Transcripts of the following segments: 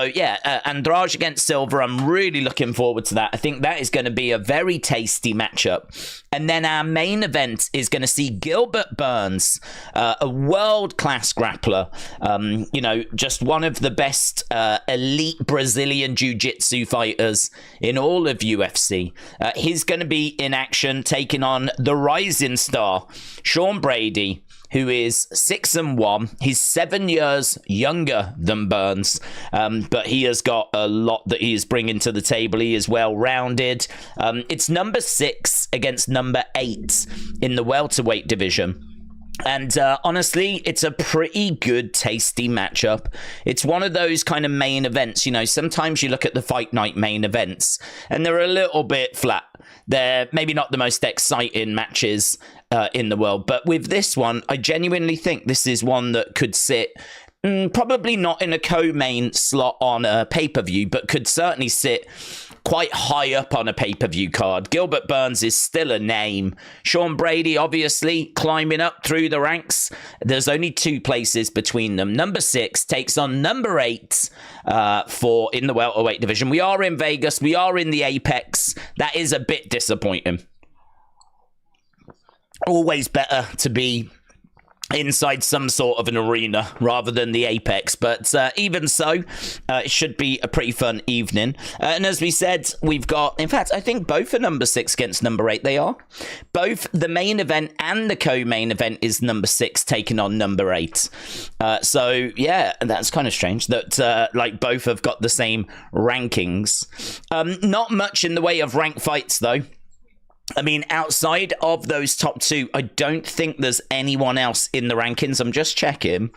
yeah, Andrade against Silva. I'm really looking forward to that. I think that is going to be a very tasty matchup. And then our main event is going to see Gilbert Burns, a world-class grappler. You know, just one of the best elite Brazilian jiu-jitsu fighters in all of UFC. He's going to be in action, taking on the rising star, Sean Brady, who is 6-1. He's 7 years younger than Burns, but he has got a lot that he is bringing to the table. He is well-rounded. It's number 6 against number 8 in the welterweight division. And honestly, it's a pretty good, tasty matchup. It's one of those kind of main events. You know, sometimes you look at the fight night main events and they're a little bit flat. They're maybe not the most exciting matches in the world. But with this one, I genuinely think this is one that could sit probably not in a co-main slot on a pay-per-view, but could certainly sit quite high up on a pay-per-view card. Gilbert Burns is still a name. Sean Brady, obviously, climbing up through the ranks. There's only 2 places between them. Number 6 takes on number 8 in the welterweight division. We are in Vegas. We are in the Apex. That is a bit disappointing. Always better to be inside some sort of an arena rather than the Apex, but even so, it should be a pretty fun evening. And as we said, we've got, in fact, I think both are number 6 against number 8. They are both the main event and the co-main event is number 6 taking on number 8. So yeah, that's kind of strange that like both have got the same rankings. Not much in the way of ranked fights though. I mean, outside of those top 2, I don't think there's anyone else in the rankings. I'm just checking.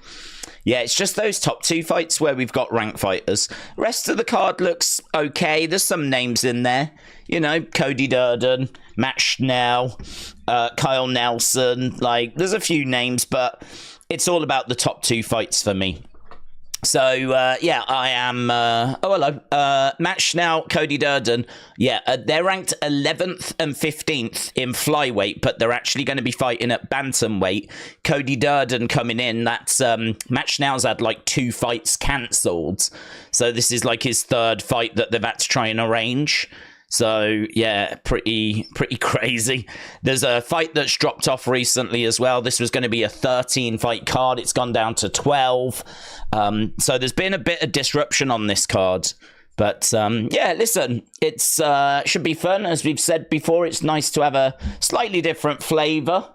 Yeah, it's just those top 2 fights where we've got ranked fighters. Rest of the card looks okay. There's some names in there. You know, Cody Durden, Matt Schnell, Kyle Nelson. Like, there's a few names, but it's all about the top 2 fights for me. So, yeah, I am... oh, hello. Matt Schnell, Cody Durden. Yeah, they're ranked 11th and 15th in flyweight, but they're actually going to be fighting at bantamweight. Cody Durden coming in. That's... Matt Schnell's had, like, 2 fights cancelled. So this is, like, his 3rd fight that they've had to try and arrange. So, yeah, pretty crazy. There's a fight that's dropped off recently as well. This was going to be a 13-fight card. It's gone down to 12. So there's been a bit of disruption on this card. But, yeah, listen, it's should be fun. As we've said before, it's nice to have a slightly different flavour.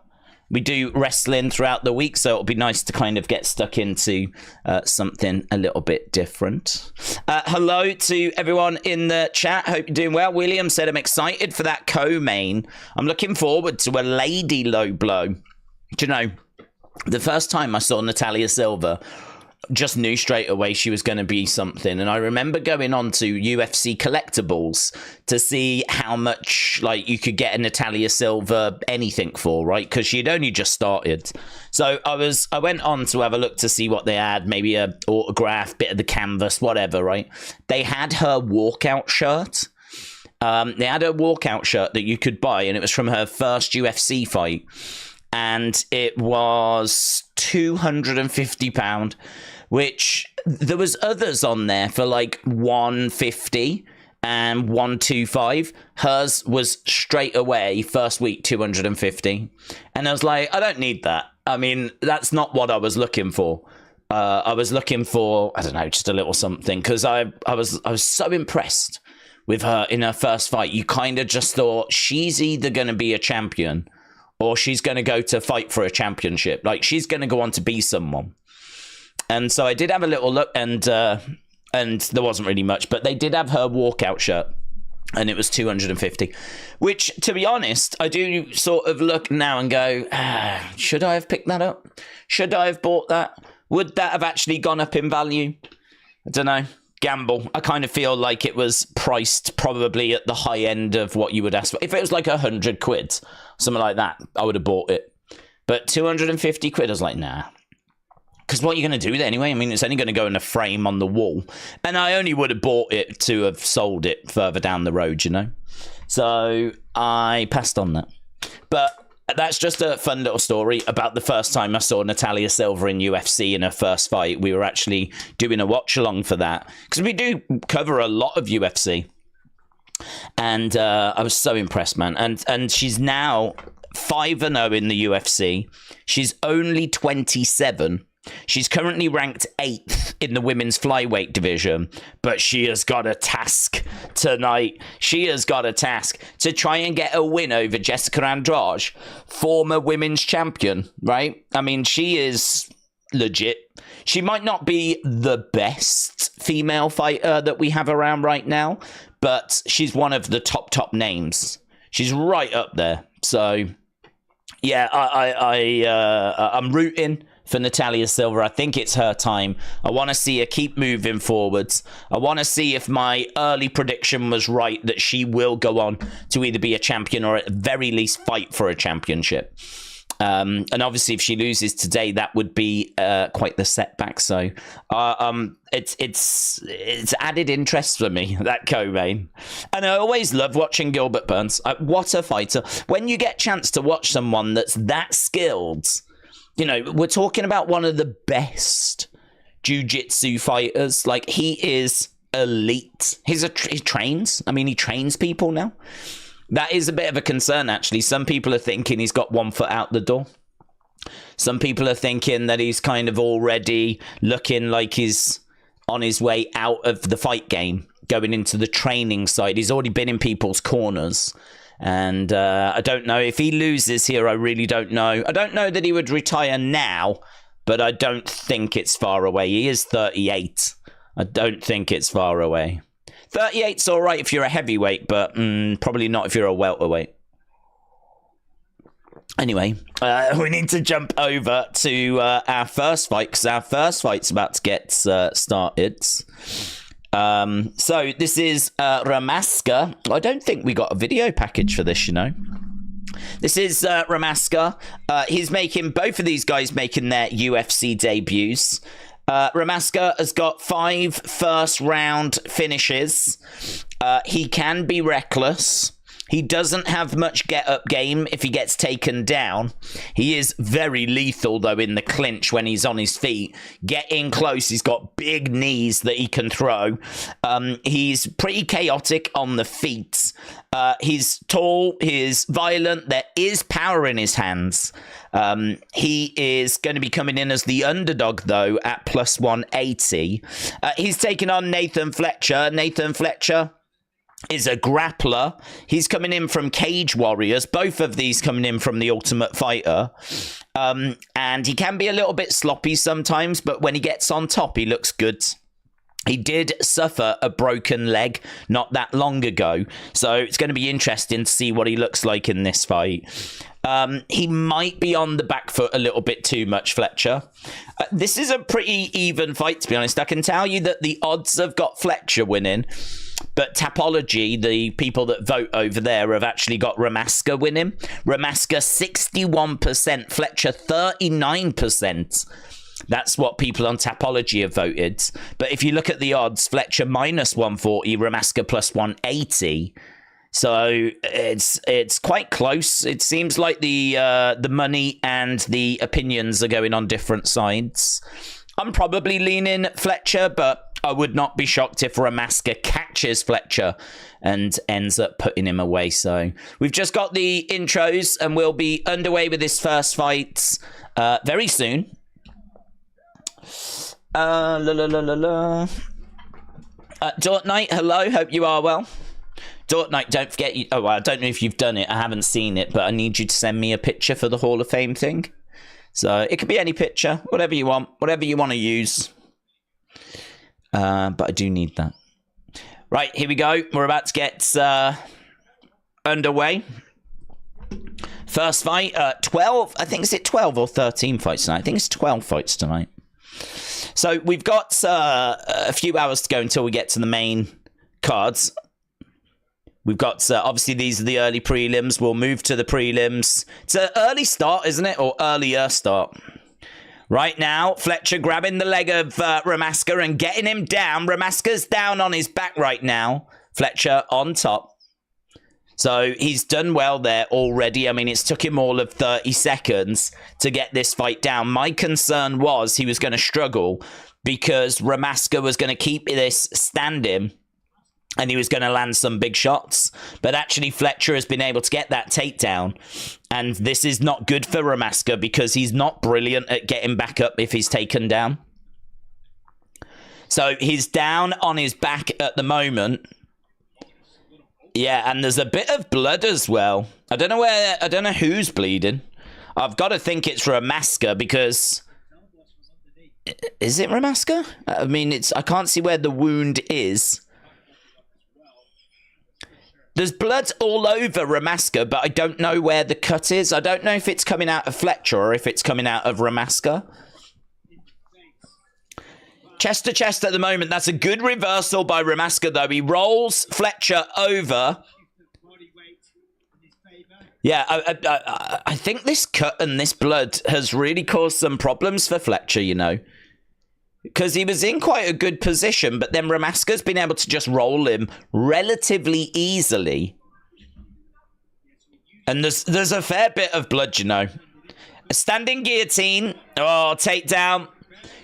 We do wrestling throughout the week, so it'll be nice to kind of get stuck into something a little bit different. Hello to everyone in the chat. Hope you're doing well. William said, I'm excited for that co-main. I'm looking forward to a lady low blow. Do you know, the first time I saw Natalia Silva, just knew straight away she was going to be something. And I remember going on to UFC collectibles to see how much like you could get a Natalia Silva anything for, right? Because she had only just started. So I went on to have a look to see what they had, maybe a autograph, bit of the canvas, whatever, right? They had her walkout shirt. They had a walkout shirt that you could buy, and it was from her first UFC fight. And it was £250, which there was others on there for like $150 and $125. Hers was straight away first week $250, and I was like, I don't need that. I mean, that's not what I was looking for. I was looking for, I don't know, just a little something, because I was so impressed with her in her first fight. You kind of just thought she's either going to be a champion or she's going to go to fight for a championship. Like, she's going to go on to be someone. And so I did have a little look, and there wasn't really much, but they did have her walkout shirt, and it was $250, which, to be honest, I do sort of look now and go, should I have picked that up? Should I have bought that? Would that have actually gone up in value? I don't know. Gamble. I kind of feel like it was priced probably at the high end of what you would ask for. If it was like £100, something like that, I would have bought it. But £250, I was like, nah. Because what are you going to do with it anyway? I mean, it's only going to go in a frame on the wall. And I only would have bought it to have sold it further down the road, you know? So I passed on that. But that's just a fun little story about the first time I saw Natalia Silva in UFC in her first fight. We were actually doing a watch along for that because we do cover a lot of UFC, and I was so impressed, man. And she's now 5-0 in the UFC. She's only 27. She's currently ranked 8th in the women's flyweight division, but she has got a task tonight. She has got a task to try and get a win over Jessica Andrade, former women's champion, right? I mean, she is legit. She might not be the best female fighter that we have around right now, but she's one of the top names. She's right up there. So, yeah, I'm rooting for Natalia Silva. I think it's her time. I want to see her keep moving forwards. I want to see if my early prediction was right, that she will go on to either be a champion or at the very least fight for a championship. And obviously if she loses today, that would be quite the setback. So it's added interest for me, that co-main. And I always love watching Gilbert Burns. What a fighter. When you get a chance to watch someone that's that skilled, you know, we're talking about one of the best jiu-jitsu fighters. Like, he is elite. He trains. I mean, he trains people now. That is a bit of a concern, actually. Some people are thinking he's got one foot out the door. Some people are thinking that he's kind of already looking like he's on his way out of the fight game, going into the training side. He's already been in people's corners. And I don't know if he loses here. I really don't know. I don't know that he would retire now, but I don't think it's far away. He is 38. I don't think it's far away. 38's all right if you're a heavyweight, but probably not if you're a welterweight. Anyway, we need to jump over to our first fight, because our first fight's about to get started. So this is Ramaska. I don't think we got a video package for this, you know. This is Ramaska. He's making, both of these guys making their UFC debuts. Ramaska has got 5 first-round finishes. He can be reckless. He doesn't have much get-up game if he gets taken down. He is very lethal, though, in the clinch when he's on his feet. Getting close, he's got big knees that he can throw. He's pretty chaotic on the feet. He's tall, he's violent, there is power in his hands. He is going to be coming in as the underdog, though, at plus 180. He's taking on Nathan Fletcher. Nathan Fletcher is a grappler. He's coming in from Cage Warriors. Both of these coming in from The Ultimate Fighter. And he can be a little bit sloppy sometimes, but when he gets on top, he looks good. He did suffer a broken leg not that long ago, so it's going to be interesting to see what he looks like in this fight. He might be on the back foot a little bit too much, Fletcher. This is a pretty even fight, to be honest. I can tell you that the odds have got Fletcher winning, but Tapology, the people that vote over there, have actually got Ramaska winning. Ramaska 61%, Fletcher 39%. That's what people on Tapology have voted. But if you look at the odds, Fletcher minus 140, Ramaska plus 180. So it's quite close. It seems like the money and the opinions are going on different sides. I'm probably leaning Fletcher, but I would not be shocked if Ramaska catches Fletcher and ends up putting him away. So we've just got the intros, and we'll be underway with this first fight very soon. Dort Knight, hello, hope you are well. Dort Knight, don't forget, I don't know if you've done it, I haven't seen it, but I need you to send me a picture for the Hall of Fame thing. So it could be any picture, whatever you want to use. But I do need that. Right, here we go. We're about to get underway. First fight, 12, I think, is it 12 or 13 fights tonight? I think it's 12 fights tonight. So we've got a few hours to go until we get to the main cards. We've got, obviously, these are the early prelims. We'll move to the prelims. It's an early start, isn't it? Or earlier start. Right now, Fletcher grabbing the leg of Ramaska and getting him down. Ramaska's down on his back right now. Fletcher on top. So he's done well there already. I mean, it's took him all of 30 seconds to get this fight down. My concern was he was going to struggle because Ramaska was going to keep this standing and he was going to land some big shots. But actually, Fletcher has been able to get that takedown. And this is not good for Ramaska because he's not brilliant at getting back up if he's taken down. So he's down on his back at the moment. Yeah, and there's a bit of blood as well. I don't know who's bleeding. I've got to think it's Ramaska because... Is it Ramaska? I mean, I can't see where the wound is. There's blood all over Ramaska, but I don't know where the cut is. I don't know if it's coming out of Fletcher or if it's coming out of Ramaska. Chest to chest at the moment. That's a good reversal by Ramaska, though. He rolls Fletcher over. Yeah, I think this cut and this blood has really caused some problems for Fletcher, you know. Because he was in quite a good position, but then Ramaska's been able to just roll him relatively easily. And there's a fair bit of blood, you know. A standing guillotine. Oh, takedown.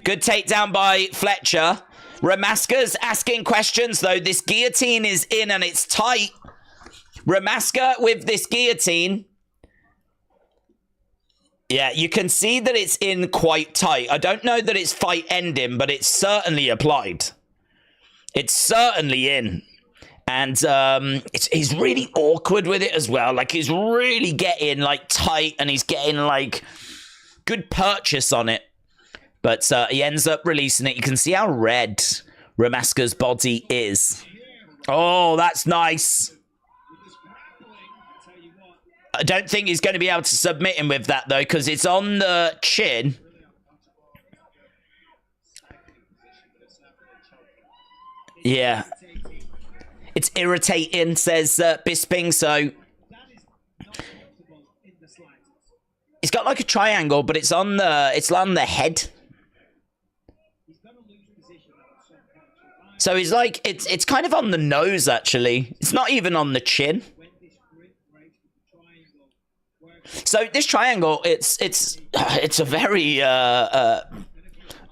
Good takedown by Fletcher. Ramaska's asking questions, though. This guillotine is in and it's tight. Ramaska with this guillotine. Yeah, you can see that it's in quite tight. I don't know that it's fight ending, but it's certainly applied. It's certainly in. And he's really awkward with it as well. Like, he's really getting, like, tight and he's getting, like, good purchase on it. But he ends up releasing it. You can see how red Ramaska's body is. Oh, that's nice. I don't think he's going to be able to submit him with that, though, because it's on the chin. Yeah. It's irritating, says Bisping, so... It's got like a triangle, but it's on the head. So he's like, it's kind of on the nose, actually. It's not even on the chin. So this triangle, it's a very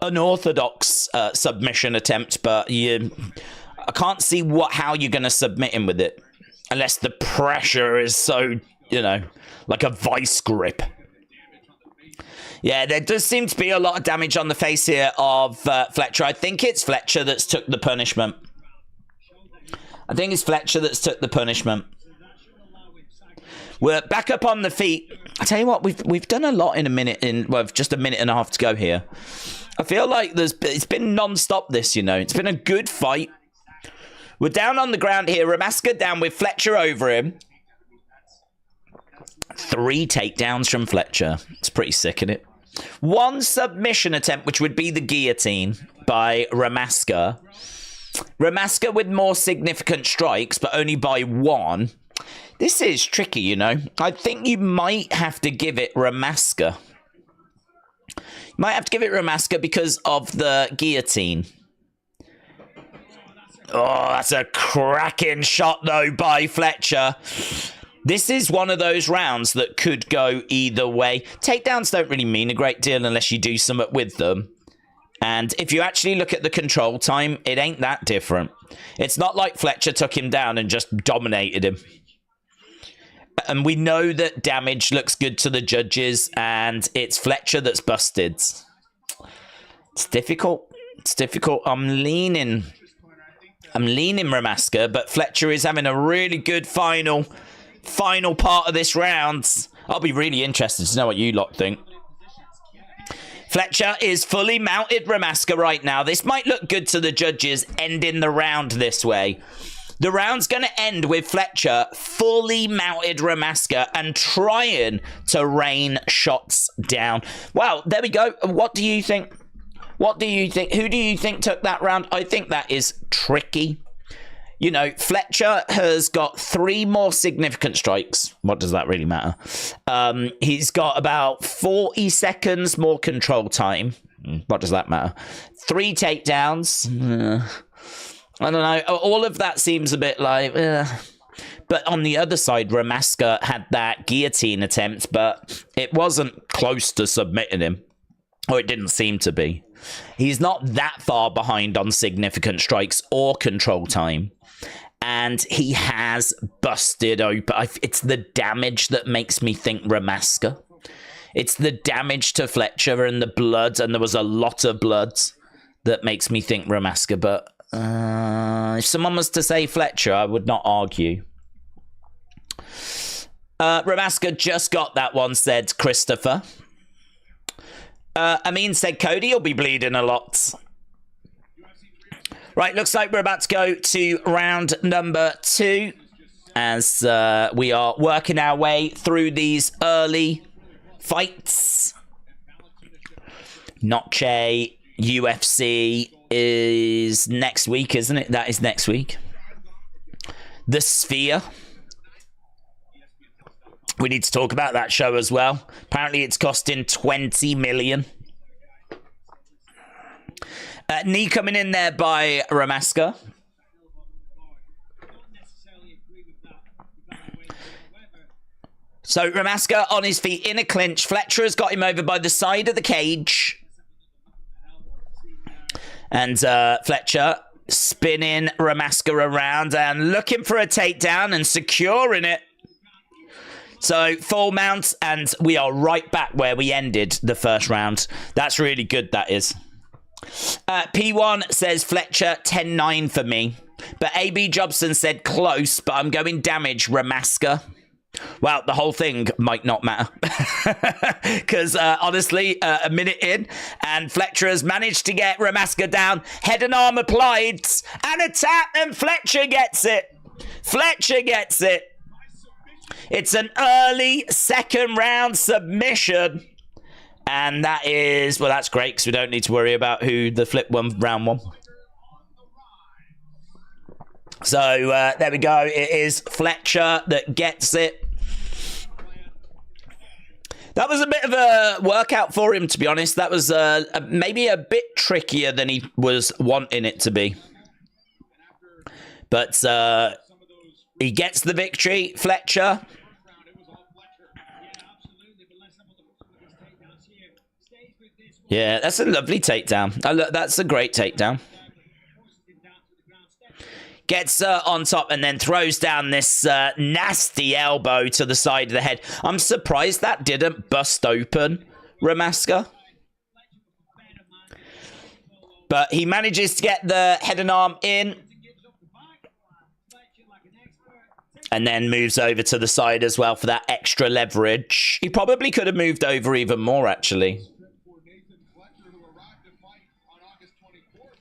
unorthodox submission attempt, but I can't see how you're going to submit him with it, unless the pressure is so, you know, like a vice grip. Yeah, there does seem to be a lot of damage on the face here of Fletcher. I think it's Fletcher that's took the punishment. We're back up on the feet. I tell you what, we've done a lot in a minute. Just a minute and a half to go here. I feel like it's been non-stop. This, you know, it's been a good fight. We're down on the ground here. Ramaska down with Fletcher over him. 3 takedowns from Fletcher. It's pretty sick, isn't it? 1 submission attempt, which would be the guillotine by Ramaska. Ramaska with more significant strikes, but only by 1. This is tricky, you know. I think you might have to give it Ramaska. You might have to give it Ramaska because of the guillotine. Oh, that's a cracking shot, though, by Fletcher. This is one of those rounds that could go either way. Takedowns don't really mean a great deal unless you do something with them. And if you actually look at the control time, it ain't that different. It's not like Fletcher took him down and just dominated him. And we know that damage looks good to the judges, and it's Fletcher that's busted. It's difficult. It's difficult. I'm leaning Ramaska, but Fletcher is having a really good final part of this round. I'll be really interested to know what you lot think. Fletcher is fully mounted Ramaska right now. This might look good to the judges, ending the round this way. The round's going to end with Fletcher fully mounted Ramaska and trying to rain shots down. Well, there we go. What do you think? What do you think? Who do you think took that round? I think that is tricky. You know, Fletcher has got 3 more significant strikes. What does that really matter? He's got about 40 seconds more control time. What does that matter? 3 takedowns. I don't know. All of that seems a bit like... But on the other side, Ramaska had that guillotine attempt, but it wasn't close to submitting him. Or it didn't seem to be. He's not that far behind on significant strikes or control time. And he has busted open. It's the damage that makes me think Ramaska. It's the damage to Fletcher and the blood, and there was a lot of blood, that makes me think Ramaska. But if someone was to say Fletcher, I would not argue. Ramaska just got that one, said Christopher. Amin said Cody will be bleeding a lot. Right, looks like we're about to go to round number 2 as we are working our way through these early fights. Noche UFC is next week, isn't it? That is next week. The Sphere. We need to talk about that show as well. Apparently it's costing 20 million. Knee coming in there by Ramaska. So Ramaska on his feet in a clinch. Fletcher has got him over by the side of the cage. And Fletcher spinning Ramaska around and looking for a takedown and securing it. So full mount, and we are right back where we ended the first round. That's really good, that is. P1 says Fletcher 10-9 for me. But AB Jobson said close, but I'm going damage Ramaska. Well, the whole thing might not matter. Because honestly, a minute in, and Fletcher has managed to get Ramaska down. Head and arm applied, and a tap, and Fletcher gets it. Fletcher gets it. It's an early second round submission. And that is, well, that's great because we don't need to worry about who the flip one round one. So there we go. It is Fletcher that gets it. That was a bit of a workout for him, to be honest. That was maybe a bit trickier than he was wanting it to be. But he gets the victory, Fletcher. Yeah, that's a lovely takedown. Oh, look, that's a great takedown. Gets on top and then throws down this nasty elbow to the side of the head. I'm surprised that didn't bust open Ramaska. But he manages to get the head and arm in. And then moves over to the side as well for that extra leverage. He probably could have moved over even more, actually.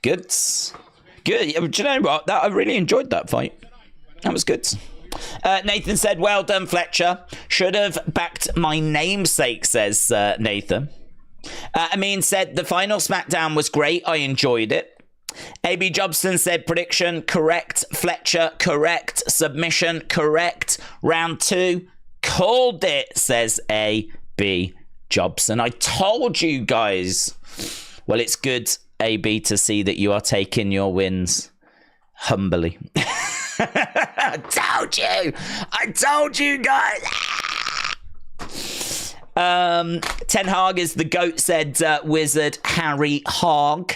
Good. Good. Do you know what? I really enjoyed that fight. That was good. Nathan said, well done, Fletcher. Should have backed my namesake, says Nathan. Amin said, the final SmackDown was great. I enjoyed it. AB Jobson said, prediction, correct. Fletcher, correct. Submission, correct. Round 2, called it, says AB Jobson. I told you guys. Well, it's good, AB, to see that you are taking your wins humbly. I told you guys. Ten Hag is the GOAT, said Wizard Harry Hogg.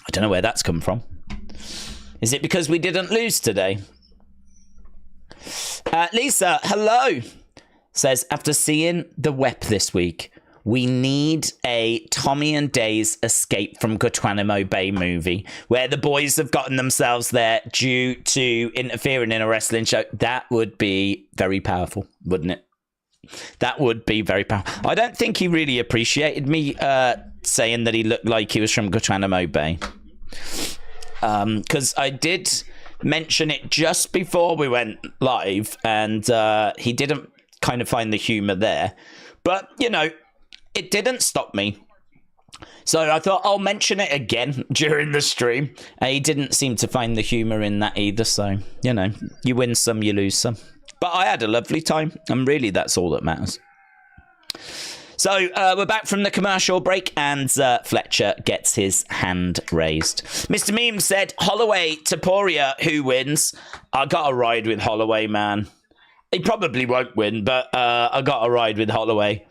I don't know where that's come from. Is it because we didn't lose today? Lisa, hello. Says, after seeing The Wep this week, we need a Tommy and Days Escape from Guantanamo Bay movie where the boys have gotten themselves there due to interfering in a wrestling show. That would be very powerful, wouldn't it? That would be very powerful. I don't think he really appreciated me saying that he looked like he was from Guantanamo Bay. Because I did mention it just before we went live, and he didn't kind of find the humor there. But, you know, it didn't stop me. So I thought I'll mention it again during the stream. He didn't seem to find the humor in that either. So, you know, you win some, you lose some. But I had a lovely time. And really, that's all that matters. So we're back from the commercial break, and Fletcher gets his hand raised. Mr. Meme said, Holloway, Taporia, who wins? I got to ride with Holloway, man. He probably won't win, but I got to ride with Holloway.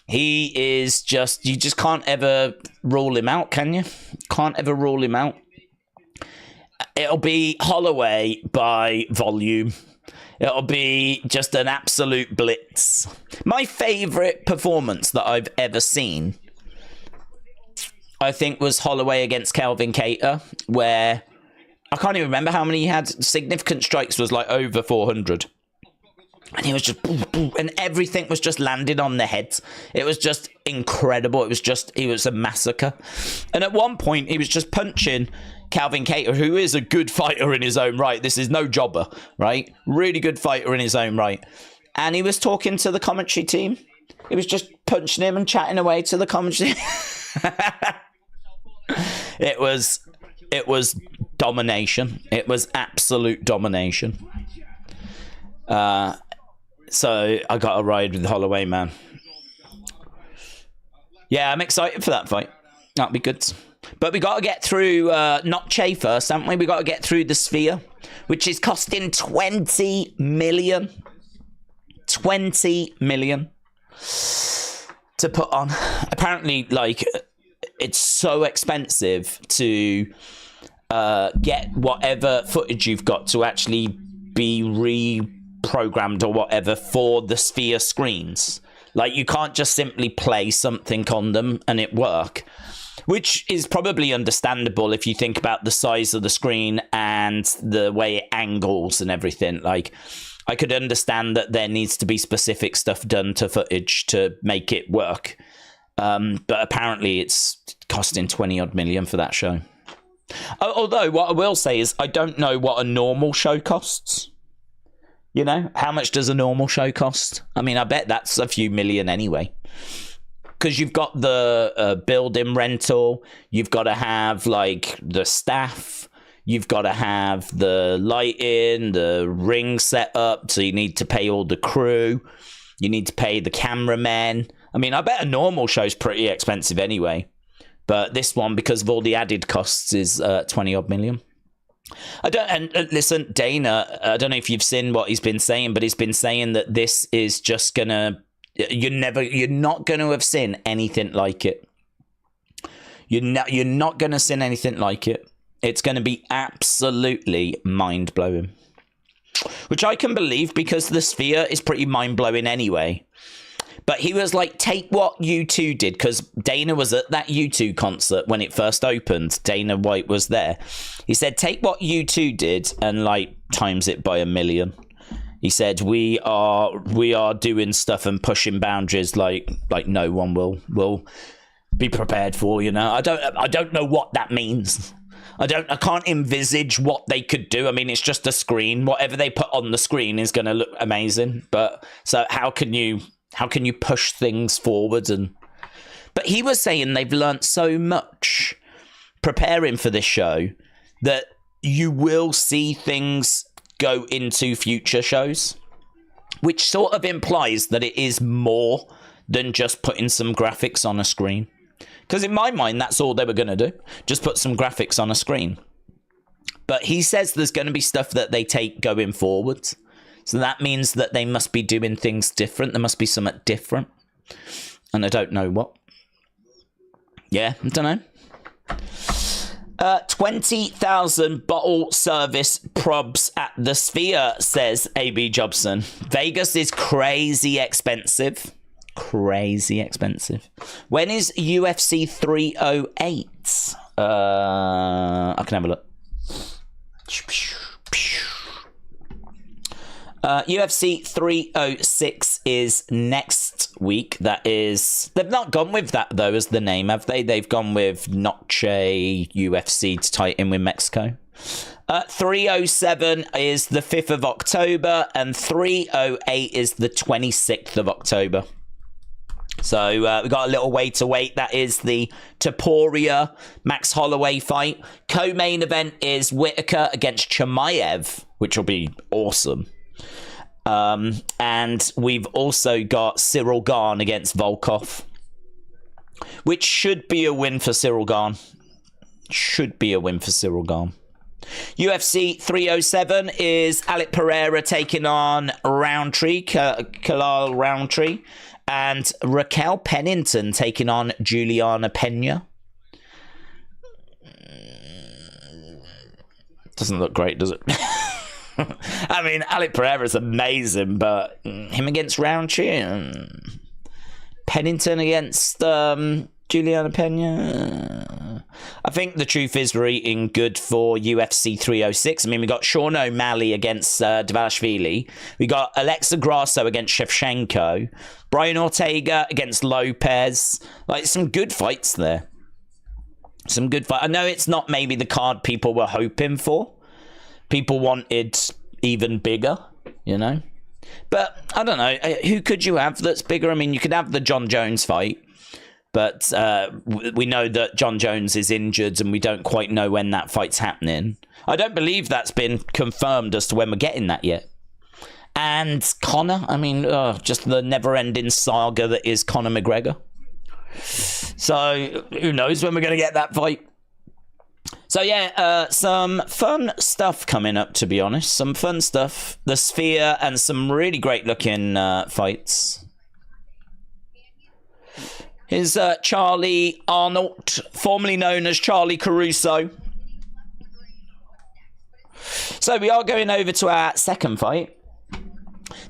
He is just, you just can't ever rule him out, can you? Can't ever rule him out. It'll be Holloway by volume. It'll be just an absolute blitz. My favourite performance that I've ever seen, I think, was Holloway against Calvin Kattar, where I can't even remember how many he had. Significant strikes was like over 400. And he was just boom, boom, and everything was just landed on the head. It was just incredible. He was a massacre. And at one point, he was just punching Calvin Kattar, who is a good fighter in his own right. This is no jobber, right? Really good fighter in his own right. And he was talking to the commentary team. He was just punching him and chatting away to the commentary. It was domination. It was absolute domination. So I got a ride with Holloway, man. Yeah, I'm excited for that fight. That'll be good. But we got to get through Notche first, haven't we? We got to get through the Sphere, which is costing 20 million. 20 million to put on. Apparently, like, it's so expensive to get whatever footage you've got to actually be reprogrammed or whatever for the Sphere screens. Like, you can't just simply play something on them and it work. Which is probably understandable if you think about the size of the screen and the way it angles and everything. Like, I could understand that there needs to be specific stuff done to footage to make it work. But apparently it's costing 20 odd million for that show. Although what I will say is I don't know what a normal show costs. You know, how much does a normal show cost? I mean, I bet that's a few million anyway. Because you've got the building rental, you've got to have, like, the staff, you've got to have the lighting, the ring set up, so you need to pay all the crew, you need to pay the cameramen. I mean, I bet a normal show's pretty expensive anyway, but this one, because of all the added costs, is 20 odd million. Listen, Dana, I don't know if you've seen what he's been saying, but he's been saying that this is just gonna... You're not going to have seen anything like it. You're not going to see anything like it. It's going to be absolutely mind-blowing. Which I can believe, because the Sphere is pretty mind-blowing anyway. But he was like, take what U2 did, because Dana was at that U2 concert when it first opened. Dana White was there. He said, take what U2 did and, like, times it by 1 million. He said, we are doing stuff and pushing boundaries like no one will be prepared for, you know. I don't know what that means. I can't envisage what they could do. I mean, it's just a screen. Whatever they put on the screen is going to look amazing. But so how can you push things forward? But he was saying they've learnt so much preparing for this show that you will see things go into future shows, which sort of implies that it is more than just putting some graphics on a screen. Because in my mind, that's all they were going to do. Just put some graphics on a screen. But he says there's going to be stuff that they take going forward. So that means that they must be doing things different. There must be something different. And I don't know what. Yeah, I don't know. 20,000 bottle service probs at the Sphere, says AB Jobson. Vegas is crazy expensive. Crazy expensive. When is UFC 308? I can have a look. UFC 306 is next week. That is... They've not gone with that, though, as the name, have they? They've gone with Notche UFC to tie it in with Mexico. 307 is the 5th of October, and 308 is the 26th of October. So we've got a little way to wait. That is the Taporia Max Holloway fight. Co-main event is Whitaker against Chimaev, which will be awesome. And we've also got Cyril Gane against Volkov. which should be a win for Cyril Gane. Should be a win for Cyril Gane. UFC 307 is Alec Pereira taking on Roundtree, Khalil Roundtree, and Raquel Pennington taking on Juliana Pena. Doesn't look great, does it? I mean, Alec Pereira's amazing, but him against Roundtree, Pennington against Juliana Pena. I think the truth is we're eating good for UFC 306. I mean, we got Sean O'Malley against Dvalishvili. We got Alexa Grasso against Shevchenko. Brian Ortega against Lopez. Like, some good fights there. Some good fight. I know it's not maybe the card people were hoping for. People wanted even bigger, you know. But I don't know. Who could you have that's bigger? I mean, you could have the John Jones fight. But we know that John Jones is injured and we don't quite know when that fight's happening. I don't believe that's been confirmed as to when we're getting that yet. And Conor, I mean, just the never-ending saga that is Conor McGregor. So who knows when we're going to get that fight. So yeah, some fun stuff coming up, to be honest. Some fun stuff. The Sphere and some really great-looking fights. Here's Charlie Arnold, formerly known as Charlie Caruso. So we are going over to our second fight.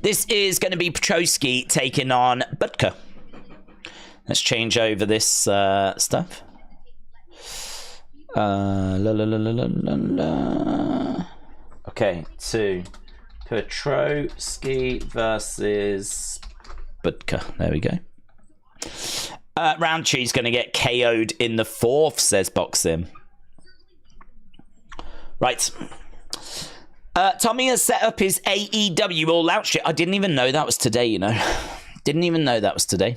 This is going to be Petroski taking on Butker. Let's change over this stuff. Okay, to Petroski versus Butker. There we go. Roundtree's going to get KO'd in the fourth, says Boxing. Right. Tommy has set up his AEW All Out shit. I didn't even know that was today, you know. Didn't even know that was today.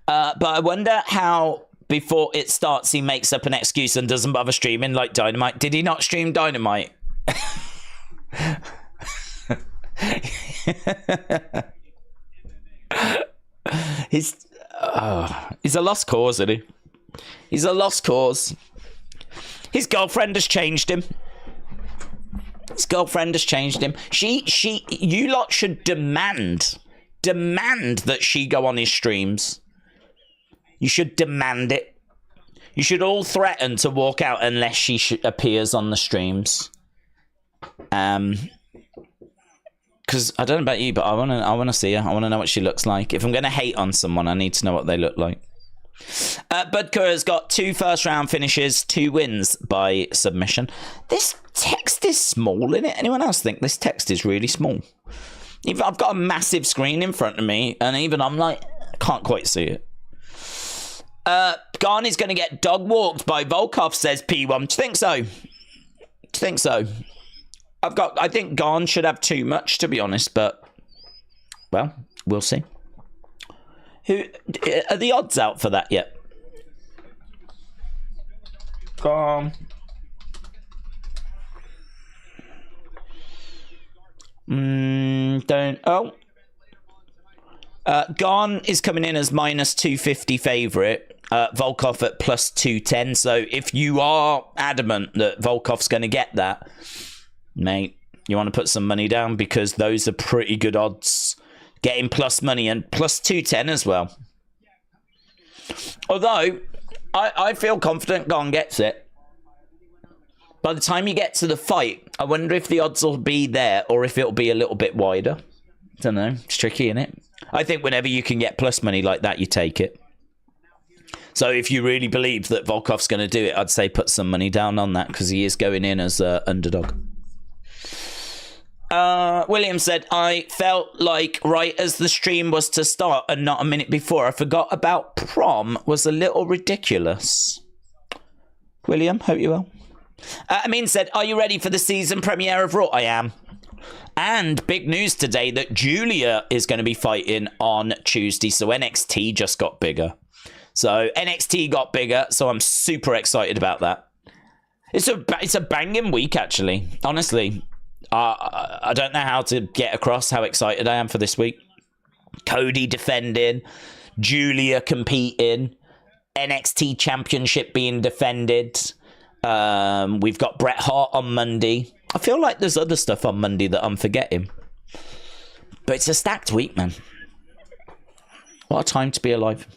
But I wonder how, before it starts, he makes up an excuse and doesn't bother streaming like Dynamite. Did he not stream Dynamite? He's a lost cause, isn't he? He's a lost cause. His girlfriend has changed him. His girlfriend has changed him. You lot should demand that she go on his streams. You should demand it. You should all threaten to walk out unless she appears on the streams. Because I don't know about you, but I want to see her. I want to know what she looks like. If I'm going to hate on someone, I need to know what they look like. Budker has got 2 first-round finishes, 2 wins by submission. This text is small, isn't it? Anyone else think this text is really small? Even I've got a massive screen in front of me, and even I'm like, I can't quite see it. Gane is going to get dog-walked by Volkov, says P1. Do you think so? Do you think so? I think Gane should have too much, to be honest, but, well, we'll see. Are the odds out for that yet? Gane. Gane is coming in as minus 250 favourite. Volkov at plus 210. So if you are adamant that Volkov's going to get that, mate, you want to put some money down, because those are pretty good odds. Getting plus money and plus 210 as well. Although, I feel confident Gane gets it. By the time you get to the fight, I wonder if the odds will be there or if it'll be a little bit wider. Don't know. It's tricky, isn't it? I think whenever you can get plus money like that, you take it. So if you really believe that Volkov's going to do it, I'd say put some money down on that, because he is going in as an underdog. William said, I felt like right as the stream was to start and not a minute before, I forgot about prom was a little ridiculous. William, hope you well. Amin said, are you ready for the season premiere of Raw? I am. And big news today that Julia is going to be fighting on Tuesday. So NXT just got bigger. So NXT got bigger. So I'm super excited about that. It's a banging week, actually. Honestly, I don't know how to get across how excited I am for this week. Cody defending. Julia competing, NXT Championship being defended. We've got Bret Hart on Monday. I feel like there's other stuff on Monday that I'm forgetting. But it's a stacked week, man. What a time to be alive.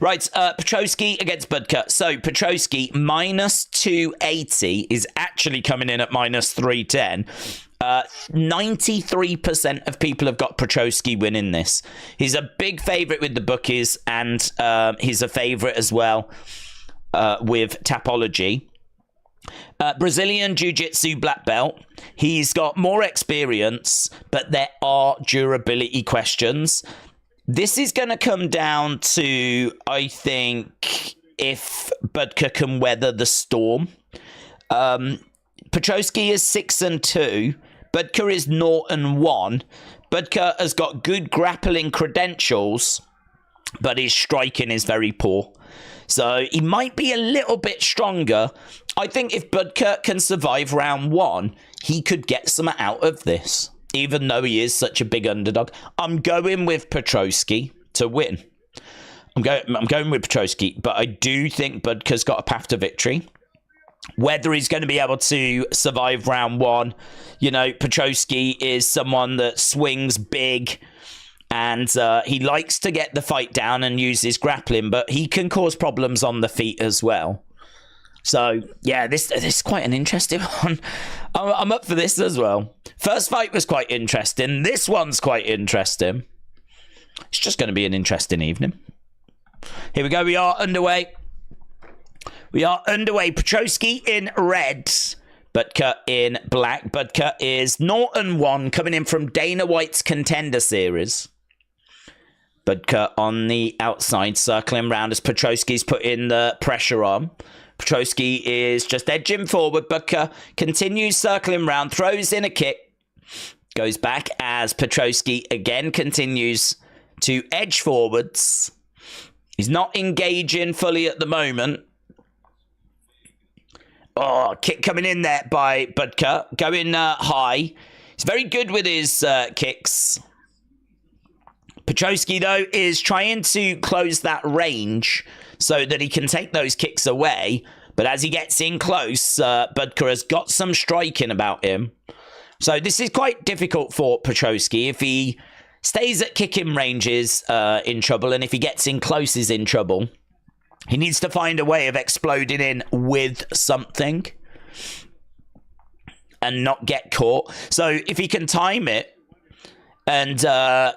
Right, Petrosky against Budka. So, Petrosky, minus 280 is actually coming in at minus 310. 93% of people have got Petrosky winning this. He's a big favourite with the bookies, and he's a favourite as well with Tapology. Brazilian Jiu-Jitsu black belt. He's got more experience, but there are durability questions. This is going to come down to, I think, if Budka can weather the storm. Petrosky is 6-2. Budka is 0-1. Budka has got good grappling credentials, but his striking is very poor. So he might be a little bit stronger. I think if Budka can survive round 1, he could get some out of this, even though he is such a big underdog. I'm going with Petrosky to win. I'm going with Petrosky, but I do think Budka's got a path to victory. Whether he's going to be able to survive round 1, you know, Petrosky is someone that swings big, and he likes to get the fight down and use his grappling, but he can cause problems on the feet as well. So, yeah, this is quite an interesting one. I'm up for this as well. First fight was quite interesting. This one's quite interesting. It's just going to be an interesting evening. Here we go. We are underway. Petrosky in red. Budka in black. Budka is 0-1, coming in from Dana White's Contender Series. Budka on the outside, circling round as Petrosky's putting the pressure on. Petrosky is just edging forward. Budka continues circling round, throws in a kick, goes back as Petrosky again continues to edge forwards. He's not engaging fully at the moment. Oh, kick coming in there by Budka, going high. He's very good with his kicks. Petrosky, though, is trying to close that range so that he can take those kicks away. But as he gets in close, Budka has got some striking about him. So this is quite difficult for Petrosky. If he stays at kicking ranges, in trouble. And if he gets in close, he's in trouble. He needs to find a way of exploding in with something and not get caught. So if he can time it and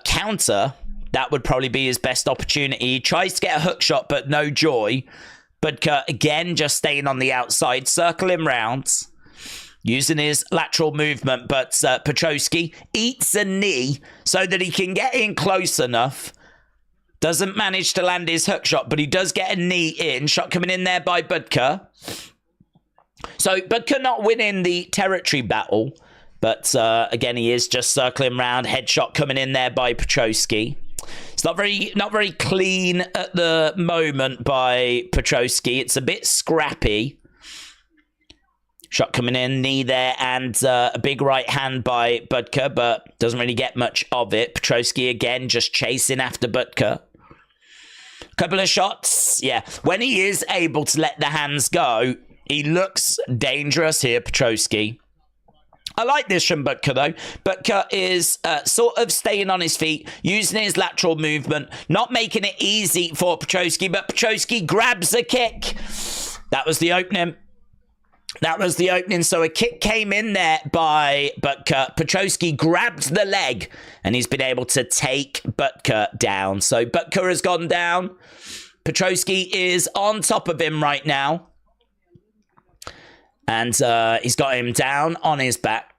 counter, that would probably be his best opportunity. He tries to get a hook shot, but no joy. But again, just staying on the outside, circling rounds, using his lateral movement. But Petrosky eats a knee so that he can get in close enough. Doesn't manage to land his hook shot, but he does get a knee in. Shot coming in there by Budka. So Budka not winning the territory battle. But again, he is just circling around. Headshot coming in there by Petrosky. It's not very clean at the moment by Petrosky. It's a bit scrappy. Shot coming in, knee there, and a big right hand by Budka, but doesn't really get much of it. Petrosky again just chasing after Budka. Couple of shots. Yeah, when he is able to let the hands go, he looks dangerous here, Petrosky. I like this from Budka, though. Budka is sort of staying on his feet, using his lateral movement, not making it easy for Petrosky, but Petrosky grabs a kick. That was the opening. So a kick came in there by Budka. Petrosky grabbed the leg, and he's been able to take Budka down. So Budka has gone down. Petrosky is on top of him right now. And he's got him down on his back.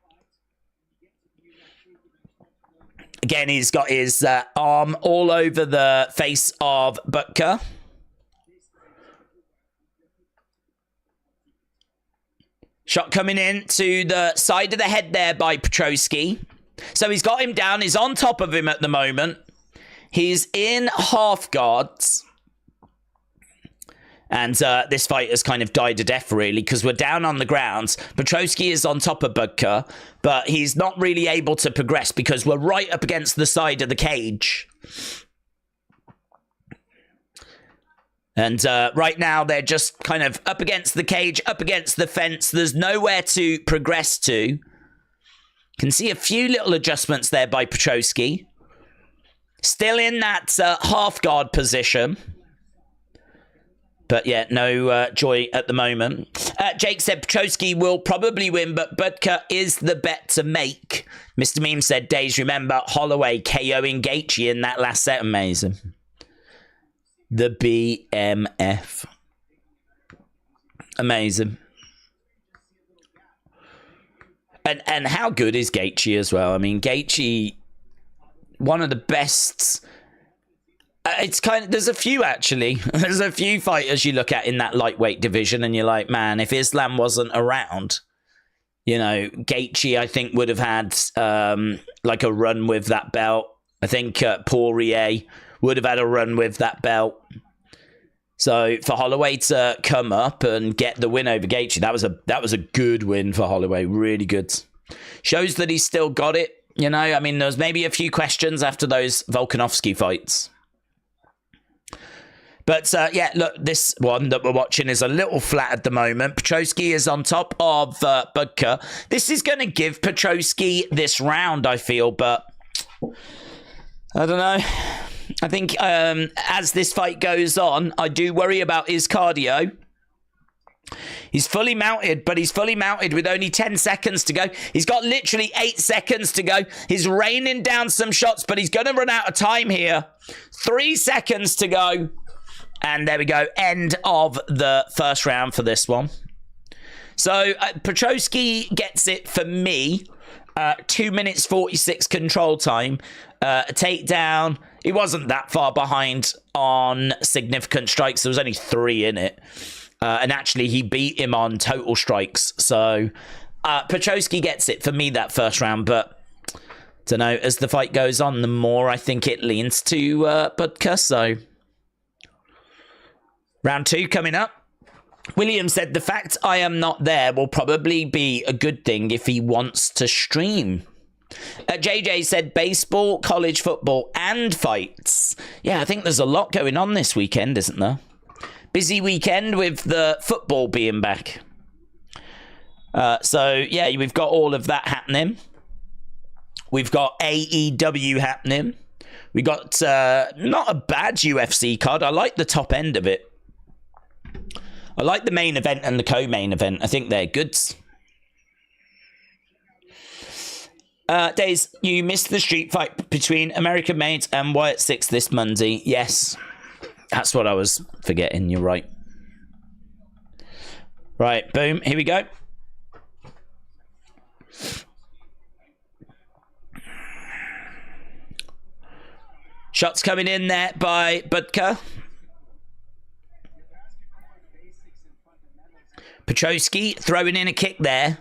Again, he's got his arm all over the face of Budka. Shot coming in to the side of the head there by Petrosky. So he's got him down. He's on top of him at the moment. He's in half guards. And this fight has kind of died a death, really, because we're down on the ground. Petrosky is on top of Budka, but he's not really able to progress because we're right up against the side of the cage. And right now, they're just kind of up against the cage, up against the fence. There's nowhere to progress to. Can see a few little adjustments there by Petrosky. Still in that half guard position. But yeah, no joy at the moment. Jake said Petrosky will probably win, but Budka is the bet to make. Mr. Meme said, Days, remember Holloway KOing Gaethje in that last set. Amazing. The BMF. Amazing. And how good is Gaethje as well? I mean, Gaethje, one of the best. It's kind of, there's a few actually. There's a few fighters you look at in that lightweight division and you're like, man, if Islam wasn't around, you know, Gaethje, I think, would have had like a run with that belt. I think Poirier would have had a run with that belt. So for Holloway to come up and get the win over Gaethje, that was a good win for Holloway. Really good. Shows that he's still got it. You know, I mean, there's maybe a few questions after those Volkanovski fights. But yeah, look, this one that we're watching is a little flat at the moment. Petrosky is on top of Budka. This is going to give Petrosky this round, I feel, but I don't know. I think as this fight goes on, I do worry about his cardio. He's fully mounted, but he's fully mounted with only 10 seconds to go. He's got literally 8 seconds to go. He's raining down some shots, but he's going to run out of time here. 3 seconds to go. And there we go. End of the first round for this one. So Petrosky gets it for me. 2 minutes 46 control time. A takedown. He wasn't that far behind on significant strikes. There was only 3 in it. And actually, he beat him on total strikes. So Petrosky gets it for me that first round. But don't know, as the fight goes on, the more I think it leans to Budka. So round 2 coming up. William said, the fact I am not there will probably be a good thing if he wants to stream. JJ said, baseball, college football, and fights. Yeah, I think there's a lot going on this weekend, isn't there? Busy weekend with the football being back. So, yeah, we've got all of that happening. We've got AEW happening. We got not a bad UFC card. I like the top end of it. I like the main event and the co-main event. I think they're good. Days, you missed the street fight between American Made and Wyatt Six this Monday. Yes, that's what I was forgetting. You're right. Right, boom. Here we go. Shots coming in there by Budka. Petrosky throwing in a kick there.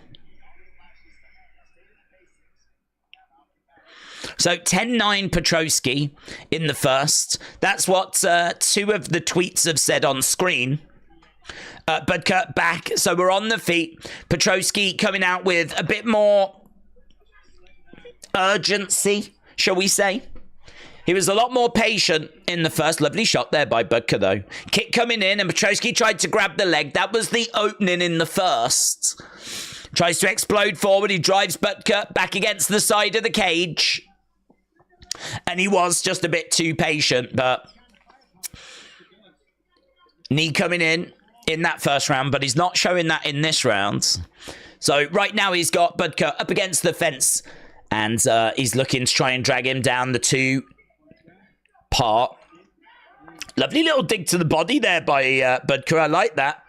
So 10-9 Petrosky in the first. That's what 2 of the tweets have said on screen. Budka back. So we're on the feet. Petrosky coming out with a bit more urgency, shall we say. He was a lot more patient in the first. Lovely shot there by Budka, though. Kick coming in, and Petrosky tried to grab the leg. That was the opening in the first. Tries to explode forward. He drives Budka back against the side of the cage. And he was just a bit too patient, but knee coming in that first round, but he's not showing that in this round. So right now he's got Budka up against the fence, and he's looking to try and drag him down the 2 part. Lovely little dig to the body there by Budka. I like that.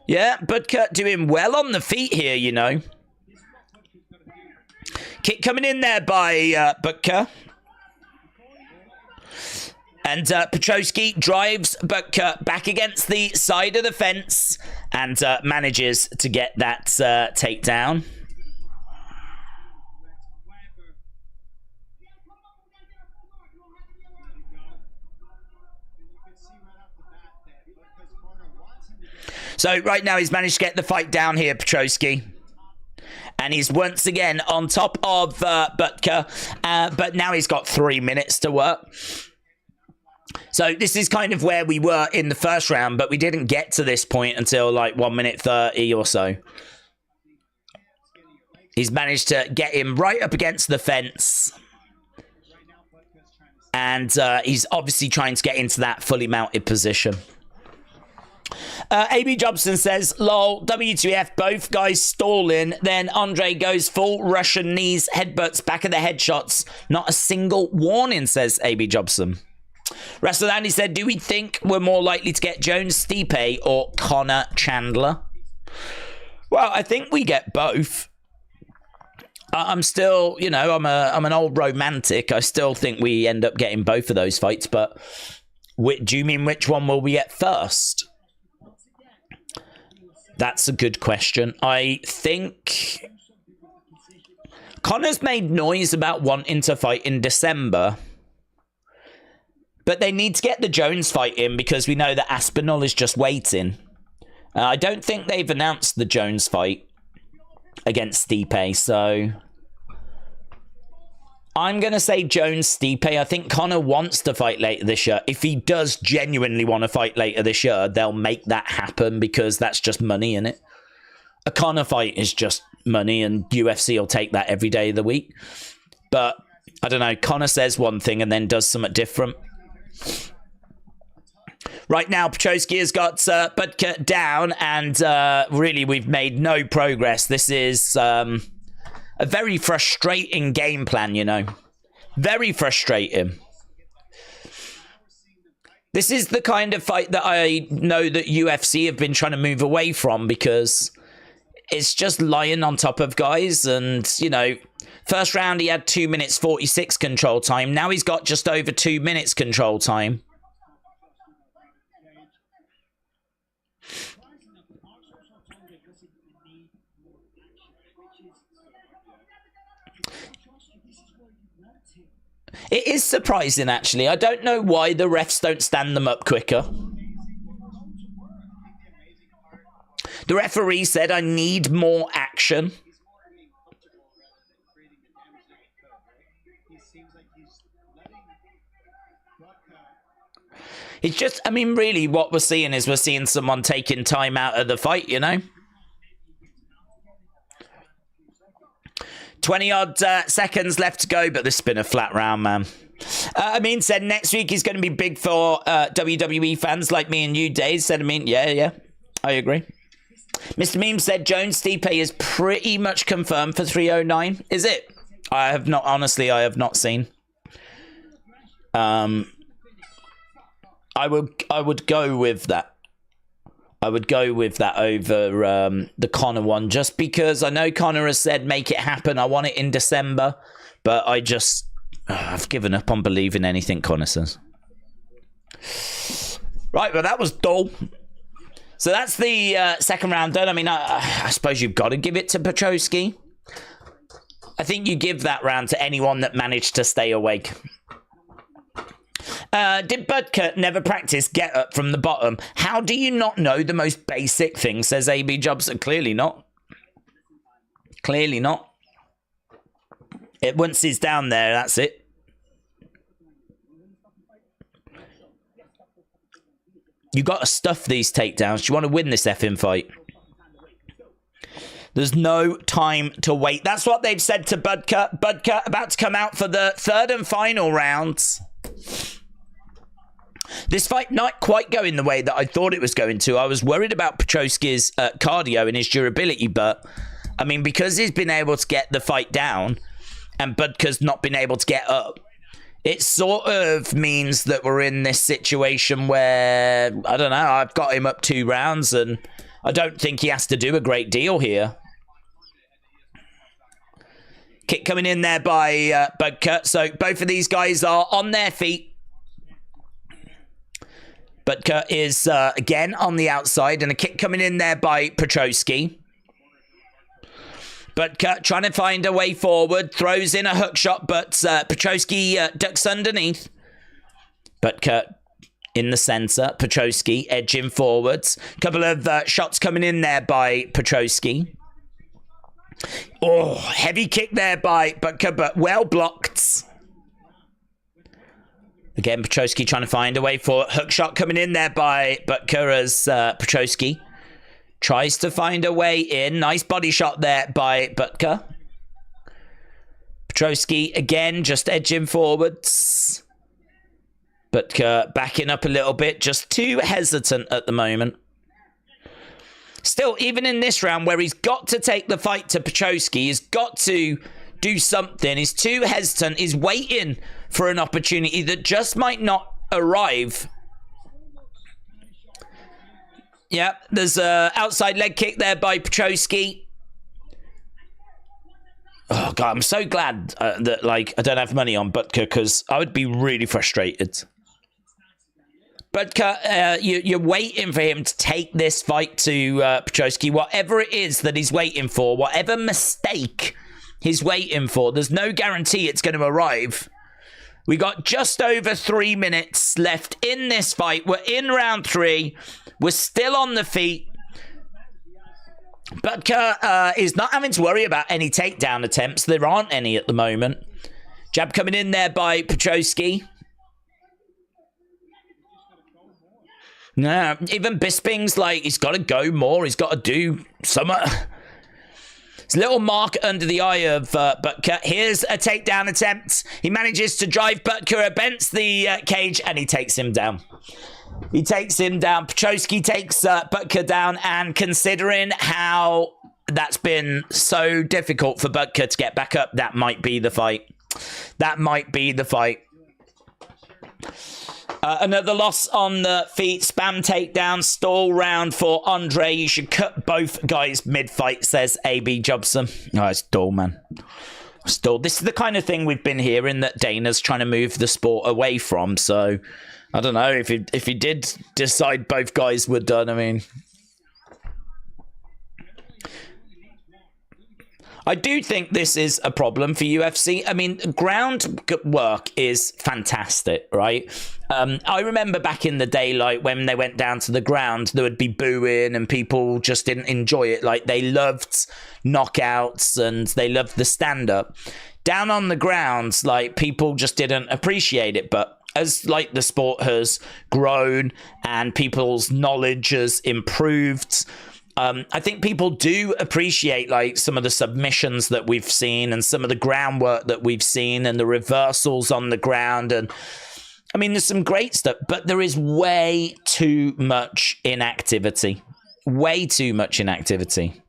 Yeah, Budka doing well on the feet here, you know. Kick coming in there by Budka. And Petrosky drives Budka back against the side of the fence and manages to get that takedown. So right now he's managed to get the fight down here, Petrosky. And he's once again on top of Budka. But now he's got 3 minutes to work. So this is kind of where we were in the first round, but we didn't get to this point until like 1 minute 30 or so. He's managed to get him right up against the fence. And he's obviously trying to get into that fully mounted position. AB Jobson says, lol, WTF, both guys stalling. Then Andre goes full Russian knees, headbutts, back of the headshots. Not a single warning, says AB Jobson. Russell Andy said, do we think we're more likely to get Jones Stipe or Connor Chandler? Well, I think we get both. I'm still, you know, I'm an old romantic. I still think we end up getting both of those fights, but do you mean which one will we get first? That's a good question. I think Connor's made noise about wanting to fight in December, but they need to get the Jones fight in because we know that Aspinall is just waiting. I don't think they've announced the Jones fight against Stipe, so I'm going to say Jones Stipe. I think Connor wants to fight later this year. If he does genuinely want to fight later this year, they'll make that happen because that's just money in it. A Connor fight is just money and UFC will take that every day of the week. But I don't know, Connor says one thing and then does something different. Right now, Petroski has got Budka down, and really, we've made no progress. This is a very frustrating game plan, you know. Very frustrating. This is the kind of fight that I know that UFC have been trying to move away from because it's just lying on top of guys. And, you know, first round he had 2 minutes 46 control time. Now he's got just over 2 minutes control time. It is surprising, actually. I don't know why the refs don't stand them up quicker. The referee said, I need more action. It's just, I mean, really, what we're seeing is we're seeing someone taking time out of the fight, you know? 20-odd seconds left to go, but this has been a flat round, man. Amin said next week is going to be big for WWE fans like me and you, Dave. Said Amin, yeah, I agree. Mr. Meme said Jones Stipe is pretty much confirmed for 309. Is it? I have not, honestly, I have not seen. I would go with that. I would go with that over the Connor one, just because I know Connor has said make it happen. I want it in December, but I've given up on believing anything Connor says. Right, but that was dull. So that's the second round done. I mean, I suppose you've got to give it to Petroski. I think you give that round to anyone that managed to stay awake. Did Budka never practice get up from the bottom? How do you not know the most basic thing, says AB Jobson. Clearly not. Clearly not. Once he's down there, that's it. You got to stuff these takedowns. Do you want to win this effing fight? There's no time to wait. That's what they've said to Budka. Budka about to come out for the third and final rounds. This fight not quite going the way that I thought it was going to. I was worried about Petroski's cardio and his durability, but I mean, because he's been able to get the fight down and Budka's not been able to get up, it sort of means that we're in this situation where, I don't know, I've got him up 2 rounds and I don't think he has to do a great deal here. Kick coming in there by Budka. So both of these guys are on their feet. Budka is, again, on the outside. And a kick coming in there by Petroski. Budka trying to find a way forward. Throws in a hook shot, but Petroski ducks underneath. Budka in the center. Petroski edging forwards. Couple of shots coming in there by Petroski. Oh, heavy kick there by Budka, but well blocked. Again, Petrosky trying to find a way for hook shot coming in there by Butker as Petrosky tries to find a way in. Nice body shot there by Butker. Petrosky again just edging forwards. Butker backing up a little bit, just too hesitant at the moment. Still, even in this round where he's got to take the fight to Petrosky, he's got to do something. He's too hesitant. He's waiting for an opportunity that just might not arrive. Yeah, there's a outside leg kick there by Petrosky. Oh, God, I'm so glad that, like, I don't have money on Butker because I would be really frustrated. Butker, you're waiting for him to take this fight to Petrosky. Whatever it is that he's waiting for, whatever mistake he's waiting for, there's no guarantee it's going to arrive. We got just over 3 minutes left in this fight. We're in round 3. We're still on the feet. Butker is not having to worry about any takedown attempts. There aren't any at the moment. Jab coming in there by Petrosky. No, even Bisping's like, he's got to go more. He's got to do some... It's a little mark under the eye of Butker. Here's a takedown attempt. He manages to drive Butker against the cage, and he takes him down. He takes him down. Petrosky takes Butker down, and considering how that's been so difficult for Butker to get back up, that might be the fight. That might be the fight. Another loss on the feet. Spam takedown. Stall round for Andre. You should cut both guys mid-fight, says AB Jobson. Oh, it's dull, man. Stall. This is the kind of thing we've been hearing that Dana's trying to move the sport away from. So, I don't know. If he did decide both guys were done, I mean... I do think this is a problem for UFC. I mean, ground work is fantastic, right? I remember back in the day, like, when they went down to the ground, there would be booing and people just didn't enjoy it. Like, they loved knockouts and they loved the stand-up. Down on the ground, like, people just didn't appreciate it. But as, like, the sport has grown and people's knowledge has improved... I think people do appreciate like some of the submissions that we've seen and some of the groundwork that we've seen and the reversals on the ground. And I mean, there's some great stuff, but there is way too much inactivity. Way too much inactivity.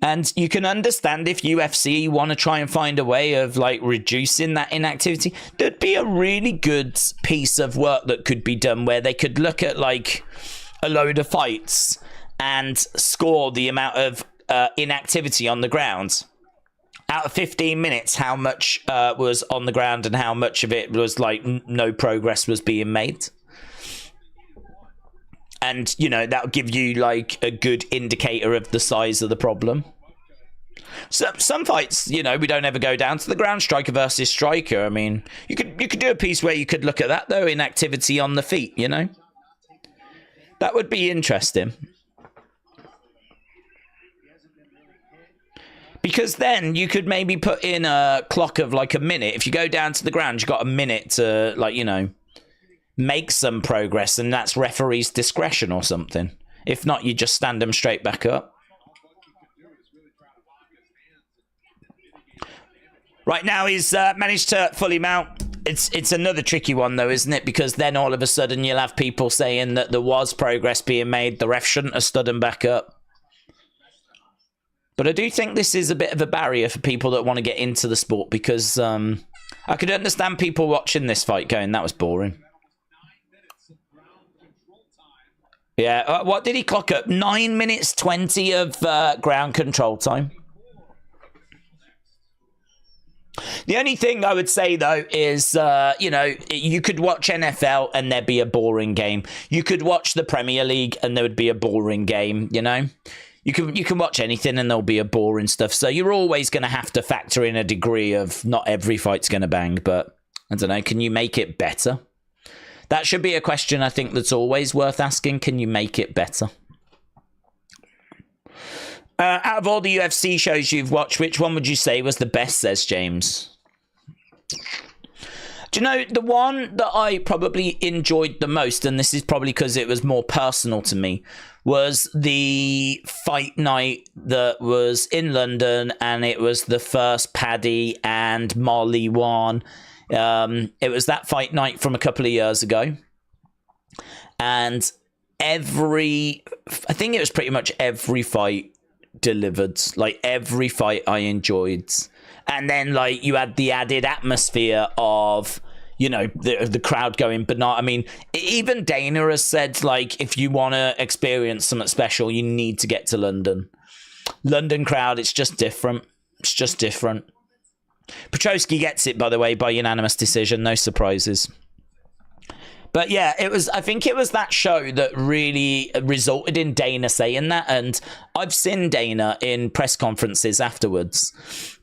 And you can understand if UFC want to try and find a way of like reducing that inactivity. There'd be a really good piece of work that could be done where they could look at like a load of fights and score the amount of inactivity on the ground. Out of 15 minutes, how much was on the ground and how much of it was like no progress was being made. And, you know, that would give you like a good indicator of the size of the problem. So, some fights, you know, we don't ever go down to the ground. Striker versus striker. I mean, you could do a piece where you could look at that, though, inactivity on the feet, you know. That would be interesting. Because then you could maybe put in a clock of like a minute. If you go down to the ground, you've got a minute to, like, you know, make some progress. And that's referee's discretion or something. If not, you just stand them straight back up. Right now, he's managed to fully mount. It's another tricky one, though, isn't it? Because then all of a sudden you'll have people saying that there was progress being made. The ref shouldn't have stood him back up. But I do think this is a bit of a barrier for people that want to get into the sport because I could understand people watching this fight going, that was boring. Yeah, what did he clock up? 9 minutes 20 of ground control time. The only thing I would say, though, is, you know, you could watch NFL and there'd be a boring game. You could watch the Premier League and there would be a boring game, you know? You can watch anything and there'll be a boring stuff. So you're always going to have to factor in a degree of not every fight's going to bang, but I don't know, can you make it better? That should be a question I think that's always worth asking. Can you make it better? Out of all the UFC shows you've watched, which one would you say was the best, says James? Do you know, the one that I probably enjoyed the most, and this is probably because it was more personal to me, was the fight night that was in London, and it was the first Paddy and Molly one. It was that fight night from a couple of years ago. And I think it was pretty much every fight delivered. Like, every fight I enjoyed. And then, like, you had the added atmosphere of, you know, the crowd going bananas. I mean, even Dana has said, like, if you want to experience something special, you need to get to London. London crowd, it's just different. It's just different. Petrosky gets it, by the way, by unanimous decision. No surprises. But yeah, I think it was that show that really resulted in Dana saying that. And I've seen Dana in press conferences afterwards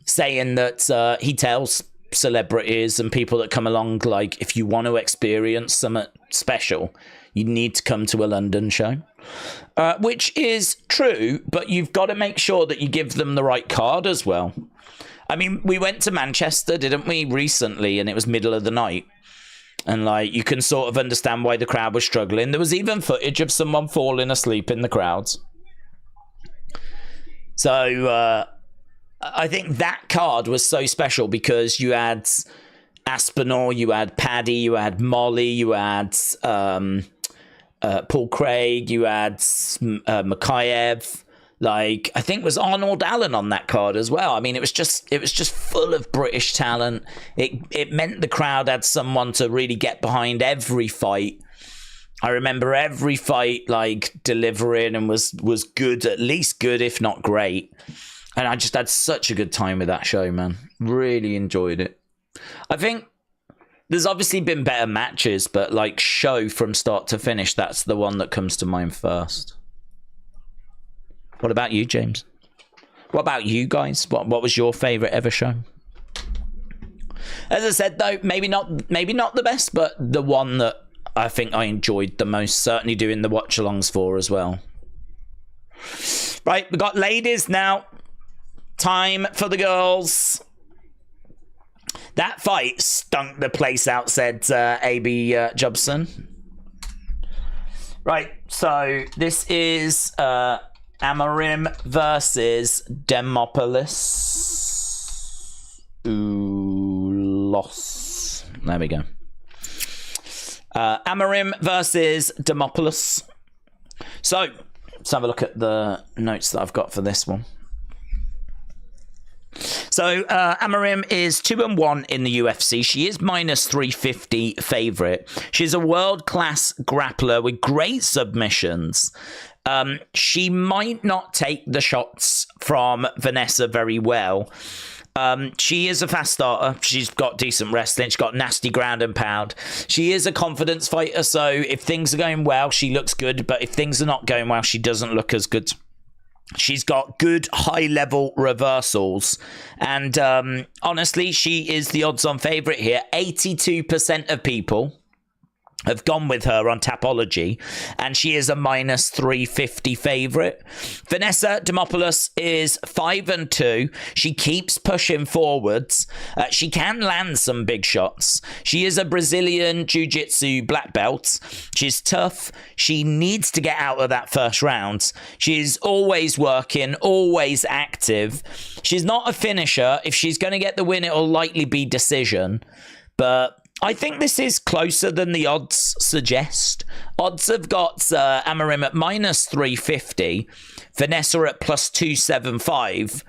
saying that he tells celebrities and people that come along, like, if you want to experience something special, you need to come to a London show. Which is true, but you've got to make sure that you give them the right card as well. I mean, we went to Manchester, didn't we, recently, and it was middle of the night. And, like, you can sort of understand why the crowd was struggling. There was even footage of someone falling asleep in the crowds. So, I think that card was so special because you had Aspinall, you had Paddy, you had Molly, you had Paul Craig, you had Makayev. Like, I think was Arnold Allen on that card as well. I mean, it was just full of British talent. It meant the crowd had someone to really get behind every fight. I remember every fight, like, delivering and was good, at least good, if not great. And I just had such a good time with that show, man. Really enjoyed it. I think there's obviously been better matches, but, like, show from start to finish, that's the one that comes to mind first. What about you, James? What about you guys? What was your favorite ever show? As I said, though, maybe not the best, but the one that I think I enjoyed the most, certainly doing the watch-alongs for as well. Right, we got ladies now. Time for the girls. That fight stunk the place out, said A.B. Jobson. Right, so this is Amarim versus Demopoulos. Loss. There we go. Amarim versus Demopoulos. So, let's have a look at the notes that I've got for this one. So, Amarim is 2-1 in the UFC. She is minus 350 favorite. She's a world-class grappler with great submissions. She might not take the shots from Vanessa very well. She is a fast starter. She's got decent wrestling. She's got nasty ground and pound. She is a confidence fighter, so if things are going well, she looks good. But if things are not going well, she doesn't look as good. She's got good high-level reversals. And honestly, she is the odds-on favourite here. 82% of people have gone with her on Tapology, and she is a minus 350 favourite. Vanessa Demopoulos is 5-2. She keeps pushing forwards. She can land some big shots. She is a Brazilian Jiu-Jitsu black belt. She's tough. She needs to get out of that first round. She's always working, always active. She's not a finisher. If she's going to get the win, it'll likely be decision. But I think this is closer than the odds suggest. Odds have got Amarim at minus 350, Vanessa at plus 275.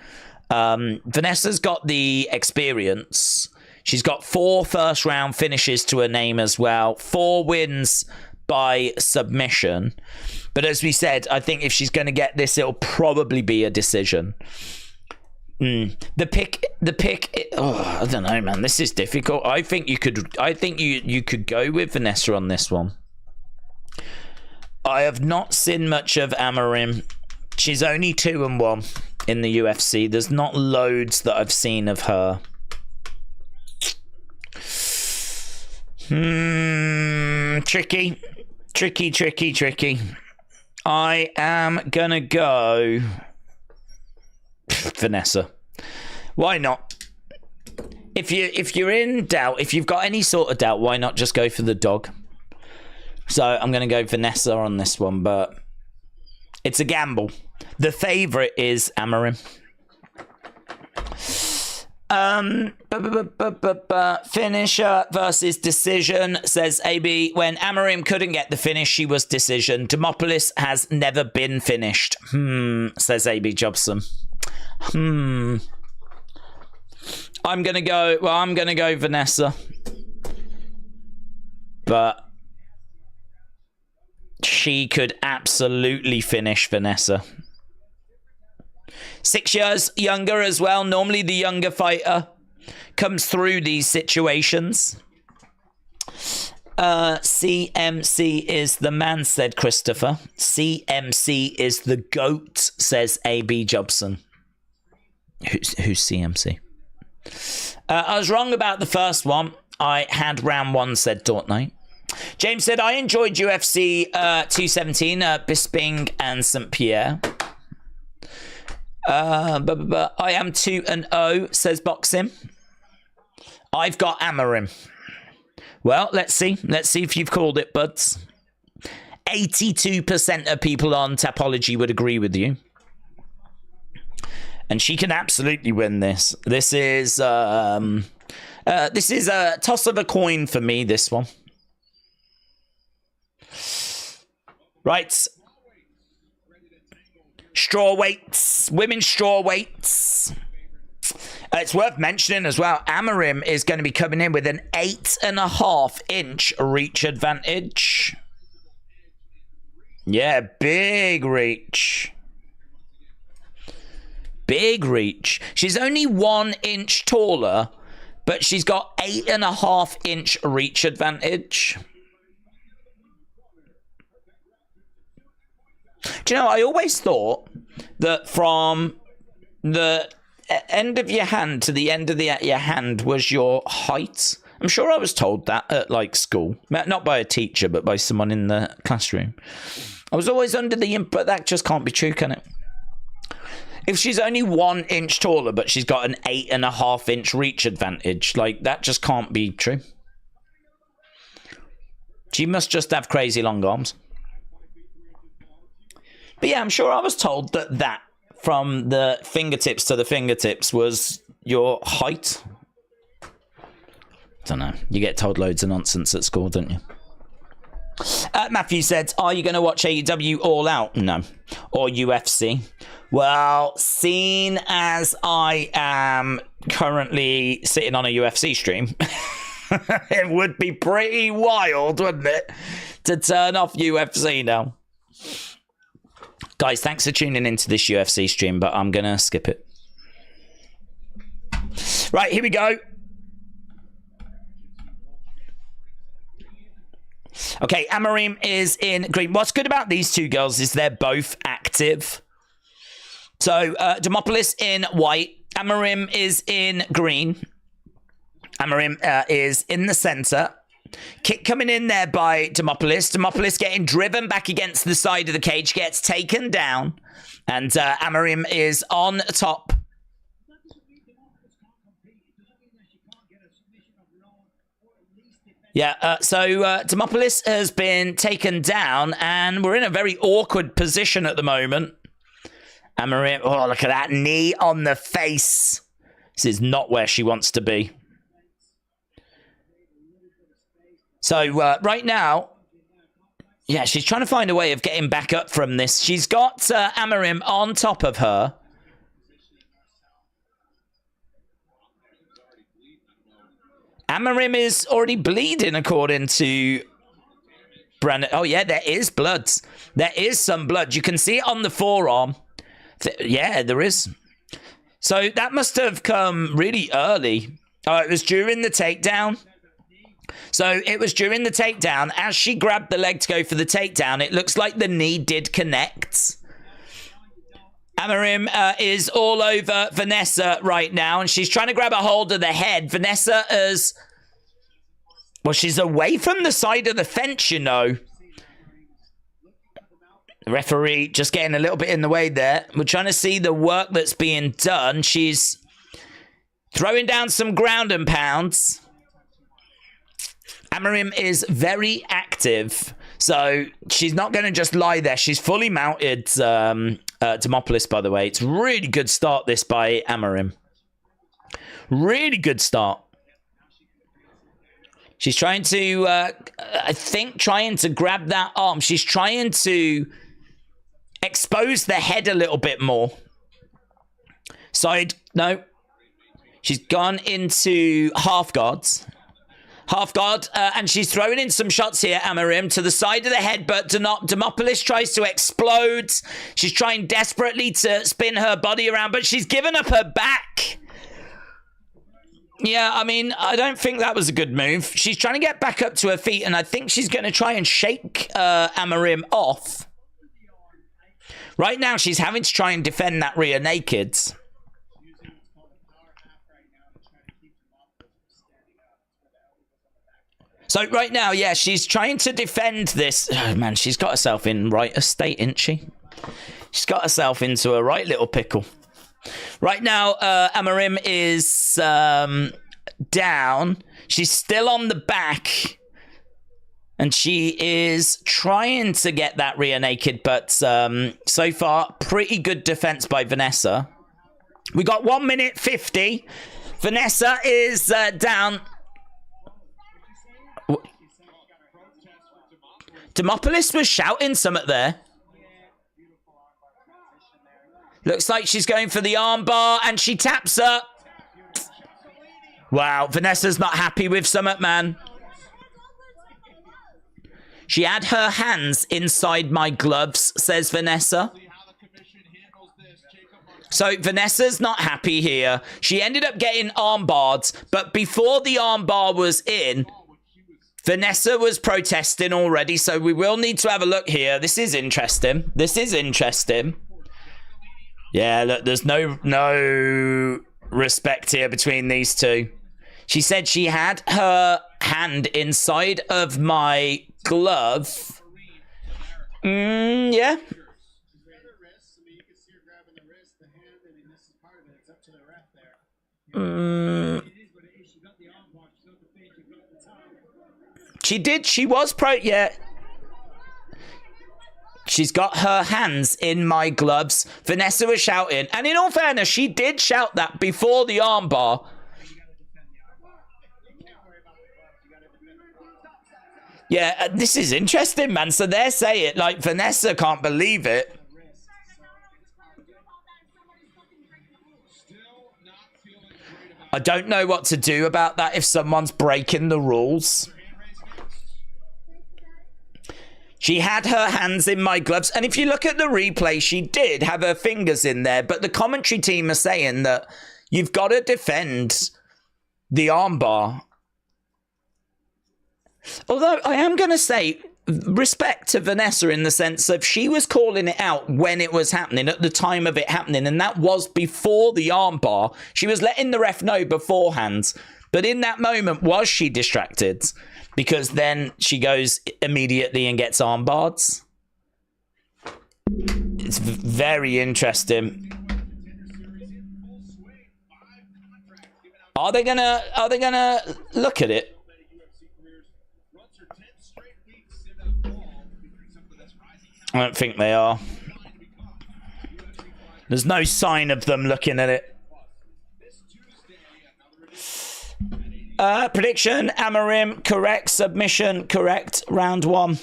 Vanessa's got the experience. She's got 4 first-round finishes to her name as well, 4 wins by submission. But as we said, I think if she's going to get this, it'll probably be a decision. The pick. I don't know, man. This is difficult. I think you could go with Vanessa on this one. I have not seen much of Amarim. She's only 2-1 in the UFC. There's not loads that I've seen of her. Tricky. I am gonna go Vanessa. Why not? if you're in doubt, if you've got any sort of doubt, why not just go for the dog? So I'm going to go Vanessa on this one, but it's a gamble. The favorite is Amarim. Finisher versus decision, says AB. When Amarim couldn't get the finish, she was decision. Demopoulos has never been finished. Says AB Jobson. I'm gonna go Vanessa. But she could absolutely finish Vanessa. 6 years younger as well. Normally the younger fighter comes through these situations. CMC is the man, said Christopher. CMC is the GOAT, says AB Jobson. Who's CMC? I was wrong about the first one. I had round 1, said Dortnite. James said, I enjoyed UFC 217, Bisping and St. Pierre. I am 2-0, says Boxing. I've got Amarim. Well, let's see. Let's see if you've called it, buds. 82% of people on Tapology would agree with you. And she can absolutely win this. This is a toss of a coin for me, this one. Right. Straw weights, women's straw weights. It's worth mentioning as well, Amarim is going to be coming in with an 8.5-inch reach advantage. Yeah, big reach. Big reach. She's only 1 inch taller, but she's got 8.5-inch reach advantage. Do you know, I always thought that from the end of your hand to the end of your hand was your height. I'm sure I was told that at like school. Not by a teacher, but by someone in the classroom. I was always under the impression, but that just can't be true, can it? If she's only 1 inch taller, but she's got an 8.5-inch reach advantage, like that just can't be true. She must just have crazy long arms. But yeah, I'm sure I was told that from the fingertips to the fingertips was your height. Don't know. You get told loads of nonsense at school, don't you? Matthew said, are you going to watch AEW All Out? No. Or UFC? Well, seeing as I am currently sitting on a UFC stream, it would be pretty wild, wouldn't it, to turn off UFC now. Guys, thanks for tuning into this UFC stream, but I'm going to skip it. Right, here we go. Okay, Amarim is in green. What's good about these two girls is they're both active. So, Demopoulos in white. Amarim is in green. Amarim is in the center. Kick coming in there by Demopoulos. Demopoulos getting driven back against the side of the cage. Gets taken down. And Amarim is on top. Yeah, so Demopoulos has been taken down. And we're in a very awkward position at the moment. Amarim, oh, look at that knee on the face. This is not where she wants to be. So right now, yeah, she's trying to find a way of getting back up from this. She's got Amarim on top of her. Amarim is already bleeding, according to Brandon. Oh, yeah, there is blood. There is some blood. You can see it on the forearm. Yeah, there is. So that must have come really early. Oh, it was during the takedown. So it was during the takedown. As she grabbed the leg to go for the takedown, it looks like the knee did connect. Amarim is all over Vanessa right now, and she's trying to grab a hold of the head. Vanessa is... Well, she's away from the side of the fence, you know. The referee just getting a little bit in the way there. We're trying to see the work that's being done. She's Throwing down some ground and pounds. Amarim is very active, so she's not going to just lie there. She's fully mounted. Demopoulos, by the way. It's really good start, this, by Amarim. Really good start. She's trying to, I think, trying to grab that arm. She's trying to expose the head a little bit more. Side, no. She's gone into half guards. Half guard, and she's throwing in some shots here, Amarim, to the side of the head, but Demopoulos tries to explode. She's trying desperately to spin her body around, but she's given up her back. Yeah, I mean, I don't think that was a good move. She's trying to get back up to her feet, and I think she's going to try and shake Amarim off. Right now, she's having to try and defend that rear naked. So right now, yeah, she's trying to defend this. Oh, man, she's got herself in right a state, isn't she? She's got herself into a right little pickle. Right now, Amarim is down. She's still on the back. And she is trying to get that rear naked, but so far, pretty good defense by Vanessa. We got 1 minute 50. Vanessa is down. Demopoulos was shouting something there. Looks like she's going for the armbar, and she taps her. Wow, Vanessa's not happy with something, man. She had her hands inside my gloves, says Vanessa. So Vanessa's not happy here. She ended up getting armbarred, but before the armbar was in, Vanessa was protesting already, so we will need to have a look here. This is interesting. This is interesting. Yeah, look, there's no respect here between these two. She said she had her hand inside of my glove. Yeah. She did. She was yeah. She's got her hands in my gloves. Vanessa was shouting. And in all fairness, she did shout that before the armbar. Yeah, this is interesting, man. So they're saying, like, Vanessa can't believe it. I don't know what to do about that if someone's breaking the rules. She had her hands in my gloves. And if you look at the replay, she did have her fingers in there. But the commentary team are saying that you've got to defend the armbar. Although I am going to say respect to Vanessa in the sense of she was calling it out when it was happening, at the time of it happening. And that was before the armbar. She was letting the ref know beforehand. But in that moment, was she distracted? Because then she goes immediately and gets armbarred. It's very interesting. Are they gonna look at it? I don't think they are. There's no sign of them looking at it. Prediction, Amarim, correct. Submission, correct. Round 1.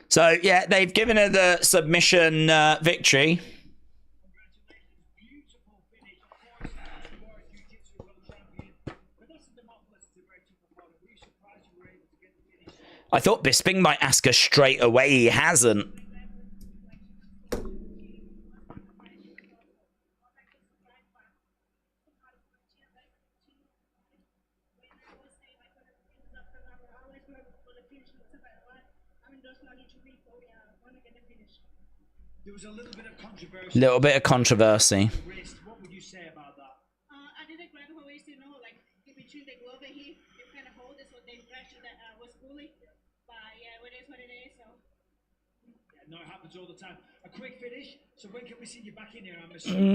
So, yeah, they've given her the submission victory. I thought Bisping might ask her straight away. He hasn't. There was a little bit of controversy. Little bit of controversy. What would you say about that? I didn't grab her waist, you know, like between the glove and he kind of hold this with the impression that I was bullied. But yeah, it is what it is. So. Yeah, no, it happens all the time. A quick finish. So when can we see you back in here? I'm assuming.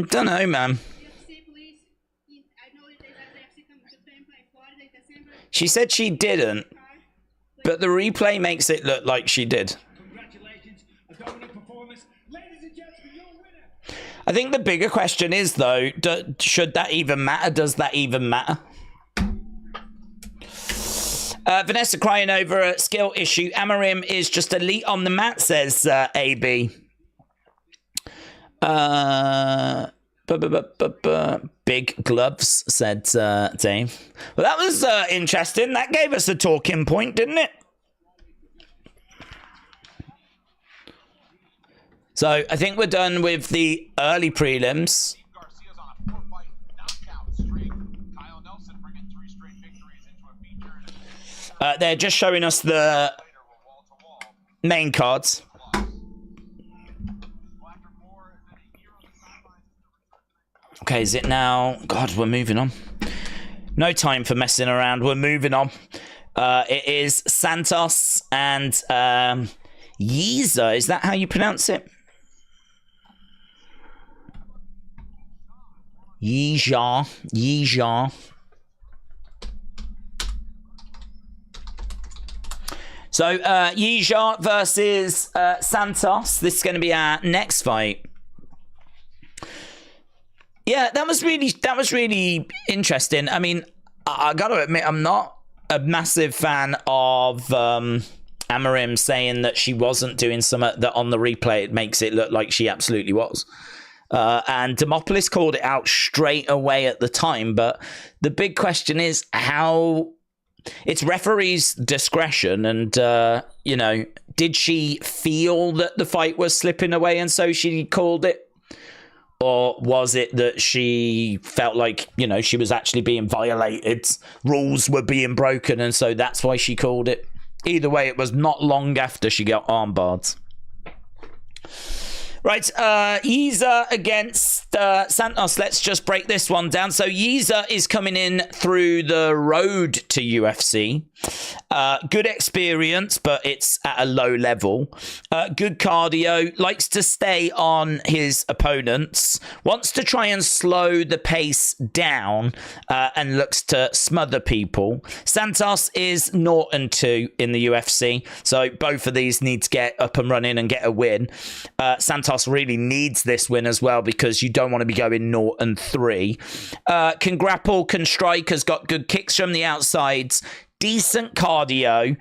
Don't know, man. UFC, please. I know that UFC comes to Tampa in Florida in December. She said she didn't, but the replay makes it look like she did. Congratulations. A dominant performance. Ladies and gentlemen, your winner. I think the bigger question is, though, should that even matter? Does that even matter? Vanessa crying over a skill issue. Amarim is just elite on the mat, says AB. Big gloves, said Dave. Well, that was interesting. That gave us a talking point, didn't it? So I think we're done with the early prelims. They're just showing us the main cards. Okay, is it now? God, we're moving on. No time for messing around. We're moving on. It is Santos and Yiza. Is that how you pronounce it? Yizha. So, Yizha versus Santos. This is going to be our next fight. Yeah, that was really interesting. I mean, I got to admit, I'm not a massive fan of Amarim saying that she wasn't doing something that on the replay it makes it look like she absolutely was. And Demopoulos called it out straight away at the time. But the big question is how it's referee's discretion. And, you know, did she feel that the fight was slipping away and so she called it? Or was it that she felt like, you know, she was actually being violated, rules were being broken, and so that's why she called it? Either way, it was not long after she got armbarred. Right, Yiza against Santos. Let's just break this one down. So Yiza is coming in through the road to UFC. Good experience, but it's at a low level. Good cardio. Likes to stay on his opponents. Wants to try and slow the pace down and looks to smother people. Santos is 0-2 in the UFC. So both of these need to get up and running and get a win. Santos really needs this win as well because you don't want to be going 0-3. Can grapple, can strike, has got good kicks from the outsides, decent cardio,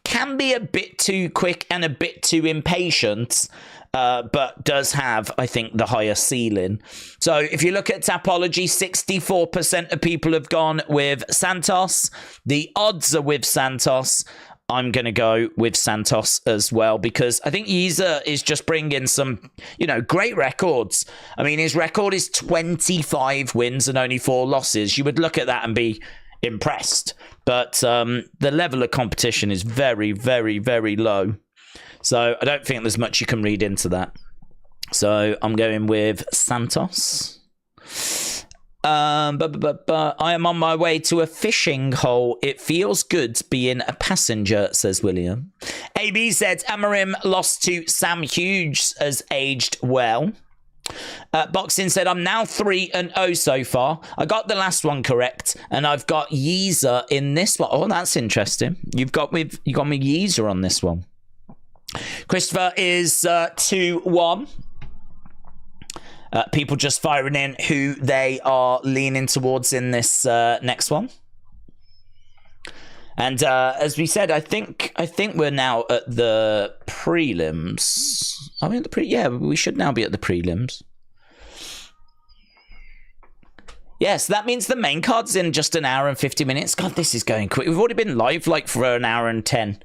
can be a bit too quick and a bit too impatient, but does have, I think, the higher ceiling. So if you look at Tapology, 64% of people have gone with Santos. The odds are with Santos. I'm going to go with Santos as well because I think Yiza is just bringing some, you know, great records. I mean, his record is 25 wins and only 4 losses. You would look at that and be impressed. But the level of competition is very, very, very low. So I don't think there's much you can read into that. So I'm going with Santos. But I am on my way to a fishing hole. It feels good being a passenger, says William. AB said Amarim lost to Sam Hughes, has aged well. Boxing said I'm now 3-0 so far. I got the last one correct, and I've got Yiza in this one. Oh, that's interesting. You got me Yiza on this one. Christopher is 2-1. People just firing in who they are leaning towards in this next one. And as we said, I think we're now at the prelims. Are we at the Yeah, we should now be at the prelims. Yes, that means the main card's in just an hour and 50 minutes. God, this is going quick. We've already been live like for an hour and 10.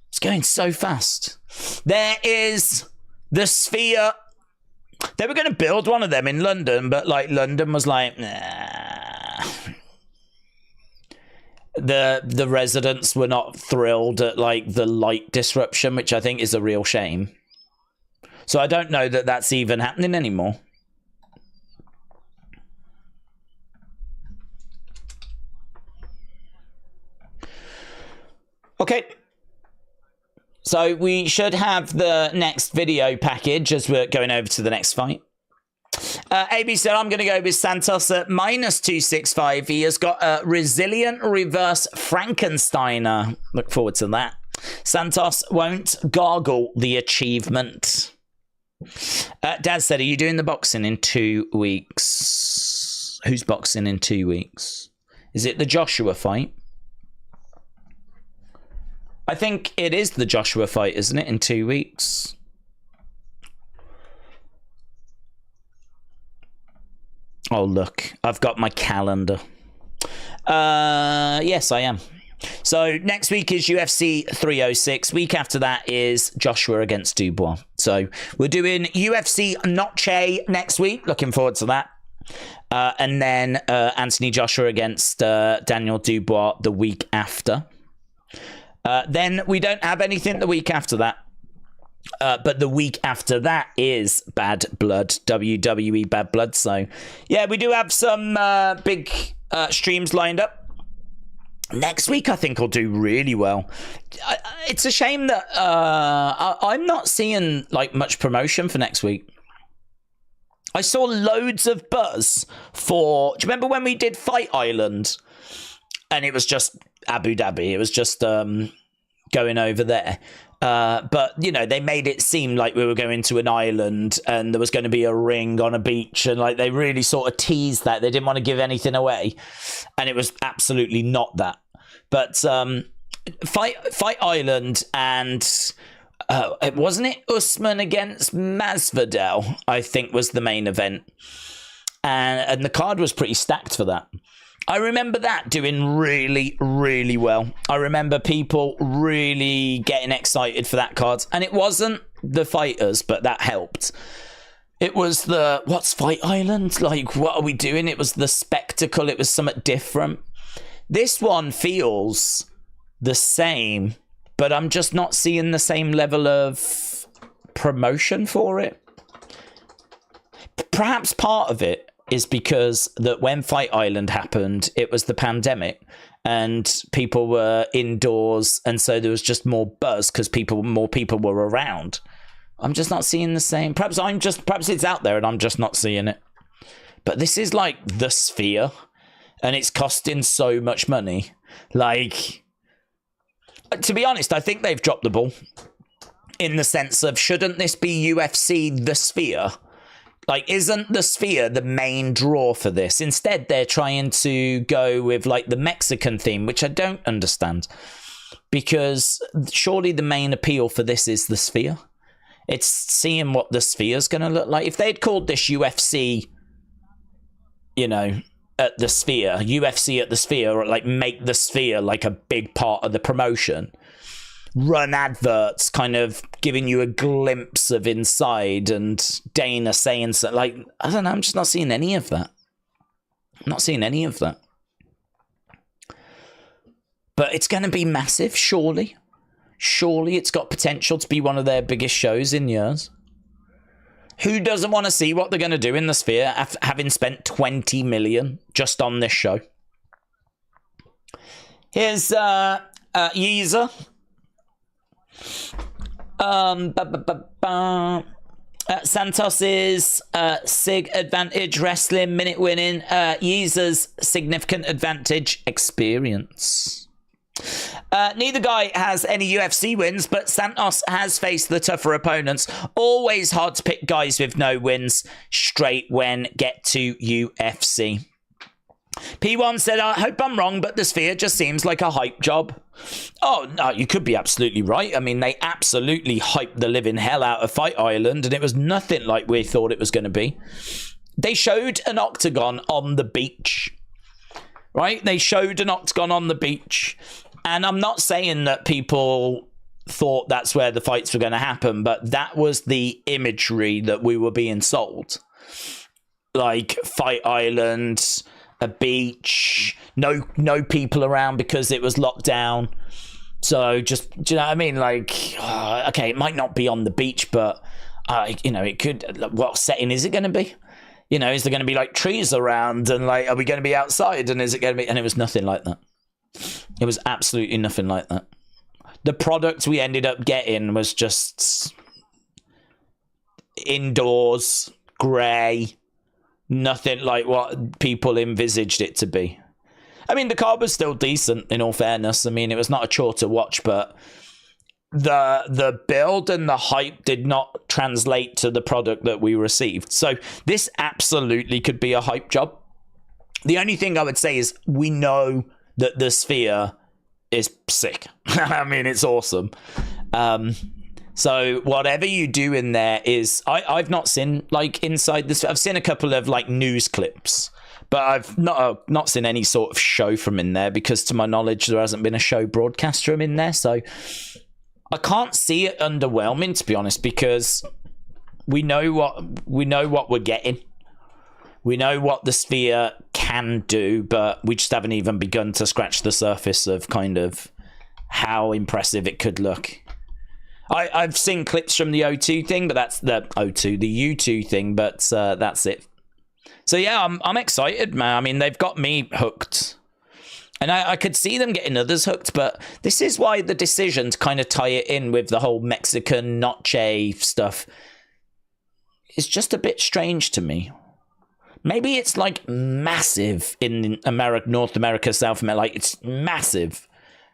It's going so fast. There is the Sphere. They were going to build one of them in London, but like London was like, nah. The residents were not thrilled at like the light disruption, which I think is a real shame. So I don't know that that's even happening anymore. Okay. So we should have the next video package as we're going over to the next fight. AB said, I'm going to go with Santos at -265. He has got a resilient reverse Frankensteiner. Look forward to that. Santos won't gargle the achievement. Dad said, are you doing the boxing in 2 weeks? Who's boxing in 2 weeks? Is it the Joshua fight? I think it is the Joshua fight, isn't it, in 2 weeks? Oh, look, I've got my calendar. Yes, I am. So next week is UFC 306. Week after that is Joshua against Dubois. So we're doing UFC Noche next week. Looking forward to that. And then Anthony Joshua against Daniel Dubois the week after. Then we don't have anything the week after that. But the week after that is Bad Blood, WWE Bad Blood. So, yeah, we do have some big streams lined up. Next week, I think, will do really well. It's a shame that I'm not seeing like much promotion for next week. I saw loads of buzz for... Do you remember when we did Fight Island? And it was just Abu Dhabi. It was just going over there. But, you know, they made it seem like we were going to an island and there was going to be a ring on a beach. And, like, they really sort of teased that. They didn't want to give anything away. And it was absolutely not that. But Fight Island and... wasn't it Usman against Masvidal, I think, was the main event. And the card was pretty stacked for that. I remember that doing really, really well. I remember people really getting excited for that card. And it wasn't the fighters, but that helped. It was the, what's Fight Island? Like, what are we doing? It was the spectacle. It was something different. This one feels the same, but I'm just not seeing the same level of promotion for it. Perhaps part of it is because that when Fight Island happened, it was the pandemic and people were indoors, and so there was just more buzz because more people were around. I'm just not seeing the same. Perhaps it's out there and I'm just not seeing it. But this is like the Sphere, and it's costing so much money. Like, to be honest, I think they've dropped the ball in the sense of, shouldn't this be UFC the Sphere? Like, isn't the Sphere the main draw for this? Instead, they're trying to go with, like, the Mexican theme, which I don't understand. Because surely the main appeal for this is the Sphere. It's seeing what the Sphere's going to look like. If they'd called this UFC, you know, at the Sphere, UFC at the Sphere, or, like, make the Sphere, like, a big part of the promotion, run adverts kind of giving you a glimpse of inside, and Dana saying so, like, I don't know, I'm just not seeing any of that. I'm not seeing any of that. But it's going to be massive, surely. Surely it's got potential to be one of their biggest shows in years. Who doesn't want to see what they're going to do in the Sphere after having spent 20 million just on this show? Here's Yeezer. Santos's sig advantage, wrestling, minute winning. Yeezer's significant advantage, experience. Neither guy has any UFC wins, but Santos has faced the tougher opponents. Always hard to pick guys with no wins straight when get to UFC. P1 said, I hope I'm wrong, but the Sphere just seems like a hype job. Oh, no, you could be absolutely right. I mean, they absolutely hyped the living hell out of Fight Island, and it was nothing like we thought it was going to be. They showed an octagon on the beach, right? They showed an octagon on the beach, and I'm not saying that people thought that's where the fights were going to happen, but that was the imagery that we were being sold. Like, Fight Island, a beach, no people around because it was locked down. So just, do you know what I mean? Like, okay, it might not be on the beach, but you know, it could. What setting is it going to be? You know, is there going to be like trees around, and like, are we going to be outside? And is it going to be? And it was nothing like that. It was absolutely nothing like that. the product we ended up getting was just indoors, grey, nothing like what people envisaged it to be. I mean, the card was still decent, in all fairness. I mean, it was not a chore to watch, but the build and the hype did not translate to the product that we received. So this absolutely could be a hype job. The only thing I would say is we know that the Sphere is sick. I mean, it's awesome. So whatever you do in there is... I've not seen, like, inside this... I've seen a couple of, like, news clips. But I've not seen any sort of show from in there because, to my knowledge, there hasn't been a show broadcast from in there. So I can't see it underwhelming, to be honest, because we know what we're getting. We know what the Sphere can do, but we just haven't even begun to scratch the surface of kind of how impressive it could look. I've seen clips from the O2 thing, but that's the U2 thing, but that's it. So yeah, I'm excited, man. I mean, they've got me hooked. And I could see them getting others hooked, but this is why the decision to kind of tie it in with the whole Mexican noche stuff is just a bit strange to me. Maybe it's like massive in America, North America, South America, like it's massive.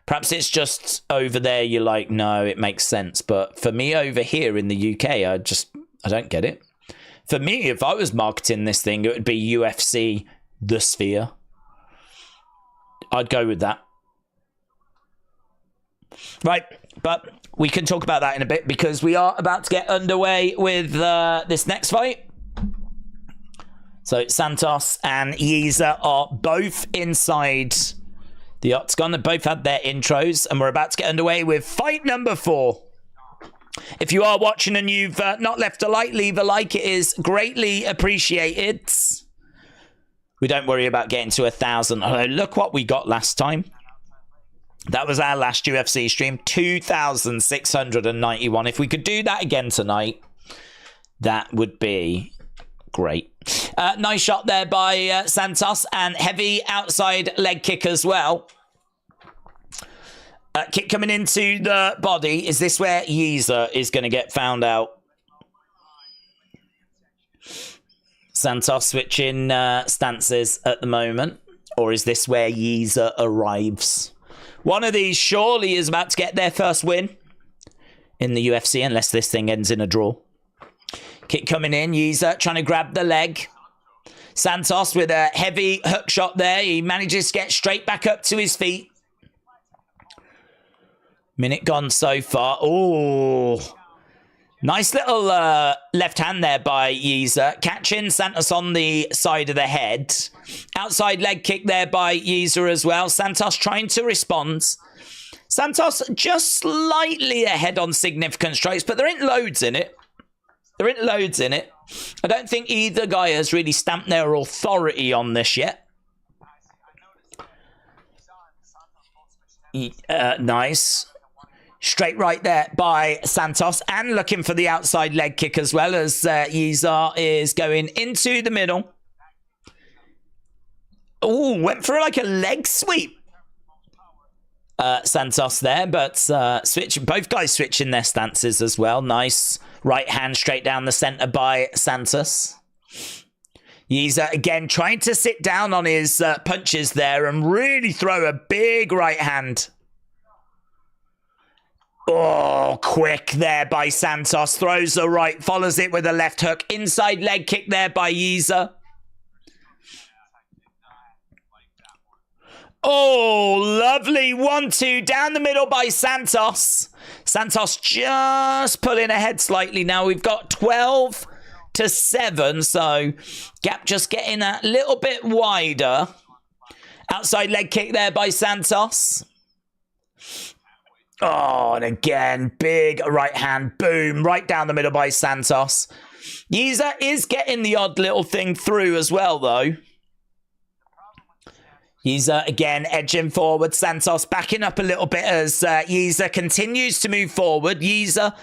Perhaps it's just over there you're like, no, it makes sense. But for me over here in the UK, I don't get it. For me, if I was marketing this thing, it would be UFC The Sphere. I'd go with that. Right, but we can talk about that in a bit because we are about to get underway with this next fight. So Santos and Yiza are both inside the octagon. They both had their intros, and we're about to get underway with fight number 4. If you are watching and you've not left a like, leave a like. It is greatly appreciated. We don't worry about getting to 1,000. Oh, look what we got last time. That was our last UFC stream, 2,691. If we could do that again tonight, that would be great. Nice shot there by Santos, and heavy outside leg kick as well. Kick coming into the body. Is this where Yiza is going to get found out? Santos switching stances at the moment. Or is this where Yiza arrives? One of these surely is about to get their first win in the UFC, unless this thing ends in a draw. Kick coming in. Yiza trying to grab the leg. Santos with a heavy hook shot there. He manages to get straight back up to his feet. Minute gone so far. Oh, nice little left hand there by Yiza. Catching Santos on the side of the head. Outside leg kick there by Yiza as well. Santos trying to respond. Santos just slightly ahead on significant strikes, but there ain't loads in it. I don't think either guy has really stamped their authority on this yet. Nice. Straight right there by Santos, and looking for the outside leg kick as well as Yiza is going into the middle. Oh, went for like a leg sweep. Santos there, but both guys switching their stances as well. Nice right hand straight down the center by Santos. Yiza again trying to sit down on his punches there and really throw a big right hand. Oh, quick there by Santos. Throws the right, follows it with a left hook. Inside leg kick there by Yiza. Oh, lovely 1-2 down the middle by Santos. Santos just pulling ahead slightly now. We've got 12-7, so gap just getting a little bit wider. Outside leg kick there by Santos. Oh, and again, big right hand, boom, right down the middle by Santos. Yiza is getting the odd little thing through as well, though. Yiza again edging forward. Santos backing up a little bit as Yiza continues to move forward. Yiza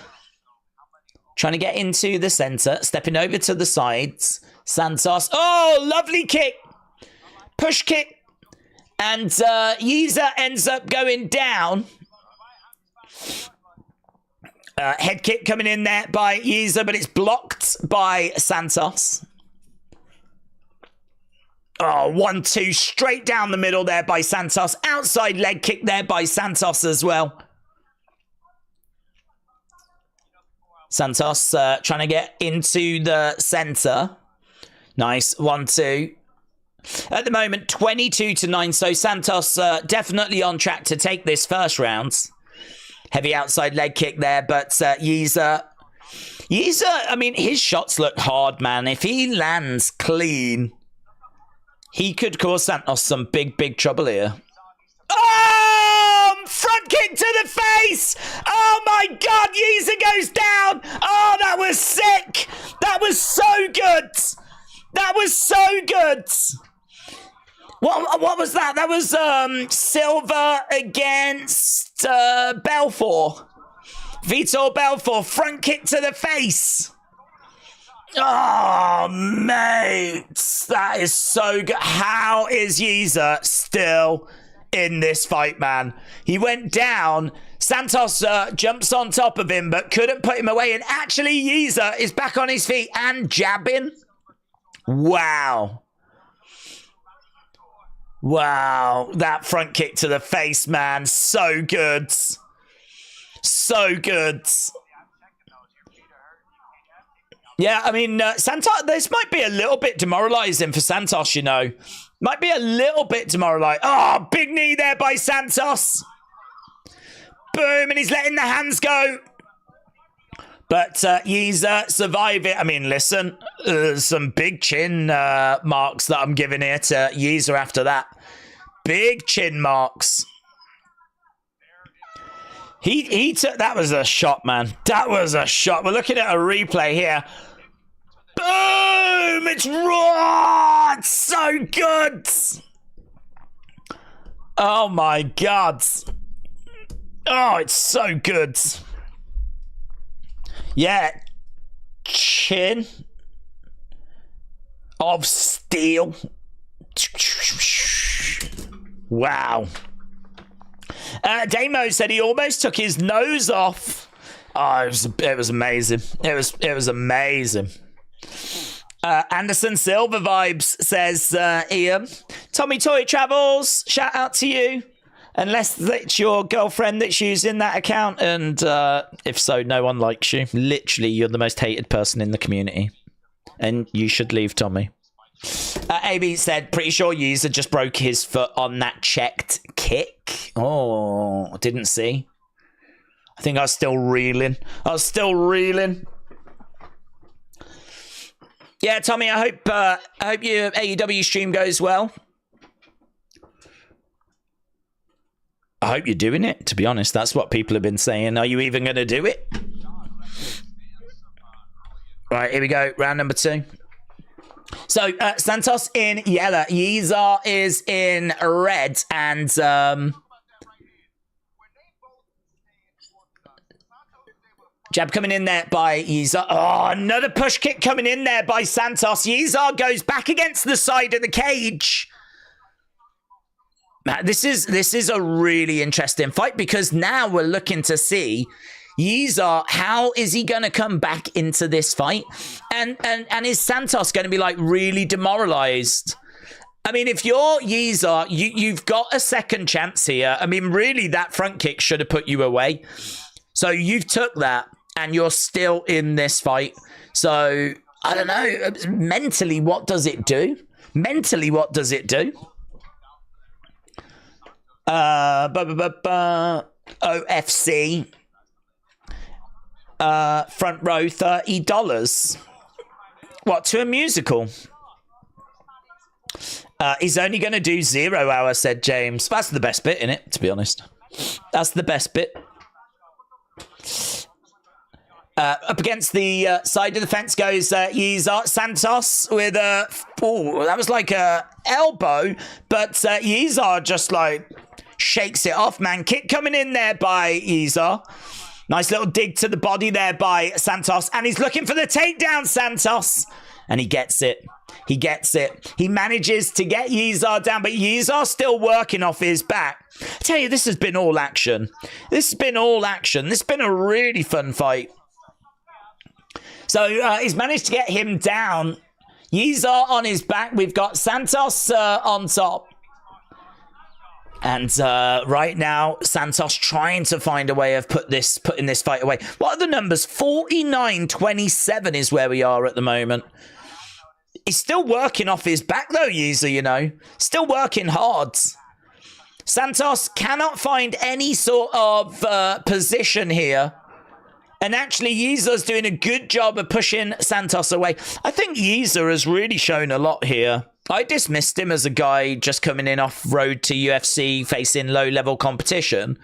trying to get into the center, stepping over to the sides. Santos, oh, lovely kick. Push kick. And Yiza ends up going down. Head kick coming in there by Yiza, but it's blocked by Santos. Oh, 1-2 straight down the middle there by Santos. Outside leg kick there by Santos as well. Santos trying to get into the center. Nice, 1-2. At the moment, 22-9. So Santos definitely on track to take this first round. Heavy outside leg kick there, but Yiza, I mean, his shots look hard, man. If he lands clean, he could cause Santos some big trouble here. Oh! Front kick to the face! Oh my God, Yiza goes down! Oh, that was sick! That was so good! That was so good! What was that? That was Silva against Belfort. Vitor Belfort, front kick to the face. Oh, mate. That is so good. How is Yiza still in this fight, man? He went down. Santos jumps on top of him, but couldn't put him away. And actually, Yiza is back on his feet and jabbing. Wow. Wow. That front kick to the face, man. So good. So good. Yeah, I mean, Santos, this might be a little bit demoralizing for Santos, you know. Might be a little bit demoralizing. Oh, big knee there by Santos. Boom, and he's letting the hands go. But Yiza survive it. I mean, listen, some big chin marks that I'm giving here to Yiza after that. Big chin marks. He took, that was a shot, man. That was a shot. We're looking at a replay here. Boom! It's raw! It's so good! Oh my God. Oh, it's so good. Yeah. Chin of steel. Wow. Damo said he almost took his nose off. Oh, it was amazing. It was amazing. Anderson Silva vibes says Ian. Tommy Toy Travels, shout out to you. Unless it's your girlfriend that's using that account, and if so, no one likes you. Literally, you're the most hated person in the community, and you should leave, Tommy. AB said, pretty sure Yiza just broke his foot on that checked kick. Oh, didn't see. I think I was still reeling. Yeah, Tommy, I hope your AEW stream goes well. I hope you're doing it, to be honest. That's what people have been saying. Are you even going to do it? Right, here we go. Round number 2. So, Santos in yellow. Yiza is in red. And, jab coming in there by Yiza. Oh, another push kick coming in there by Santos. Yiza goes back against the side of the cage. This is a really interesting fight, because now we're looking to see Yiza, how is he going to come back into this fight? And is Santos going to be like really demoralized? I mean, if you're Yiza, you've got a second chance here. I mean, really, that front kick should have put you away. So you've took that and you're still in this fight. So I don't know. Mentally, what does it do? OFC front row $30. What, to a musical? He's only going to do 0 hour, said James. That's the best bit in it, to be honest. That's the best bit. Up against the side of the fence goes Yiza. Santos with a... Oh, that was like a elbow, but Yiza just like shakes it off, man. Kick coming in there by Yiza. Nice little dig to the body there by Santos. And he's looking for the takedown, Santos. And he gets it. He gets it. He manages to get Yizar down, but Yizar's still working off his back. I tell you, this has been all action. This has been all action. This has been a really fun fight. So he's managed to get him down. Yizar on his back. We've got Santos on top. And right now, Santos trying to find a way of putting this fight away. What are the numbers? 49-27 is where we are at the moment. He's still working off his back, though, Yizar, you know. Still working hard. Santos cannot find any sort of position here. And actually, Yizar's doing a good job of pushing Santos away. I think Yizar has really shown a lot here. I dismissed him as a guy just coming in off road to UFC, facing low-level competition.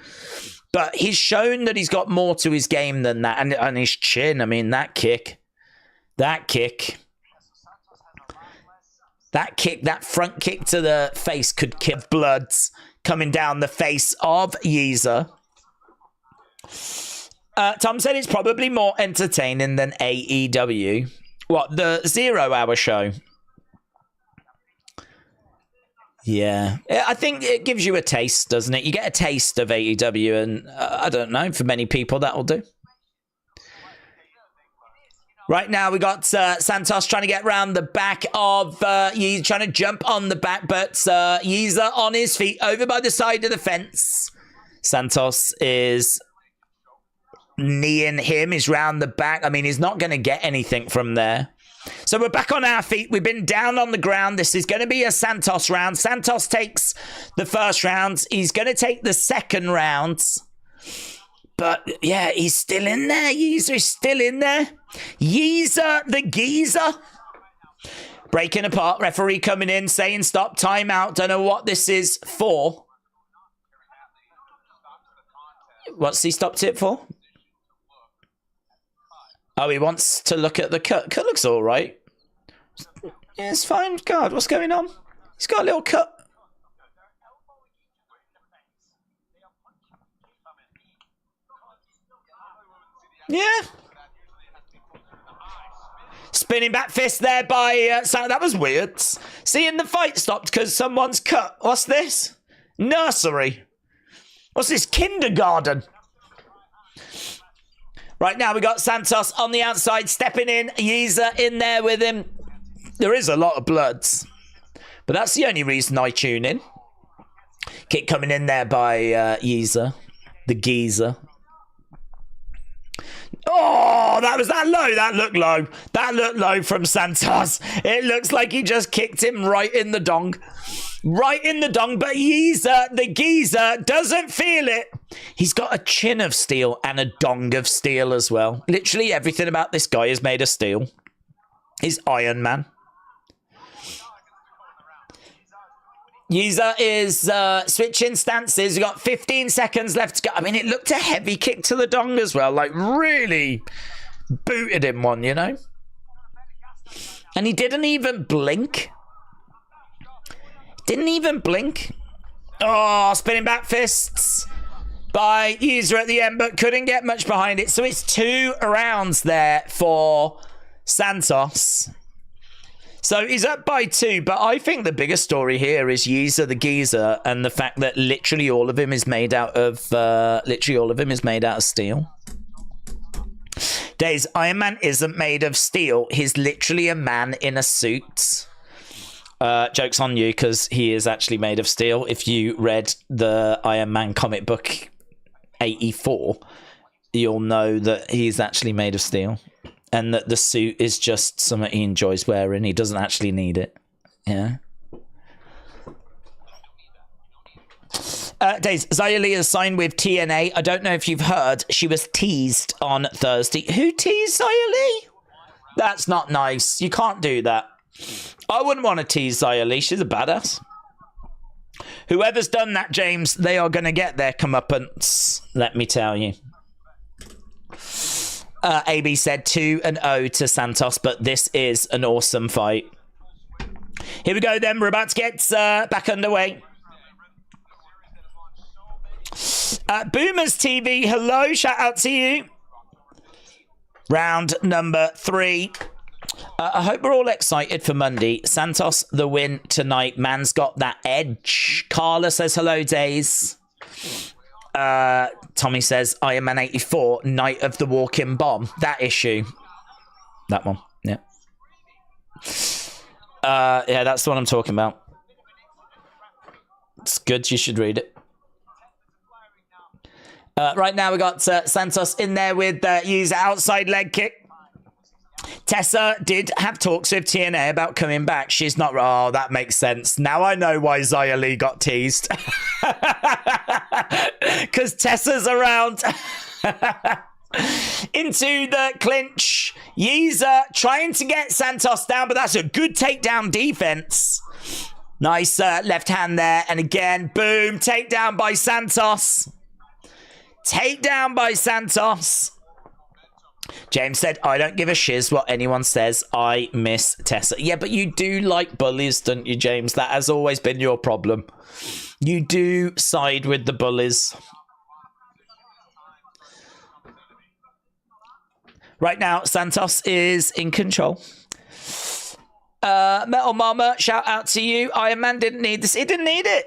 But he's shown that he's got more to his game than that. And his chin, I mean, that kick. That front kick to the face could kill blood coming down the face of Yizar. Tom said it's probably more entertaining than AEW. What, the 0 Hour show? Yeah. I think it gives you a taste, doesn't it? You get a taste of AEW, and I don't know, for many people that'll do. Right now, we got Santos trying to get around the back of Yizar, trying to jump on the back, but Yizar on his feet, over by the side of the fence. Santos is kneeing him, he's round the back. I mean, he's not going to get anything from there. So we're back on our feet. We've been down on the ground. This is going to be a Santos round. Santos takes the first round. He's going to take the second round. But, yeah, he's still in there. Yizar is still in there. Yizar the geezer. Breaking apart. Referee coming in, saying stop, timeout. Don't know what this is for. What's he stopped it for? Oh, he wants to look at the cut. Cut looks all right. Yeah, it's fine. God, what's going on? He's got a little cut. Yeah. Spinning back fist there by... that was weird. Seeing the fight stopped because someone's cut. What's this? Nursery. What's this? Kindergarten. Right now, we got Santos on the outside, stepping in. Yizar in there with him. There is a lot of bloods. But that's the only reason I tune in. Kick coming in there by Yizar. The geezer. Oh, that was that low. That looked low. That looked low from Santos. It looks like he just kicked him right in the dong. Right in the dong, but Yizar, the geezer, doesn't feel it. He's got a chin of steel and a dong of steel as well. Literally everything about this guy is made of steel. He's Iron Man. Yizar is switching stances. We've got 15 seconds left to go. I mean, it looked a heavy kick to the dong as well. Like, really booted him one, you know? And he didn't even blink. Didn't even blink. Oh, spinning back fists by Yizar at the end, but couldn't get much behind it. So it's 2 rounds there for Santos. So he's up by 2, but I think the bigger story here is Yizar the geezer and the fact that literally all of him is made out of steel. Days, Iron Man isn't made of steel. He's literally a man in a suit. Joke's on you, because he is actually made of steel. If you read the Iron Man comic book 84, you'll know that he's actually made of steel. And that the suit is just something he enjoys wearing. He doesn't actually need it. Yeah. Days, Xia Li has signed with TNA. I don't know if you've heard. She was teased on Thursday. Who teased Xia Li? That's not nice. You can't do that. I wouldn't want to tease Xia Li. She's a badass. Whoever's done that, James, they are going to get their comeuppance. Let me tell you. AB said 2-0 to Santos, but this is an awesome fight. Here we go then. We're about to get back underway. Boomers TV, hello. Shout out to you. Round number 3 I hope we're all excited for Monday. Santos, the win tonight. Man's got that edge. Carla says hello, Days. Tommy says Iron Man 84, Night of the Walking Bomb. That issue. That one. Yeah. Yeah, that's the one I'm talking about. It's good. You should read it. Right now we got Santos in there with use outside leg kick. Tessa did have talks with TNA about coming back. She's not. Oh, that makes sense. Now I know why Xia Li got teased. Because Tessa's around. Into the clinch. Yeezer trying to get Santos down, but that's a good takedown defense. Nice left hand there. And again, boom. Takedown by Santos. Takedown by Santos. James said, I don't give a shiz what anyone says. I miss Tessa. Yeah, but you do like bullies, don't you, James? That has always been your problem. You do side with the bullies. Right now, Santos is in control. Metal Mama, shout out to you. Iron Man didn't need this. He didn't need it.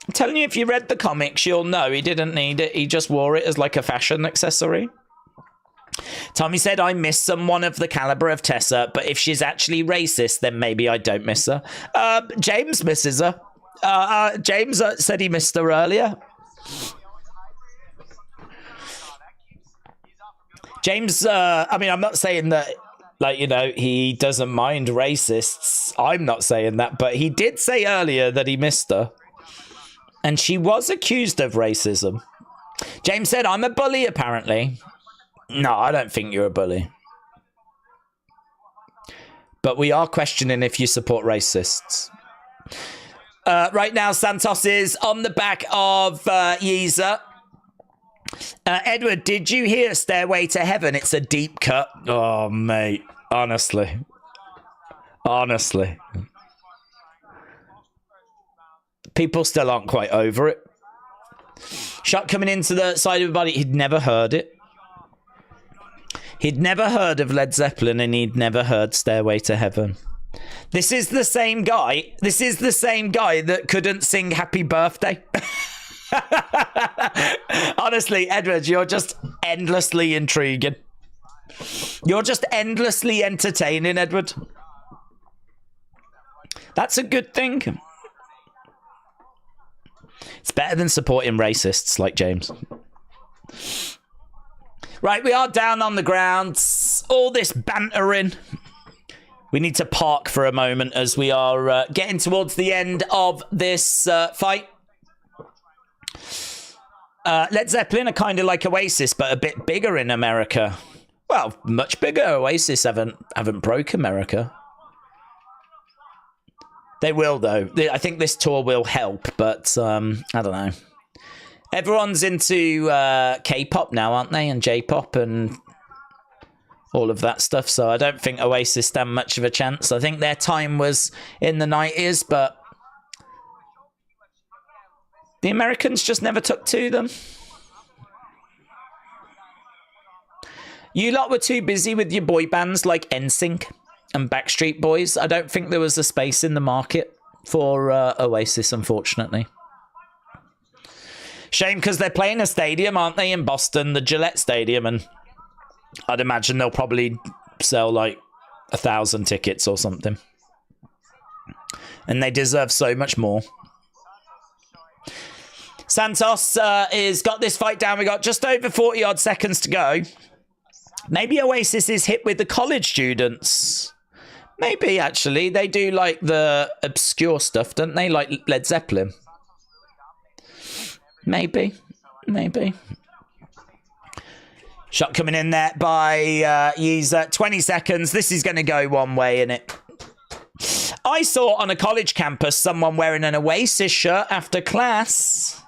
I'm telling you, if you read the comics, you'll know he didn't need it. He just wore it as like a fashion accessory. Tommy said, I miss someone of the caliber of Tessa, but if she's actually racist, then maybe I don't miss her. James misses her. James said he missed her earlier. James, I mean, I'm not saying that, like, you know, he doesn't mind racists. I'm not saying that, but he did say earlier that he missed her. And she was accused of racism. James said, I'm a bully, apparently. No, I don't think you're a bully. But we are questioning if you support racists. Right now, Santos is on the back of Yeezer. Edward, did you hear Stairway to Heaven? It's a deep cut. Oh, mate. Honestly. Honestly. People still aren't quite over it. Shot coming into the side of the body. He'd never heard it. He'd never heard of Led Zeppelin and he'd never heard Stairway to Heaven. This is the same guy. This is the same guy that couldn't sing Happy Birthday. Honestly, Edward, you're just endlessly intriguing. You're just endlessly entertaining, Edward. That's a good thing. It's better than supporting racists like James. Right, we are down on the ground. All this bantering. We need to park for a moment as we are getting towards the end of this fight. Led Zeppelin are kind of like Oasis, but a bit bigger in America. Well, much bigger. Oasis haven't broke America. They will, though. I think this tour will help, but I don't know. Everyone's into K-pop now, aren't they? And J-pop and all of that stuff. So I don't think Oasis stand much of a chance. I think their time was in the 90s, but the Americans just never took to them. You lot were too busy with your boy bands like NSYNC and Backstreet Boys. I don't think there was a space in the market for Oasis, unfortunately. Shame, because they're playing a stadium, aren't they, in Boston, the Gillette Stadium, and I'd imagine they'll probably sell like 1,000 tickets or something. And they deserve so much more. Santos is got this fight down. We got just over 40 odd seconds to go. Maybe Oasis is hit with the college students. Maybe, actually. They do like the obscure stuff, don't they? Like Led Zeppelin. Maybe. Maybe. Shot coming in there by Yeezer. 20 seconds. This is going to go one way, innit? I saw on a college campus someone wearing an Oasis shirt after class.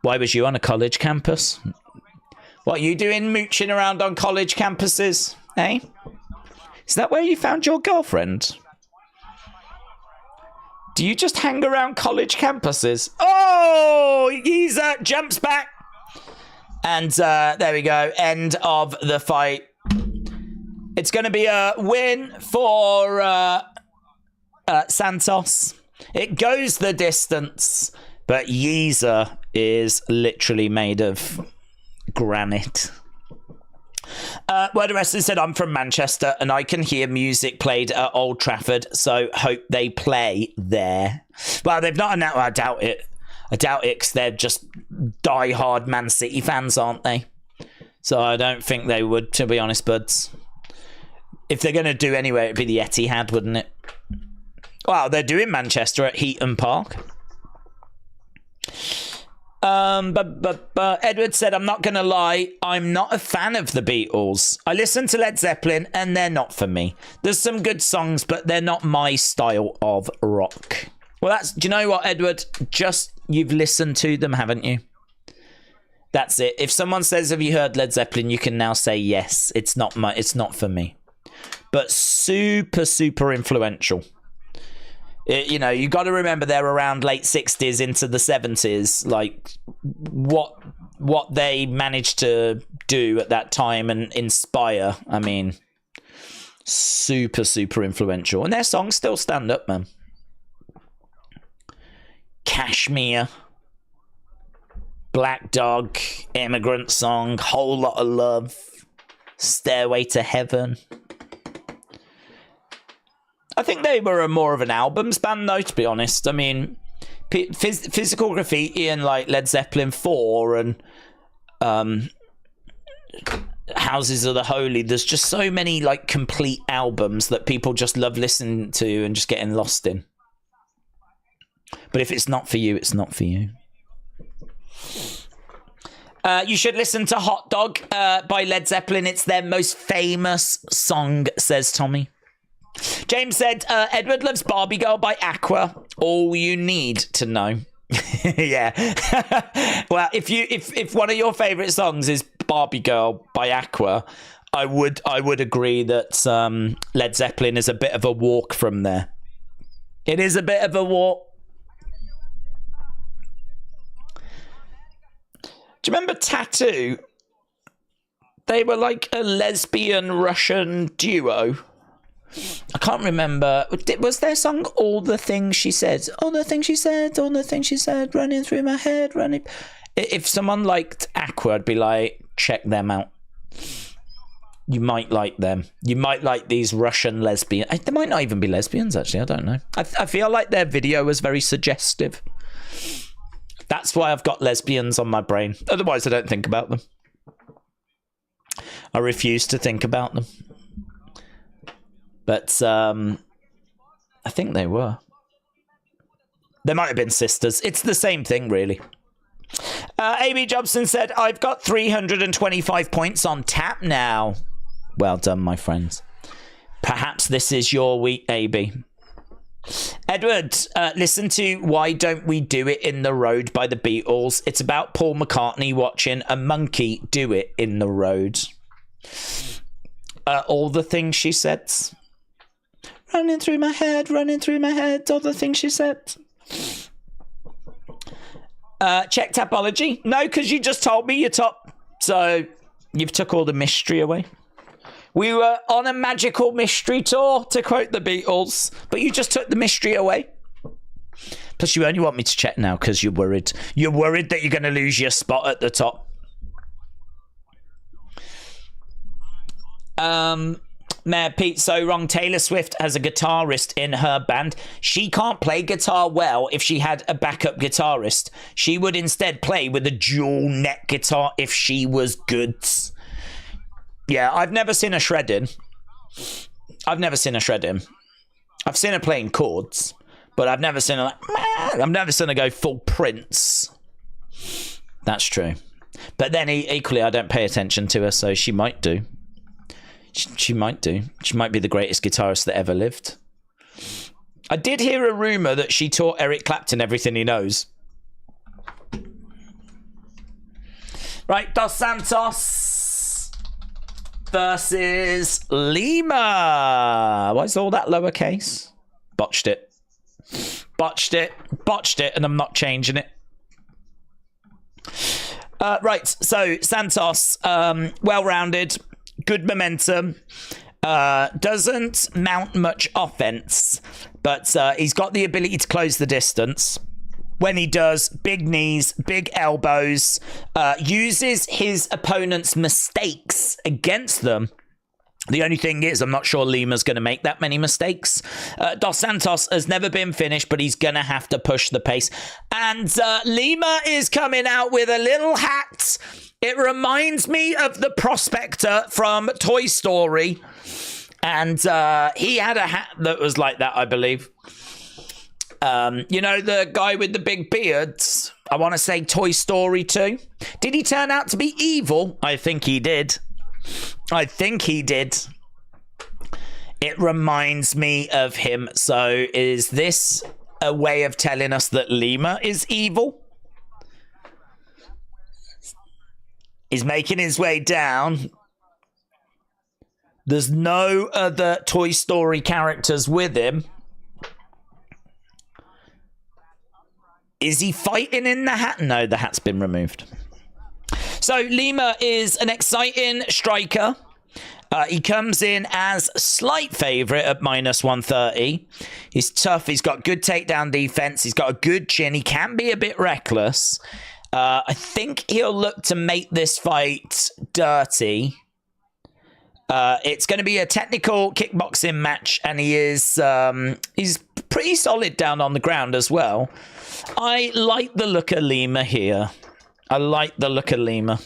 Why was you on a college campus? What are you doing mooching around on college campuses? Eh? Is that where you found your girlfriend? Do you just hang around college campuses? Oh! Yeezer jumps back. And there we go. End of the fight. It's going to be a win for Santos. It goes the distance, but Yeezer is literally made of granite. Word Wrestling said, I'm from Manchester and I can hear music played at Old Trafford, so hope they play there. Well, they've not announced. I doubt it. I doubt it because they're just die-hard Man City fans, aren't they? So I don't think they would, to be honest, buds. If they're going to do anywhere, it'd be the Etihad, wouldn't it? Well, they're doing Manchester at Heaton Park. But Edward said, I'm not going to lie, I'm not a fan of the Beatles. I listen to Led Zeppelin and they're not for me. There's some good songs, but they're not my style of rock. Well, do you know what, Edward? Just, you've listened to them, haven't you? That's it. If someone says, have you heard Led Zeppelin? You can now say, yes, it's not for me. But super, super influential. You know, you got to remember they're around late 60s into the 70s. Like, what they managed to do at that time and inspire, I mean, super, super influential. And their songs still stand up, man. Kashmir, Black Dog, Immigrant Song, Whole Lot of Love, Stairway to Heaven. I think they were more of an albums band, though, to be honest. I mean, Physical Graffiti and like Led Zeppelin 4 and Houses of the Holy. There's just so many like complete albums that people just love listening to and just getting lost in. But if it's not for you, it's not for you. You should listen to Hot Dog by Led Zeppelin. It's their most famous song, says Tommy. James said, Edward loves Barbie Girl by Aqua. All you need to know. Yeah. Well, if one of your favourite songs is Barbie Girl by Aqua, I would agree that Led Zeppelin is a bit of a walk from there. It is a bit of a walk. Do you remember Tattoo? They were like a lesbian Russian duo. I can't remember. Was their song All the Things She Said? All the things she said, all the things she said, running through my head, running. If someone liked Aqua, I'd be like, check them out. You might like them. You might like these Russian lesbians. They might not even be lesbians, actually. I don't know. I feel like their video was very suggestive. That's why I've got lesbians on my brain. Otherwise, I don't think about them. I refuse to think about them. But I think they were. They might have been sisters. It's the same thing, really. A.B. Jobson said, I've got 325 points on tap now. Well done, my friends. Perhaps this is your week, A.B. Edward, listen to Why Don't We Do It in the Road by the Beatles. It's about Paul McCartney watching a monkey do it in the road. All the things she said. Running through my head, all the things she said. Check Tapology. No, because you just told me you're top. So you've took all the mystery away. We were on a magical mystery tour, to quote the Beatles, but you just took the mystery away. Plus, you only want me to check now because you're worried. You're worried that you're going to lose your spot at the top. Mayor Pete, so wrong. Taylor Swift has a guitarist in her band. She can't play guitar well if she had a backup guitarist. She would instead play with a dual neck guitar if she was good. Yeah, I've never seen her shredding. I've seen her playing chords, but I've never seen her go full Prince. That's true. But then equally, I don't pay attention to her, so she might do. She might do. She might be the greatest guitarist that ever lived. I did hear a rumor that she taught Eric Clapton everything he knows. Right, Dos Santos versus Lima. Why is all that lowercase? Botched it, and I'm not changing it. Right, so Santos, well-rounded, good momentum. Doesn't mount much offense, but he's got the ability to close the distance. When he does, big knees, big elbows, uses his opponent's mistakes against them. The only thing is, I'm not sure Lima's going to make that many mistakes. Dos Santos has never been finished, but he's going to have to push the pace. And Lima is coming out with a little hat. It reminds me of the prospector from Toy Story. And he had a hat that was like that, I believe. You know, the guy with the big beards? I want to say Toy Story 2. Did he turn out to be evil? I think he did. I think he did. It reminds me of him. So is this a way of telling us that Lima is evil? He's making his way down. There's no other Toy Story characters with him. Is he fighting in the hat? No, the hat's been removed. So Lima is an exciting striker. He comes in as slight favourite at -130. He's tough. He's got good takedown defense. He's got a good chin. He can be a bit reckless. I think he'll look to make this fight dirty. It's going to be a technical kickboxing match, and he's pretty solid down on the ground as well. I like the look of Lima here. I like the look of Lima.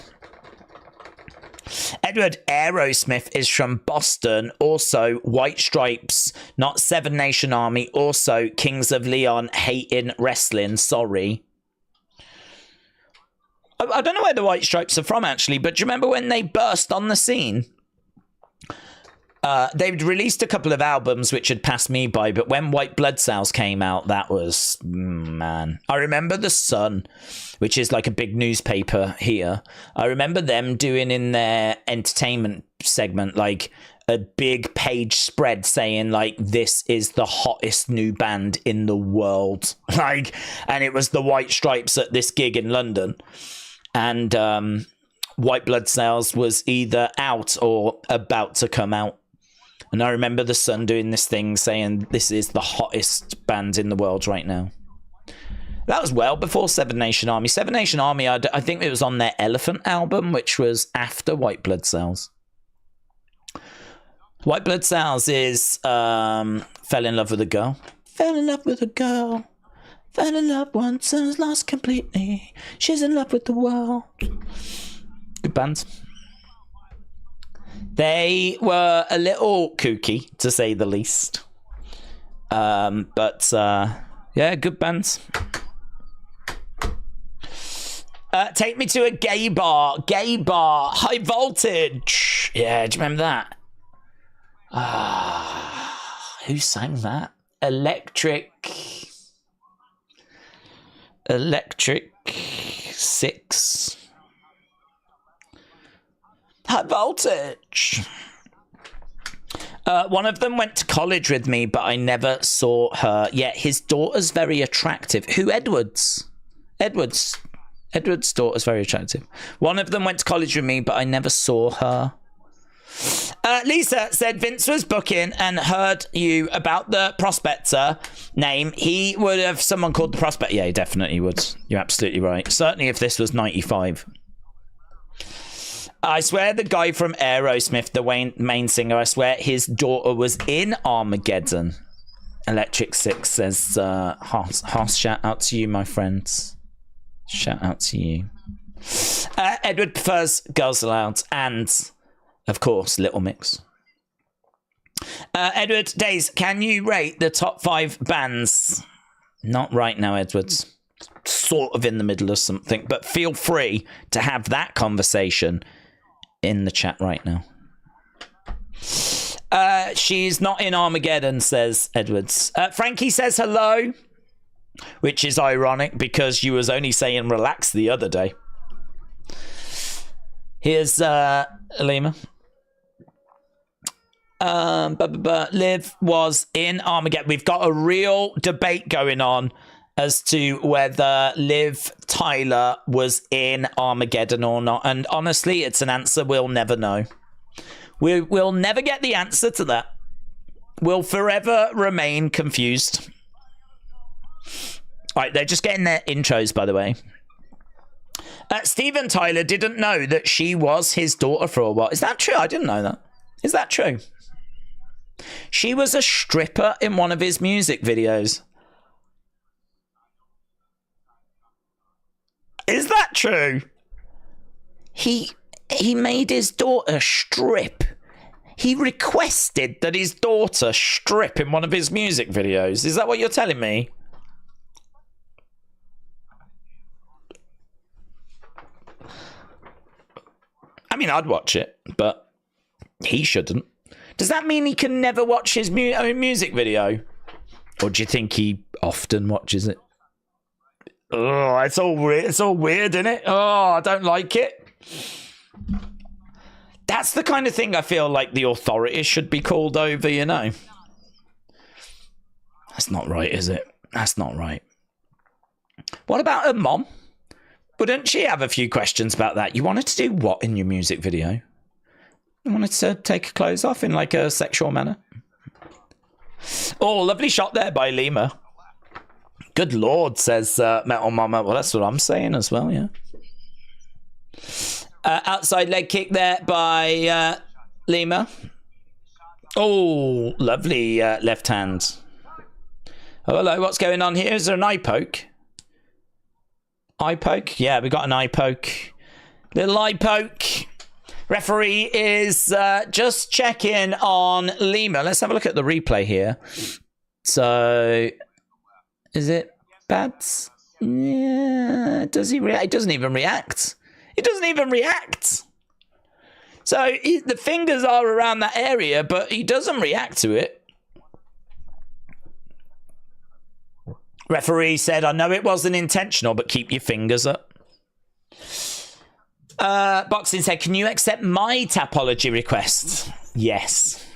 Edward Aerosmith is from Boston. Also, White Stripes, not Seven Nation Army. Also, Kings of Leon hating wrestling. Sorry. I don't know where the White Stripes are from, actually, but do you remember when they burst on the scene? They'd released a couple of albums which had passed me by, but when White Blood Cells came out, that was, man. I remember The Sun, which is like a big newspaper here. I remember them doing in their entertainment segment, like a big page spread saying like, this is the hottest new band in the world. Like, and it was the White Stripes at this gig in London. And White Blood Cells was either out or about to come out. And I remember The Sun doing this thing saying, this is the hottest band in the world right now. That was well before Seven Nation Army. Seven Nation Army, I think it was on their Elephant album, which was after White Blood Cells. White Blood Cells is Fell in Love with a Girl. Fell in love with a girl. Fell in love once and was lost completely. She's in love with the world. Good band. They were a little kooky, to say the least. But yeah, good bands. Take Me to a Gay Bar. Gay Bar. High Voltage. Yeah, do you remember that? Who sang that? Electric 6. High Voltage. One of them went to college with me, but I never saw her. Yeah, his daughter's very attractive. Who? Edward's daughter's very attractive. One of them went to college with me, but I never saw her. Lisa said Vince was booking and heard you about the prospector name. He would have someone called the prospect. Yeah, he definitely would. You're absolutely right. Certainly if this was 95. I swear the guy from Aerosmith, the main singer, I swear his daughter was in Armageddon. Electric 6 says, Haas, shout out to you, my friends. Shout out to you. Edward prefers Girls Aloud and, of course, Little Mix. Edward Days, can you rate the top 5 bands? Not right now, Edwards. Sort of in the middle of something, but feel free to have that conversation in the chat right now. She's not in Armageddon, says Edwards. Frankie says hello, which is ironic because you was only saying relax the other day. Here's Lima. Liv was in Armageddon. We've got a real debate going on as to whether Liv Tyler was in Armageddon or not. And honestly, it's an answer we'll never know. We'll never get the answer to that. We'll forever remain confused. All right, they're just getting their intros, by the way. Steven Tyler didn't know that she was his daughter for a while. Is that true? I didn't know that. Is that true? She was a stripper in one of his music videos. Is that true? He made his daughter strip. He requested that his daughter strip in one of his music videos. Is that what you're telling me? I mean, I'd watch it, but he shouldn't. Does that mean he can never watch his own music video? Or do you think he often watches it? Oh, it's all weird. It's all weird, isn't it? Oh, I don't like it. That's the kind of thing I feel like the authorities should be called over, you know? That's not right, is it? That's not right. What about her mom? Wouldn't she have a few questions about that? You wanted to do what in your music video? You wanted to take her clothes off in like a sexual manner? Oh, lovely shot there by Lima. Good Lord, says Metal Mama. Well, that's what I'm saying as well, yeah. Outside leg kick there by Lima. Oh, lovely left hand. Oh, hello, what's going on here? Is there an eye poke? Eye poke? Yeah, we got an eye poke. Little eye poke. Referee is just checking on Lima. Let's have a look at the replay here. So, is it bad? Yeah. Does he react? He doesn't even react. He doesn't even react. So, the fingers are around that area, but he doesn't react to it. Referee said, I know it wasn't intentional, but keep your fingers up. Boxing said, can you accept my tapology request? Yes.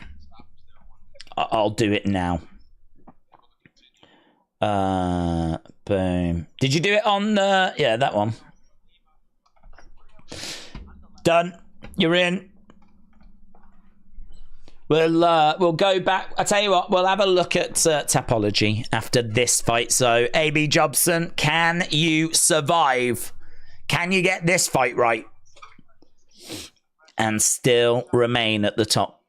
I'll do it now. Boom. Did you do it on yeah, that one? Done. You're in. We'll go back. I tell you what, we'll have a look at tapology after this fight. So, AB Jobson, can you survive? Can you get this fight right and still remain at the top?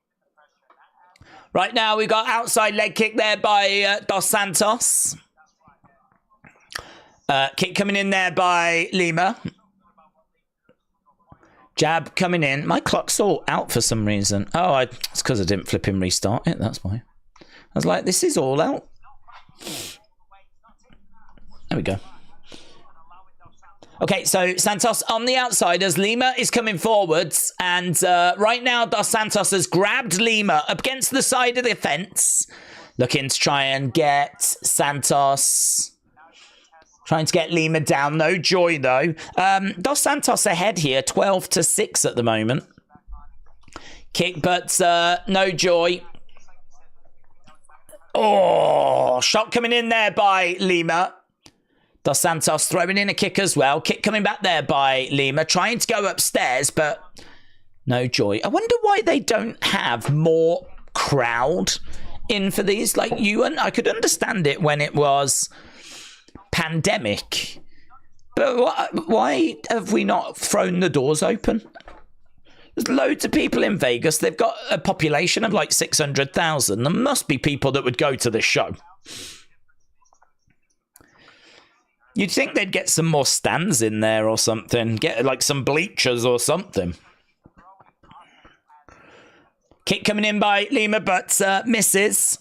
Right now, we've got outside leg kick there by Dos Santos. Kick coming in there by Lima. Jab coming in. My clock's all out for some reason. Oh, it's because I didn't flip him restart it. That's why. I was like, this is all out. There we go. Okay, so Santos on the outside as Lima is coming forwards. And right now, Dos Santos has grabbed Lima up against the side of the fence. Looking to try and get Santos... Trying to get Lima down. No joy, though. Dos Santos ahead here, 12-6 at the moment. Kick, but no joy. Oh, shot coming in there by Lima. Dos Santos throwing in a kick as well. Kick coming back there by Lima. Trying to go upstairs, but no joy. I wonder why they don't have more crowd in for these. Like, I could understand it when it was... pandemic, but why have we not thrown the doors open? There's loads of people in Vegas. They've got a population of like 600,000. There must be people that would go to this show. You'd think they'd get some more stands in there or something, get like some bleachers or something. Kick coming in by Lima, but misses.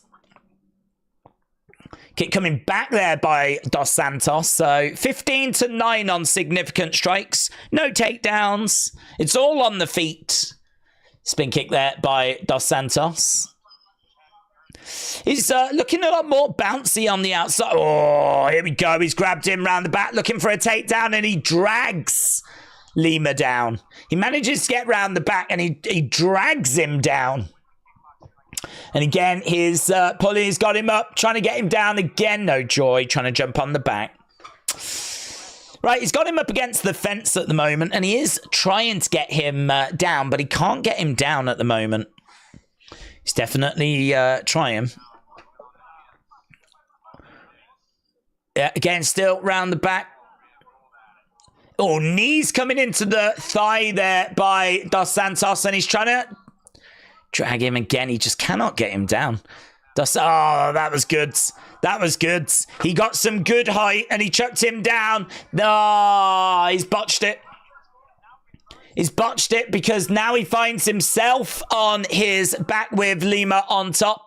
Kick coming back there by Dos Santos. So 15-9 on significant strikes. No takedowns. It's all on the feet. Spin kick there by Dos Santos. He's looking a lot more bouncy on the outside. Oh, here we go. He's grabbed him round the back looking for a takedown and he drags Lima down. He manages to get round the back and he drags him down. And again, his pulley's got him up, trying to get him down again. No joy, trying to jump on the back. Right, he's got him up against the fence at the moment, and he is trying to get him down, but he can't get him down at the moment. He's definitely trying. Yeah, again, still round the back. Oh, knees coming into the thigh there by Dos Santos, and he's trying to drag him again. He just cannot get him down. Oh, that was good. That was good. He got some good height, and he chucked him down. No, he's botched it. He's botched it because now he finds himself on his back with Lima on top.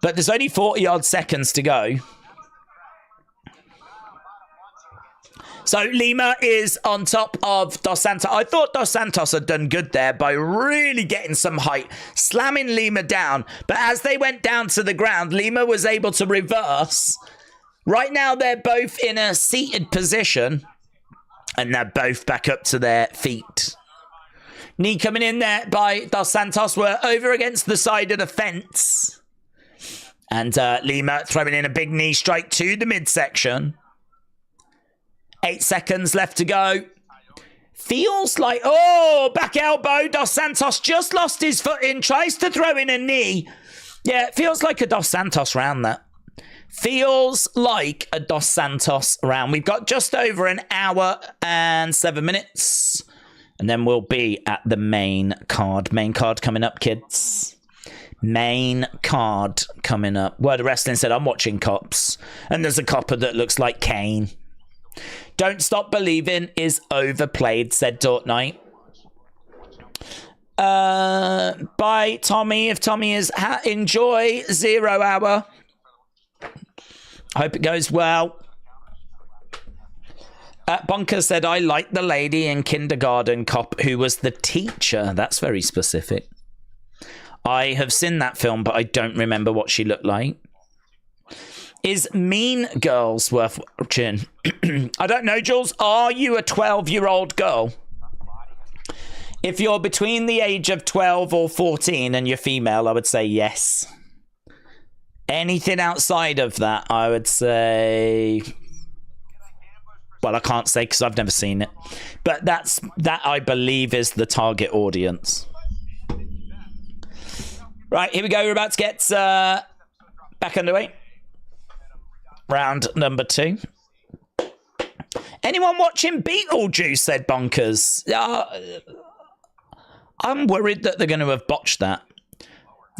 But there's only 40-odd seconds to go. So Lima is on top of Dos Santos. I thought Dos Santos had done good there by really getting some height, slamming Lima down. But as they went down to the ground, Lima was able to reverse. Right now, they're both in a seated position. And they're both back up to their feet. Knee coming in there by Dos Santos. We're over against the side of the fence. And Lima throwing in a big knee strike to the midsection. 8 seconds left to go. Feels like, oh, back elbow. Dos Santos just lost his footing. Tries to throw in a knee. Yeah, it feels like a Dos Santos round, that. Feels like a Dos Santos round. We've got just over an hour and 7 minutes. And then we'll be at the main card. Main card coming up, kids. Main card coming up. Word of Wrestling said, I'm watching Cops. And there's a copper that looks like Kane. Don't Stop Believing is overplayed, said Dortnight. By Tommy. If Tommy is enjoy 0 hour. Hope it goes well. Bunker said, I like the lady in Kindergarten Cop who was the teacher. That's very specific. I have seen that film, but I don't remember what she looked like. Is Mean Girls worth watching? I don't know, Jules. Are you a 12-year-old girl? If you're between the age of 12 or 14 and you're female, I would say yes. Anything outside of that, I would say... Well, I can't say because I've never seen it. But that, I believe, is the target audience. Right, here we go. We're about to get back underway. Round number 2. Anyone watching Beetlejuice, said Bonkers. I'm worried that they're going to have botched that.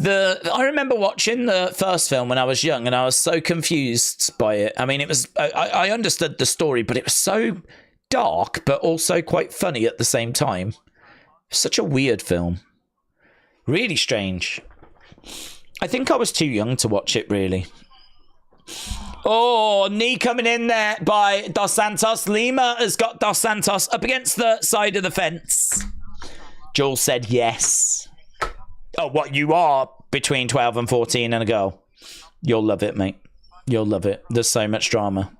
I remember watching the first film when I was young, and I was so confused by it. I mean, it was I understood the story, but it was so dark, but also quite funny at the same time. Such a weird film. Really strange. I think I was too young to watch it, really. Oh, knee coming in there by Dos Santos. Lima has got Dos Santos up against the side of the fence. Jules said yes. Oh, what, you are between 12 and 14 and a girl? You'll love it, mate. You'll love it. There's so much drama.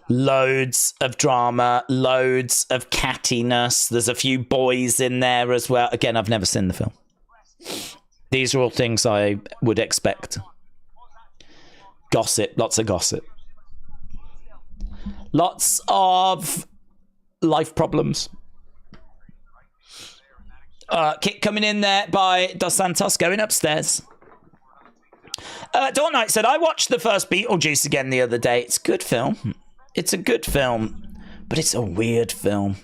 Loads of drama. Loads of cattiness. There's a few boys in there as well. Again, I've never seen the film. These are all things I would expect. Gossip. Lots of gossip. Lots of life problems. Kick coming in there by Dos Santos, going upstairs. Dawn Knight said, I watched the first Beetlejuice again the other day. It's a good film. It's a good film, but it's a weird film.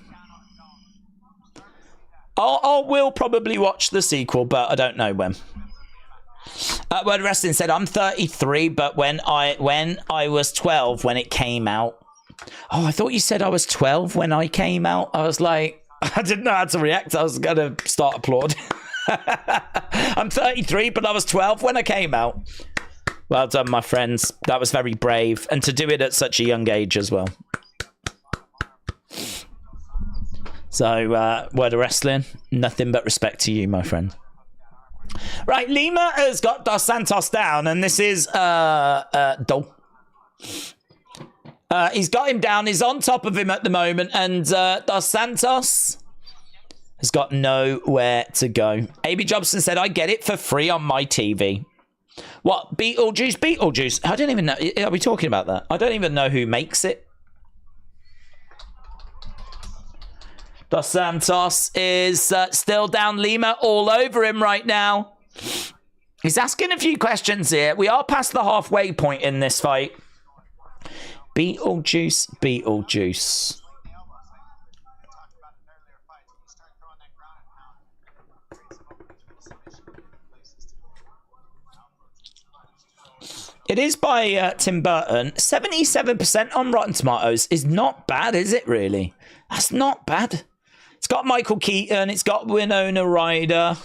I will probably watch the sequel, but I don't know when. Word Wrestling said, I'm 33, but when I was 12 when it came out. Oh, I thought you said I was 12 when I came out. I was like, I didn't know how to react. I was going to start applauding. I'm 33, but I was 12 when I came out. Well done, my friends. That was very brave. And to do it at such a young age as well. So, Word of Wrestling, nothing but respect to you, my friend. Right, Lima has got Dos Santos down, and this is Dol. He's got him down. He's on top of him at the moment, and Dos Santos has got nowhere to go. AB Jobson said, I get it for free on my TV. What? Beetlejuice? Beetlejuice? I don't even know. Are we talking about that? I don't even know who makes it. Dos Santos is still down Lima all over him right now. He's asking a few questions here. We are past the halfway point in this fight. Beetlejuice, Beetlejuice. It is by Tim Burton. 77% on Rotten Tomatoes is not bad, is it really? That's not bad. It's got Michael Keaton. It's got Winona Ryder.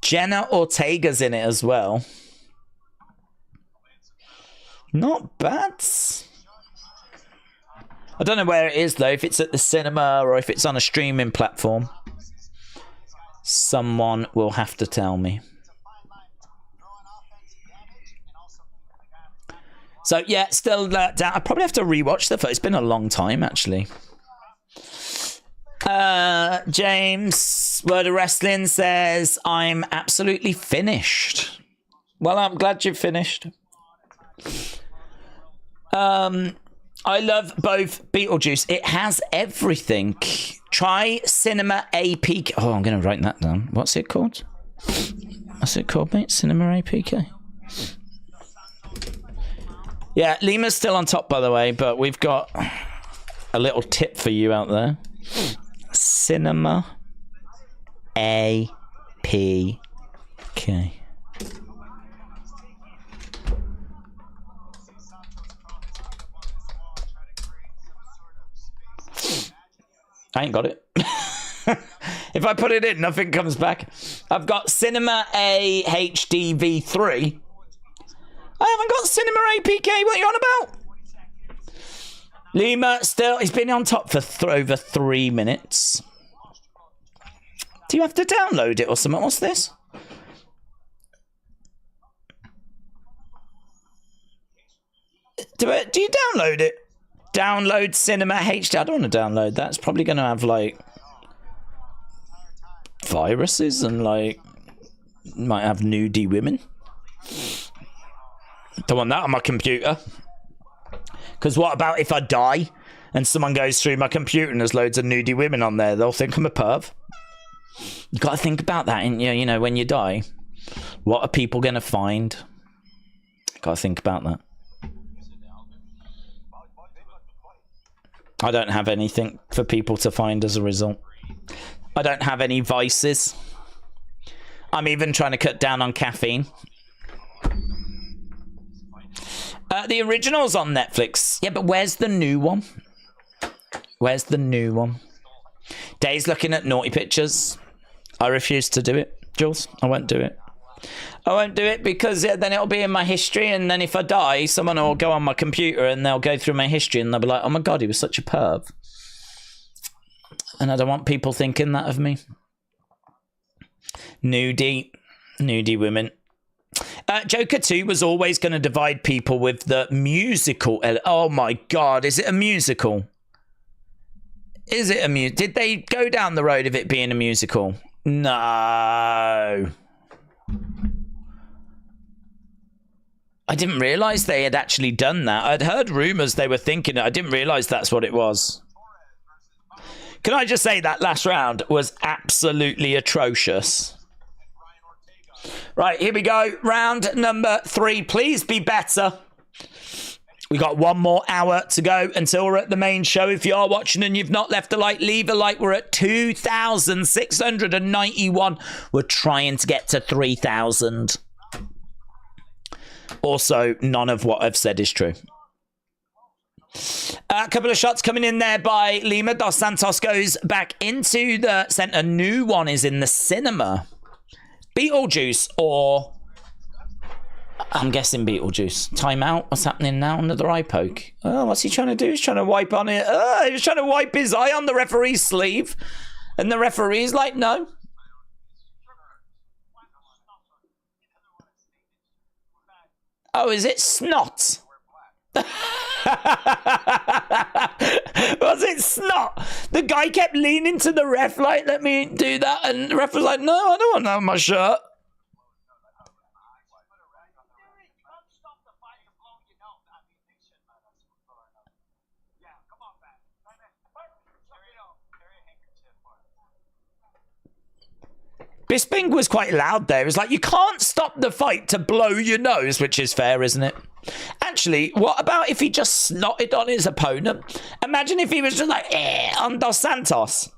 Jenna Ortega's in it as well. Not bad. I don't know where it is, though. If it's at the cinema or if it's on a streaming platform. Someone will have to tell me. So, yeah, still down. I probably have to rewatch the fight. It's been a long time, actually. James, Word of Wrestling says, I'm absolutely finished. Well, I'm glad you've finished. I love both Beetlejuice. It has everything. Try Cinema APK. Oh, I'm going to write that down. What's it called? What's it called, mate? Cinema APK. Yeah, Lima's still on top, by the way, but we've got a little tip for you out there. Cinema APK. I ain't got it. If I put it in, nothing comes back. I've got Cinema A HDV3. I haven't got Cinema APK. What are you on about? Lima still, he's been on top for over 3 minutes. Do you have to download it or something? What's this? Do you download it? Download Cinema HD. I don't want to download that. It's probably going to have like viruses and like might have nudie women. Don't want that on my computer. Because what about if I die and someone goes through my computer and there's loads of nudie women on there? They'll think I'm a perv. You got to think about that, you know, when you die. What are people going to find? Got to think about that. I don't have anything for people to find as a result. I don't have any vices. I'm even trying to cut down on caffeine. The original's on Netflix. Yeah, but where's the new one? Where's the new one? Dave's looking at naughty pictures. I refuse to do it, Jules. I won't do it. I won't do it because then it'll be in my history, and then if I die, someone will go on my computer and they'll go through my history and they'll be like, oh my god, he was such a perv. And I don't want people thinking that of me. Nudie women. Joker 2 was always going to divide people with the musical. Oh my god, is it a musical? Is it a musical? Did they go down the road of it being a musical? No. I didn't realise they had actually done that. I'd heard rumours they were thinking it. I didn't realise that's what it was. Can I just say that last round was absolutely atrocious. Right, here we go. Round number 3. Please be better. We got 1 more hour to go until we're at the main show. If you are watching and you've not left a like, leave a like. We're at 2,691. We're trying to get to 3,000. Also, none of what I've said is true. A couple of shots coming in there by Lima. Dos Santos goes back into the centre. New one is in the cinema. Beetlejuice or... I'm guessing Beetlejuice. Timeout. What's happening now? Another eye poke. Oh, what's he trying to do? He's trying to wipe on it. He was trying to wipe his eye on the referee's sleeve. And the referee's like, no. Oh, is it snot? Was it snot? The guy kept leaning to the ref like, let me do that. And the ref was like, no, I don't want that on my shirt. Bisping was quite loud there. It was like, you can't stop the fight to blow your nose, which is fair, isn't it? Actually, what about if he just snotted on his opponent? Imagine if he was just like, on Dos Santos.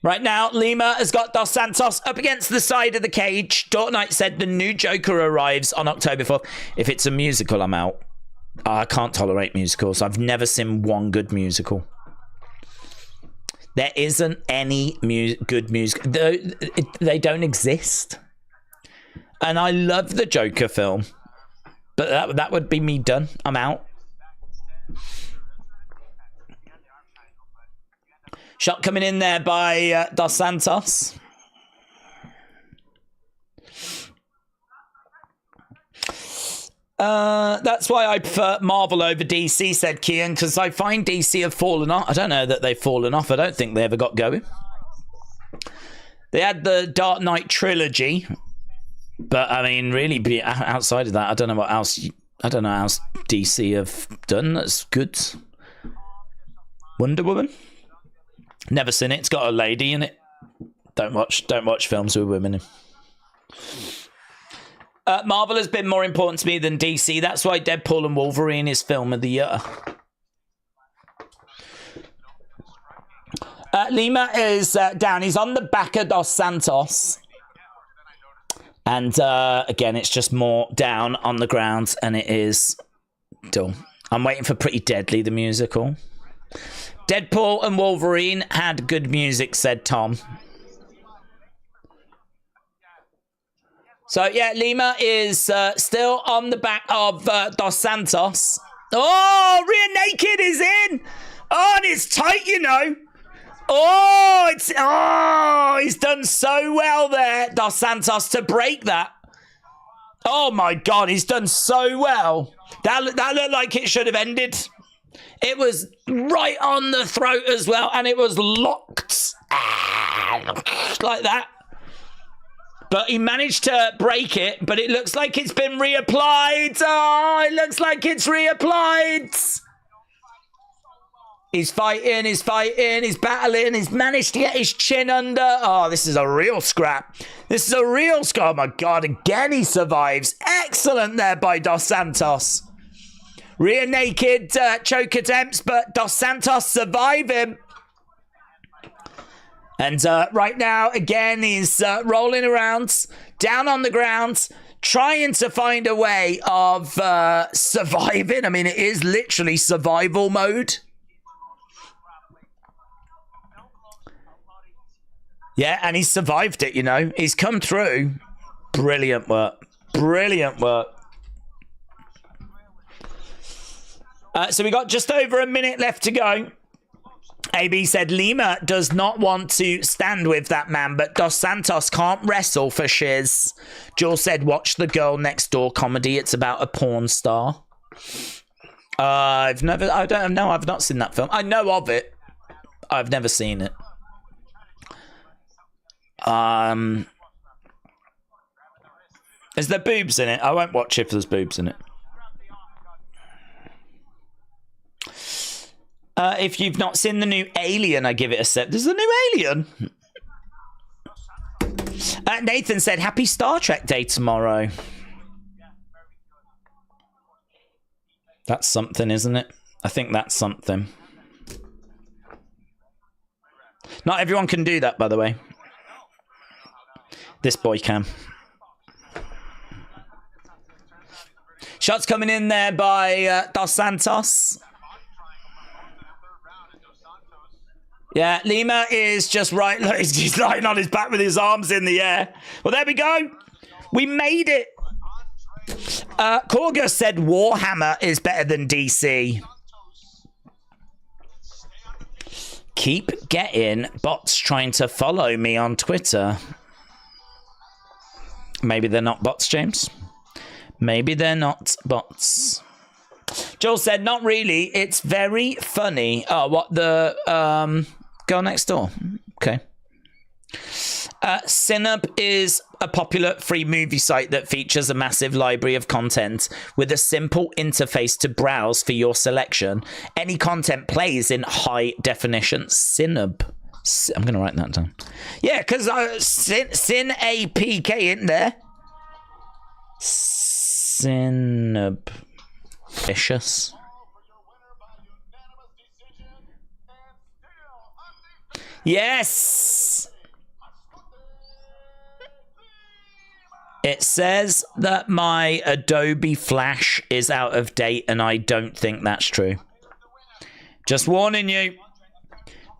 Right now, Lima has got Dos Santos up against the side of the cage. Dort Knight said the new Joker arrives on October 4th. If it's a musical, I'm out. I can't tolerate musicals. I've never seen one good musical. There isn't any good music. They don't exist. And I love the Joker film. But that would be me done. I'm out. Shot coming in there by Dos Santos. That's why I prefer Marvel over DC, said Kian, because I find DC have fallen off. I don't know that they've fallen off. I don't think they ever got going. They had the Dark Knight trilogy, but I mean, really, outside of that, I don't know what else. I don't know how else DC have done that's good. Wonder Woman. Never seen it. It's got a lady in it. Don't watch films with women in. Marvel has been more important to me than DC. That's why Deadpool and Wolverine is film of the year. Lima is down. He's on the back of Dos Santos. And again, it's just more down on the ground. And it is dull. I'm waiting for Pretty Deadly, the musical. Deadpool and Wolverine had good music, said Tom. So, yeah, Lima is still on the back of Dos Santos. Oh, rear naked is in. Oh, and it's tight, you know. Oh, he's done so well there, Dos Santos, to break that. Oh, my God, he's done so well. That looked like it should have ended. It was right on the throat as well, and it was locked. Like that. But he managed to break it, but it looks like it's been reapplied. Oh, it looks like it's reapplied. He's fighting, he's battling, he's managed to get his chin under. Oh, this is a real scrap. This is a real scrap. Oh, my God, again he survives. Excellent there by Dos Santos. Rear naked choke attempts, but Dos Santos survive him. And right now, again, he's rolling around, down on the ground, trying to find a way of surviving. I mean, it is literally survival mode. Yeah, and he's survived it, you know. He's come through. Brilliant work. Brilliant work. So we got just over a minute left to go. AB said Lima does not want to stand with that man, but Dos Santos can't wrestle for shiz. Joel said, watch the Girl Next Door comedy. It's about a porn star. I've not seen that film. I know of it. I've never seen it. Is there boobs in it? I won't watch it if there's boobs in it. If you've not seen the new Alien, I give it a set. There's a new Alien. Nathan said, happy Star Trek Day tomorrow. That's something, isn't it? I think that's something. Not everyone can do that, by the way. This boy can. Shots coming in there by Dos Santos. Yeah, Lima is just right. He's lying on his back with his arms in the air. Well, there we go. We made it. Korga said Warhammer is better than DC. Keep getting bots trying to follow me on Twitter. Maybe they're not bots, James. Maybe they're not bots. Joel said, not really. It's very funny. Oh, what the Girl Next Door. Okay. Cineb is a popular free movie site that features a massive library of content with a simple interface to browse for your selection. Any content plays in high definition. Cineb. I'm going to write that down. Yeah, because Sin APK in there. Cineb. Vicious. Yes! It says that my Adobe Flash is out of date, and I don't think that's true. Just warning you.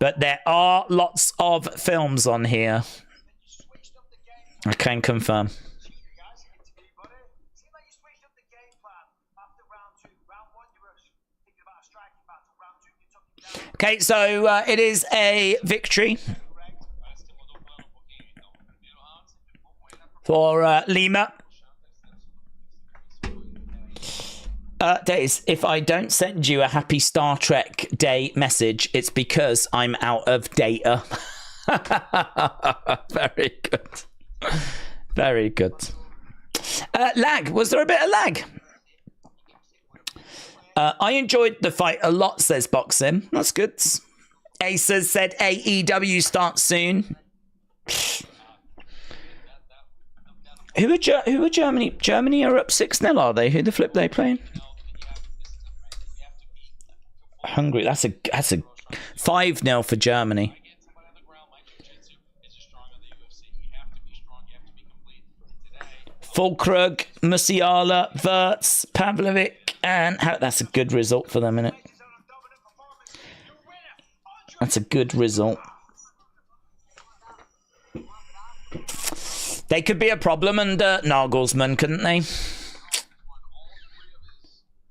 But there are lots of films on here. I can confirm. Okay, so it is a victory for Lima. Days, if I don't send you a happy Star Trek Day message, it's because I'm out of data. Very good. Very good. Lag. Was there a bit of lag? I enjoyed the fight a lot, says Boxing. That's good. Acer said AEW starts soon. Who are Germany? Germany are up 6-0, are they? Who the flip they playing? Hungary. That's a 5-0 for Germany. Fulkrug, Musiala, Wirtz, Pavlovic, and that's a good result for them, isn't it? That's a good result. They could be a problem under Nagelsmann, couldn't they?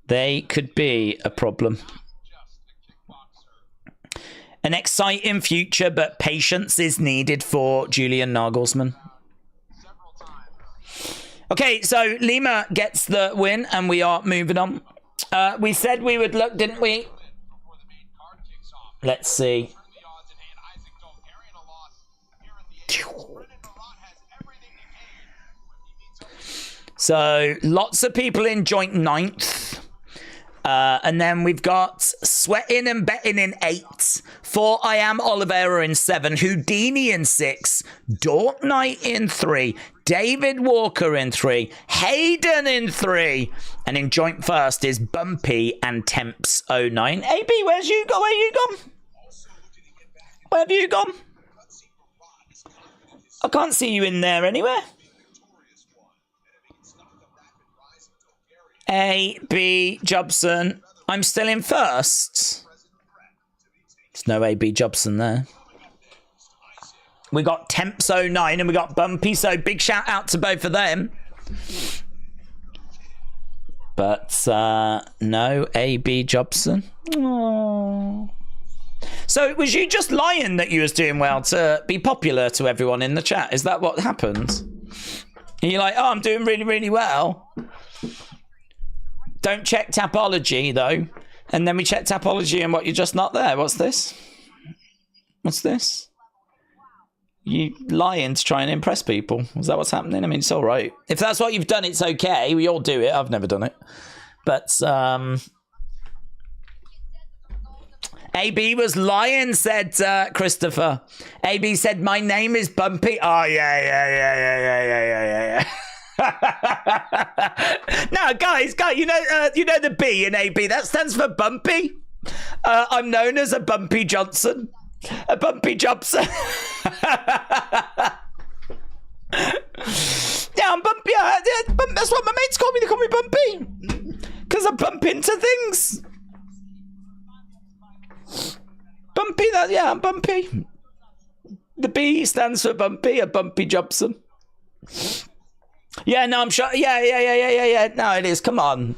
They could be a problem. An exciting future, but patience is needed for Julian Nagelsmann. Okay, so Lima gets the win, and we are moving on. We said we would look, didn't we? Let's see. So, lots of people in joint 9th. And then we've got Sweating and Betting in 8. 4, I Am Oliveira in 7. Houdini in 6. Dork Knight in 3. David Walker in 3. Hayden in 3. And in joint first is Bumpy and Temps 09. AB, where's you go? Where you gone? Where have you gone? I can't see you in there anywhere. A.B. Jobson. I'm still in first. There's no A.B. Jobson there. We got Temps 09 and we got Bumpy, so big shout out to both of them. But no A.B. Jobson. Aww. So was you just lying that you was doing well to be popular to everyone in the chat? Is that what happened? And you're like, oh, I'm doing really, really well. Don't check Tapology, though. And then we check Tapology and what, you're just not there. What's this? What's this? You lying to try and impress people. Is that what's happening? I mean, it's all right. If that's what you've done, it's okay. We all do it. I've never done it. But, AB was lying, said Christopher. AB said, my name is Bumpy. Oh, yeah. No, guys, you know the B in AB, that stands for Bumpy. I'm known as a Bumpy Johnson, a Bumpy Jobson. Yeah, I'm Bumpy. That's what my mates call me. They call me Bumpy because I bump into things. Bumpy, I'm Bumpy. The B stands for Bumpy, a Bumpy Jobson. Yeah, no, I'm sure. Yeah. No, it is. Come on,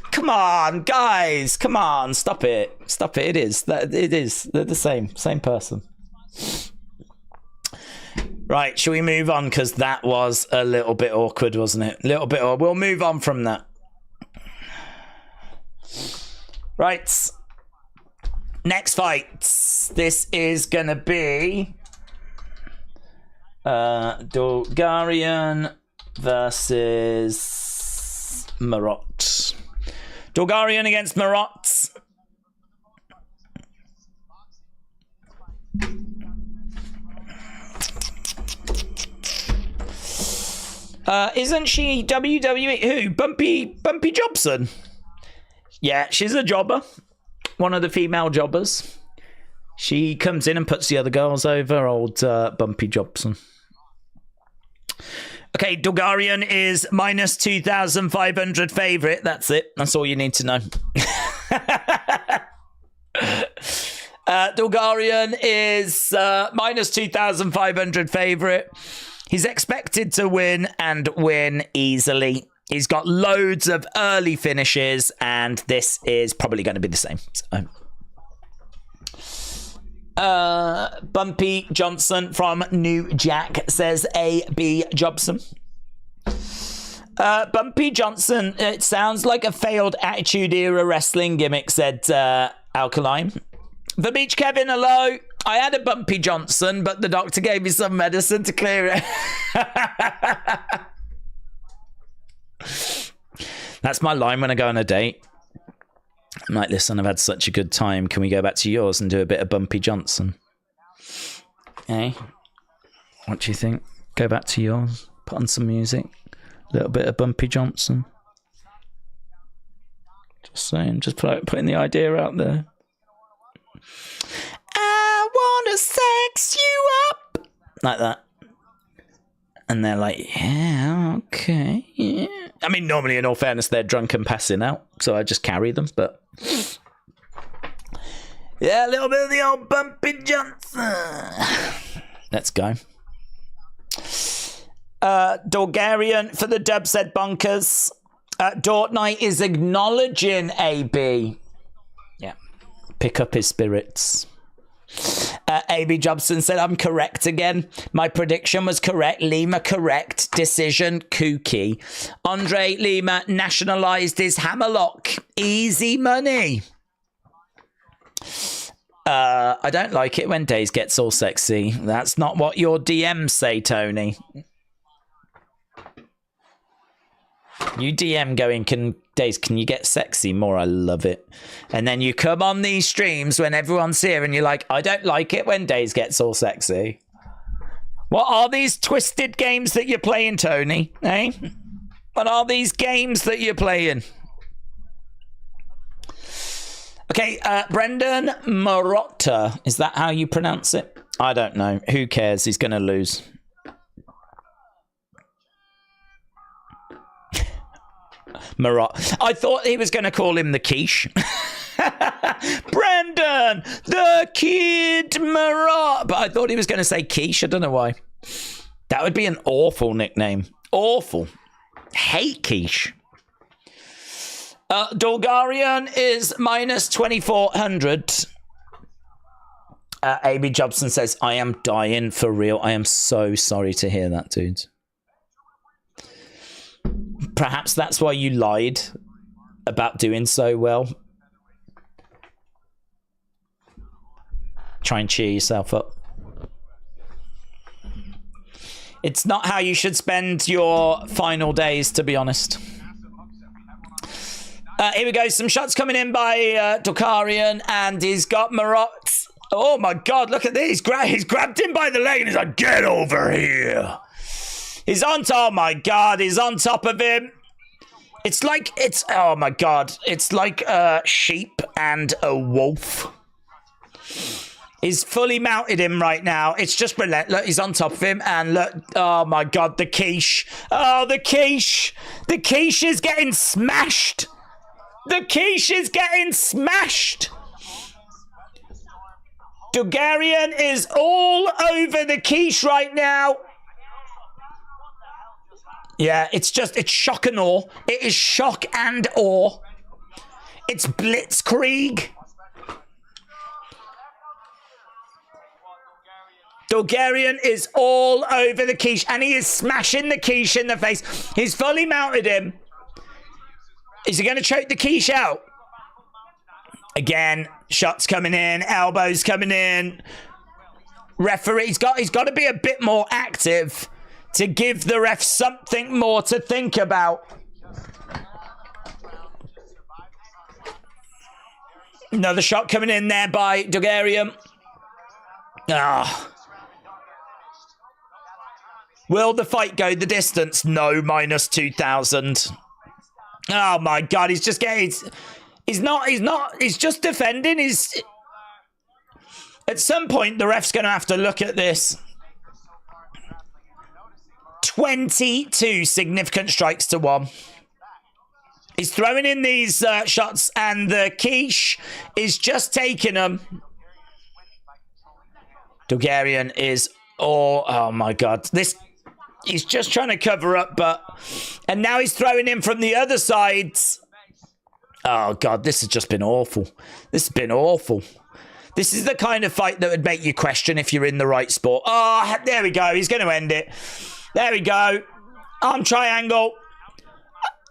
guys. Come on, stop it. It is. It is. They're the same person. Right, shall we move on? Because that was a little bit awkward, wasn't it? A little bit. We'll move on from that. Right. Next fight. This is gonna be. Bulgarian versus Marot. Bulgarian against Marot. Isn't she WWE? Who? Bumpy Jobson? Yeah, she's a jobber. One of the female jobbers. She comes in and puts the other girls over. Old Bumpy Jobson. Okay, Bulgarian is minus 2,500 favourite. That's it. That's all you need to know. Bulgarian is minus 2,500 favourite. He's expected to win and win easily. He's got loads of early finishes, and this is probably going to be the same. So, Bumpy Johnson from New Jack says A.B. Jobson. Bumpy Johnson, it sounds like a failed Attitude Era wrestling gimmick, said Alkaline. The Beach Kevin, hello. I had a Bumpy Johnson, but the doctor gave me some medicine to clear it. That's my line when I go on a date. I'm like, listen, I've had such a good time. Can we go back to yours and do a bit of Bumpy Johnson? Hey, what do you think? Go back to yours, put on some music, a little bit of Bumpy Johnson. Just saying, just putting the idea out there. I wanna sex you up, like that. And they're like, yeah, okay, yeah. I mean, normally, in all fairness, they're drunk and passing out, so I just carry them, but... yeah, a little bit of the old Bumpy Johnson. Let's go. Bulgarian for the dub, said Bonkers. Dortnight is acknowledging AB. Yeah. Pick up his spirits. A.B. Jobson said, I'm correct again. My prediction was correct. Lima correct. Decision kooky. Andre Lima nationalized his hammerlock. Easy money. I don't like it when Days gets all sexy. That's not what your DMs say, Tony. You DM going, Days, can you get sexy more? I love it. And then you come on these streams when everyone's here and you're like, I don't like it when Days gets all sexy. What are these twisted games that you're playing, Tony? Eh? What are these games that you're playing? Okay, Brendan Marotta. Is that how you pronounce it? I don't know. Who cares? He's going to lose. Marat. I thought he was going to call him the quiche. Brendan, the kid Marat. But I thought he was going to say quiche. I don't know why. That would be an awful nickname. Awful. Hate quiche. Bulgarian is minus 2,400. A.B. Jobson says, I am dying for real. I am so sorry to hear that, dude. Perhaps that's why you lied about doing so well. Try and cheer yourself up. It's not how you should spend your final days, to be honest. Here we go. Some shots coming in by Dokarian, and he's got Marat. Oh my God, look at this. He's grabbed him by the leg and he's like, get over here. He's on top. Oh my God, he's on top of him. It's like, oh my God. It's like a sheep and a wolf. He's fully mounted him right now. It's just relentless. Look, he's on top of him. And look, oh my God, the quiche. Oh, the quiche. The quiche is getting smashed. The quiche is getting smashed. Bulgarian is all over the quiche right now. Yeah, it's shock and awe. It is shock and awe. It's blitzkrieg. Bulgarian is all over the quiche, and he is smashing the quiche in the face. He's fully mounted him. Is he going to choke the quiche out? Again, shots coming in, elbows coming in. referee, he's got to be a bit more active to give the ref something more to think about. Another shot coming in there by Dugarian. Will the fight go the distance? No, minus 2,000. Oh my God, he's just getting... He's just defending his... At some point, the ref's going to have to look at this. 22 significant strikes to 1. He's throwing in these shots, and the quiche is just taking them. Dugarian is... Oh my God. He's just trying to cover up, but... And now he's throwing in from the other side. Oh, God, this has just been awful. This has been awful. This is the kind of fight that would make you question if you're in the right sport. Oh, there we go. He's going to end it. There we go. Arm triangle.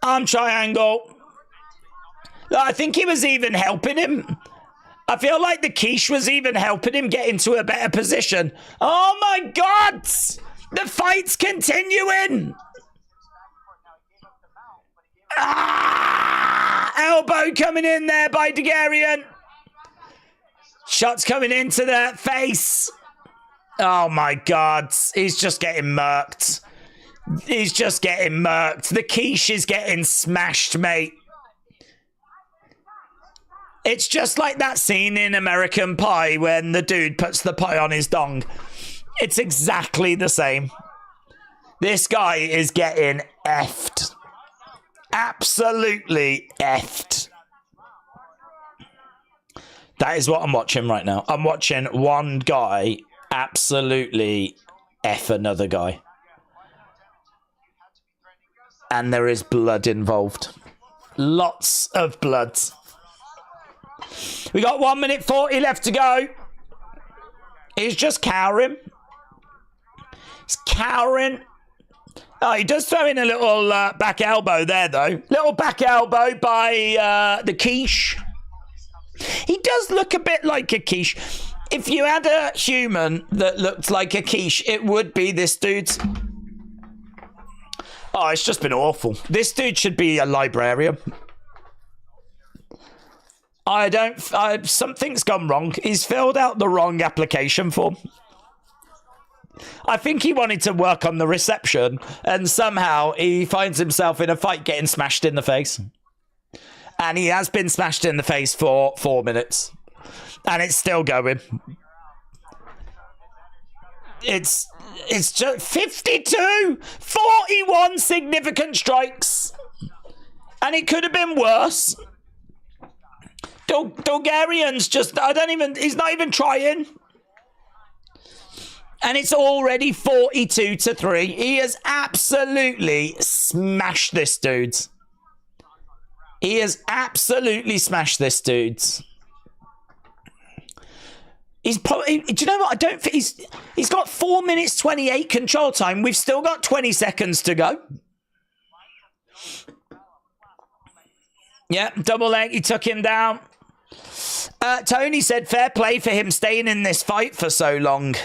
Arm triangle. I think he was even helping him. I feel like the quiche was even helping him get into a better position. Oh, my God. The fight's continuing. Elbow coming in there by Dugarian. Shots coming into the face. Oh my God. He's just getting murked. He's just getting murked. The quiche is getting smashed, mate. It's just like that scene in American Pie when the dude puts the pie on his dong. It's exactly the same. This guy is getting effed. Absolutely effed. That is what I'm watching right now. I'm watching one guy absolutely F another guy. And there is blood involved. Lots of blood. We got 1 minute 40 left to go. He's just cowering. He's cowering. Oh, he does throw in a little back elbow there, though. Little back elbow by the quiche. He does look a bit like a quiche. If you had a human that looked like a quiche, it would be this dude. Oh, it's just been awful. This dude should be a librarian. Something's gone wrong. He's filled out the wrong application form. I think he wanted to work on the reception, and somehow he finds himself in a fight getting smashed in the face. And he has been smashed in the face for 4 minutes. And it's still going. It's just 52! 41 significant strikes! And it could have been worse. Dugarian's just... he's not even trying. And it's already 42-3. He has absolutely smashed this dude. He has absolutely smashed this dude. He's probably... Do you know what? I don't think he's got 4 minutes 28 control time. We've still got 20 seconds to go. Yeah, double leg. He took him down. Tony said fair play for him staying in this fight for so long.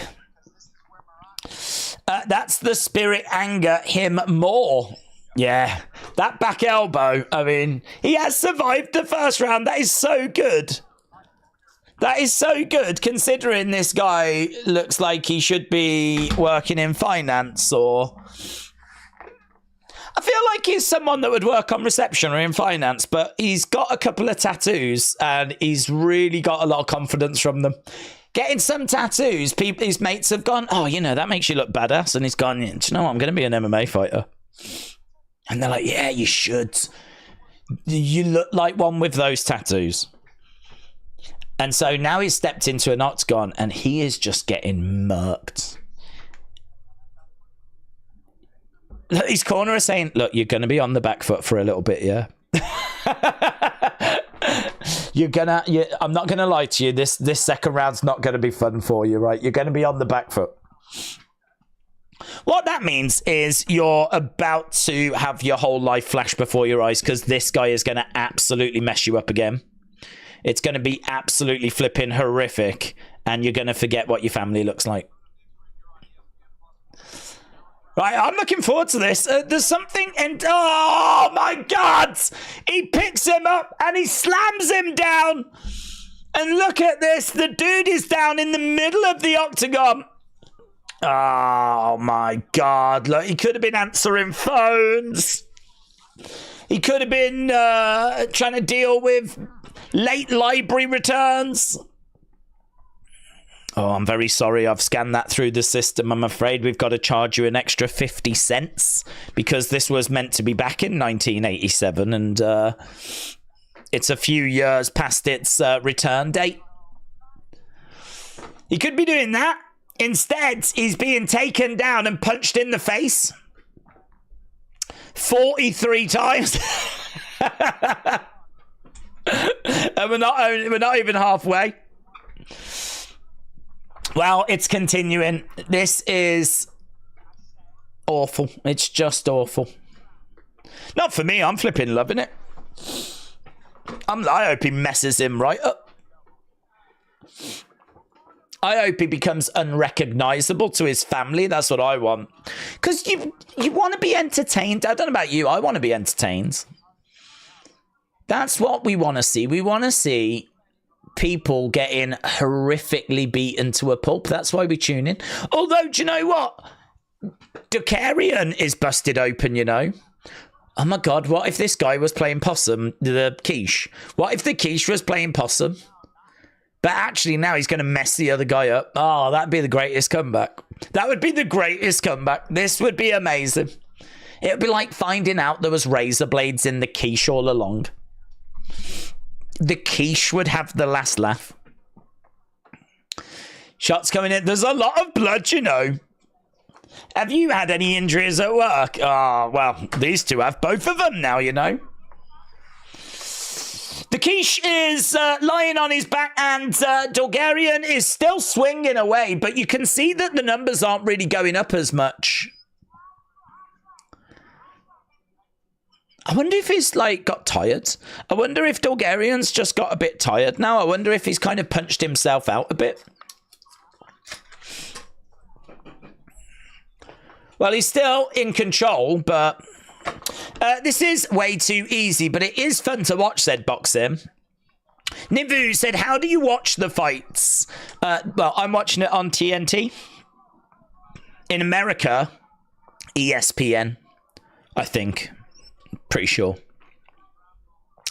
That's the spirit anger him more. Yeah, that back elbow. I mean, he has survived the first round. That is so good. That is so good, considering this guy looks like he should be working in finance, or... I feel like he's someone that would work on reception or in finance, but he's got a couple of tattoos, and he's really got a lot of confidence from them. Getting some tattoos, his mates have gone, oh, you know, that makes you look badass. And he's gone, do you know what? I'm going to be an MMA fighter. And they're like, yeah, you should. You look like one with those tattoos. And so now he's stepped into an octagon and he is just getting murked. Look, his corner is saying, look, you're going to be on the back foot for a little bit, yeah? I'm not going to lie to you. This second round's not going to be fun for you, right? You're going to be on the back foot. What that means is you're about to have your whole life flash before your eyes, because this guy is going to absolutely mess you up again. It's going to be absolutely flipping horrific, and you're going to forget what your family looks like. Right, I'm looking forward to this. There's something, and oh my God! He picks him up and he slams him down. And look at this. The dude is down in the middle of the octagon. Oh my God. Look, he could have been answering phones. He could have been trying to deal with late library returns. Oh, I'm very sorry. I've scanned that through the system. I'm afraid we've got to charge you an extra 50 cents because this was meant to be back in 1987 and it's a few years past its return date. He could be doing that. Instead, he's being taken down and punched in the face 43 times. And we're not even halfway. Well, it's continuing. This is awful. It's just awful. Not for me. I'm flipping loving it. I hope he messes him right up. I hope he becomes unrecognizable to his family. That's what I want. Because you want to be entertained. I don't know about you. I want to be entertained. That's what we want to see. We want to see people getting horrifically beaten to a pulp. That's why we tune in. Although, do you know what? Dukarian is busted open, you know. Oh my God, what if this guy was playing possum, the quiche? What if the quiche was playing possum? But actually now he's going to mess the other guy up. Oh, that'd be the greatest comeback. That would be the greatest comeback. This would be amazing. It would be like finding out there was razor blades in the quiche all along. The quiche would have the last laugh. Shots coming in. There's a lot of blood, you know. Have you had any injuries at work? Oh, well, these two have. Both of them now, you know. The quiche is lying on his back and Bulgarian is still swinging away, but you can see that the numbers aren't really going up as much. I wonder if he's, like, got tired. I wonder if Bulgarian's just got a bit tired now. I wonder if he's kind of punched himself out a bit. Well, he's still in control, but this is way too easy, but it is fun to watch, said Boxing. Nivu said, how do you watch the fights? Well, I'm watching it on TNT. In America, ESPN, I think. Pretty sure.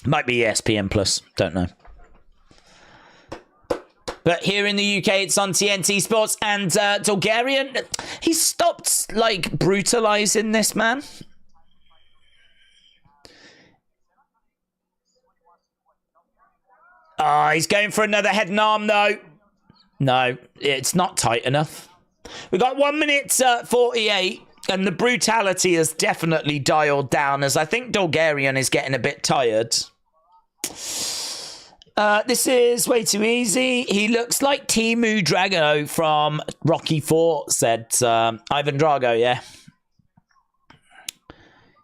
Might be ESPN Plus, don't know. But here in the UK, it's on TNT Sports. And Bulgarian, he stopped, like, brutalizing this man. He's going for another head and arm, though. No, it's not tight enough. We've got 1 minute 48, and the brutality has definitely dialed down, as I think Bulgarian is getting a bit tired. This is way too easy. He looks like Timu Drago from Rocky IV, said Ivan Drago, yeah.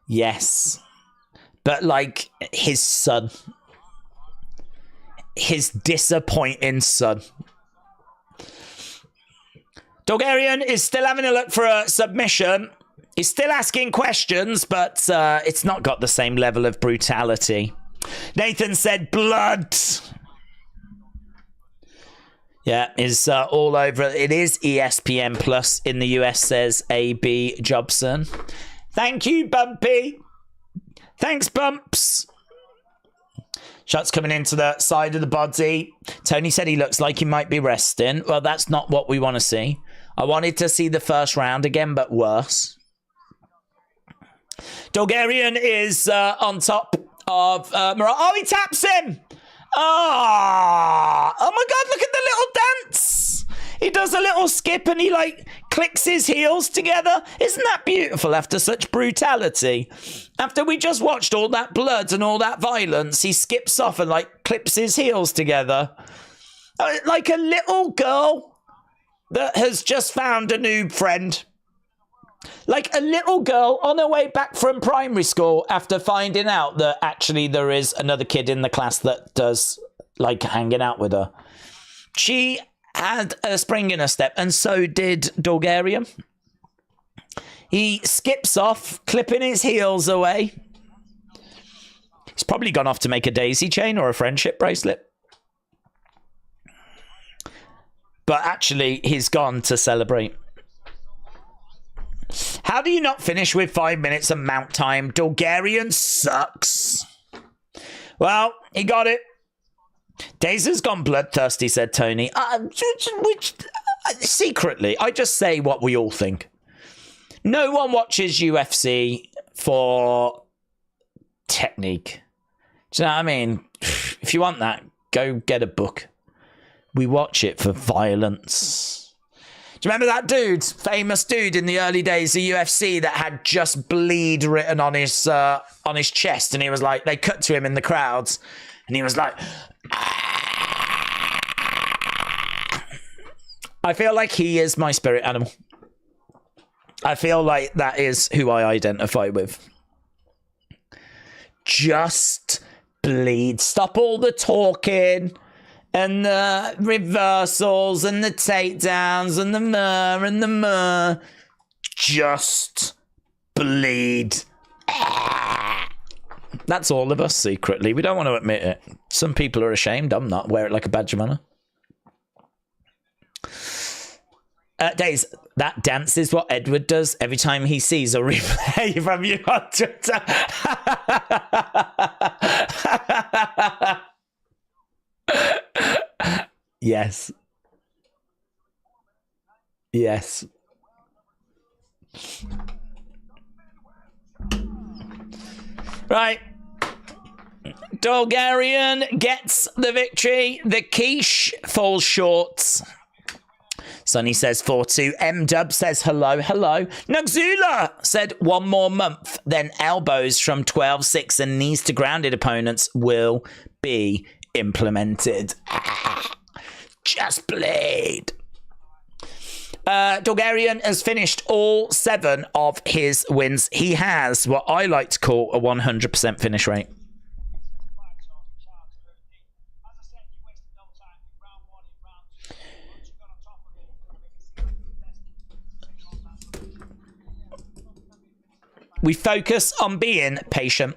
Yes. But, like, his son. His disappointing son. Bulgarian is still having a look for a submission. He's still asking questions, but it's not got the same level of brutality. Nathan said blood. Yeah, is all over. It is ESPN Plus in the US, says AB Jobson. Thank you, Bumpy. Thanks, Bumps. Shots coming into the side of the body. Tony said he looks like he might be resting. Well, that's not what we want to see. I wanted to see the first round again, but worse. Bulgarian is on top of Murat. Oh, he taps him. Oh my God, look at the little dance. He does a little skip and he, like, clicks his heels together. Isn't that beautiful after such brutality? After we just watched all that blood and all that violence, he skips off and, like, clips his heels together. Like a little girl that has just found a new friend. Like a little girl on her way back from primary school after finding out that actually there is another kid in the class that does like hanging out with her. She had a spring in her step, and so did Bulgarian. He skips off, clipping his heels away. He's probably gone off to make a daisy chain or a friendship bracelet. But actually, he's gone to celebrate. How do you not finish with 5 minutes of mount time? Bulgarian sucks. Well, he got it. Days has gone bloodthirsty, said Tony. Secretly, I just say what we all think. No one watches UFC for technique. Do you know what I mean? If you want that, go get a book. We watch it for violence. Do you remember that dude, famous dude in the early days of UFC that had "just bleed" written on his chest, and he was like, they cut to him in the crowds, and he was like, I feel like he is my spirit animal. I feel like that is who I identify with. Just bleed. Stop all the talking and the reversals and the takedowns and the myrrh. Just bleed. That's all of us secretly. We don't want to admit it. Some people are ashamed. I'm not. Wear it like a badge of honor. Days, that dance is what Edward does every time he sees a replay from you on Twitter. Yes. Yes. Right. Bulgarian gets the victory. The quiche falls short. Sonny says 4-2. M-Dub says hello, hello. Nugzula said 1 more month, then elbows from 12-6 and knees to grounded opponents will be implemented. Just played. Bulgarian has finished all 7 of his wins. He has what I like to call a 100% finish rate. We focus on being patient.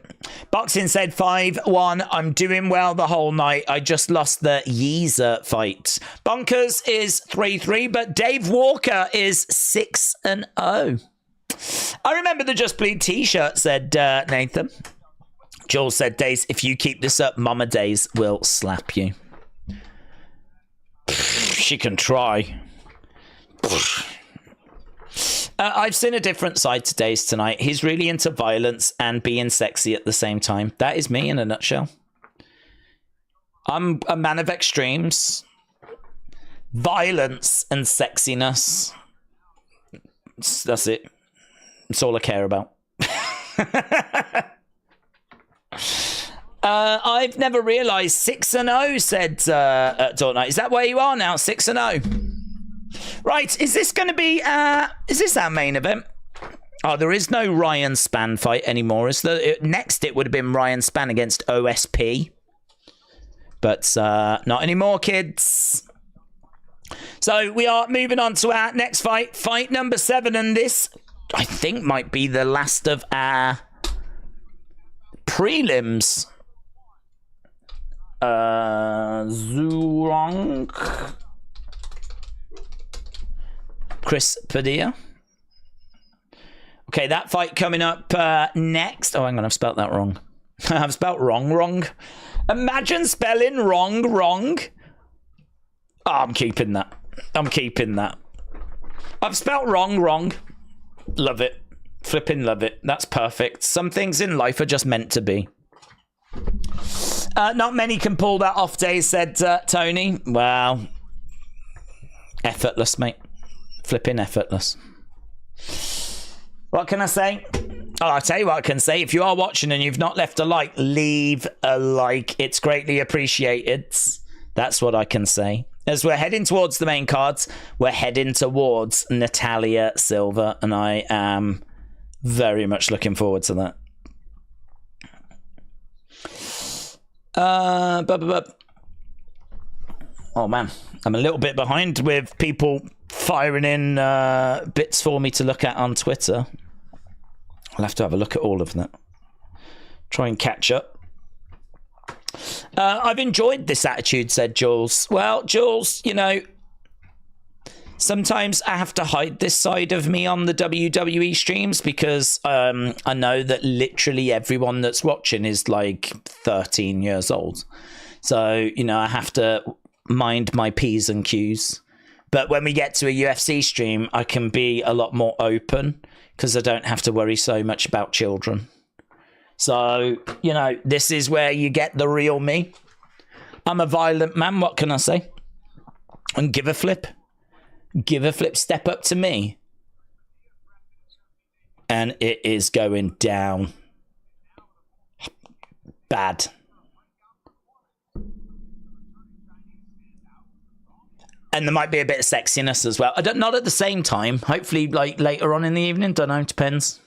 Boxing said 5-1. I'm doing well the whole night. I just lost the Yeezer fight. Bonkers is 3-3, but Dave Walker is 6-0. I remember the Just Bleed t-shirt, said Nathan. Jules said, Days, if you keep this up, Mama Days will slap you. She can try. I've seen a different side to Days tonight. He's really into violence and being sexy at the same time. That is me in a nutshell. I'm a man of extremes. Violence and sexiness. That's it. That's all I care about. I've never realised 6-0, said Dortnight. Is that where you are now? 6-0. Right, is this going to be, is this our main event? Oh, there is no Ryan Spann fight anymore. Next it would have been Ryan Spann against OSP. But not anymore, kids. So we are moving on to our next fight. Fight number 7, and this, I think, might be the last of our prelims. Zurong. Chris Padilla. Okay, that fight coming up next. Oh, hang on, I've spelt that wrong. I've spelt wrong. Imagine spelling wrong. Oh, I'm keeping that. I've spelt wrong. Love it. Flipping love it. That's perfect. Some things in life are just meant to be. Not many can pull that off, Days, said Tony. Well, effortless, mate. Flipping effortless. What can I say? Oh, I'll tell you what I can say. If you are watching and you've not left a like, leave a like. It's greatly appreciated. That's what I can say. As we're heading towards the main cards, we're heading towards Natalia Silva, and I am very much looking forward to that. Oh man, I'm a little bit behind with people firing in bits for me to look at on Twitter. I'll have to have a look at all of that. Try and catch up. I've enjoyed this attitude, said Jules. Well, Jules, you know, sometimes I have to hide this side of me on the WWE streams because I know that literally everyone that's watching is like 13 years old. So, you know, I have to mind my P's and Q's. But when we get to a UFC stream, I can be a lot more open because I don't have to worry so much about children. So, you know, this is where you get the real me. I'm a violent man, what can I say? And give a flip. Give a flip, step up to me. And it is going down. Bad. And there might be a bit of sexiness as well. Not at the same time. Hopefully, like, later on in the evening. Don't know, depends.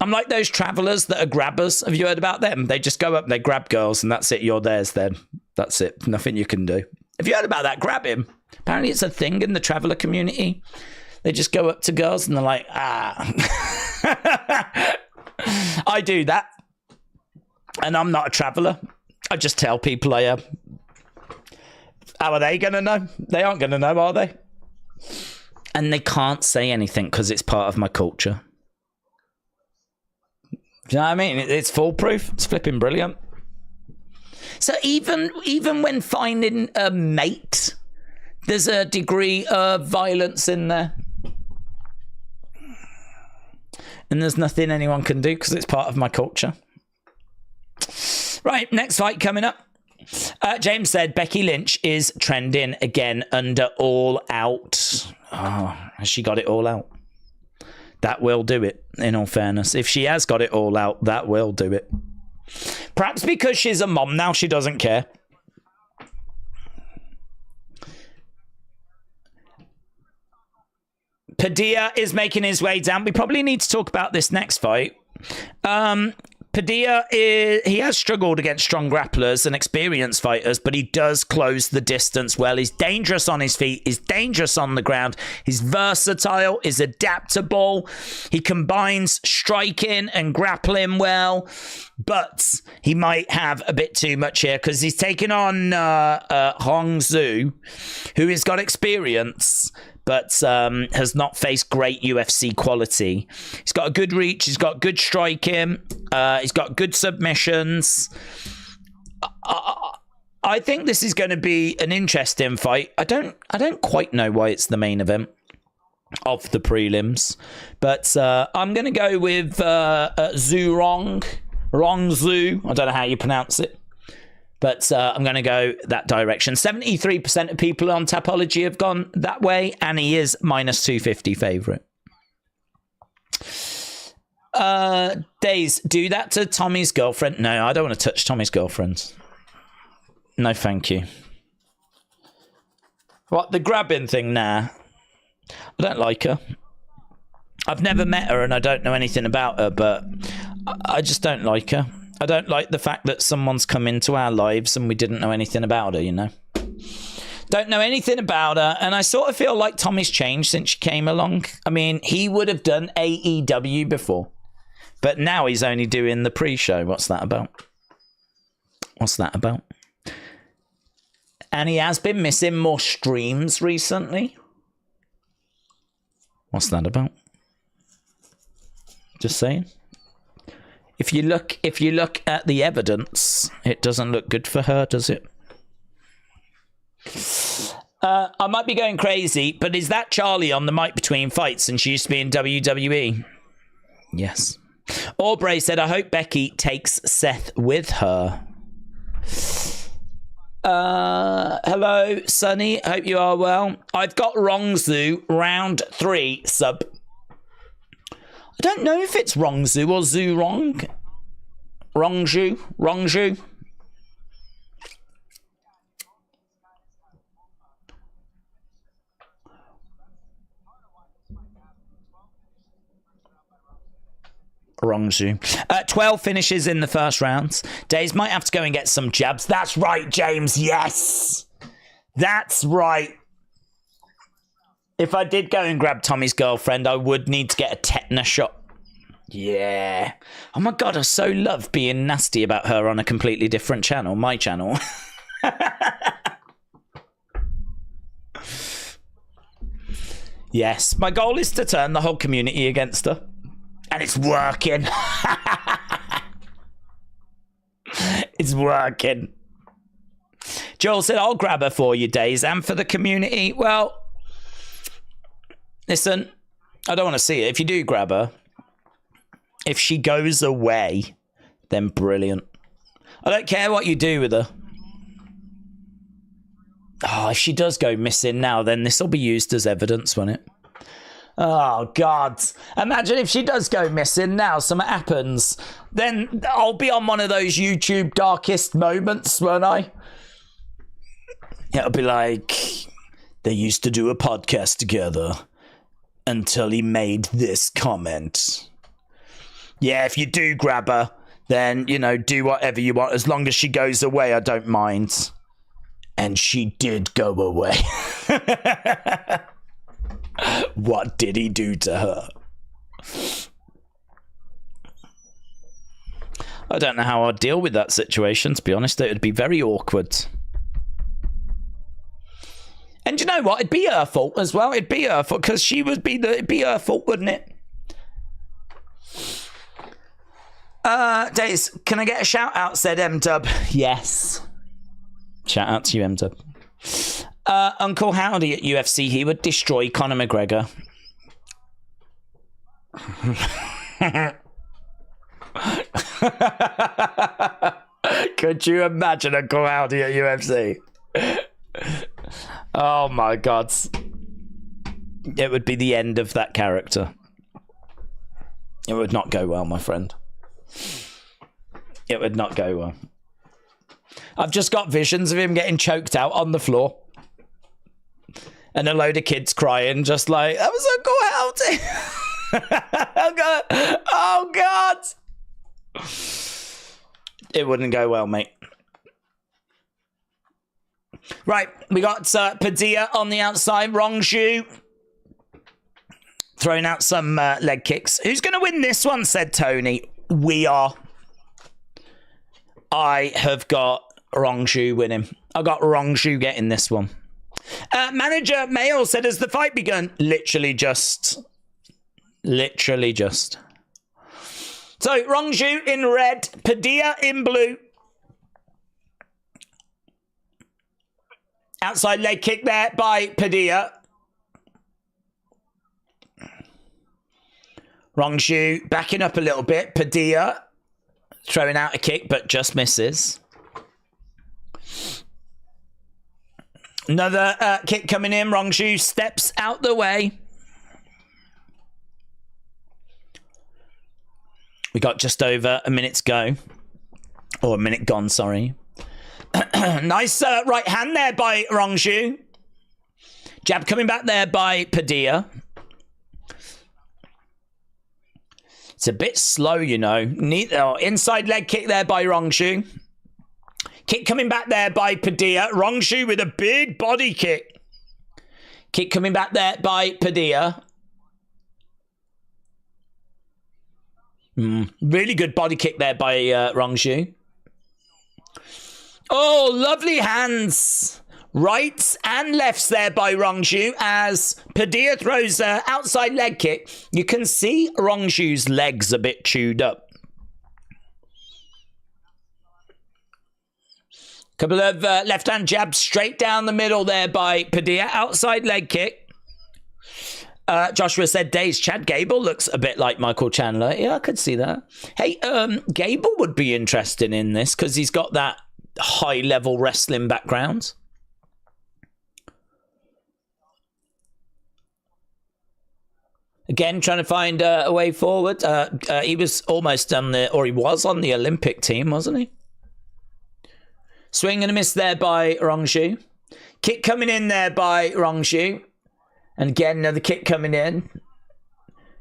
I'm like those travelers that are grabbers. Have you heard about them? They just go up, they grab girls, and that's it. You're theirs then. That's it. Nothing you can do. Have you heard about that? Grab him. Apparently it's a thing in the traveler community. They just go up to girls and they're like, ah. I do that. And I'm not a traveler. I just tell people I am. How are they going to know? They aren't going to know, are they? And they can't say anything because it's part of my culture. Do you know what I mean? It's foolproof. It's flipping brilliant. So even when finding a mate, there's a degree of violence in there. And there's nothing anyone can do because it's part of my culture. Right, next fight coming up. James said Becky Lynch is trending again under All Out. Oh, has she got it all out? That will do it, in all fairness. If she has got it all out, that will do it. Perhaps because she's a mom now, she doesn't care. Padilla is making his way down. We probably need to talk about this next fight. Padilla, he has struggled against strong grapplers and experienced fighters, but he does close the distance well. He's dangerous on his feet. He's dangerous on the ground. He's versatile. He's adaptable. He combines striking and grappling well, but he might have a bit too much here because he's taken on Hong Zhu, who has got experience, but has not faced great UFC quality. He's got a good reach. He's got good striking. He's got good submissions. I think this is going to be an interesting fight. I don't quite know why it's the main event of the prelims, but I'm going to go with Zhu Rong Zhu. I don't know how you pronounce it. But I'm going to go that direction. 73% of people on Tapology have gone that way, and he is minus 250 favourite. Days, do that to Tommy's girlfriend. No, I don't want to touch Tommy's girlfriend. No, thank you. What, the grabbing thing? Nah. I don't like her. I've never met her, and I don't know anything about her, but I just don't like her. I don't like the fact that someone's come into our lives and we didn't know anything about her, you know. Don't know anything about her, and I sort of feel like Tommy's changed since she came along. I mean, he would have done AEW before, but now he's only doing the pre-show. What's that about? What's that about? And he has been missing more streams recently. What's that about? Just saying. If you look at the evidence, it doesn't look good for her, does it? I might be going crazy, but is that Charlie on the mic between fights and she used to be in WWE? Yes. Aubrey said, I hope Becky takes Seth with her. Hello, Sonny. Hope you are well. I've got Rongzhu, round 3, sub. I don't know if it's Rongzhu or Zhu Rong. Rongzhu. Rongzhu. 12 finishes in the first round. Days might have to go and get some jabs. That's right, James. Yes. That's right. If I did go and grab Tommy's girlfriend, I would need to get a tetanus shot. Yeah. Oh my God, I so love being nasty about her on a completely different channel, my channel. Yes, my goal is to turn the whole community against her. And it's working. It's working. Joel said, I'll grab her for you, Days, and for the community. Well, listen, I don't want to see it. If you do grab her, if she goes away, then brilliant. I don't care what you do with her. Oh, if she does go missing now, then this will be used as evidence, won't it? Oh, God. Imagine if she does go missing now, something happens. Then I'll be on one of those YouTube darkest moments, won't I? It'll be like, they used to do a podcast together until he made this comment. Yeah, if you do grab her, then, you know, do whatever you want. As long as she goes away, I don't mind. And she did go away. What did he do to her? I don't know how I'd deal with that situation, to be honest. It would be very awkward. And you know what? It'd be her fault as well. It'd be her fault, because it'd be her fault, wouldn't it? Days, can I get a shout out, said M-Dub. Yes. Shout out to you, M-Dub. Uncle Howdy at UFC, he would destroy Conor McGregor. Could you imagine Uncle Howdy at UFC? Oh my God. It would be the end of that character. It would not go well, my friend. It would not go well. I've just got visions of him getting choked out on the floor. And a load of kids crying, just like, that was Uncle Howdy. Oh, God. It wouldn't go well, mate. Right, we got Padilla on the outside. Wrong shoe. Throwing out some leg kicks. Who's going to win this one, said Tony. We are. I have got Wrong shoe winning. I got Wrong shoe getting this one. Manager Mail said, has the fight begun? Literally just. So, Wrong shoe in red. Padilla in blue. Outside leg kick there by Padilla. Wrong shoe backing up a little bit. Padilla throwing out a kick, but just misses. Another kick coming in. Wrong shoe steps out the way. We got just over a minute to go. Or a minute gone, sorry. Nice right hand there by Wrong shoe. Jab coming back there by Padilla. It's a bit slow, you know. Inside leg kick there by Wrong shoe. Kick coming back there by Padilla. Wrong shoe with a big body kick. Kick coming back there by Padilla. Really good body kick there by Wrong shoe. Oh, lovely hands. Rights and lefts there by Wrong shoe as Padilla throws an outside leg kick. You can see Wrong shoe's legs a bit chewed up. Couple of left-hand jabs straight down the middle there by Padilla. Outside leg kick. Joshua said, Days, Chad Gable looks a bit like Michael Chandler. Yeah, I could see that. Hey, Gable would be interesting in this because he's got that high-level wrestling background. Again, trying to find a way forward. He was almost on the, or he was on the Olympic team, wasn't he? Swing and a miss there by Wrong shoe. Kick coming in there by Wrong shoe. And again, another kick coming in.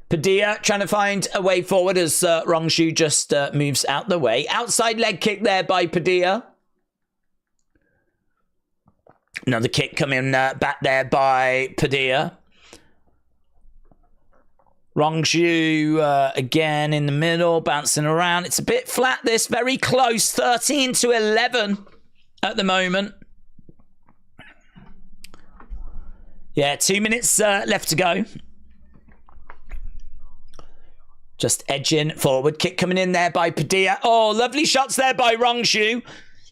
Padilla trying to find a way forward as Wrong shoe just moves out the way. Outside leg kick there by Padilla. Another kick coming back there by Padilla. Rongju again in the middle, bouncing around. It's a bit flat, this. Very close. 13-11 at the moment. Yeah, 2 minutes left to go. Just edging forward. Kick coming in there by Padilla. Oh, lovely shots there by Rongju.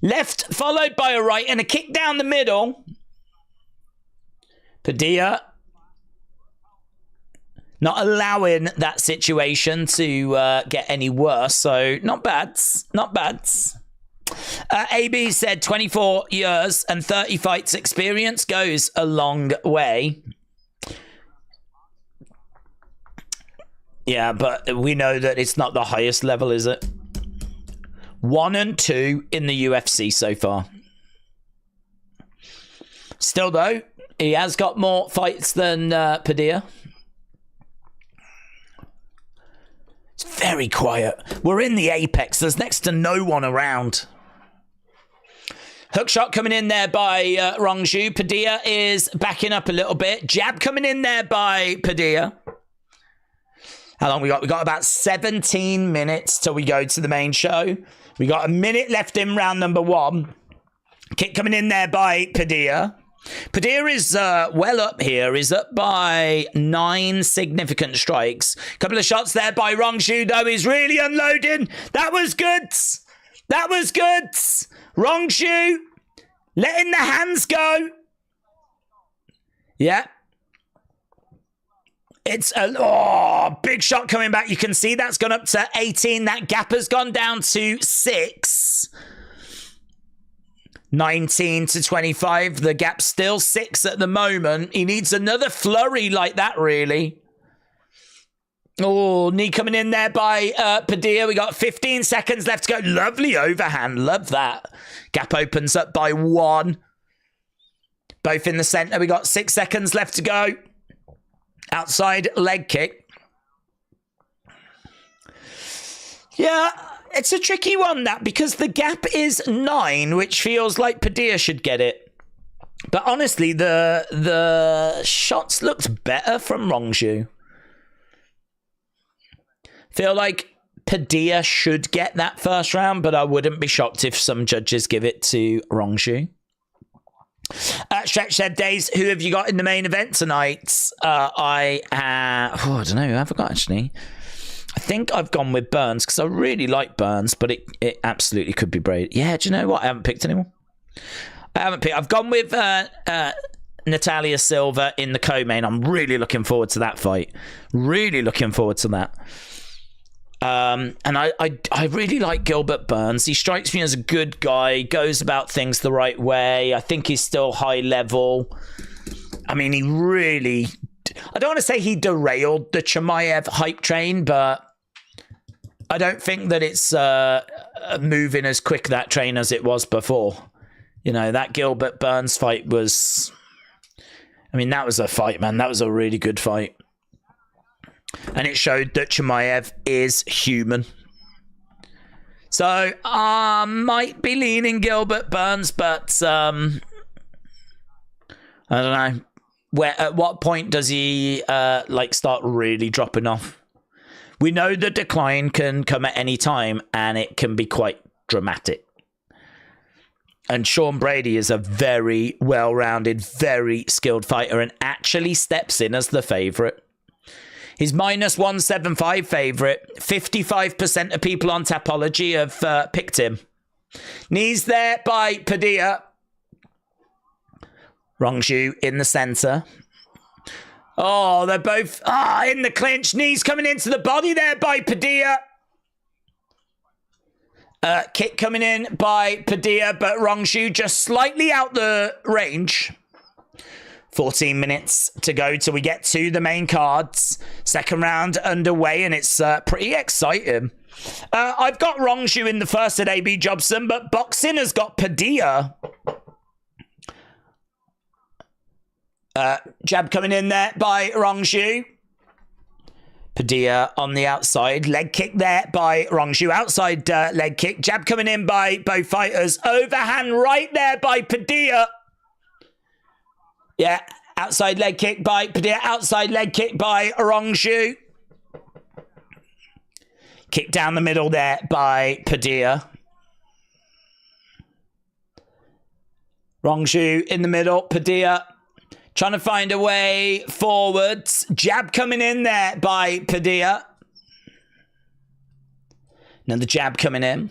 Left followed by a right and a kick down the middle. Padilla not allowing that situation to get any worse. So not bad. Not bad. AB said 24 years and 30 fights experience goes a long way. Yeah, but we know that it's not the highest level, is it? 1 and 2 in the UFC so far. Still, though, he has got more fights than Padilla. It's very quiet. We're in the apex. There's next to no one around. Hook shot coming in there by Rongju. Padilla is backing up a little bit. Jab coming in there by Padilla. How long we got? We got about 17 minutes till we go to the main show. We got a minute left in round number 1. Kick coming in there by Padilla. Padilla is well up here. He's up by 9 significant strikes. Couple of shots there by Rongju, though. He's really unloading. That was good. That was good. Rongju letting the hands go. Yeah. It's a big shot coming back. You can see that's gone up to 18. That gap has gone down to 6. 19-25. The gap's still 6 at the moment. He needs another flurry like that, really. Oh, knee coming in there by Padilla. We got 15 seconds left to go. Lovely overhand. Love that. Gap opens up by 1. Both in the center. We got 6 seconds left to go. Outside leg kick. Yeah, it's a tricky one, that, because the gap is 9, which feels like Padilla should get it. But honestly, the shots looked better from Rongju. Feel like Padilla should get that first round, but I wouldn't be shocked if some judges give it to Rongju. Stretch said, Days, who have you got in the main event tonight? I don't know. Who have I got, actually? I think I've gone with Burns because I really like Burns, but it absolutely could be Brady. Yeah, do you know what? I haven't picked anyone. I've gone with Natalia Silva in the co-main. I'm really looking forward to that fight. Really looking forward to that. And I really like Gilbert Burns. He strikes me as a good guy, goes about things the right way. I think he's still high level. I mean, he really... I don't want to say he derailed the Chimaev hype train, but I don't think that it's moving as quick, that train, as it was before. You know, that Gilbert Burns fight was... I mean, that was a fight, man. That was a really good fight. And it showed that Chimaev is human. So I might be leaning Gilbert Burns, but I don't know. At what point does he start really dropping off? We know the decline can come at any time, and it can be quite dramatic. And Sean Brady is a very well-rounded, very skilled fighter, and actually steps in as the favourite. He's minus 175 favourite. 55% of people on Tapology have picked him. Knees there by Padilla. Rongju in the centre. Oh, they're both in the clinch. Knees coming into the body there by Padilla. Kick coming in by Padilla, but Rongju just slightly out the range. 14 minutes to go till we get to the main cards. Second round underway, and it's pretty exciting. I've got Rongju in the first at AB Jobson, but boxing has got Padilla. Jab coming in there by Rongju. Padilla on the outside. Leg kick there by Rongju. Outside leg kick. Jab coming in by both fighters. Overhand right there by Padilla. Yeah, outside leg kick by Padilla. Outside leg kick by Rongju. Kick down the middle there by Padilla. Rongju in the middle. Padilla trying to find a way forwards. Jab coming in there by Padilla. Another jab coming in.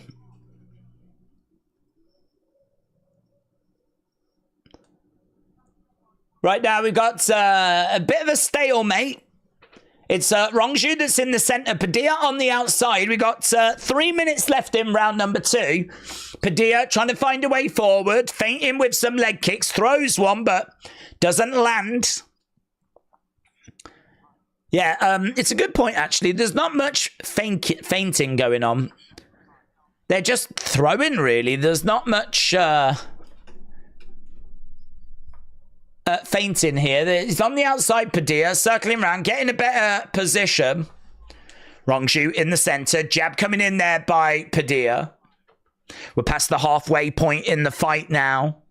Right now we've got a bit of a stalemate. It's Rongju that's in the center. Padilla on the outside. We got 3 minutes left in round number 2. Padilla trying to find a way forward. Feinting with some leg kicks. Throws one, but doesn't land. Yeah, it's a good point, actually. There's not much feinting going on. They're just throwing, really. There's not much... feinting here. He's on the outside, Padilla, circling around, getting a better position. Rongju in the center. Jab coming in there by Padilla. We're past the halfway point in the fight now.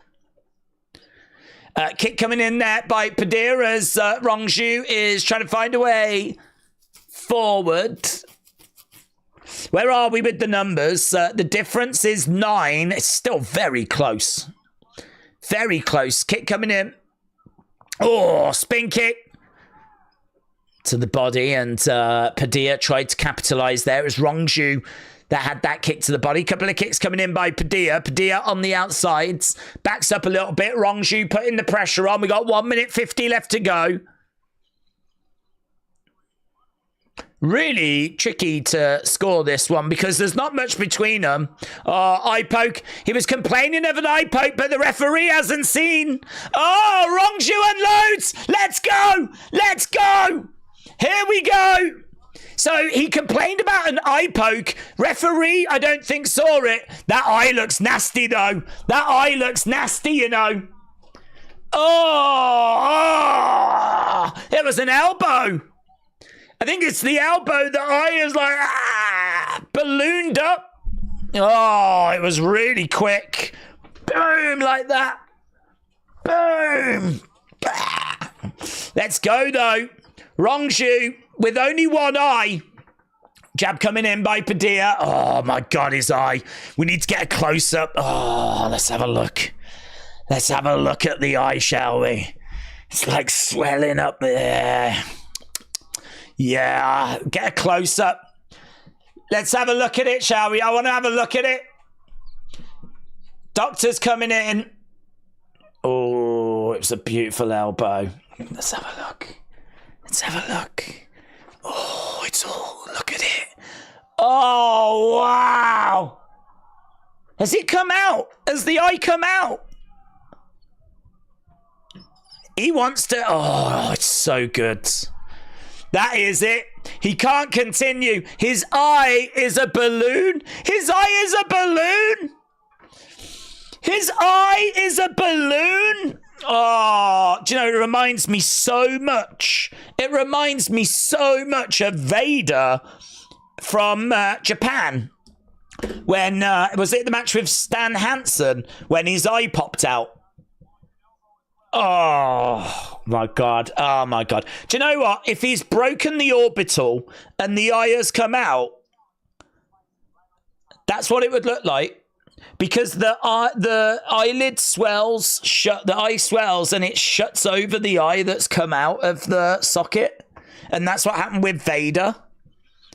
Kick coming in there by Padilla as Rongju is trying to find a way forward. Where are we with the numbers? The difference is 9. It's still very close. Very close. Kick coming in. Oh, spin kick to the body, and Padilla tried to capitalize there. It was Rongju that had that kick to the body. Couple of kicks coming in by Padilla. Padilla on the outsides. Backs up a little bit. Rongju putting the pressure on. We got 1 minute 50 left to go. Really tricky to score this one because there's not much between them. Oh, eye poke. He was complaining of an eye poke, but the referee hasn't seen. Oh, Rongju unloads. Let's go. Let's go. Here we go. So he complained about an eye poke. Referee, I don't think saw it. That eye looks nasty, though. That eye looks nasty, you know. Oh, it was an elbow. I think it's the elbow. The eye is like, ballooned up. Oh, it was really quick. Boom, like that. Boom. Let's go, though. Rongju with only one eye. Jab coming in by Padilla. Oh, my God, his eye. We need to get a close-up. Oh, let's have a look. Let's have a look at the eye, shall we? It's like swelling up there. Yeah, get a close-up. Let's have a look at it, shall we? I want to have a look at it. Doctor's coming in. Oh, it was a beautiful elbow. Let's have a look. Let's have a look. Oh, it's all... Look at it. Oh, wow. Has it come out? Has the eye come out? He wants to... Oh, it's so good. That is it. He can't continue. His eye is a balloon. His eye is a balloon. His eye is a balloon. Oh, do you know, it reminds me so much. It reminds me so much of Vader from Japan. When, was it the match with Stan Hansen? When his eye popped out. Oh, my God. Oh, my God. Do you know what? If he's broken the orbital and the eye has come out, that's what it would look like. Because the eyelid swells, the eye swells, and it shuts over the eye that's come out of the socket. And that's what happened with Vader.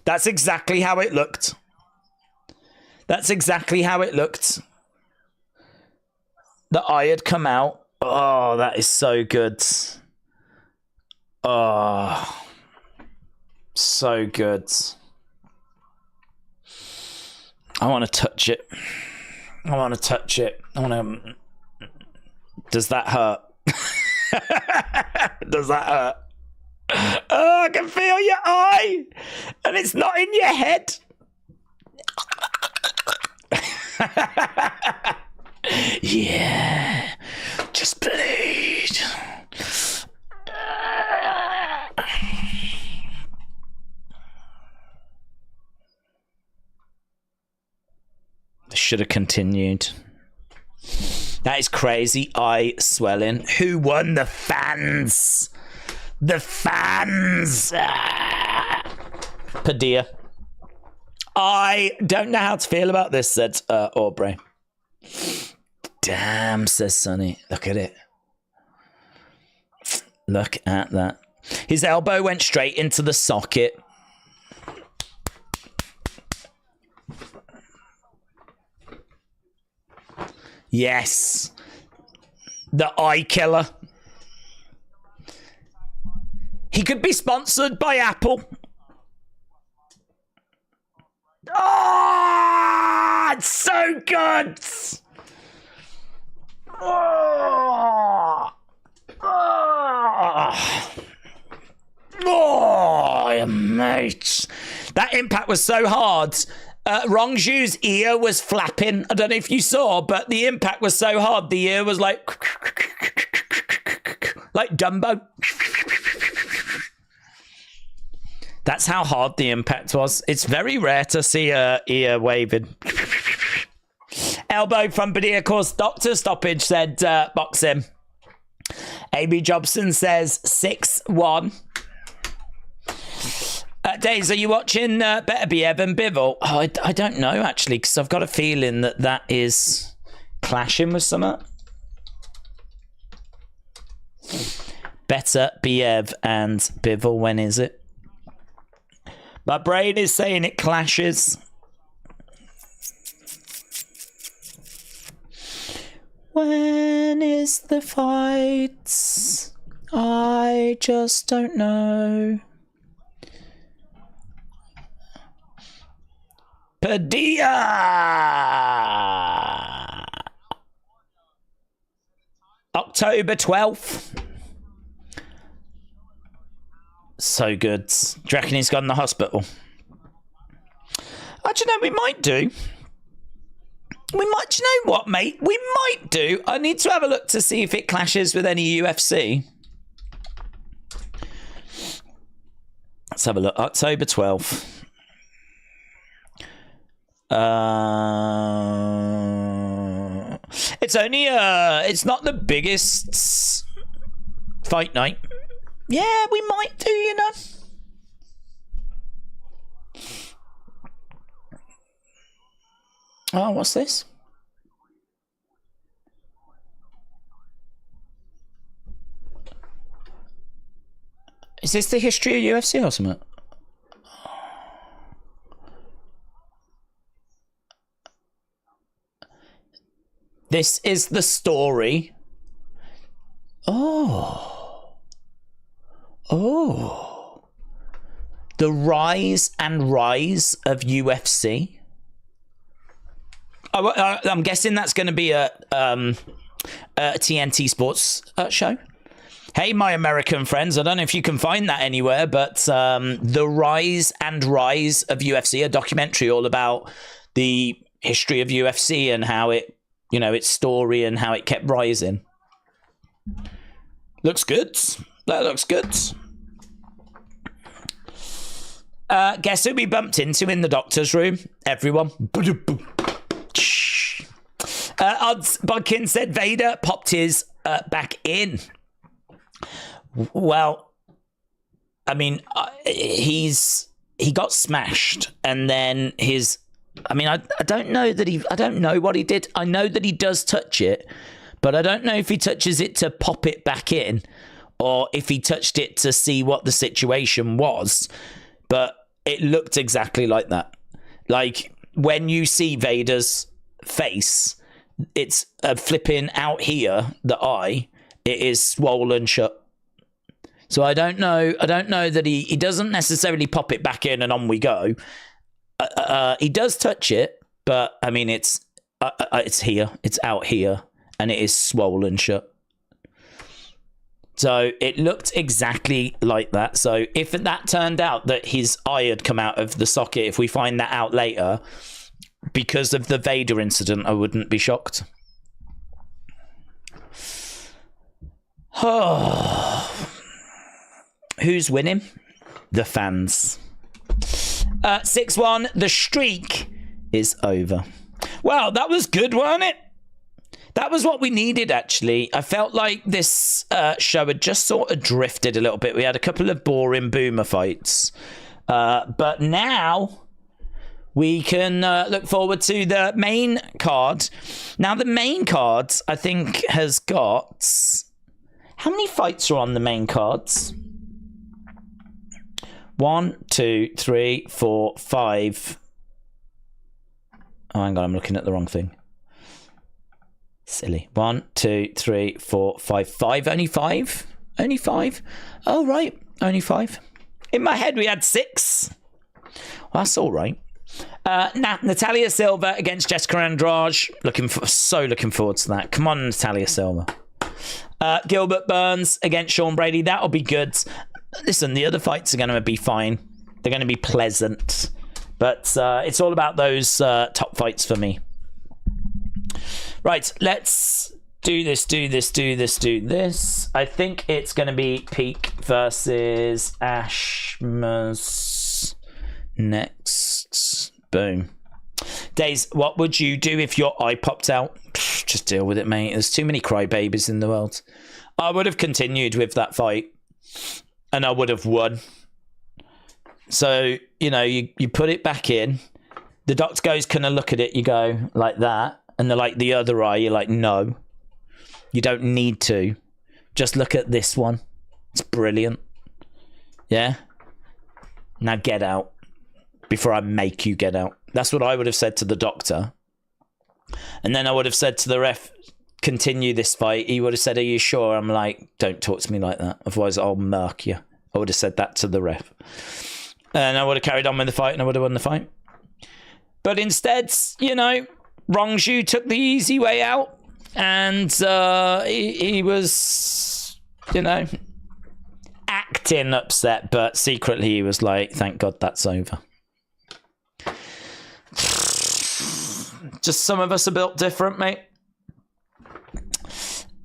That's exactly how it looked. That's exactly how it looked. The eye had come out. Oh, that is so good. Oh, so good. I want to touch it. I want to touch it. I want to... Does that hurt? Does that hurt? Oh, I can feel your eye. And it's not in your head. Yeah. Just bleed. This should have continued. That is crazy. Eye swelling. Who won? The fans. The fans. Padilla. I don't know how to feel about this, said Aubrey. Damn, says Sonny. Look at it. Look at that. His elbow went straight into the socket. Yes. The eye killer. He could be sponsored by Apple. Oh, it's so good. Oh, oh, oh, mate. That impact was so hard. Rongju's ear was flapping. I don't know if you saw, but the impact was so hard. The ear was like Dumbo. That's how hard the impact was. It's very rare to see a ear waving. Elbow from Badia caused doctor stoppage, said box him. Amy Jobson says 6-1. Days, are you watching Better Be Evan Bivol? Oh, I don't know, actually, because I've got a feeling that is clashing with something. Better Be Ev and Bivol, when is it? My brain is saying it clashes. When is the fight? I just don't know. Padilla! October 12th. So good. Do you reckon he's gone in the hospital? I don't know, we might do. We might, do you know what, mate? We might do. I need to have a look to see if it clashes with any UFC. Let's have a look. October 12th. It's only, it's not the biggest fight night. Yeah, we might do, you know. Oh, what's this? Is this the history of UFC or something? This is the story. Oh. Oh. The rise and rise of UFC. I'm guessing that's going to be a TNT Sports show. Hey, my American friends, I don't know if you can find that anywhere, but The Rise and Rise of UFC, a documentary all about the history of UFC and how it, you know, its story and how it kept rising. Looks good. That looks good. Guess who we bumped into in the doctor's room? Everyone. Odds Bodkin said Vader popped his back in. Well, I mean, he got smashed, and then his. I mean, I don't know that I don't know what he did. I know that he does touch it, but I don't know if he touches it to pop it back in, or if he touched it to see what the situation was. But it looked exactly like that. Like when you see Vader's face, it's flipping out here. The eye, it is swollen shut. So I don't know that he doesn't necessarily pop it back in and on we go. He does touch it, but I mean it's here, it's out here, and it is swollen shut. So it looked exactly like that. So if that turned out that his eye had come out of the socket, if we find that out later because of the Vader incident, I wouldn't be shocked. Oh. Who's winning? The fans. 6-1. The streak is over. Well, that was good, wasn't it? That was what we needed, actually. I felt like this show had just sort of drifted a little bit. We had a couple of boring boomer fights. But now we can look forward to the main card. Now, the main card, I think, has got... How many fights are on the main cards? 1, 2, 3, 4, 5. Oh, hang on, I'm looking at the wrong thing. Silly. 1, 2, 3, 4, 5. 5? Only 5? Only 5? Oh, right. Only 5. In my head, we had 6. Well, that's all right. Natalia Silva against Jessica Andrade. So looking forward to that. Come on, Natalia Silva. Gilbert Burns against Sean Brady. That'll be good. Listen, the other fights are going to be fine. They're going to be pleasant. But it's all about those top fights for me. Right, let's do this. I think it's going to be Peak versus Ashmas next. Boom. Days, what would you do if your eye popped out? Just deal with it, mate. There's too many crybabies in the world. I would have continued with that fight. And I would have won. So, you put it back in. The doctor goes, can I look at it? You go, like that. And they're like, the other eye. You're like, no. You don't need to. Just look at this one. It's brilliant. Yeah? Now get out. Before I make you get out. That's what I would have said to the doctor. And then I would have said to the ref, continue this fight. He would have said, are you sure? I'm like, don't talk to me like that. Otherwise, I'll murk you. I would have said that to the ref. And I would have carried on with the fight and I would have won the fight. But instead, Rongju took the easy way out. And he was, acting upset. But secretly, he was like, thank God that's over. Just some of us are built different, mate.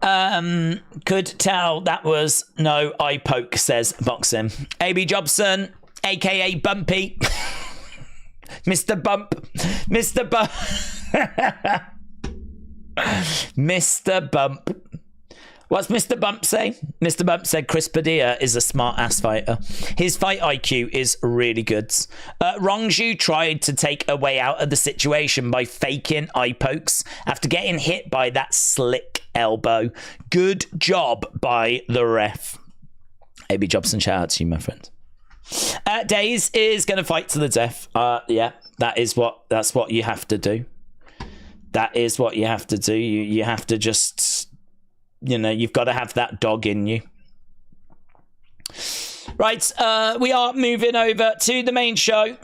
Could tell that was no eye poke, says Boxing. AB Jobson, aka Bumpy. Mr. Bump. Mr. Bump. Mr. Bump. What's Mr. Bump say? Mr. Bump said Chris Padilla is a smart ass fighter. His fight IQ is really good. Rongju tried to take a way out of the situation by faking eye pokes after getting hit by that slick elbow. Good job by the ref. AB Jobson, shout out to you, my friend. Days is going to fight to the death. Yeah, that's what you have to do. That is what you have to do. You have to just... you've got to have that dog in you. Right, we are moving over to the main show.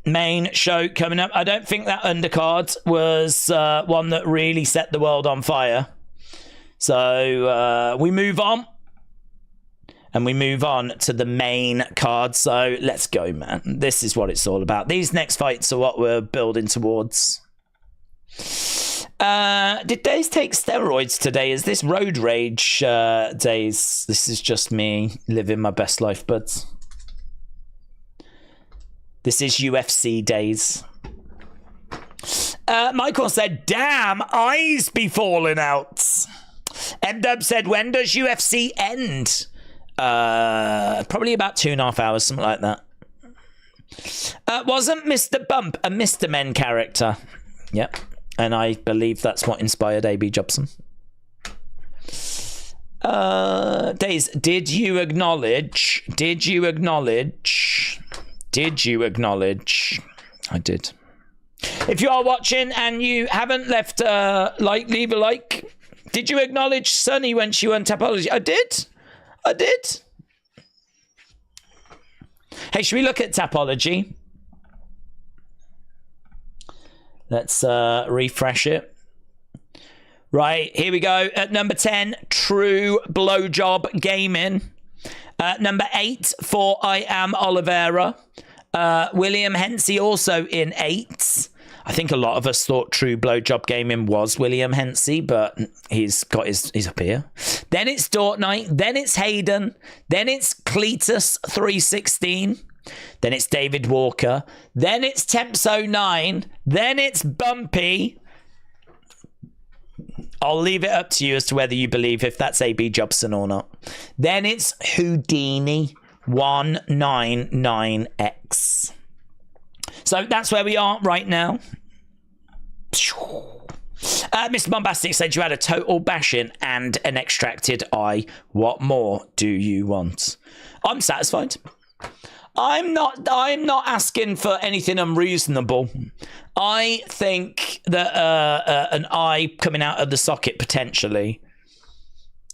Main show coming up. I don't think that undercard was one that really set the world on fire. So we move on. And we move on to the main card. So let's go, man. This is what it's all about. These next fights are what we're building towards. Did Days take steroids today? Is this road rage Days? This is just me living my best life, buds. This is UFC Days. Michael said, damn, eyes be falling out. M-Dub said, when does UFC end? Probably about 2.5 hours, something like that. Wasn't Mr. Bump a Mr. Men character? Yep. And I believe that's what inspired AB Jobson. Days, did you acknowledge? I did. If you are watching and you haven't left a like, leave a like. Did you acknowledge Sunny when she won Tapology? I did. Hey, should we look at Tapology? Let's refresh it. Right, here we go. At number 10, True Blowjob Gaming. Number 8 for I Am Oliveira. William Hensey also in 8. I think a lot of us thought True Blowjob Gaming was William Hensey, but he's up here. Then it's Dortnight. Then it's Hayden. Then it's Cletus 316. Then it's David Walker. Then it's Temps09. Then it's Bumpy. I'll leave it up to you as to whether you believe if that's AB Jobson or not. Then it's Houdini 199X. So that's where we are right now. Mr. Bombastic said you had a total bashing and an extracted eye. What more do you want? I'm satisfied. I'm not asking for anything unreasonable. I think that an eye coming out of the socket potentially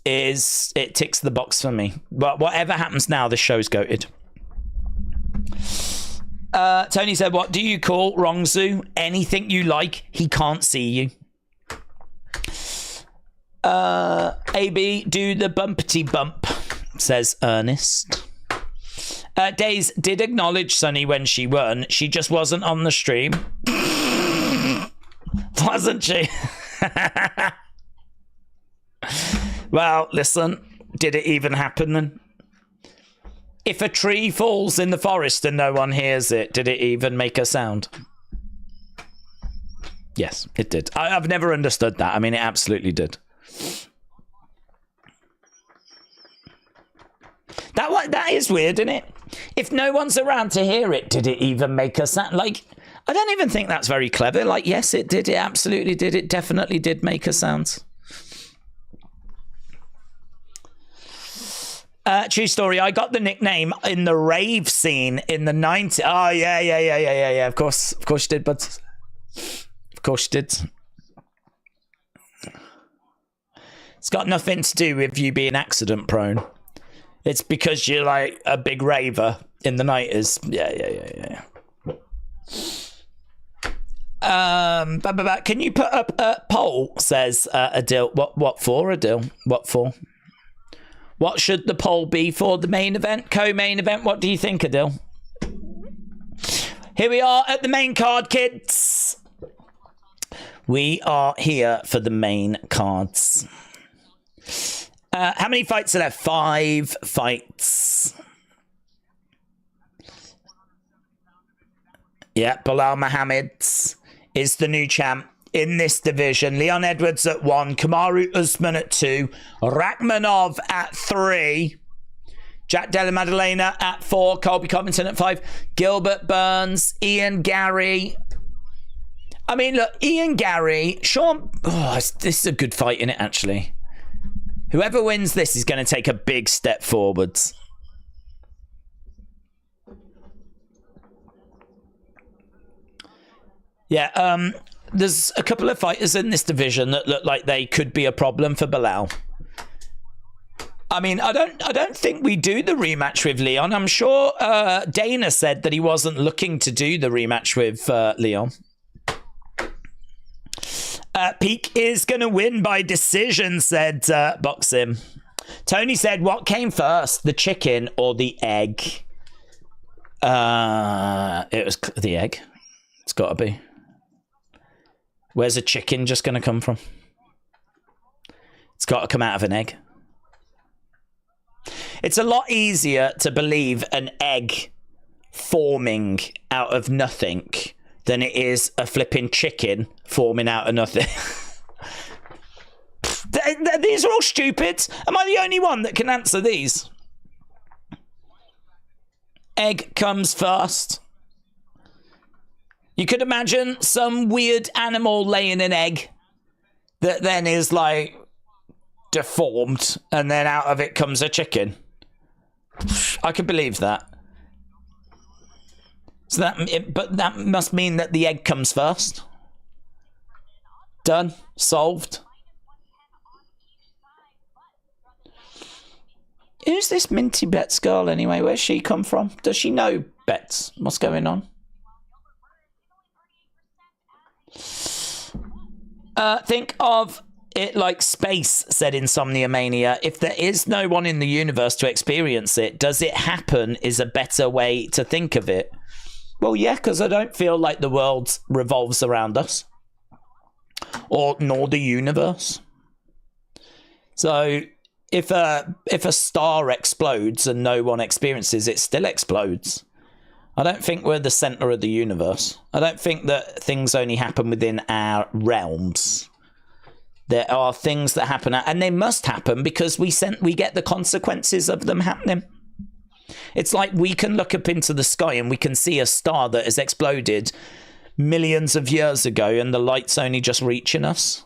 it ticks the box for me. But whatever happens now, this show's goated. Tony said, what do you call Rongzu? Anything you like. He can't see you. AB, do the bumpety bump, says Ernest. Days did acknowledge Sunny when she won. She just wasn't on the stream. Wasn't she? Well, listen. Did it even happen then? If a tree falls in the forest and no one hears it, did it even make a sound? Yes, it did. I've never understood that. I mean, it absolutely did. That is weird, isn't it? If no one's around to hear it, did it even make a sound? Like, I don't even think that's very clever. Like, yes, it did. It absolutely did. It definitely did make a sound. True story. I got the nickname in the rave scene in the 90s. Oh, yeah. Of course you did, bud. Of course you did. It's got nothing to do with you being accident prone. It's because you're like a big raver in the 90s. Yeah. Can you put up a poll? Says Adil. What for, Adil? What for? What should the poll be for the main event? Co-main event? What do you think, Adil? Here we are at the main card, kids. We are here for the main cards. How many fights are there? 5 fights. Yeah, Bilal Muhammad is the new champ in this division. Leon Edwards at 1, Kamaru Usman at 2, Rakhmonov at 3, Jack Della Maddalena at 4, Colby Covington at 5, Gilbert Burns, Ian Gary. I mean, look, Ian Gary, Sean. Oh, this is a good fight, isn't it, actually? Whoever wins this is going to take a big step forwards. Yeah, there's a couple of fighters in this division that look like they could be a problem for Bilal. I mean, I don't think we do the rematch with Leon. I'm sure Dana said that he wasn't looking to do the rematch with Leon. Peak is going to win by decision, said Boxing. Tony said, what came first, the chicken or the egg? It was the egg. It's got to be. Where's a chicken just going to come from? It's got to come out of an egg. It's a lot easier to believe an egg forming out of nothing than it is a flipping chicken forming out of nothing. These are all stupid. Am I the only one that can answer these? Egg comes first. You could imagine some weird animal laying an egg that then is like deformed and then out of it comes a chicken. I could believe that. So but that must mean that the egg comes first. Done. Solved. Who's this Minty Betts girl anyway? Where's she come from? Does she know Betts? What's going on? Think of it like space, said Insomnia Mania. If there is no one in the universe to experience it, does it happen is a better way to think of it. Well, yeah, because I don't feel like the world revolves around us. Nor the universe. So if a star explodes and no one experiences it, still explodes. I don't think we're the center of the universe. I don't think that things only happen within our realms. There are things that happen, and they must happen because we get the consequences of them happening. It's like we can look up into the sky and we can see a star that has exploded millions of years ago and the light's only just reaching us.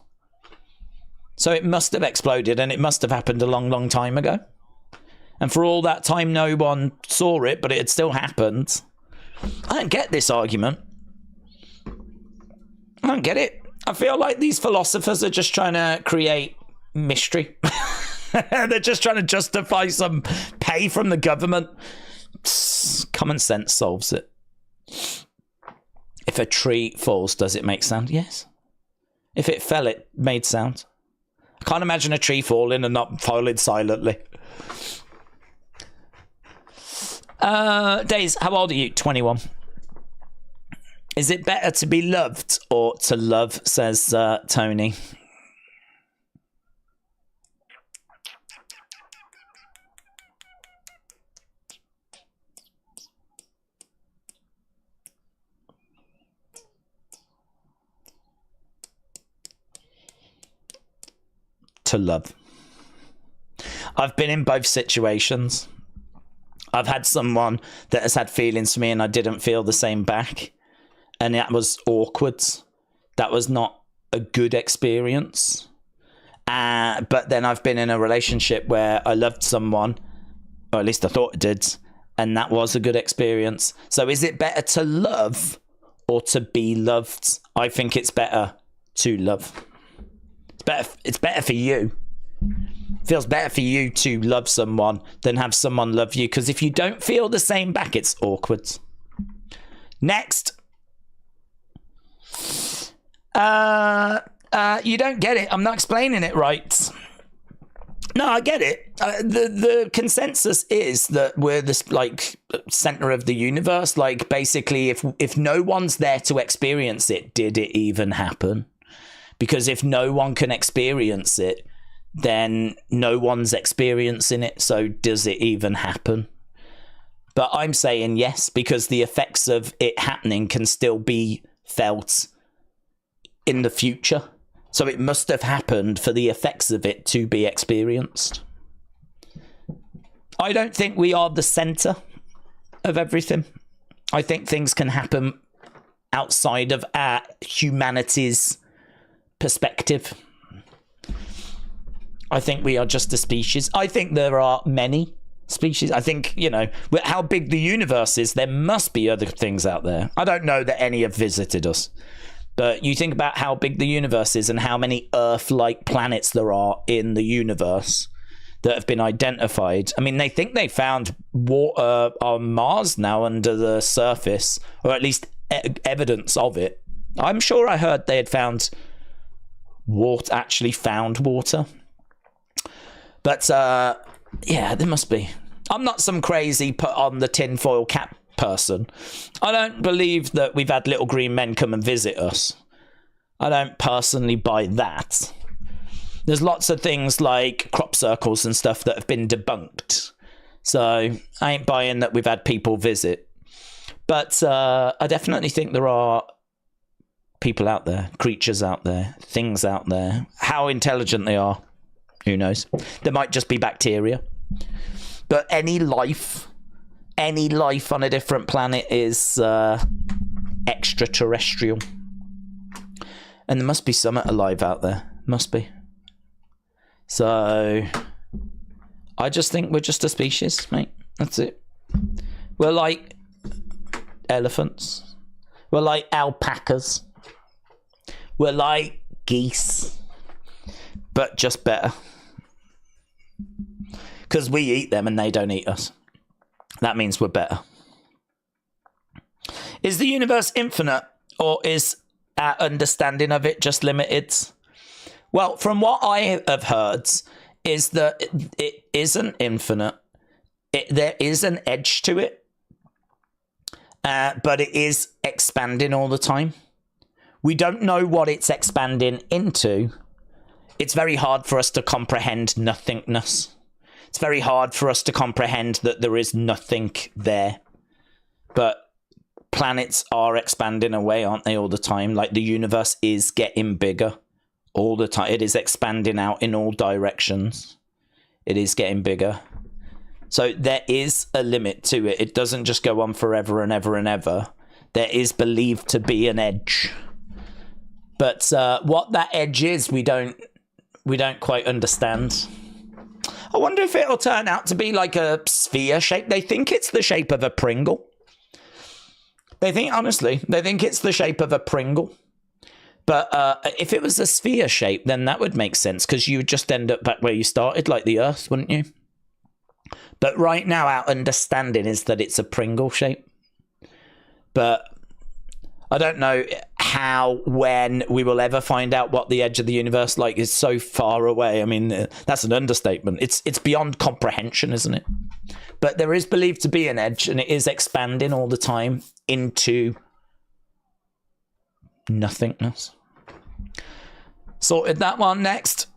So it must have exploded and it must have happened a long, long time ago. And for all that time, no one saw it, but it had still happened. I don't get this argument. I don't get it. I feel like these philosophers are just trying to create mystery. They're just trying to justify some pay from the government. Common sense solves it. If a tree falls, does it make sound? Yes. If it fell, it made sound. I can't imagine a tree falling and not falling silently. Days, how old are you? 21. Is it better to be loved or to love, says Tony. To love. I've been in both situations. I've had someone that has had feelings for me and I didn't feel the same back. And that was awkward. That was not a good experience. But then I've been in a relationship where I loved someone, or at least I thought I did, and that was a good experience. So is it better to love or to be loved? I think it's better to love. It's better for you. It feels better for you to love someone than have someone love you, because if you don't feel the same back, it's awkward. Next. You don't get it. I'm not explaining it right. No, I get it. The consensus is that we're this like center of the universe. Like basically, if no one's there to experience it, did it even happen? Because if no one can experience it, then no one's experiencing it. So does it even happen? But I'm saying yes, because the effects of it happening can still be felt in the future. So it must have happened for the effects of it to be experienced. I don't think we are the center of everything. I think things can happen outside of our humanity's perspective. I think we are just a species. I think there are many species. I think, you know, with how big the universe is, there must be other things out there. I don't know that any have visited us. But you think about how big the universe is and how many Earth-like planets there are in the universe that have been identified. I mean, they think they found water on Mars now under the surface, or at least evidence of it. I'm sure I heard they had found water, actually found water. But, yeah, there must be. I'm not some crazy put on the tinfoil cap person. I don't believe that we've had little green men come and visit us. I don't personally buy that. There's lots of things like crop circles and stuff that have been debunked. So I ain't buying that we've had people visit. But I definitely think there are people out there, creatures out there, things out there. How intelligent they are, who knows? There might just be bacteria. But any life on a different planet is extraterrestrial. And there must be something alive out there. Must be. So I just think we're just a species, mate. That's it. We're like elephants. We're like alpacas. We're like geese. But just better. Because we eat them and they don't eat us. That means we're better. Is the universe infinite, or is our understanding of it just limited? Well, from what I have heard, is that it isn't infinite. There is an edge to it, but it is expanding all the time. We don't know what it's expanding into. It's very hard for us to comprehend nothingness. It's very hard for us to comprehend that there is nothing there. But planets are expanding away, aren't they, all the time? Like the universe is getting bigger all the time. It is expanding out in all directions. It is getting bigger. So there is a limit to it. It doesn't just go on forever and ever and ever. There is believed to be an edge. But what that edge is, we don't quite understand. I wonder if it'll turn out to be like a sphere shape. They think it's the shape of a Pringle. They think it's the shape of a Pringle. But if it was a sphere shape, then that would make sense, because you would just end up back where you started, like the Earth, wouldn't you? But right now, our understanding is that it's a Pringle shape. But I don't know how, when we will ever find out what the edge of the universe like is so far away. I mean, that's an understatement. It's beyond comprehension, isn't it? But there is believed to be an edge, and it is expanding all the time into nothingness. Sorted that one. Next.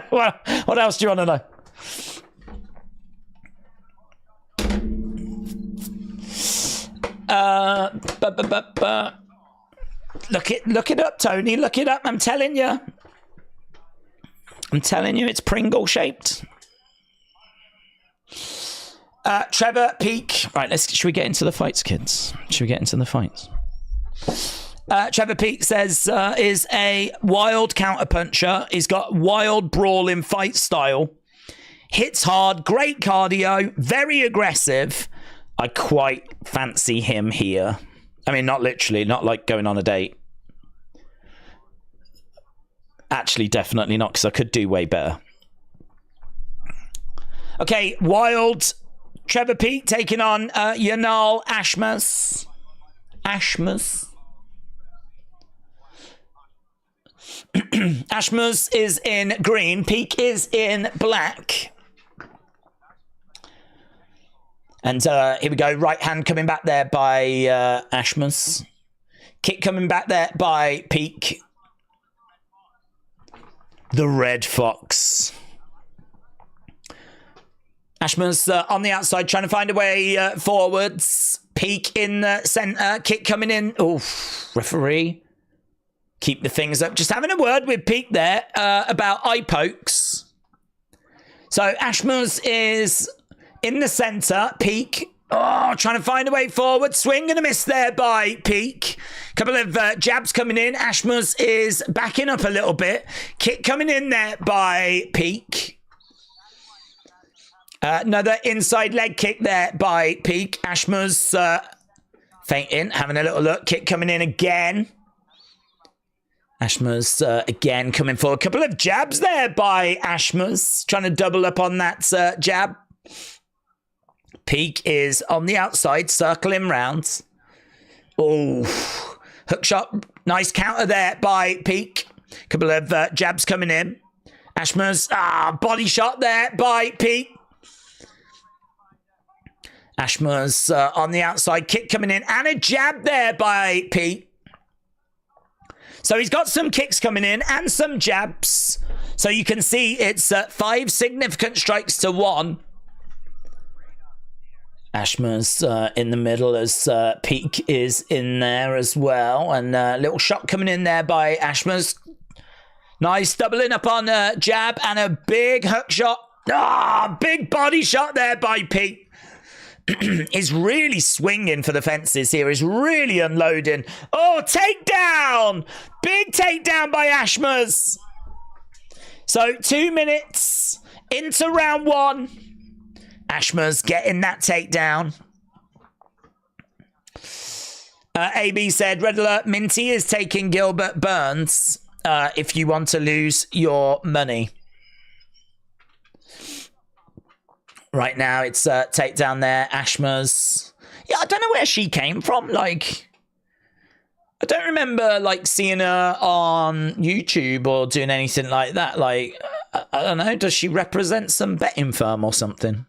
What else do you want to know? Look it up, Tony. Look it up. I'm telling you, it's Pringle shaped. Trevor Peak. Right, should we get into the fights, kids? Should we get into the fights? Trevor Peak says is a wild counterpuncher. He's got wild brawling fight style. Hits hard, great cardio, very aggressive. I quite fancy him here. I mean, not literally, not like going on a date. Actually, definitely not, because I could do way better. Okay, wild Trevor Peak taking on Yanal Ashmas. Ashmas is in green. Peak is in black. And here we go. Right hand coming back there by Ashmas. Kick coming back there by Peak. The Red Fox. Ashmas on the outside trying to find a way forwards. Peak in the centre. Kick coming in. Oof. Referee. Keep the things up. Just having a word with Peak there about eye pokes. So Ashmas is in the centre. Peak. Oh, trying to find a way forward. Swing and a miss there by Peak. Couple of jabs coming in. Ashmas is backing up a little bit. Kick coming in there by Peak. Another inside leg kick there by Peak. Ashmas feinting, having a little look. Kick coming in again. Ashmas again coming for a couple of jabs there by Ashmas. Trying to double up on that jab. Peak is on the outside, circling round. Oh, hook shot. Nice counter there by Peak. Couple of jabs coming in. Ashmas, body shot there by Peak. Ashmas on the outside, kick coming in, and a jab there by Pete. So he's got some kicks coming in and some jabs. So you can see it's 5 significant strikes to 1. Ashmas in the middle as Peak is in there as well. And a little shot coming in there by Ashmas. Nice doubling up on a jab and a big hook shot. Big body shot there by Peak. Is really swinging for the fences here. Is really unloading. Oh, takedown! Big takedown by Ashmas. So 2 minutes into round 1. Ashmas getting that takedown. AB said, Red Alert, Minty is taking Gilbert Burns if you want to lose your money. Right now, it's takedown there. Ashmas. Yeah, I don't know where she came from. Like, I don't remember, like, seeing her on YouTube or doing anything like that. Like, I don't know. Does she represent some betting firm or something?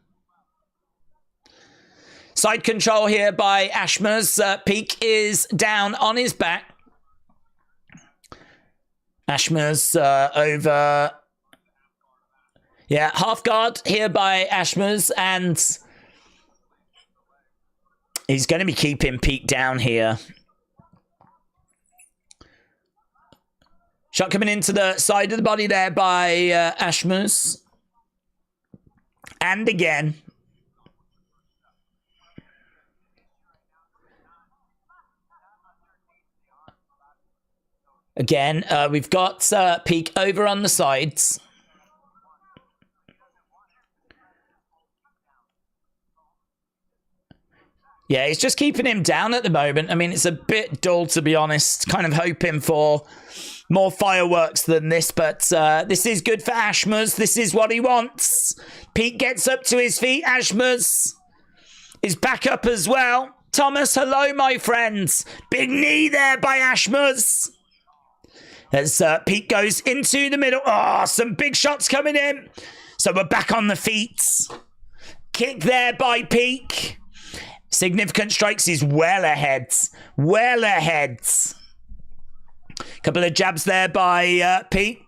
Side control here by Ashmas. Peak is down on his back. Ashmas over... Yeah, half guard here by Ashmas, and he's going to be keeping Peak down here. Shot coming into the side of the body there by Ashmas. And again. Again, we've got Peak over on the sides. Yeah, he's just keeping him down at the moment. I mean, it's a bit dull, to be honest. Kind of hoping for more fireworks than this, but this is good for Ashmers. This is what he wants. Pete gets up to his feet. Ashmers is back up as well. Thomas, hello, my friends. Big knee there by Ashmers. As Pete goes into the middle. Oh, some big shots coming in. So we're back on the feet. Kick there by Peak. Significant strikes is well ahead. Well ahead. Couple of jabs there by Pete.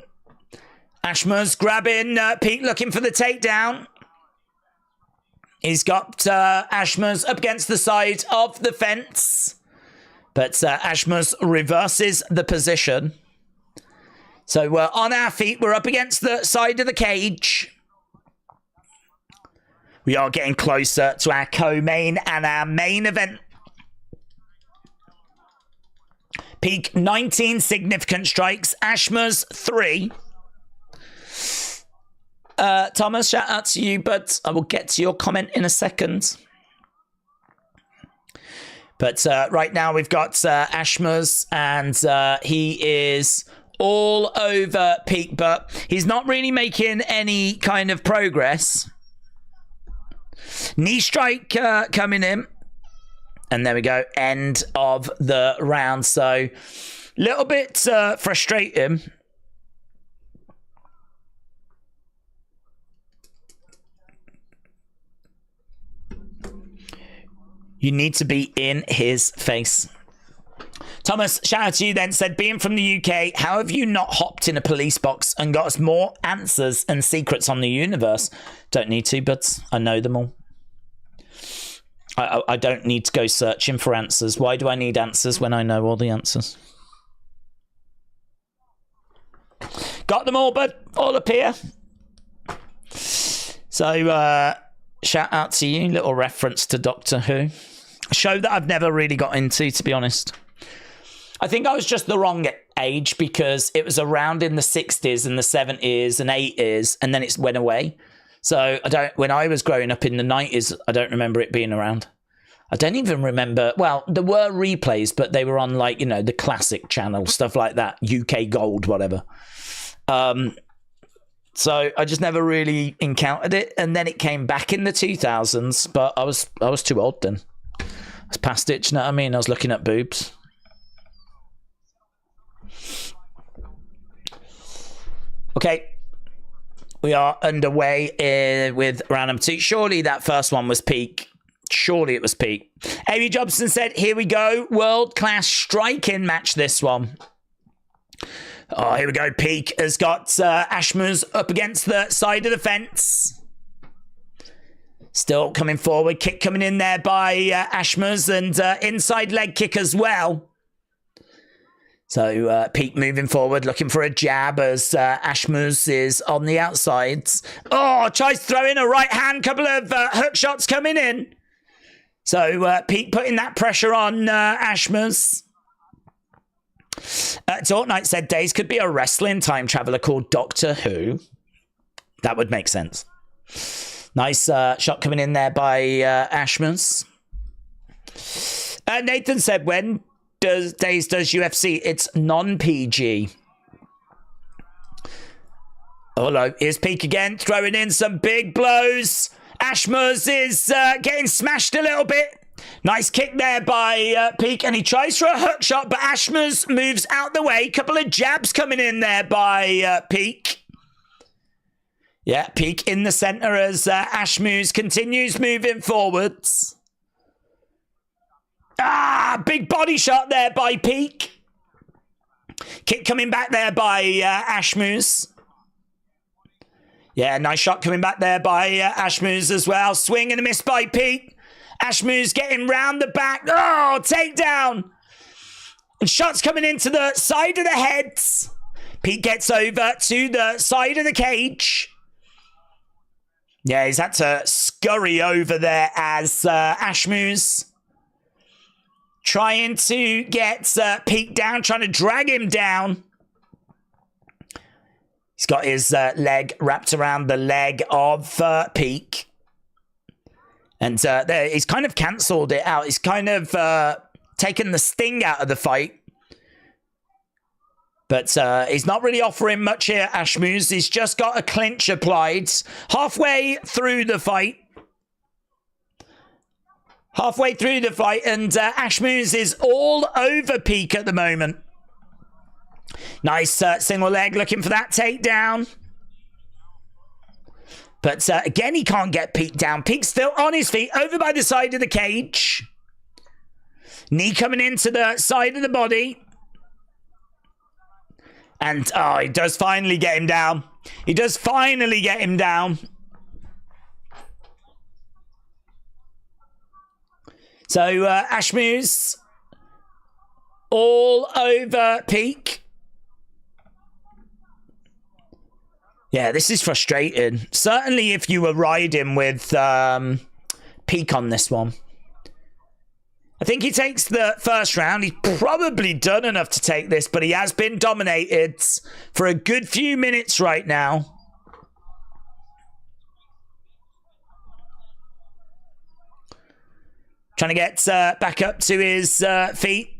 Ashmers grabbing Pete, looking for the takedown. He's got Ashmers up against the side of the fence. But Ashmers reverses the position. So we're on our feet. We're up against the side of the cage. We are getting closer to our co-main and our main event. Peak 19 significant strikes. Ashmers 3. Thomas, shout out to you, but I will get to your comment in a second. But right now we've got Ashmers, and he is all over Peak, but he's not really making any kind of progress. Knee strike coming in. And there we go. End of the round. So, a little bit frustrating. You need to be in his face. Thomas, shout out to you then, said, being from the UK, how have you not hopped in a police box and got us more answers and secrets on the universe? Don't need to, but I know them all. I don't need to go searching for answers. Why do I need answers when I know all the answers? Got them all, but all up here. So, shout out to you. Little reference to Doctor Who. A show that I've never really got into, to be honest. I think I was just the wrong age because it was around in the 60s and the 70s and 80s, and then it went away. So when I was growing up in the 90s, I don't remember it being around. I don't even remember. Well, there were replays, but they were on, like, you know, the classic channel, stuff like that, UK Gold, whatever. So I just never really encountered it, and then it came back in the 2000s, but I was too old then. I was past it, you know what I mean? I was looking at boobs. Okay. We are underway with round number 2. Surely that first one was Peak. Surely it was Peak. Amy Jobson said, here we go. World-class striking match, this one. Oh, here we go. Peak has got Ashmers up against the side of the fence. Still coming forward. Kick coming in there by Ashmers, and inside leg kick as well. So Peak moving forward, looking for a jab as Ashmers is on the outsides. Oh, tries to throw in a right hand. Couple of hook shots coming in. So Peak putting that pressure on Ashmers. Tortnight said Days could be a wrestling time traveler called Doctor Who. That would make sense. Nice shot coming in there by Ashmers. Nathan said, when Days does UFC, it's non-PG. Oh, hello. Here's Peak again, throwing in some big blows. Ashmers is getting smashed a little bit. Nice kick there by Peak, and he tries for a hook shot, but Ashmers moves out the way. Couple of jabs coming in there by Peak. Yeah, Peak in the center as Ashmers continues moving forwards. Ah, big body shot there by Peak. Kick coming back there by Ashmers. Yeah, nice shot coming back there by Ashmers as well. Swing and a miss by Peak. Ashmers getting round the back. Oh, takedown. And shots coming into the side of the heads. Peak gets over to the side of the cage. Yeah, he's had to scurry over there as Ashmuse trying to get Peak down, trying to drag him down. He's got his leg wrapped around the leg of Peak. And there, he's kind of cancelled it out. He's kind of taken the sting out of the fight. But he's not really offering much here, Ashmuse. He's just got a clinch applied halfway through the fight. Halfway through the fight, and Ashmuse is all over Peak at the moment. Nice single leg, looking for that takedown. But again, he can't get Peak down. Peak's still on his feet, over by the side of the cage. Knee coming into the side of the body. And, oh, he does finally get him down. He does finally get him down. So, Ashmuse all over Peak. Yeah, this is frustrating. Certainly if you were riding with Peak on this one. I think he takes the first round. He's probably done enough to take this, but he has been dominated for a good few minutes right now. Trying to get back up to his feet.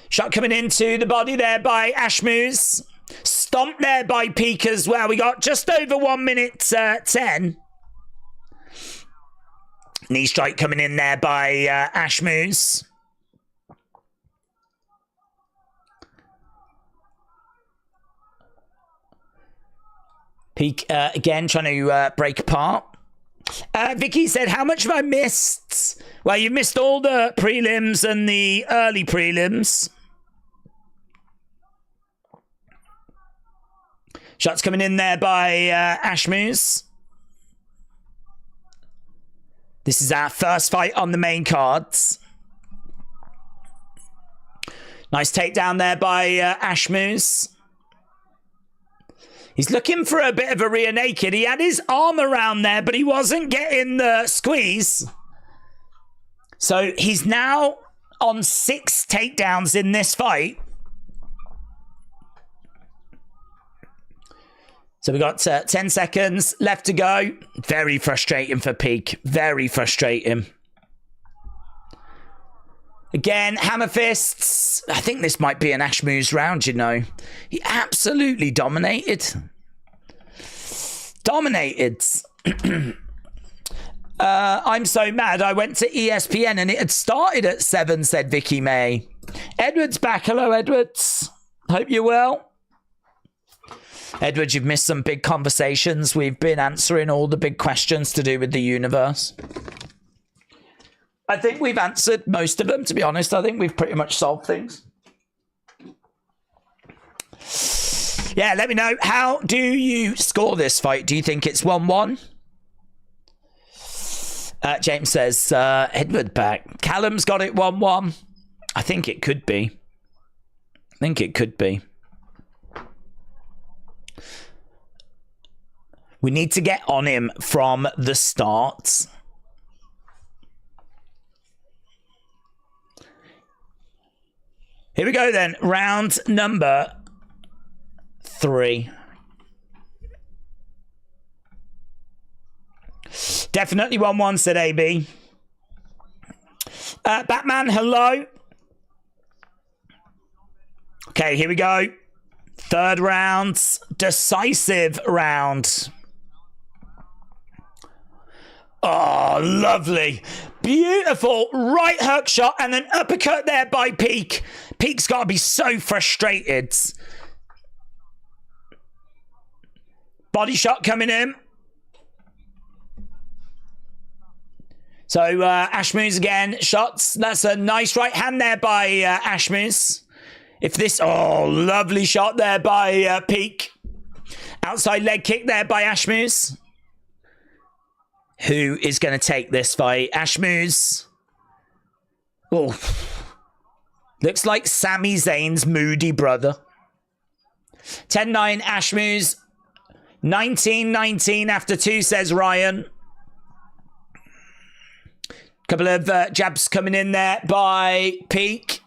Shot coming into the body there by Ashmuse. Stomped there by Peak as well. We got just over 1 minute 10. Knee strike coming in there by Ashmuse. Peak again trying to break apart. Vicky said, how much have I missed? Well, you missed all the prelims and the early prelims. Shots coming in there by Ashmuse. This is our first fight on the main cards. Nice takedown there by Ashmuse. He's looking for a bit of a rear naked. He had his arm around there, but he wasn't getting the squeeze. So he's now on 6 takedowns in this fight. So we got 10 seconds left to go. Very frustrating for Peak. Very frustrating. Again, hammer fists. I think this might be an Ashmuse round, you know. He absolutely dominated. Dominated. I'm so mad. I went to ESPN and it had started at 7, said Vicky May. Edward's back. Hello, Edwards. Hope you're well. Edward, you've missed some big conversations. We've been answering all the big questions to do with the universe. I think we've answered most of them, to be honest. I think we've pretty much solved things. Yeah, let me know. How do you score this fight? Do you think it's 1-1? James says, Edward back. Callum's got it 1-1. I think it could be. I think it could be. We need to get on him from the start. Here we go then. Round number 3. Definitely 1-1, said AB. Batman, hello. Okay, here we go. 3rd round. Decisive round. Oh, lovely. Beautiful right hook shot and an uppercut there by Peak. Peak's got to be so frustrated. Body shot coming in. So, Ashmuse again. Shots. That's a nice right hand there by Ashmuse. If this... Oh, lovely shot there by Peak. Outside leg kick there by Ashmuse. Who is going to take this fight? Ashmuse. Oh. Looks like Sami Zayn's moody brother. 10-9 Ashmuse. 19-19 after 2, says Ryan. Couple of jabs coming in there by Peak.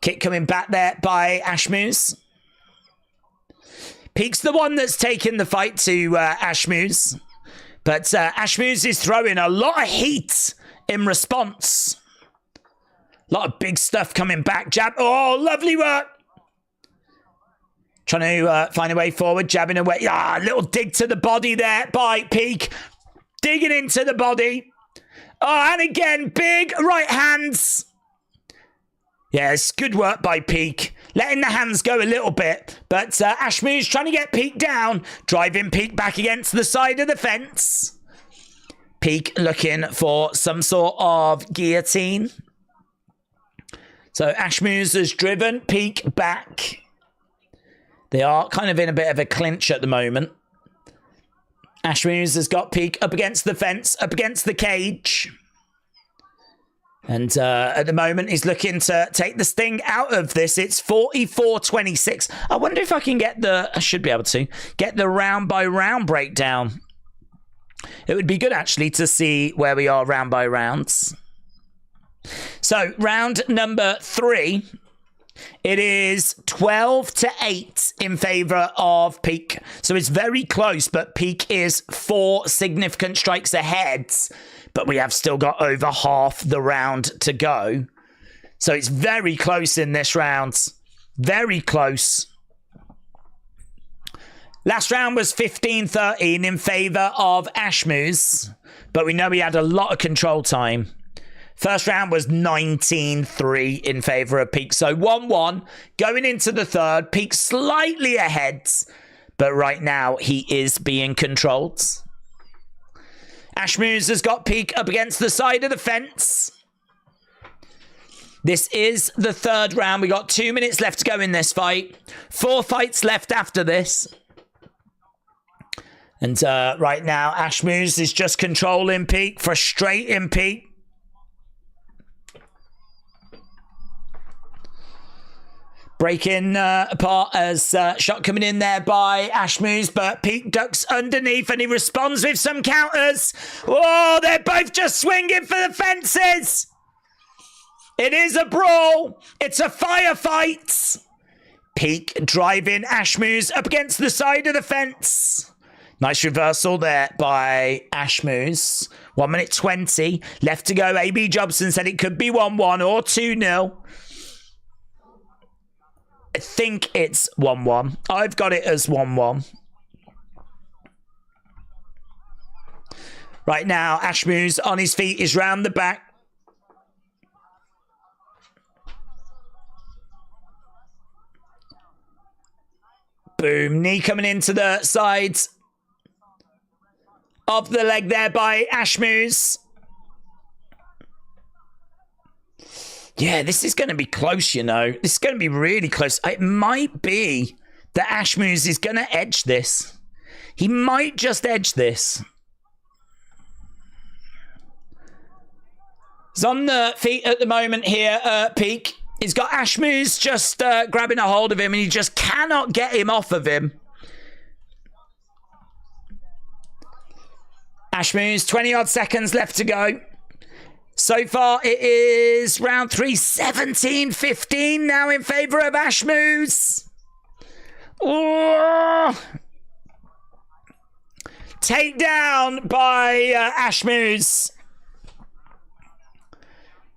Kick coming back there by Ashmuse. Peak's the one that's taken the fight to Ashmuse. But Ashmuse is throwing a lot of heat in response. A lot of big stuff coming back. Jab. Oh, lovely work. Trying to find a way forward. Jabbing away. Ah, little dig to the body there by Peak. Digging into the body. Oh, and again, big right hands. Yes, good work by Peak. Letting the hands go a little bit. But Ashmuse trying to get Peak down. Driving Peak back against the side of the fence. Peak looking for some sort of guillotine. So Ashmuse has driven Peak back. They are kind of in a bit of a clinch at the moment. Ashmuse has got Peak up against the fence, up against the cage. And at the moment, he's looking to take the sting out of this. It's 44-26. I wonder if I can get the... I should be able to get the round-by-round breakdown. It would be good, actually, to see where we are round by rounds. So, round number 3... It is 12-8 in favour of Peak. So it's very close, but Peak is 4 significant strikes ahead. But we have still got over half the round to go. So it's very close in this round. Very close. Last round was 15-13 in favour of Ashmuse. But we know he had a lot of control time. First round was 19-3 in favour of Peak. So 1-1 going into the third. Peak slightly ahead. But right now he is being controlled. Ashmuse has got Peak up against the side of the fence. This is the third round. We got 2 minutes left to go in this fight. 4 fights left after this. And right now Ashmuse is just controlling Peak. Frustrating Peak. Breaking apart as shot coming in there by Ashmuse, but Peak ducks underneath and he responds with some counters. Oh, they're both just swinging for the fences. It is a brawl. It's a firefight. Peak driving Ashmuse up against the side of the fence. Nice reversal there by Ashmuse. 1 minute 20 left to go. AB Jobson said it could be 1-1 or 2-0. I think it's 1-1. I've got it as 1-1. Right now, Ashmuse on his feet is round the back. Boom. Knee coming into the sides of the leg there by Ashmuse. Yeah, this is going to be close, you know. This is going to be really close. It might be that Ashmuse is going to edge this. He might just edge this. He's on the feet at the moment here, Peak. He's got Ashmuse just grabbing a hold of him, and he just cannot get him off of him. Ashmuse, 20-odd seconds left to go. So far, it is round 3, 17-15 now in favour of Ashmuse. Oh! Takedown by Ashmuse.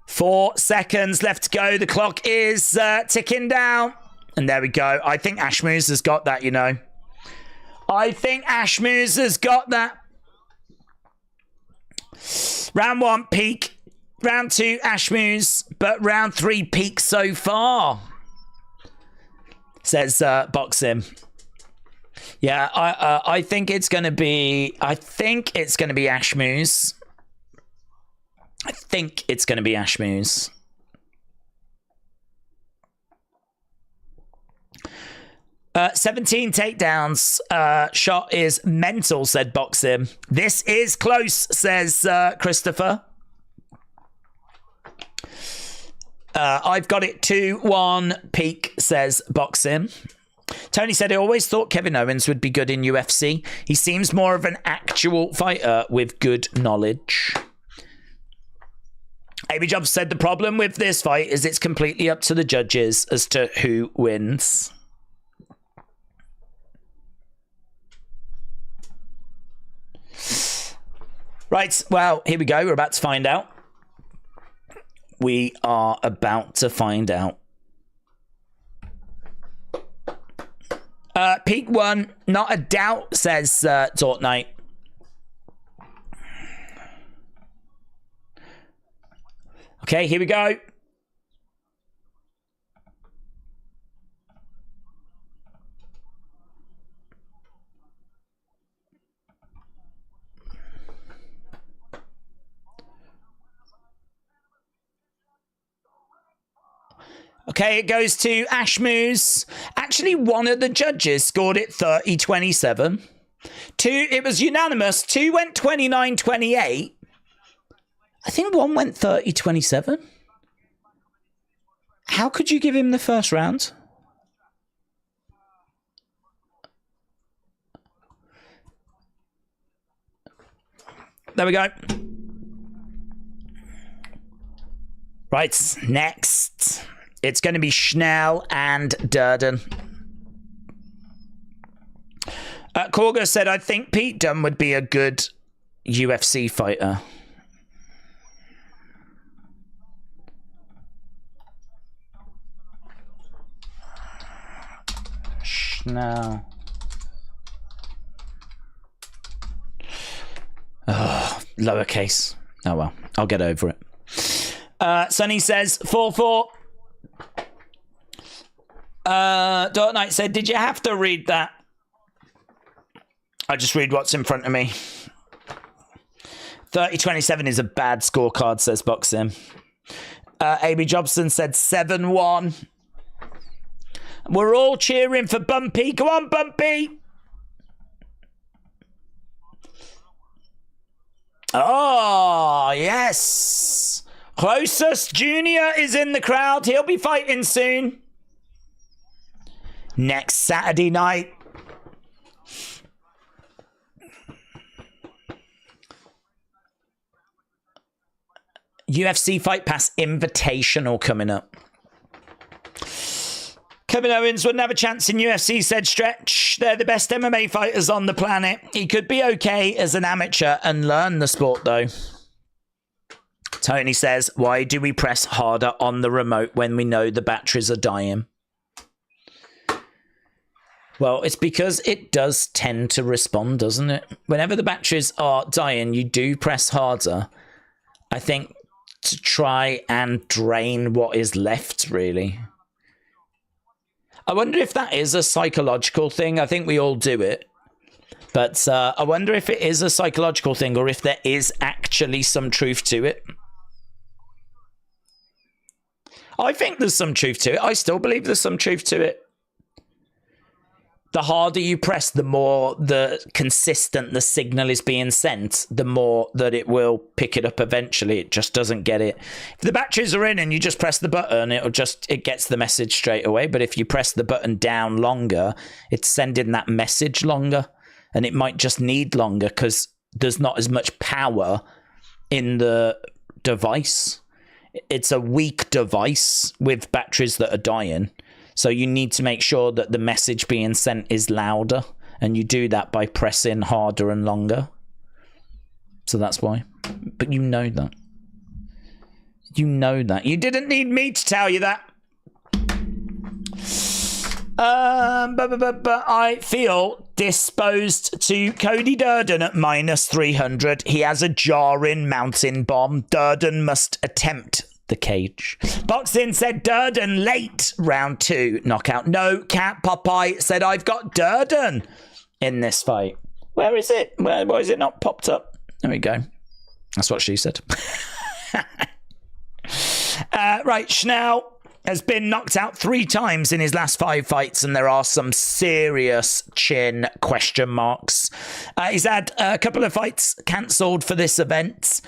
4 seconds left to go. The clock is ticking down. And there we go. I think Ashmuse has got that, you know. I think Ashmuse has got that. Round 1, Peak. Round 2, Ashmuse, but round 3, Peak so far. Says Boxing. Yeah, I think it's going to be... I think it's going to be Ashmuse. 17 takedowns. Shot is mental, said Boxing. This is close, says Christopher. I've got it 2-1. Peak says boxing. Tony said, I always thought Kevin Owens would be good in UFC. He seems more of an actual fighter with good knowledge. Amy Jobs said the problem with this fight is it's completely up to the judges as to who wins. Right, well, here we go. We're about to find out. We are about to find out. Peak 1, not a doubt, says Tortnight. Okay, here we go. Okay, it goes to Ashmoose. Actually, one of the judges scored it 30-27. It was unanimous. 2 went 29-28. I think one went 30-27. How could you give him the first round? There we go. Right, next. It's going to be Schnell and Durden. Korga said, I think Pete Dunne would be a good UFC fighter. Schnell. Oh, lowercase. Oh, well. I'll get over it. Sonny says, 4-4. Dark Knight said, did you have to read that? I just read what's in front of me. 30-27 is a bad scorecard, says Boxing. A.B. Jobson said 7-1. We're all cheering for Bumpy. Go on, Bumpy. Oh, yes. Closest Junior is in the crowd. He'll be fighting soon. Next Saturday night. UFC Fight Pass Invitational coming up. Kevin Owens wouldn't have a chance in UFC, said Stretch. They're the best MMA fighters on the planet. He could be okay as an amateur and learn the sport, though. Tony says, why do we press harder on the remote when we know the batteries are dying? Well, it's because it does tend to respond, doesn't it? Whenever the batteries are dying, you do press harder. I think to try and drain what is left, really. I wonder if that is a psychological thing. I think we all do it. But I wonder if it is a psychological thing or if there is actually some truth to it. I think there's some truth to it. I still believe there's some truth to it. The harder you press, the more consistent the signal is being sent, the more that it will pick it up eventually. It just doesn't get it. If the batteries are in and you just press the button, it gets the message straight away. But if you press the button down longer, it's sending that message longer. And it might just need longer because there's not as much power in the device. It's a weak device with batteries that are dying. So you need to make sure that the message being sent is louder. And you do that by pressing harder and longer. So that's why. But you know that. You know that. You didn't need me to tell you that. But I feel disposed to Cody Durden at -300. He has a jarring mountain bomb. Durden must attempt the cage. Boxing said Durden late round 2 knockout. No, Cat Popeye said I've got Durden in this fight. Where is it? Why is it not popped up? There we go. That's what she said. Right, Schnell has been knocked out 3 times in his last 5 fights, and there are some serious chin question marks. He's had a couple of fights cancelled for this event.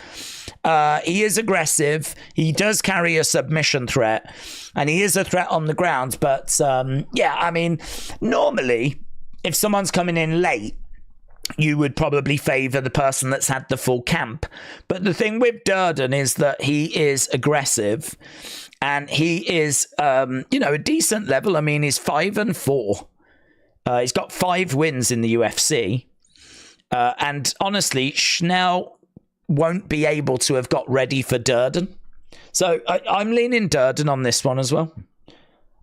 He is aggressive. He does carry a submission threat, and he is a threat on the ground. But yeah, I mean, normally, if someone's coming in late, you would probably favour the person that's had the full camp. But the thing with Durden is that he is aggressive, and he is, you know, a decent level. I mean, he's 5-4. He's got 5 wins in the UFC. And honestly, Schnell won't be able to have got ready for Durden. So I'm leaning Durden on this one as well.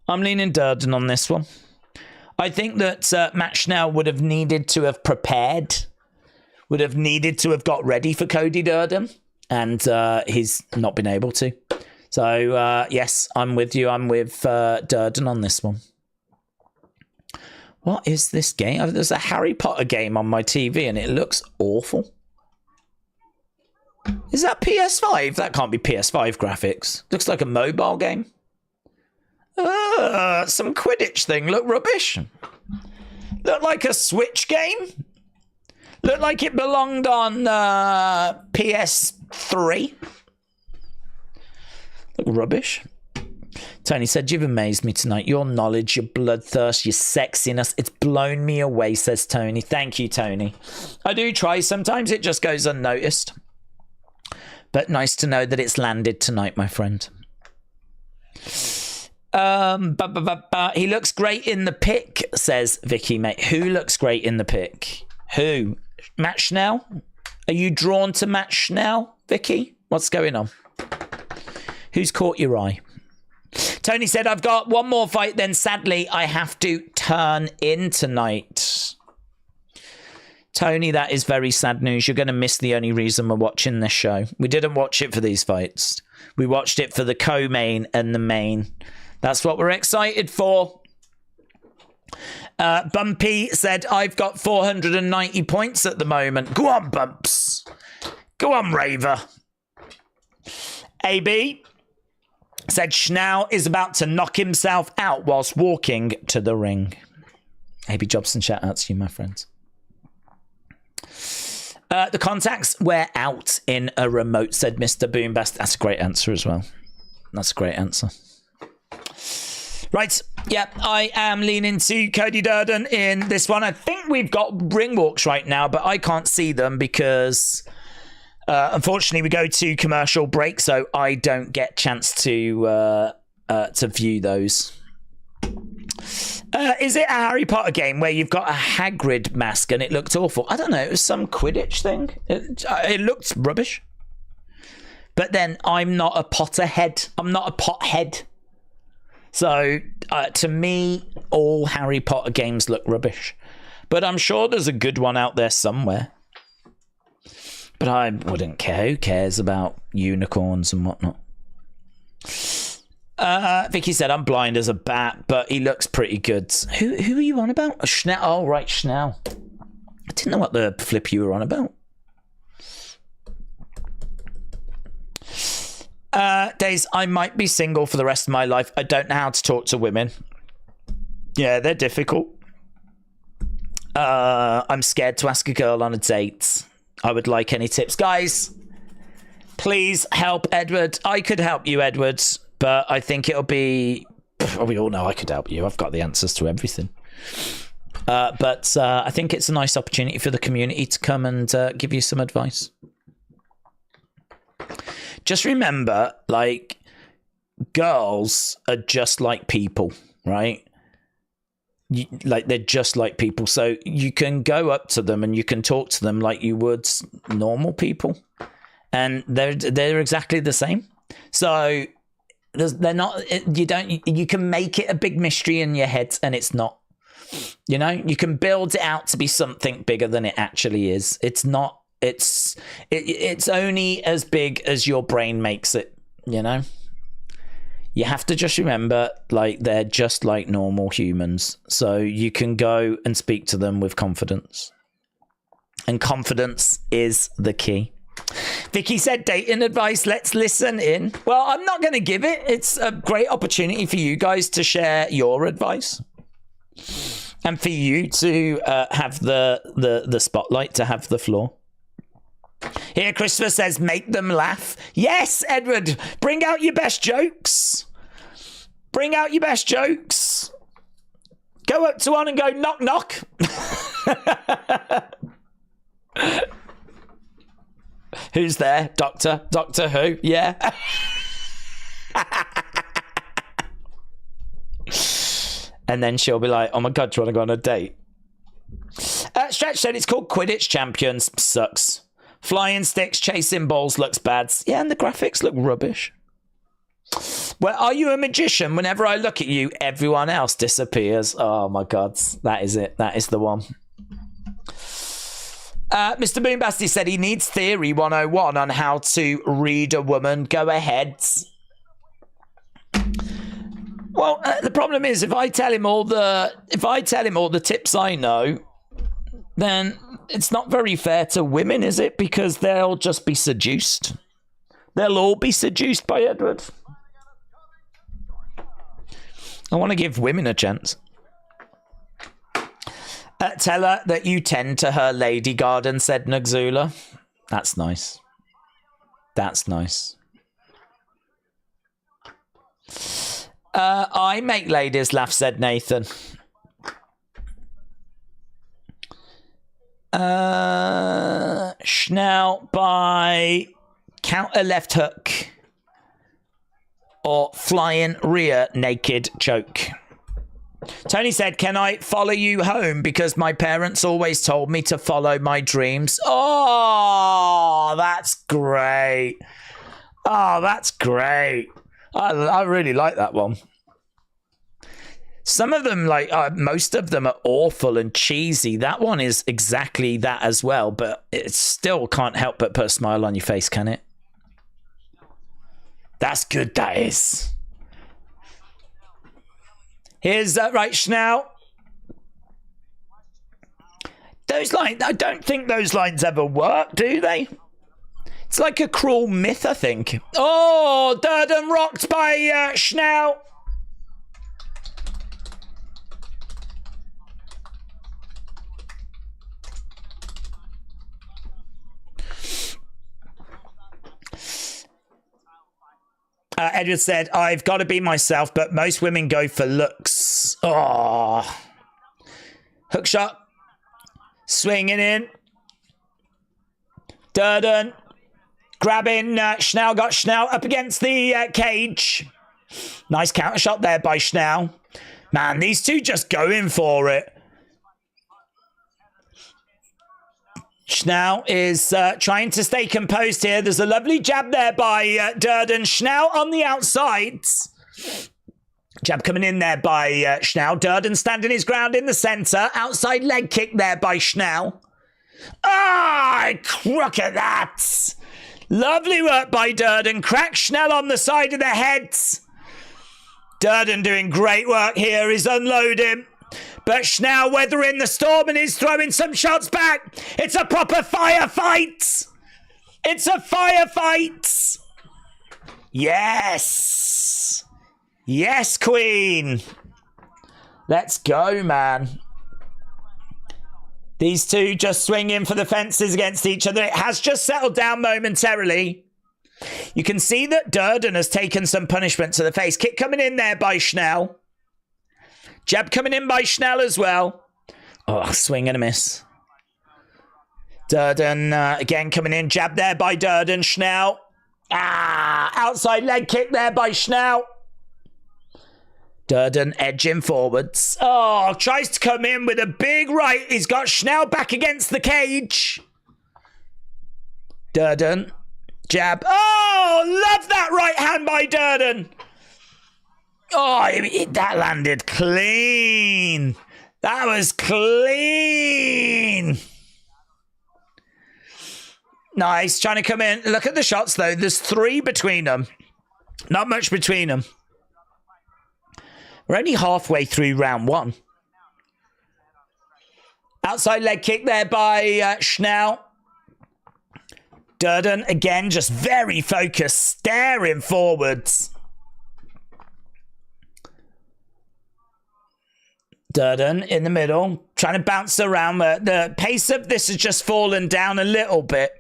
I'm leaning Durden on this one. I think that Matt Schnell would have needed to have prepared, would have needed to have got ready for Cody Durden, and he's not been able to. So, yes, I'm with you. I'm with Durden on this one. What is this game? Oh, there's a Harry Potter game on my TV, and it looks awful. Is that PS5? That can't be PS5 graphics. Looks like a mobile game. Some Quidditch thing. Look rubbish. Look like a Switch game. Look like it belonged on PS3. Look rubbish. Tony said, you've amazed me tonight. Your knowledge, your bloodthirst, your sexiness. It's blown me away, says Tony. Thank you, Tony. I do try. Sometimes it just goes unnoticed. But nice to know that it's landed tonight, my friend. He looks great in the pick, says Vicky, mate. Who looks great in the pick? Who? Matt Schnell? Are you drawn to Matt Schnell, Vicky? What's going on? Who's caught your eye? Tony said, I've got one more fight, then sadly I have to turn in tonight. Tony, that is very sad news. You're going to miss the only reason we're watching this show. We didn't watch it for these fights. We watched it for the co-main and the main. That's what we're excited for. Bumpy said, I've got 490 points at the moment. Go on, Bumps. Go on, Raver. AB said, Schnell is about to knock himself out whilst walking to the ring. AB Jobson, shout out to you, my friends. The contacts wear out in a remote, said Mr. Boombast. That's a great answer as well. That's a great answer. Right, yep, I am leaning to Cody Durden in this one. I think we've got ring walks right now, but I can't see them because unfortunately we go to commercial break, so I don't get a chance to view those. Is it a Harry Potter game where you've got a Hagrid mask and it looked awful? I don't know, it was some Quidditch thing. It looked rubbish. But then I'm not a Potterhead. I'm not a pothead. So, to me, all Harry Potter games look rubbish. But I'm sure there's a good one out there somewhere. But I wouldn't care. Who cares about unicorns and whatnot? Vicky said, I'm blind as a bat, but he looks pretty good. Who are you on about? Schnell. Oh, right, Schnell. I didn't know what the flip you were on about. Days, I might be single for the rest of my life. I don't know how to talk to women. Yeah, they're difficult. I'm scared to ask a girl on a date. I would like any tips. Guys, please help Edward. I could help you, Edward, but I think it'll be... Well, we all know I could help you. I've got the answers to everything. But I think it's a nice opportunity for the community to come and give you some advice. Just remember, like, girls are just like people, right? They're just like people. So you can go up to them and you can talk to them like you would normal people. And they're exactly the same. So they're not, you can make it a big mystery in your head and it's not. You know, you can build it out to be something bigger than it actually is. It's not. It's only as big as your brain makes it, you know? You have to just remember, like, they're just like normal humans. So you can go and speak to them with confidence. And confidence is the key. Vicky said, dating advice, let's listen in. Well, I'm not going to give it. It's a great opportunity for you guys to share your advice. And for you to have the spotlight, to have the floor. Here, Christopher says, make them laugh. Yes, Edward, bring out your best jokes. Bring out your best jokes. Go up to one and go, knock, knock. Who's there? Doctor? Doctor who? Yeah. And then she'll be like, oh my God, do you want to go on a date? Stretch said it's called Quidditch Champions. Sucks. Flying sticks, chasing balls looks bad. Yeah, and the graphics look rubbish. Well, are you a magician? Whenever I look at you, everyone else disappears. Oh my God, that is it. That is the one. Mr. Boombasty said he needs Theory 101 on how to read a woman. Go ahead. Well, the problem is if I tell him all the tips I know, then it's not very fair to women, is it? Because they'll just be seduced. They'll all be seduced by Edward. I want to give women a chance. Tell her that you tend to her lady garden, said Nagzula. That's nice. That's nice. I make ladies laugh, said Nathan. Schnell by counter left hook or flying rear naked choke. Tony said, can I follow you home because my parents always told me to follow my dreams? Oh, that's great. Oh, that's great. I really like that one. Some of them, like most of them, are awful and cheesy. That one is exactly that as well, but it still can't help but put a smile on your face, can it? That's good, that is. Here's right, Schnell. Those lines, I don't think those lines ever work, do they? It's like a cruel myth, I think. Oh, Durden rocked by Schnell. Edward said, I've got to be myself, but most women go for looks. Oh. Hook shot. Swinging in. Durden. Grabbing. Schnell got Schnell up against the cage. Nice counter shot there by Schnell. Man, these two just going for it. Schnell is trying to stay composed here. There's a lovely jab there by Durden. Schnell on the outside. Jab coming in there by Schnell. Durden standing his ground in the centre. Outside leg kick there by Schnell. Ah, look at that. Lovely work by Durden. Crack Schnell on the side of the head. Durden doing great work here. He's unloading. But Schnell weathering the storm and is throwing some shots back. It's a proper firefight. It's a firefight. Yes. Yes, Queen. Let's go, man. These two just swinging for the fences against each other. It has just settled down momentarily. You can see that Durden has taken some punishment to the face. Kick coming in there by Schnell. Jab coming in by Schnell as well. Oh, swing and a miss. Durden again coming in. Jab there by Durden. Schnell. Ah, outside leg kick there by Schnell. Durden edging forwards. Oh, tries to come in with a big right. He's got Schnell back against the cage. Durden. Jab. Oh, love that right hand by Durden. Oh, that landed clean. That was clean. Nice. Trying to come in. Look at the shots, though. There's 3 between them. Not much between them. We're only halfway through round 1. Outside leg kick there by Schnell. Durden, again, just very focused, staring forwards. Durden in the middle, trying to bounce around. The pace of this has just fallen down a little bit.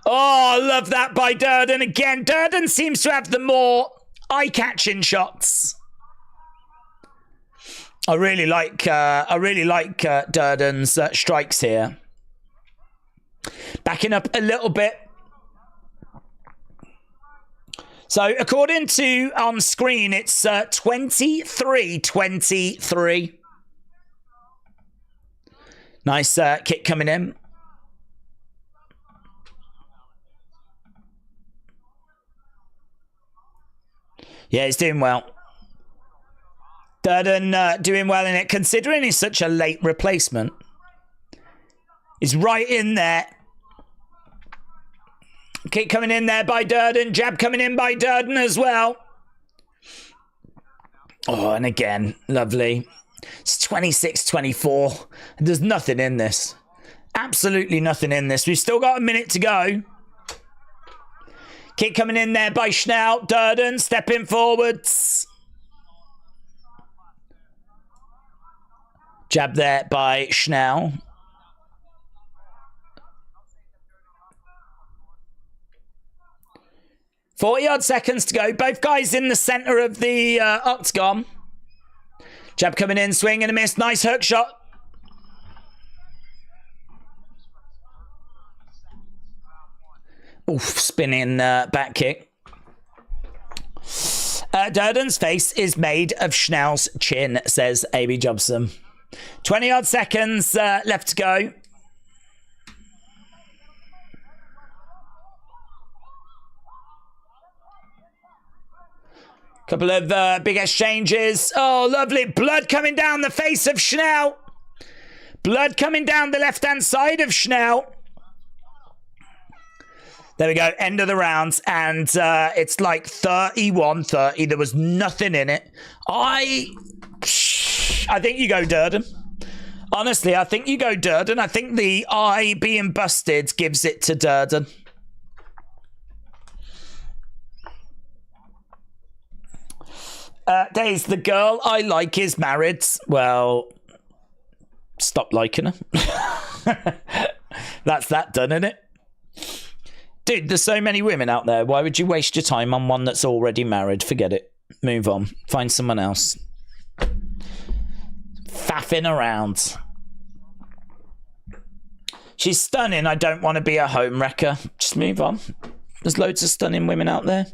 Oh, love that by Durden again. Durden seems to have the more eye-catching shots. I really like Durden's strikes here. Backing up a little bit. So according to on screen, it's 23-23. Nice kick coming in. Yeah, he's doing well. Durden doing well in it, considering he's such a late replacement. He's right in there. Kick coming in there by Durden. Jab coming in by Durden as well. Oh, and again, lovely. It's 26-24. There's nothing in this. Absolutely nothing in this. We've still got a minute to go. Kick coming in there by Schnell. Durden stepping forwards. Jab there by Schnell. Forty-odd seconds to go. Both guys in the center of the octagon. Jab coming in, swing and a miss. Nice hook shot. Oof, spinning back kick. Durden's face is made of Schnell's chin, says A.B. Jobson. 20-odd seconds left to go. Couple of big exchanges. Oh, lovely. Blood coming down the face of Schnell. Blood coming down the left-hand side of Schnell. There we go. End of the round. And it's like 31-30. There was nothing in it. I think you go Durden. Honestly, I think you go Durden. I think the eye being busted gives it to Durden. Days, the girl I like is married. Well, stop liking her. That's that done, isn't it? Dude, there's so many women out there. Why would you waste your time on one that's already married? Forget it. Move on. Find someone else. Faffing around. She's stunning. I don't want to be a home wrecker. Just move on. There's loads of stunning women out there.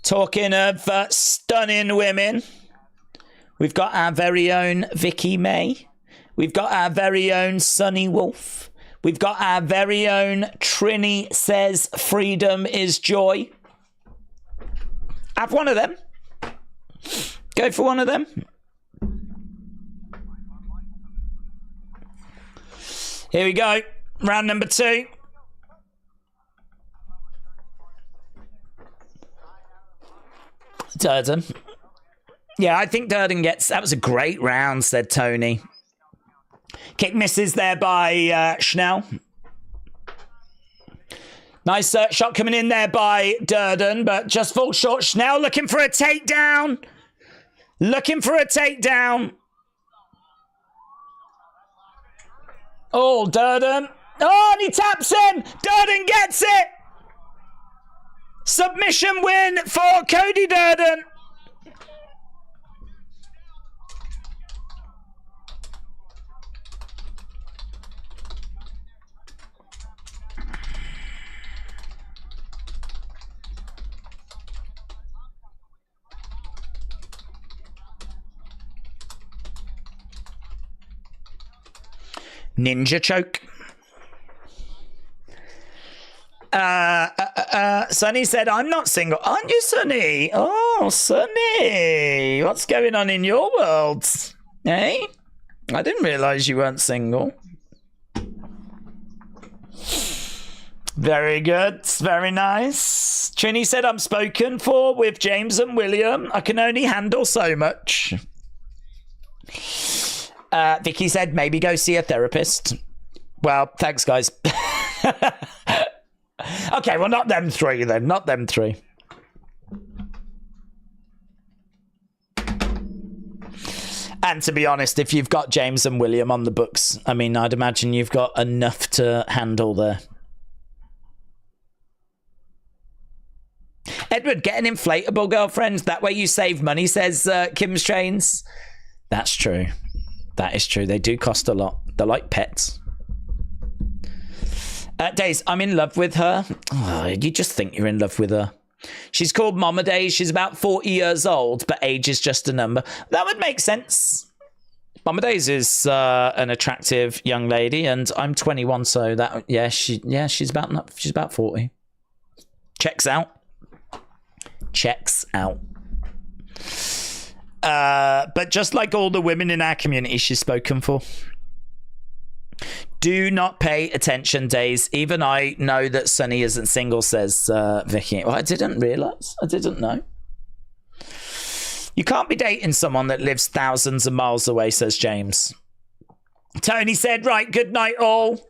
Talking of stunning women, we've got our very own Vicky May. We've got our very own Sunny Wolf. We've got our very own Trini says freedom is joy. Have one of them. Go for one of them. Here we go. Round number 2. Durden. Yeah, I think Durden gets... That was a great round, said Tony. Kick misses there by Schnell. Nice shot coming in there by Durden, but just falls short. Schnell looking for a takedown. Looking for a takedown. Oh, Durden. Oh, and he taps him. Durden gets it. Submission win for Cody Durden. Ninja choke. Sonny said, I'm not single. Aren't you, Sonny? Oh, Sonny. What's going on in your world? Eh? I didn't realise you weren't single. Very good. Very nice. Trini said, I'm spoken for with James and William. I can only handle so much. Vicky said, maybe go see a therapist. Well, thanks, guys. Okay, well, not them three then. Not them three. And to be honest, if you've got James and William on the books, I mean, I'd imagine you've got enough to handle there. Edward, get an inflatable girlfriend. That way you save money, says Kim's Trains. That's true. That is true. They do cost a lot. They're like pets. Days, I'm in love with her. Oh, you just think you're in love with her. She's called Mama Days. She's about 40 years old, but age is just a number. That would make sense. Mama Days is an attractive young lady, and I'm 21, so that she's about 40. Checks out. Checks out. But just like all the women in our community, she's spoken for. Do not pay attention, Days. Even I know that Sunny isn't single, says Vicky. Well, I didn't realise. I didn't know. You can't be dating someone that lives thousands of miles away, says James. Tony said, right, good night all.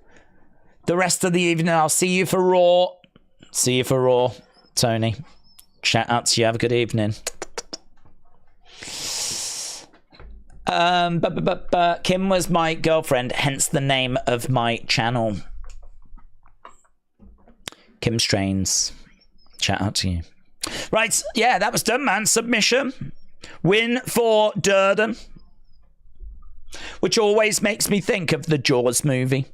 The rest of the evening, I'll see you for Raw. See you for Raw, Tony. Shout out to you. Have a good evening. Kim was my girlfriend, hence the name of my channel. Kim Strains. Shout out to you. Right, yeah, that was done, man. Submission. Win for Durden. Which always makes me think of the Jaws movie.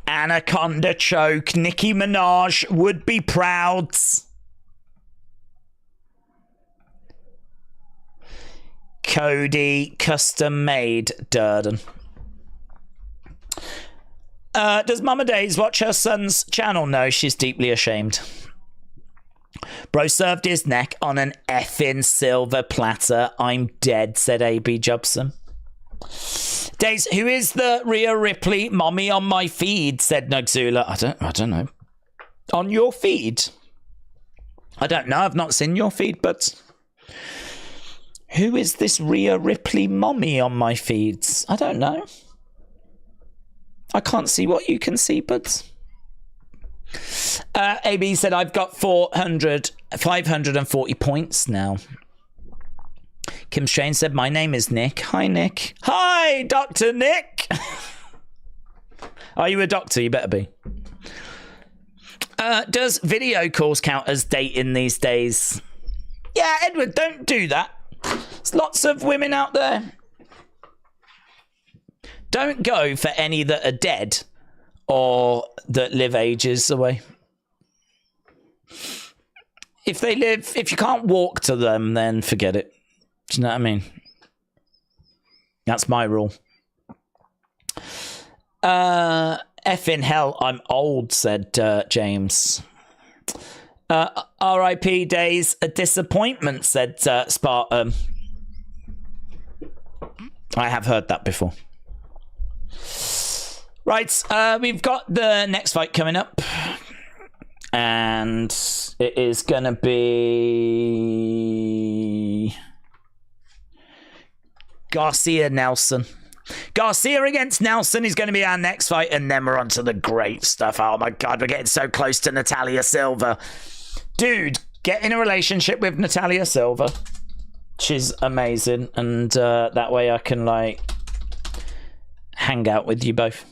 Anaconda choke. Nicki Minaj would be proud. Cody, custom made Durden. Does Mama Days watch her son's channel? No, she's deeply ashamed. Bro served his neck on an effing silver platter. I'm dead, said AB Jobson. Days, who is the Rhea Ripley mommy on my feed? Said Nugzula. I don't know. On your feed? I don't know. I've not seen your feed, but who is this Rhea Ripley mommy on my feeds? I don't know. I can't see what you can see, but AB said I've got 540 points now. Kim Strain said, my name is Nick. Hi, Nick. Hi, Dr. Nick. Are you a doctor? You better be. Does video calls count as dating these days? Yeah, Edward, don't do that. There's lots of women out there. Don't go for any that are dead or that live ages away. If you can't walk to them, then forget it. Do you know what I mean? That's my rule. Effing hell, I'm old, said James. R.I.P. Days, a disappointment, said Spartan. I have heard that before. Right, we've got the next fight coming up. And it is going to be Garcia Nelson. Garcia against Nelson is going to be our next fight, and then we're on to the great stuff. Oh my god, we're getting so close to Natalia Silva. Dude, get in a relationship with Natalia Silva. She's amazing, and that way I can like hang out with you both.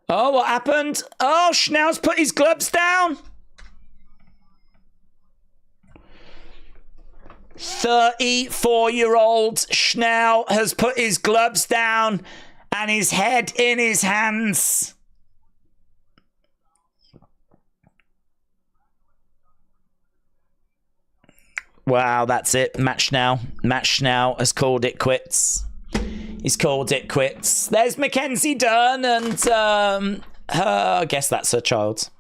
Oh, what happened? Oh, Schnell's put his gloves down. 34-year-old Schnell has put his gloves down and his head in his hands. Wow, that's it. Matt Schnell has called it quits. He's called it quits. There's Mackenzie Dern and I guess that's her child.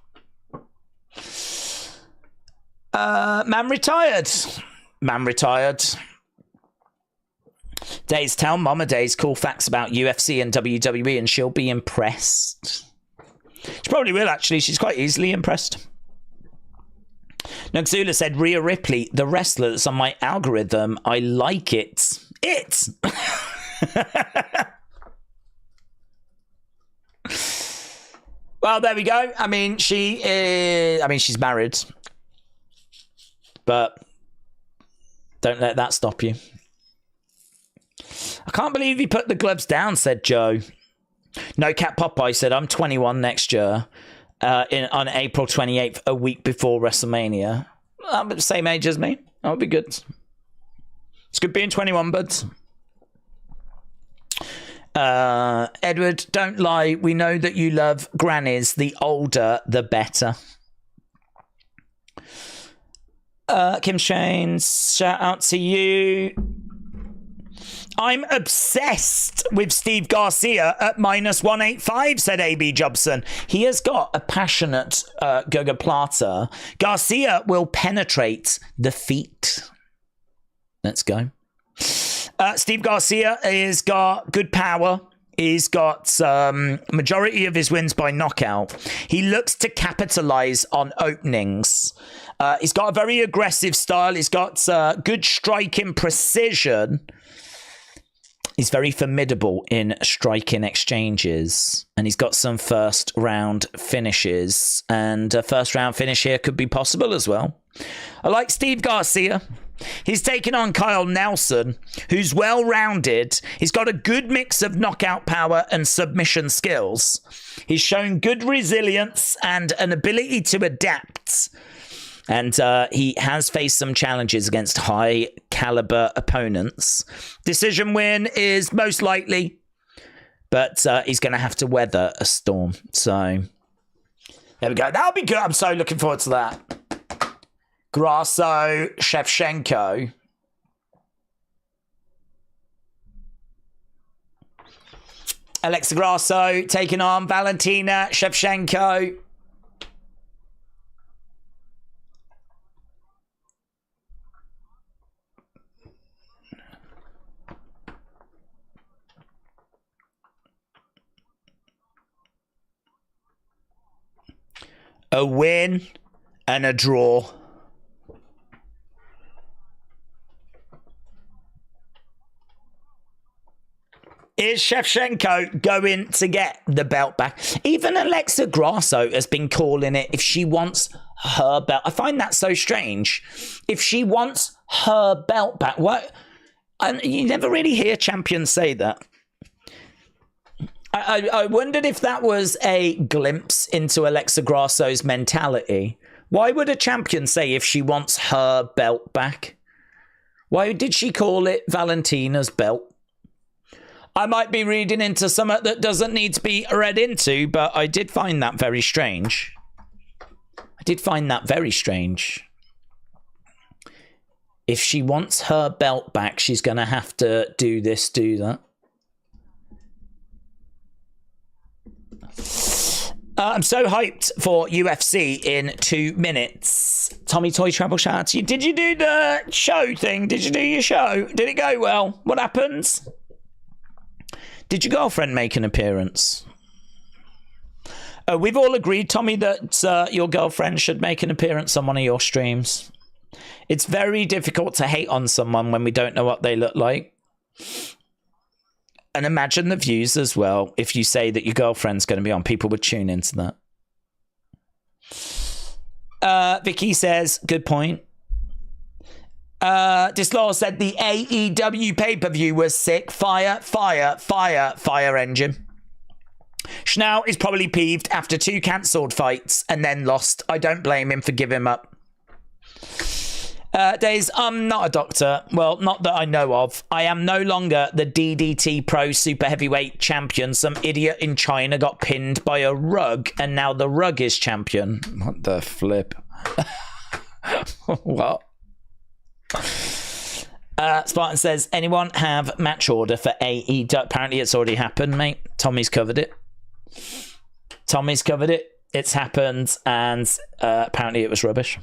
Man retired. Days, tell Mama Days cool facts about UFC and WWE and she'll be impressed. She probably will, actually. She's quite easily impressed. Nugzula said, Rhea Ripley, the wrestler that's on my algorithm. I like it. Well, there we go. I mean, she's married. But don't let that stop you. I can't believe he put the gloves down, said Joe. No Cat Popeye said, I'm 21 next year. On April 28th, a week before WrestleMania. I'm the same age as me. That would be good. It's good being 21, buds. Edward, don't lie. We know that you love grannies. The older, the better. Kim Shanes, shout out to you. I'm obsessed with Steve Garcia at -185, said AB Jobson. He has got a passionate Goga Plata. Garcia will penetrate the feet. Let's go. Steve Garcia has got good power. He's got majority of his wins by knockout. He looks to capitalize on openings. He's got a very aggressive style. He's got good striking precision. He's very formidable in striking exchanges. And he's got some first round finishes. And a first round finish here could be possible as well. I like Steve Garcia. He's taken on Kyle Nelson, who's well-rounded. He's got a good mix of knockout power and submission skills. He's shown good resilience and an ability to adapt. And he has faced some challenges against high-caliber opponents. Decision win is most likely, but he's going to have to weather a storm. So, there we go. That'll be good. I'm so looking forward to that. Grasso, Shevchenko. Alexa Grasso taking on Valentina Shevchenko. A win and a draw. Is Shevchenko going to get the belt back? Even Alexa Grasso has been calling it if she wants her belt. I find that so strange. If she wants her belt back, what? And you never really hear champions say that. I wondered if that was a glimpse into Alexa Grasso's mentality. Why would a champion say if she wants her belt back? Why did she call it Valentina's belt? I might be reading into something that doesn't need to be read into, but I did find that very strange. If she wants her belt back, she's going to have to do this, do that. I'm so hyped for UFC in 2 minutes. Tommy Toy Travel, shout out to you. Did you do the show thing? Did you do your show? Did it go well? What happens? Did your girlfriend make an appearance? We've all agreed, Tommy, that your girlfriend should make an appearance on one of your streams. It's very difficult to hate on someone when we don't know what they look like. And imagine the views as well. If you say that your girlfriend's going to be on, people would tune into that. Vicky says, good point. Dislaw said the AEW pay-per-view was sick. Fire engine. Schnau is probably peeved after 2 cancelled fights and then lost. I don't blame him for giving him up. Days, I'm not a doctor. Well, not that I know of. I am no longer the DDT Pro Super Heavyweight Champion. Some idiot in China got pinned by a rug and now the rug is champion. What the flip? What? Spartan says, anyone have match order for AEW? Apparently it's already happened, mate. Tommy's covered it. It's happened, and apparently it was rubbish.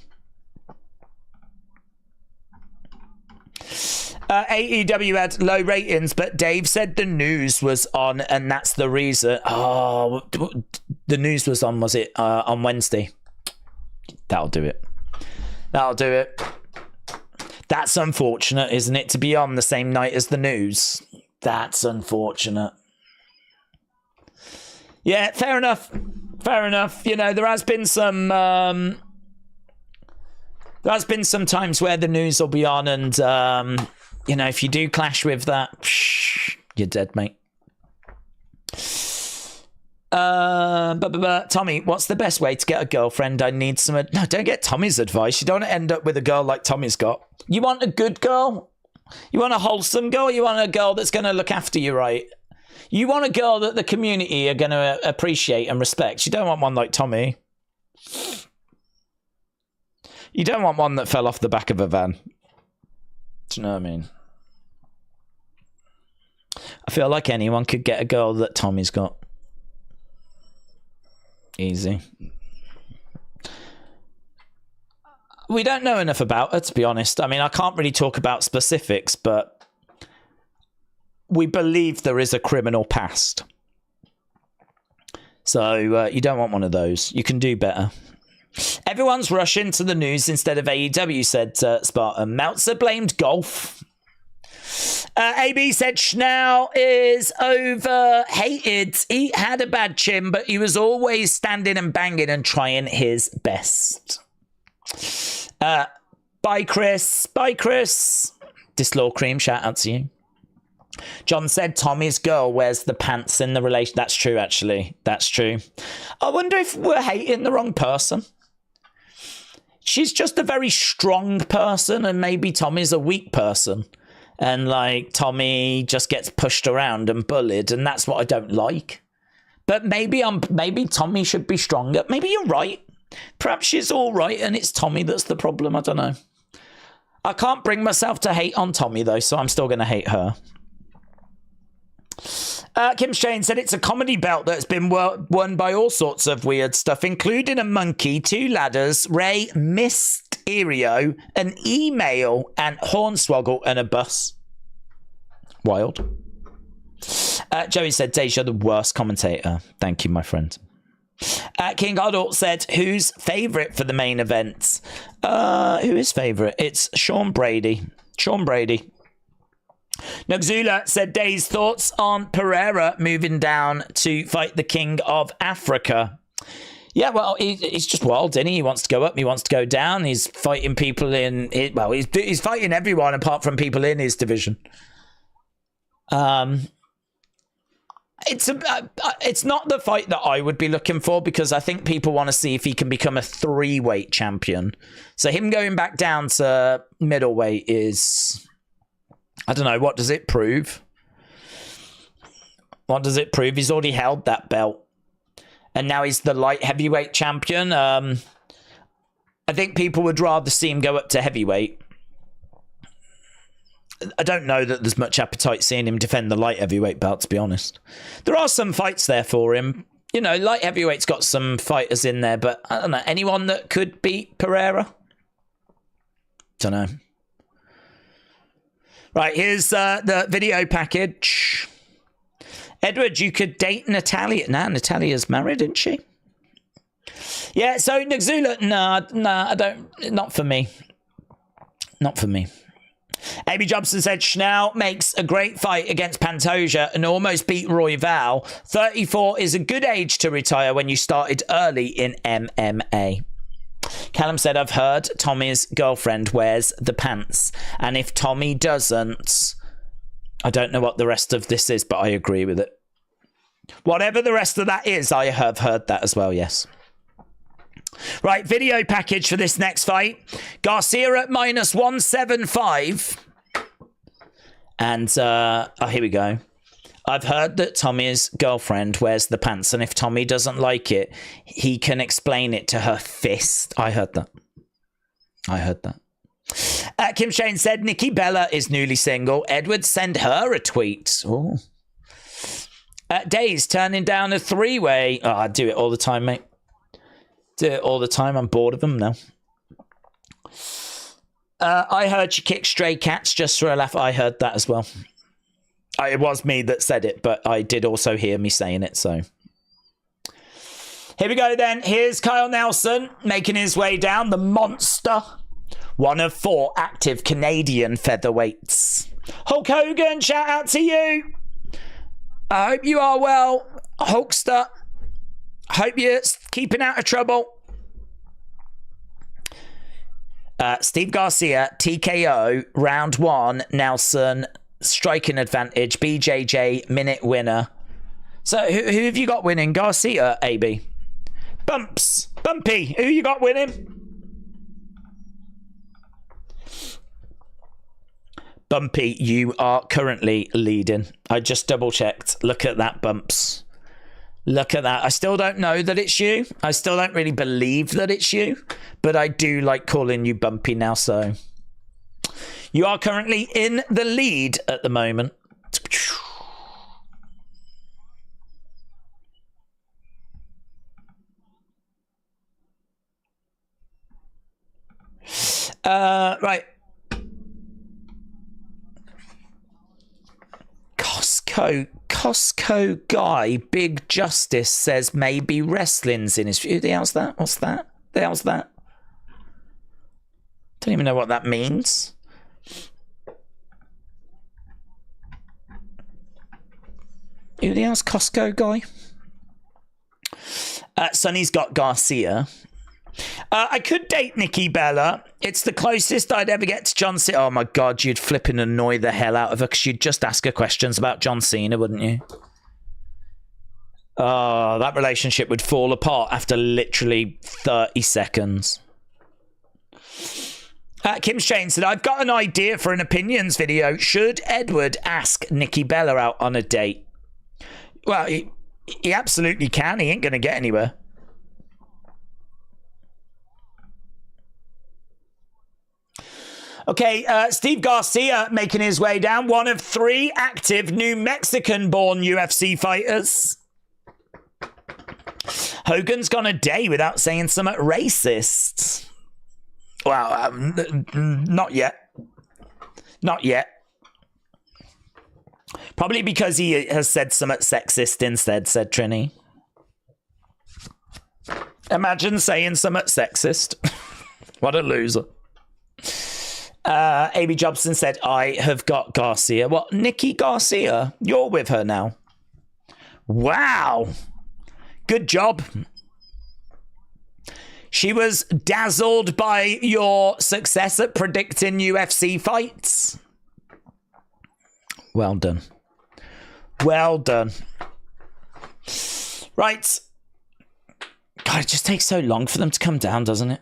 AEW had low ratings, but Dave said the news was on, and that's the reason. Oh, the news was on, was it? On Wednesday. That'll do it. That's unfortunate, isn't it? To be on the same night as the news. That's unfortunate. Yeah, fair enough. Fair enough. You know, there has been some times where the news will be on, and you know, if you do clash with that, you're dead, mate. Tommy, what's the best way to get a girlfriend? I need some. No, don't get Tommy's advice. You don't want to end up with a girl like Tommy's got. You want a good girl? You want a wholesome girl? You want a girl that's going to look after you right? You want a girl that the community are going to appreciate and respect. You don't want one like Tommy. You don't want one that fell off the back of a van. Do you know what I mean? I feel like anyone could get a girl that Tommy's got. Easy. We don't know enough about her, to be honest. I mean, I can't really talk about specifics, but we believe there is a criminal past. So you don't want one of those. You can do better. Everyone's rushing to the news instead of AEW, said Spartan. Meltzer blamed golf. AB said Schnell is overhated. He had a bad chin, but he was always standing and banging and trying his best. Bye, Chris. Bye, Chris. Dislaw Cream, shout out to you. John said Tommy's girl wears the pants in the relation. That's true, actually. That's true. I wonder if we're hating the wrong person. She's just a very strong person, and maybe Tommy's a weak person. And, like, Tommy just gets pushed around and bullied, and that's what I don't like. But maybe Tommy should be stronger. Maybe you're right. Perhaps she's all right, and it's Tommy that's the problem. I don't know. I can't bring myself to hate on Tommy, though, so I'm still going to hate her. Kim Shane said it's a comedy belt that's been won by all sorts of weird stuff, including a monkey, 2 ladders, Ray Mysterio, an email, and Hornswoggle, and a bus. Wild. Joey said, Deja, the worst commentator. Thank you, my friend. King Adult said, who's favourite for the main event? Who is favourite? It's Sean Brady. Sean Brady. Nugzula said, Day's thoughts on Pereira moving down to fight the King of Africa. Yeah, well, he's just wild, isn't he? He wants to go up, he wants to go down. He's fighting people in... Well, he's fighting everyone apart from people in his division. It's not the fight that I would be looking for, because I think people want to see if he can become a 3-weight champion. So him going back down to middleweight is... I don't know, what does it prove? What does it prove? He's already held that belt. And now he's the light heavyweight champion. I think people would rather see him go up to heavyweight. I don't know that there's much appetite seeing him defend the light heavyweight belt, to be honest. There are some fights there for him. You know, light heavyweight's got some fighters in there, but I don't know. Anyone that could beat Pereira? Don't know. Right, here's the video package. Edward, you could date Natalia. Nah, Natalia's married, isn't she? Yeah, so Nagzula, nah, I don't. Not for me. Not for me. Amy Jobson said, Schnell makes a great fight against Pantoja and almost beat Royval. 34 is a good age to retire when you started early in MMA. Callum said, I've heard Tommy's girlfriend wears the pants. And if Tommy doesn't, I don't know what the rest of this is, but I agree with it. Whatever the rest of that is, I have heard that as well, yes. Right, video package for this next fight. Garcia at -175. And, here we go. I've heard that Tommy's girlfriend wears the pants, and if Tommy doesn't like it, he can explain it to her fist. I heard that. I heard that. Kim Shane said, Nikki Bella is newly single. Edward, send her a tweet. Oh. Days turning down a 3-way. Oh, I do it all the time, mate. Do it all the time. I'm bored of them now. I heard she kicked stray cats just for a laugh. I heard that as well. It was me that said it, but I did also hear me saying it, so. Here we go then. Here's Kyle Nelson making his way down. The monster. One of 4 active Canadian featherweights. Hulk Hogan, shout out to you. I hope you are well, Hulkster. Hope you're keeping out of trouble. Steve Garcia, TKO, round 1, Nelson, striking advantage, BJJ, minute winner. So who have you got winning? Garcia, AB. Bumpy, who you got winning? Bumpy, you are currently leading. I just double checked. Look at that, Bumps. Look at that. I still don't know that it's you. I still don't really believe that it's you. But I do like calling you Bumpy now, so. You are currently in the lead at the moment. Right. Costco guy, Big Justice says maybe wrestling's in his view. The hell's that? What's that? The hell's that? Don't even know what that means. Who the hell's Costco guy? Sonny's got Garcia. I could date Nikki Bella. It's the closest I'd ever get to John Cena. Oh my God, you'd flip and annoy the hell out of her because you'd just ask her questions about John Cena, wouldn't you? Oh, that relationship would fall apart after literally 30 seconds. Kim Shane said, I've got an idea for an opinions video. Should Edward ask Nikki Bella out on a date? Well, he absolutely can. He ain't going to get anywhere. Okay, Steve Garcia making his way down. One of 3 active New Mexican-born UFC fighters. Hogan's gone a day without saying something racist. Well, not yet. Not yet. Probably because he has said something sexist instead, said Trini. Imagine saying something sexist. What a loser. A.B. Jobson said, I have got Garcia. What? Nikki Garcia? You're with her now. Wow. Good job. She was dazzled by your success at predicting UFC fights. Well done. Well done. Right. God, it just takes so long for them to come down, doesn't it?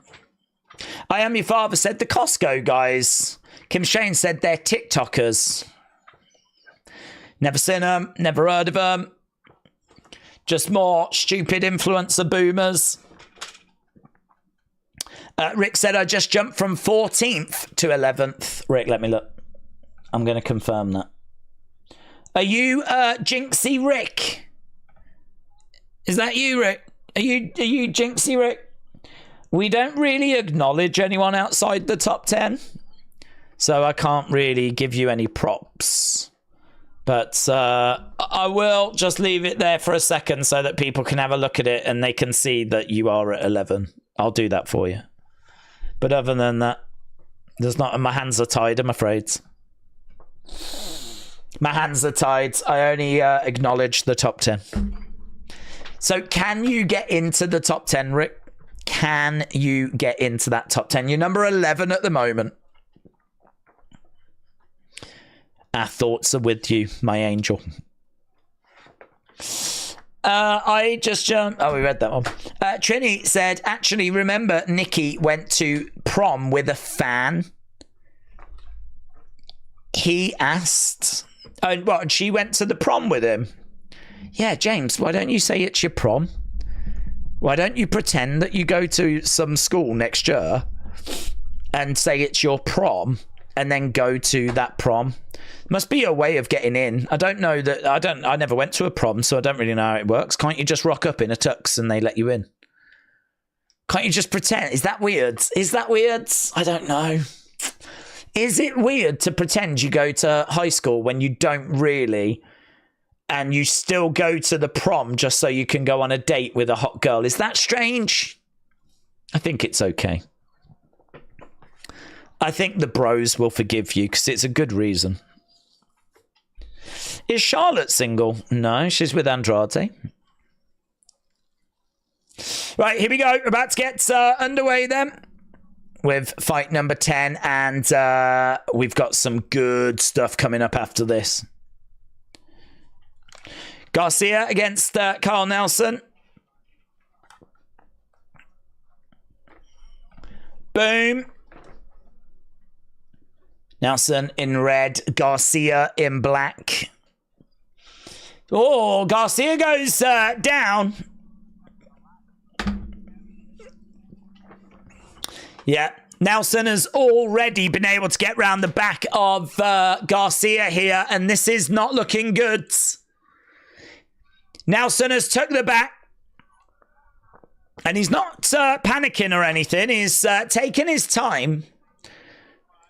I Am Your Father said the Costco guys. Kim Shane said they're TikTokers. Never seen them, never heard of them. Just more stupid influencer boomers. Rick said I just jumped from 14th to 11th. Rick, let me look. I'm going to confirm that. Are you Jinxie Rick? Is that you, Rick? Are you Jinxie Rick? We don't really acknowledge anyone outside the top 10, so I can't really give you any props. But I will just leave it there for a second so that people can have a look at it and they can see that you are at 11. I'll do that for you. But other than that, there's not. My hands are tied, I'm afraid. My hands are tied. I only acknowledge the top 10. So can you get into the top 10, Rick? Can you get into that top 10? You're number 11 at the moment. Our thoughts are with you, my angel. I just jumped. Oh, we read that one. Trini said, actually, remember Nikki went to prom with a fan. He asked. Oh, what? And she went to the prom with him. Yeah, James, why don't you say it's your prom? Why don't you pretend that you go to some school next year and say it's your prom and then go to that prom? Must be a way of getting in. I don't know that. I never went to a prom, so I don't really know how it works. Can't you just rock up in a tux and they let you in? Can't you just pretend? Is that weird? Is that weird? I don't know. Is it weird to pretend you go to high school when you don't really, and you still go to the prom just so you can go on a date with a hot girl? Is that strange? I think it's okay. I think the bros will forgive you because it's a good reason. Is Charlotte single? No, she's with Andrade. Right, here we go. We're about to get underway then with fight number 10, and we've got some good stuff coming up after this. Garcia against Carl Nelson. Boom. Nelson in red, Garcia in black. Oh, Garcia goes down. Yeah, Nelson has already been able to get round the back of Garcia here, and this is not looking good. Nelson has took the back, and he's not panicking or anything. He's taking his time.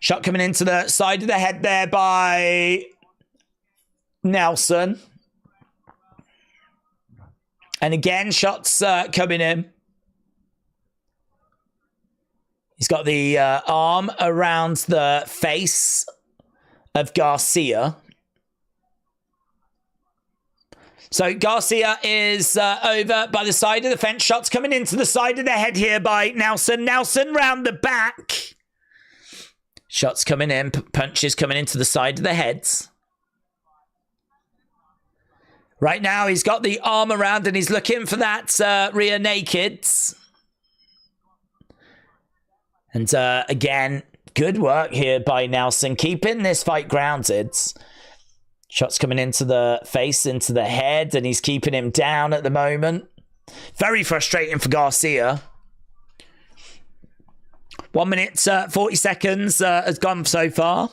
Shot coming into the side of the head there by Nelson. And again, shots coming in. He's got the arm around the face of Garcia. So Garcia is over by the side of the fence. Shots coming into the side of the head here by Nelson. Nelson round the back. Shots coming in. Punches coming into the side of the heads. Right now he's got the arm around and he's looking for that rear naked. And again, good work here by Nelson, keeping this fight grounded. Shots coming into the face, into the head, and he's keeping him down at the moment. Very frustrating for Garcia. 1 minute, 40 seconds has gone so far.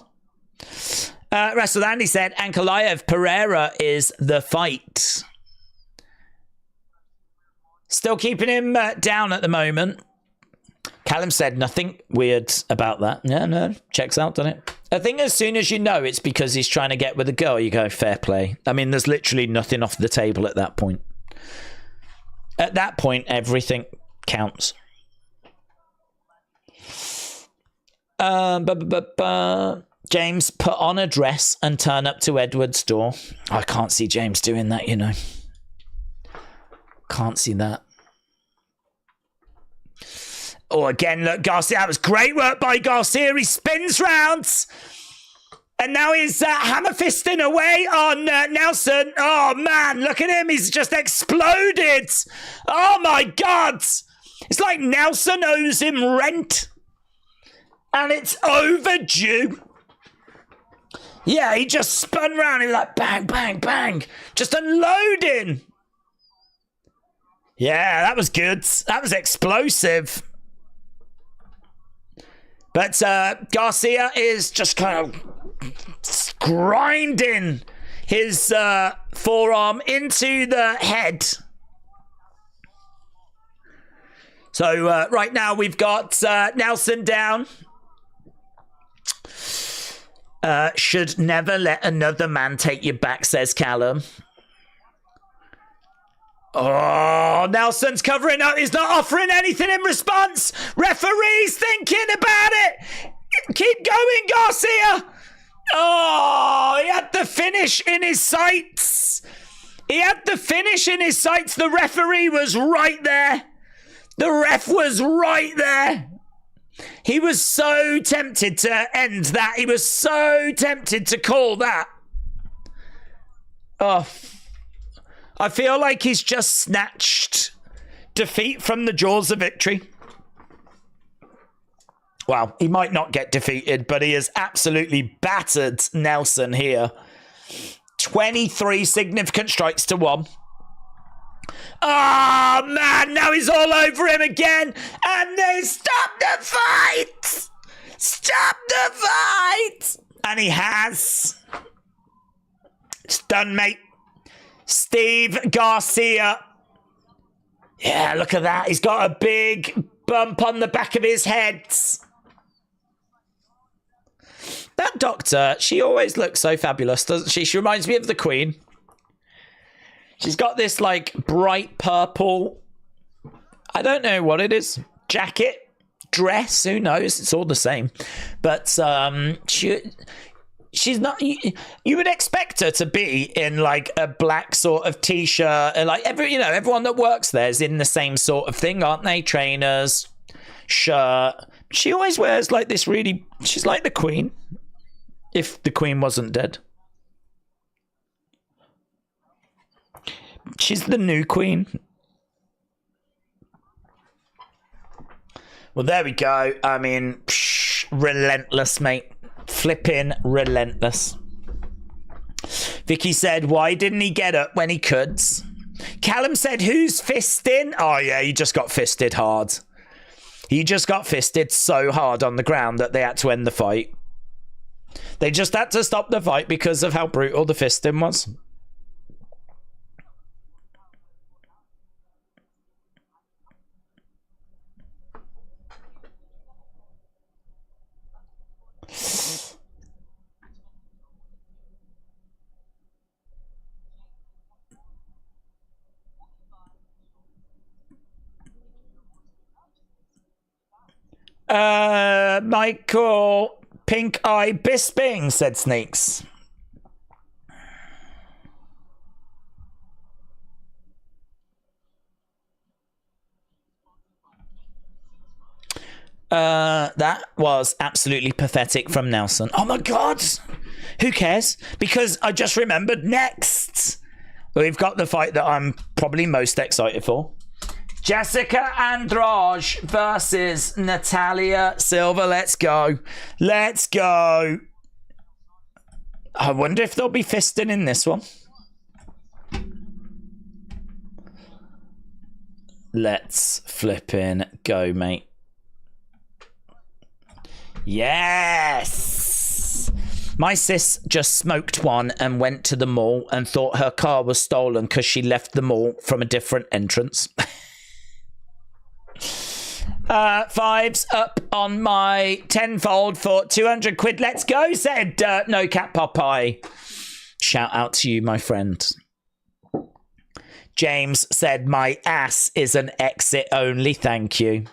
Wrestle Andy said, Ankalaev Pereira is the fight. Still keeping him down at the moment. Callum said nothing weird about that. Yeah, no, checks out, doesn't it? I think as soon as you know it's because he's trying to get with a girl, you go, fair play. I mean, there's literally nothing off the table at that point. At that point, everything counts. James, put on a dress and turn up to Edward's door. I can't see James doing that, you know. Can't see that. Oh, again, look, Garcia. That was great work by Garcia. He spins round. And now he's hammer fisting away on Nelson. Oh, man, look at him. He's just exploded. Oh, my God. It's like Nelson owes him rent. And it's overdue. Yeah, he just spun round. He was like, bang, bang, bang. Just unloading. Yeah, that was good. That was explosive. But Garcia is just kind of grinding his forearm into the head. So right now we've got Nelson down. Should never let another man take you back, says Callum. Oh, Nelson's covering up. He's not offering anything in response. Referee's thinking about it. Keep going, Garcia. Oh, he had the finish in his sights. He had the finish in his sights. The referee was right there. The ref was right there. He was so tempted to end that. He was so tempted to call that. Oh, I feel like he's just snatched defeat from the jaws of victory. Well, he might not get defeated, but he has absolutely battered Nelson here. 23 significant strikes to 1. Oh, man, now he's all over him again. And they stop the fight. Stop the fight. And he has. It's done, mate. Steve Garcia. Yeah, look at that. He's got a big bump on the back of his head. That doctor, she always looks so fabulous, doesn't she? She reminds me of the Queen. She's got this, like, bright purple, I don't know what it is, jacket, dress, who knows? It's all the same. But she's not. You would expect her to be in like a black sort of t-shirt, and like everyone that works there is in the same sort of thing, aren't they? Trainers, shirt. She always wears like this really. She's like the Queen, if the Queen wasn't dead. She's the new Queen. Well, there we go. I mean, relentless, mate. Flipping relentless. Vicky said, why didn't he get up when he could? Callum said, who's fisting? Oh, yeah, he just got fisted hard. He just got fisted so hard on the ground that they had to end the fight. They just had to stop the fight because of how brutal the fisting was. Michael Pink Eye Bisping, said Sneaks. That was absolutely pathetic from Nelson. Oh my God. Who cares? Because I just remembered next. We've got the fight that I'm probably most excited for. Jessica Andrade versus Natalia Silva. Let's go. Let's go. I wonder if they'll be fisting in this one. Let's flipping go, mate. Yes! My sis just smoked one and went to the mall and thought her car was stolen because she left the mall from a different entrance. Fives up on my tenfold for 200 quid. Let's go, said No Cat Popeye. Shout out to you, my friend. James said, my ass is an exit only. Thank you.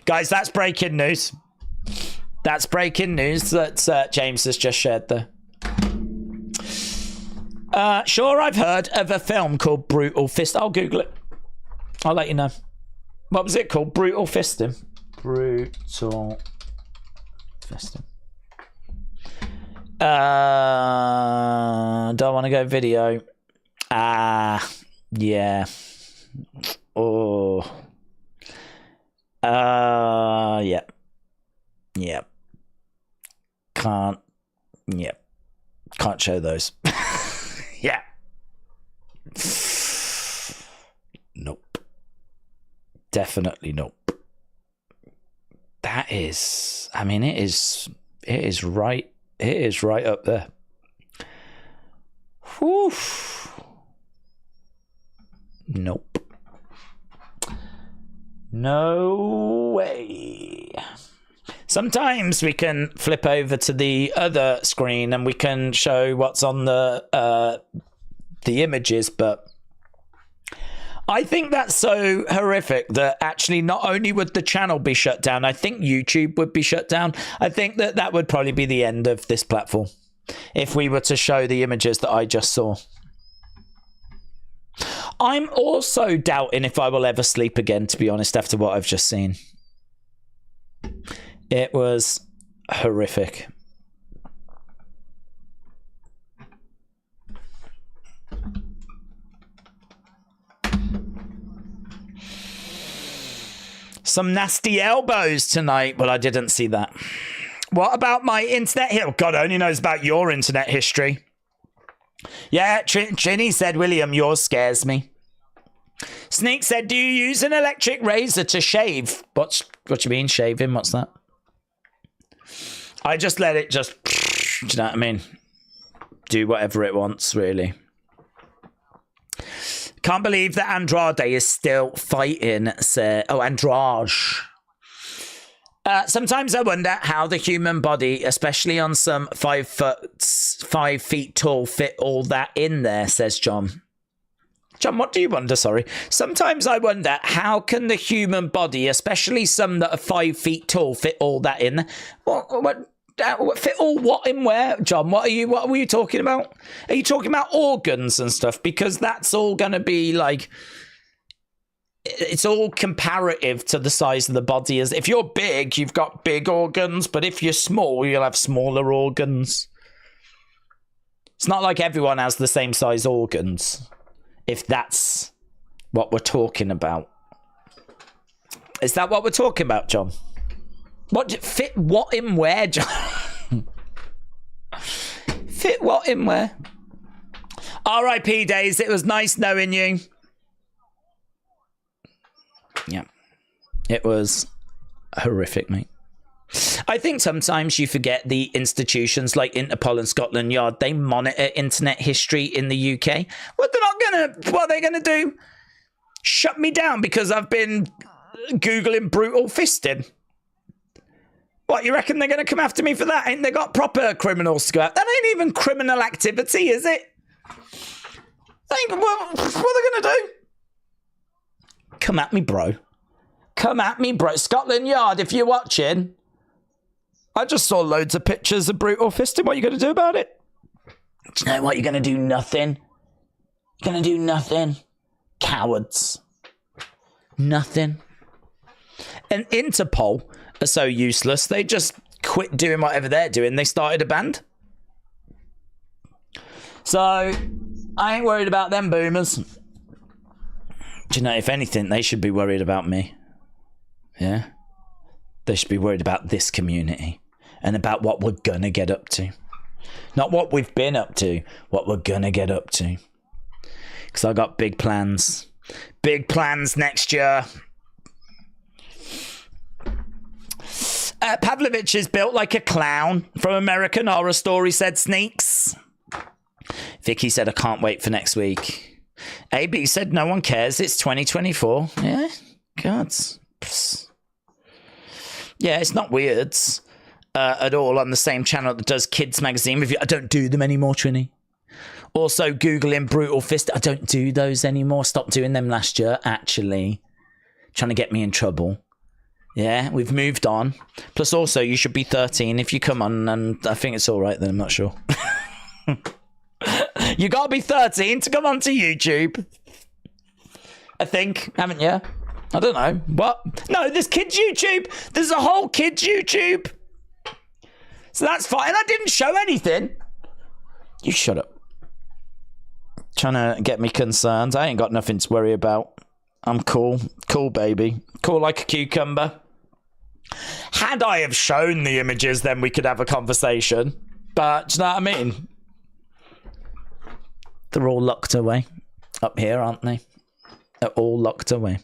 Guys, that's breaking news. That's breaking news that James has just shared there. Sure, I've heard of a film called Brutal Fist. I'll Google it. I'll let you know. What was it called? Brutal Fisting. Brutal Fisting. Don't want to go video. Yeah. Oh. Yeah. Yeah. Can't. Yeah. Can't show those. Yeah. Nope. Definitely nope. That is, I mean, it is right up there. Whew. Nope. No way. Sometimes we can flip over to the other screen and we can show what's on the images, but I think that's so horrific that actually not only would the channel be shut down, I think YouTube would be shut down. I think that would probably be the end of this platform if we were to show the images that I just saw. I'm also doubting if I will ever sleep again, to be honest, after what I've just seen. It was horrific. Some nasty elbows tonight. Well, I didn't see that. What about my internet history? God only knows about your internet history. Yeah, Trini said, William, yours scares me. Sneak said, do you use an electric razor to shave? What do you mean shaving? What's that? I just let it just, do you know what I mean? Do whatever it wants, really. Can't believe that Andrade is still fighting. Oh, Andrade. Sometimes I wonder how the human body, especially on some 5 feet tall, fit all that in there, says John. John, what do you wonder? Sorry. Sometimes I wonder how can the human body, especially some that are 5 feet tall, fit all that in there? What Fit all what in where, John? What were you talking about? Are you talking about organs and stuff? Because that's all going to be like, it's all comparative to the size of the body. As if you're big, you've got big organs, but if you're small, you'll have smaller organs. It's not like everyone has the same size organs, if that's what we're talking about. Is that what we're talking about, John? What fit what in where, John? Fit what in where? R.I.P. Days, it was nice knowing you. Yeah. It was horrific, mate. I think sometimes you forget the institutions like Interpol and Scotland Yard, they monitor internet history in the UK. What are they gonna do? Shut me down because I've been Googling brutal fisting? What, you reckon they're going to come after me for that? Ain't they got proper criminals to go out? That ain't even criminal activity, is it? What are they going to do? Come at me, bro. Come at me, bro. Scotland Yard, if you're watching, I just saw loads of pictures of brutal fisting. What are you going to do about it? Do you know what? You're going to do nothing. You're going to do nothing. Cowards. Nothing. And Interpol are so useless, they just quit doing whatever they're doing. They started a band. So, I ain't worried about them boomers. Do you know, if anything, they should be worried about me. Yeah? They should be worried about this community and about what we're gonna get up to. Not what we've been up to, what we're gonna get up to. Because I got big plans. Big plans next year. Pavlovich is built like a clown from American Horror Story, said Sneaks. Vicky said, I can't wait for next week. AB said, no one cares. It's 2024. Yeah? God. Yeah, it's not weirds at all on the same channel that does Kids Magazine review. I don't do them anymore, Trini. Also, Googling Brutal Fist. I don't do those anymore. Stopped doing them last year, actually. Trying to get me in trouble. Yeah, we've moved on. Plus, also, you should be 13 if you come on, and I think it's all right then. I'm not sure. You got to be 13 to come onto YouTube. I think, haven't you? I don't know. What? No, there's kids YouTube. There's a whole kids YouTube. So that's fine. I didn't show anything. You shut up. Trying to get me concerned. I ain't got nothing to worry about. I'm cool. Cool, baby. Cool like a cucumber. Had I have shown the images, then we could have a conversation. But, do you know what I mean? They're all locked away. Up here, aren't they? They're all locked away.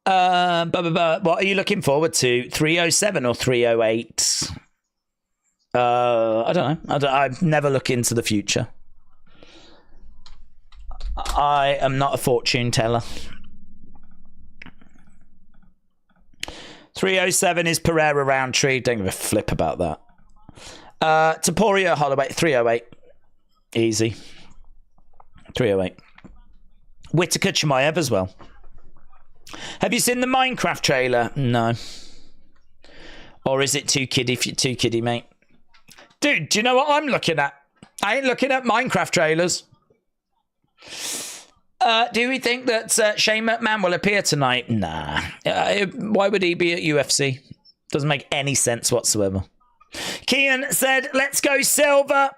What are you looking forward to? 307 or 308? I don't know. I've never looked into the future. I am not a fortune teller. 307 is Pereira Roundtree. Don't give a flip about that. Taporia Holloway, 308. Easy. 308. Whitaker Chimaev as well. Have you seen the Minecraft trailer? No. Or is it too kiddie, mate? Dude, do you know what I'm looking at? I ain't looking at Minecraft trailers. Do we think that Shane McMahon will appear tonight? Nah. Why would he be at UFC? Doesn't make any sense whatsoever. Kian said, let's go Silva.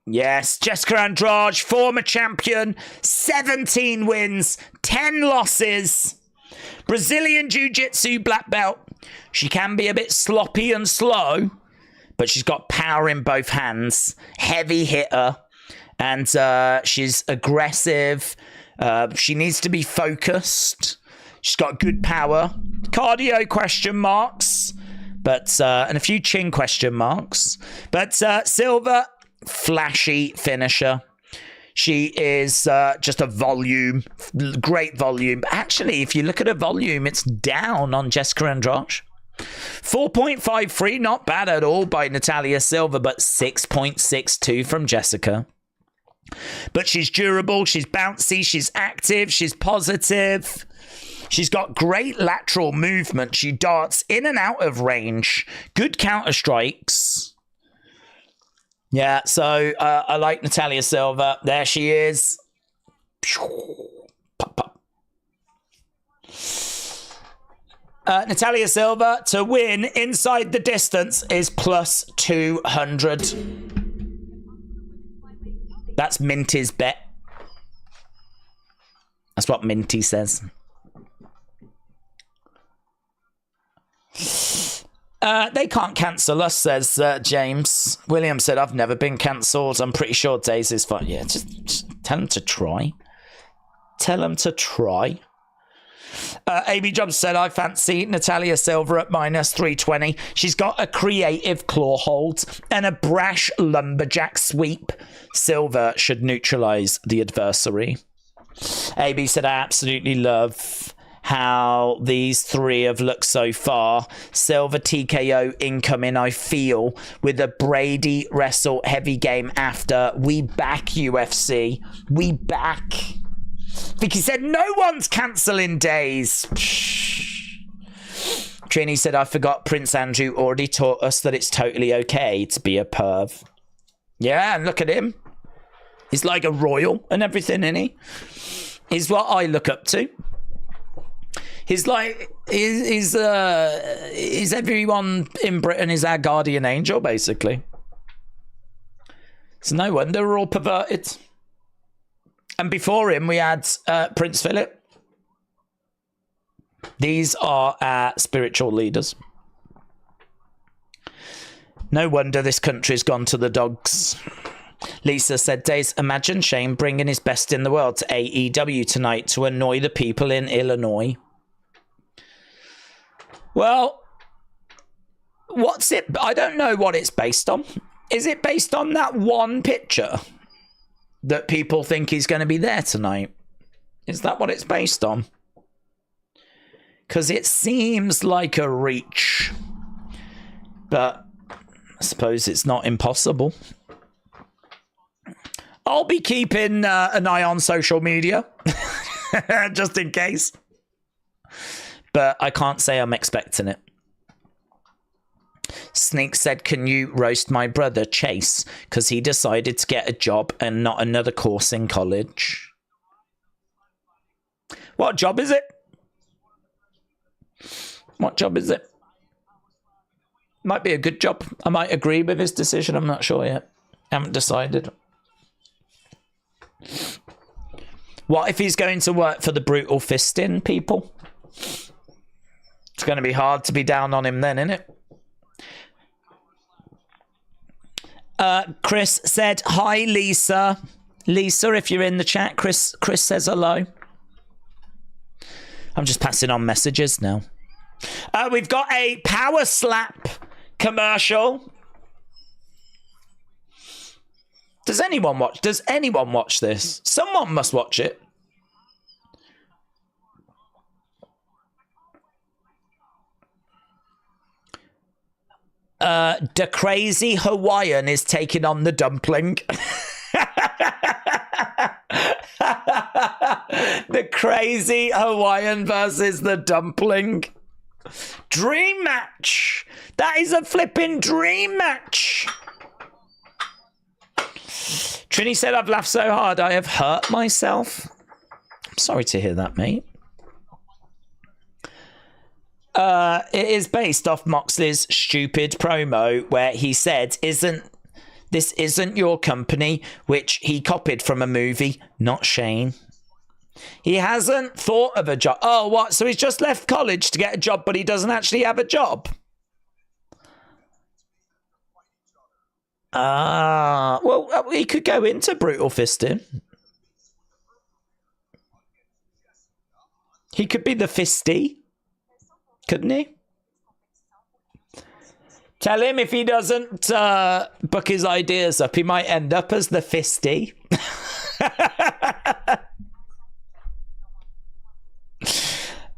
Yes, Jessica Andrade, former champion, 17 wins, 10 losses. Brazilian Jiu-Jitsu black belt. She can be a bit sloppy and slow, but she's got power in both hands. Heavy hitter. And she's aggressive. She needs to be focused. She's got good power. Cardio question marks. But and a few chin question marks. But Silva, flashy finisher. She is just a volume. Great volume. But actually, if you look at her volume, it's down on Jessica Andrade. 4.53, not bad at all by Natalia Silva, but 6.62 from Jessica. But she's durable, she's bouncy, she's active, she's positive. She's got great lateral movement. She darts in and out of range. Good counter strikes. Yeah, so I like Natalia Silva. There she is. Pop, pop. Natalia Silva to win inside the distance is plus 200. That's Minty's bet. That's what Minty says. They can't cancel us, says James. William said, I've never been cancelled. I'm pretty sure Days is fine. Yeah, just tell them to try. Tell them to try. AB Jobs said, I fancy Natalia Silva at minus 320. She's got a creative claw hold and a brash lumberjack sweep. Silva should neutralise the adversary. AB said, I absolutely love how these three have looked so far. Silva TKO incoming, I feel, with a Brady wrestle heavy game after. We back UFC. We back. Vicky said, no one's cancelling Days. Trini said, I forgot Prince Andrew already taught us that it's totally okay to be a perv. Yeah, and look at him. He's like a royal and everything, isn't he? He's what I look up to. He's like, he's everyone in Britain is our guardian angel, basically. It's no wonder we're all perverted. And before him, we had Prince Philip. These are our spiritual leaders. No wonder this country's gone to the dogs. Lisa said, Days, imagine Shane bringing his best in the world to AEW tonight to annoy the people in Illinois. Well, what's it? I don't know what it's based on. Is it based on that one picture that people think he's going to be there tonight? Is that what it's based on? Because it seems like a reach. But I suppose it's not impossible. I'll be keeping an eye on social media. Just in case. But I can't say I'm expecting it. Sneak said, can you roast my brother Chase? Because he decided to get a job and not another course in college. What job is it? What job is it? Might be a good job. I might agree with his decision. I'm not sure yet. Haven't decided. What if he's going to work for the brutal fisting people? It's going to be hard to be down on him then, isn't it? Chris said, hi, Lisa. Lisa, if you're in the chat, Chris says hello. I'm just passing on messages now. We've got a power slap commercial. Does anyone watch this? Someone must watch it. The crazy Hawaiian is taking on the dumpling. The crazy Hawaiian versus the dumpling. Dream match. That is a flipping dream match. Trini said, I've laughed so hard I have hurt myself. I'm sorry to hear that, mate. It is based off Moxley's stupid promo where he said, this isn't your company, which he copied from a movie, not Shane. He hasn't thought of a job. Oh, what? So he's just left college to get a job, but he doesn't actually have a job? Well, he could go into brutal fisting. He could be the fisty. Couldn't he? Tell him if he doesn't book his ideas up, he might end up as the fisty.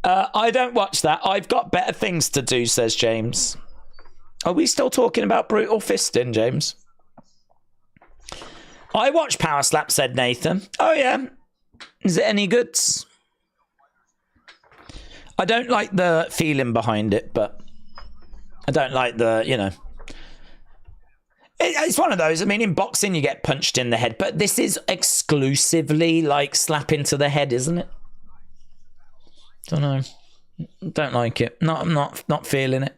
I don't watch that. I've got better things to do, says James. Are we still talking about brutal fisting, James? I watch Power Slap, said Nathan. Oh, yeah. Is it any good? I don't like the feeling behind it, but I don't like the, you know. It's one of those. I mean, in boxing, you get punched in the head, but this is exclusively like slap into the head, isn't it? Don't know. Don't like it. I'm not feeling it.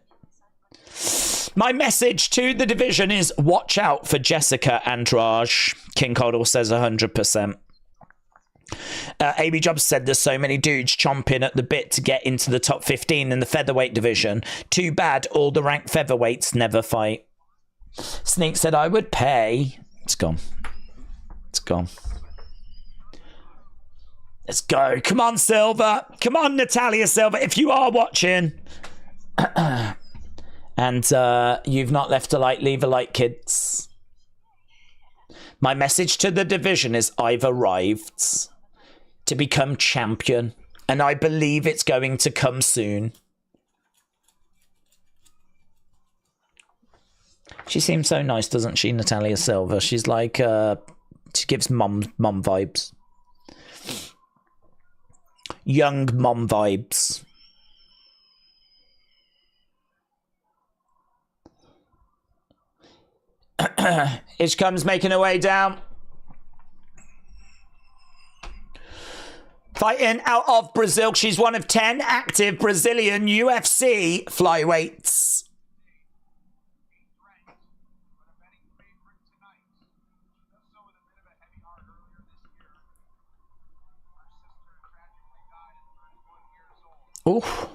My message to the division is watch out for Jessica Andrade. King Coddle says 100%. AB Jobs said there's so many dudes chomping at the bit to get into the top 15 in the featherweight division. Too bad all the ranked featherweights never fight. Sneak said I would pay. It's gone. It's gone. Let's go. Come on, Silva. Come on, Natalia Silva. If you are watching and you've not left a like, leave a like, kids. My message to the division is I've arrived to become champion, and I believe it's going to come soon. She seems so nice, doesn't she, Natalia Silva? She's like, she gives mum vibes. Young mom vibes. Here she comes, making her way down. Fighting out of Brazil. She's one of 10 active Brazilian UFC flyweights. Oof.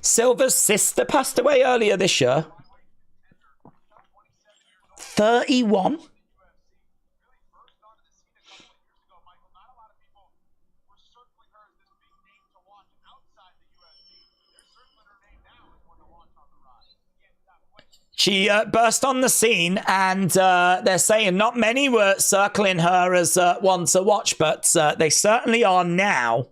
Silva's sister passed away earlier this year. 31? She burst on the scene, and they're saying not many were circling her as one to watch, but they certainly are now.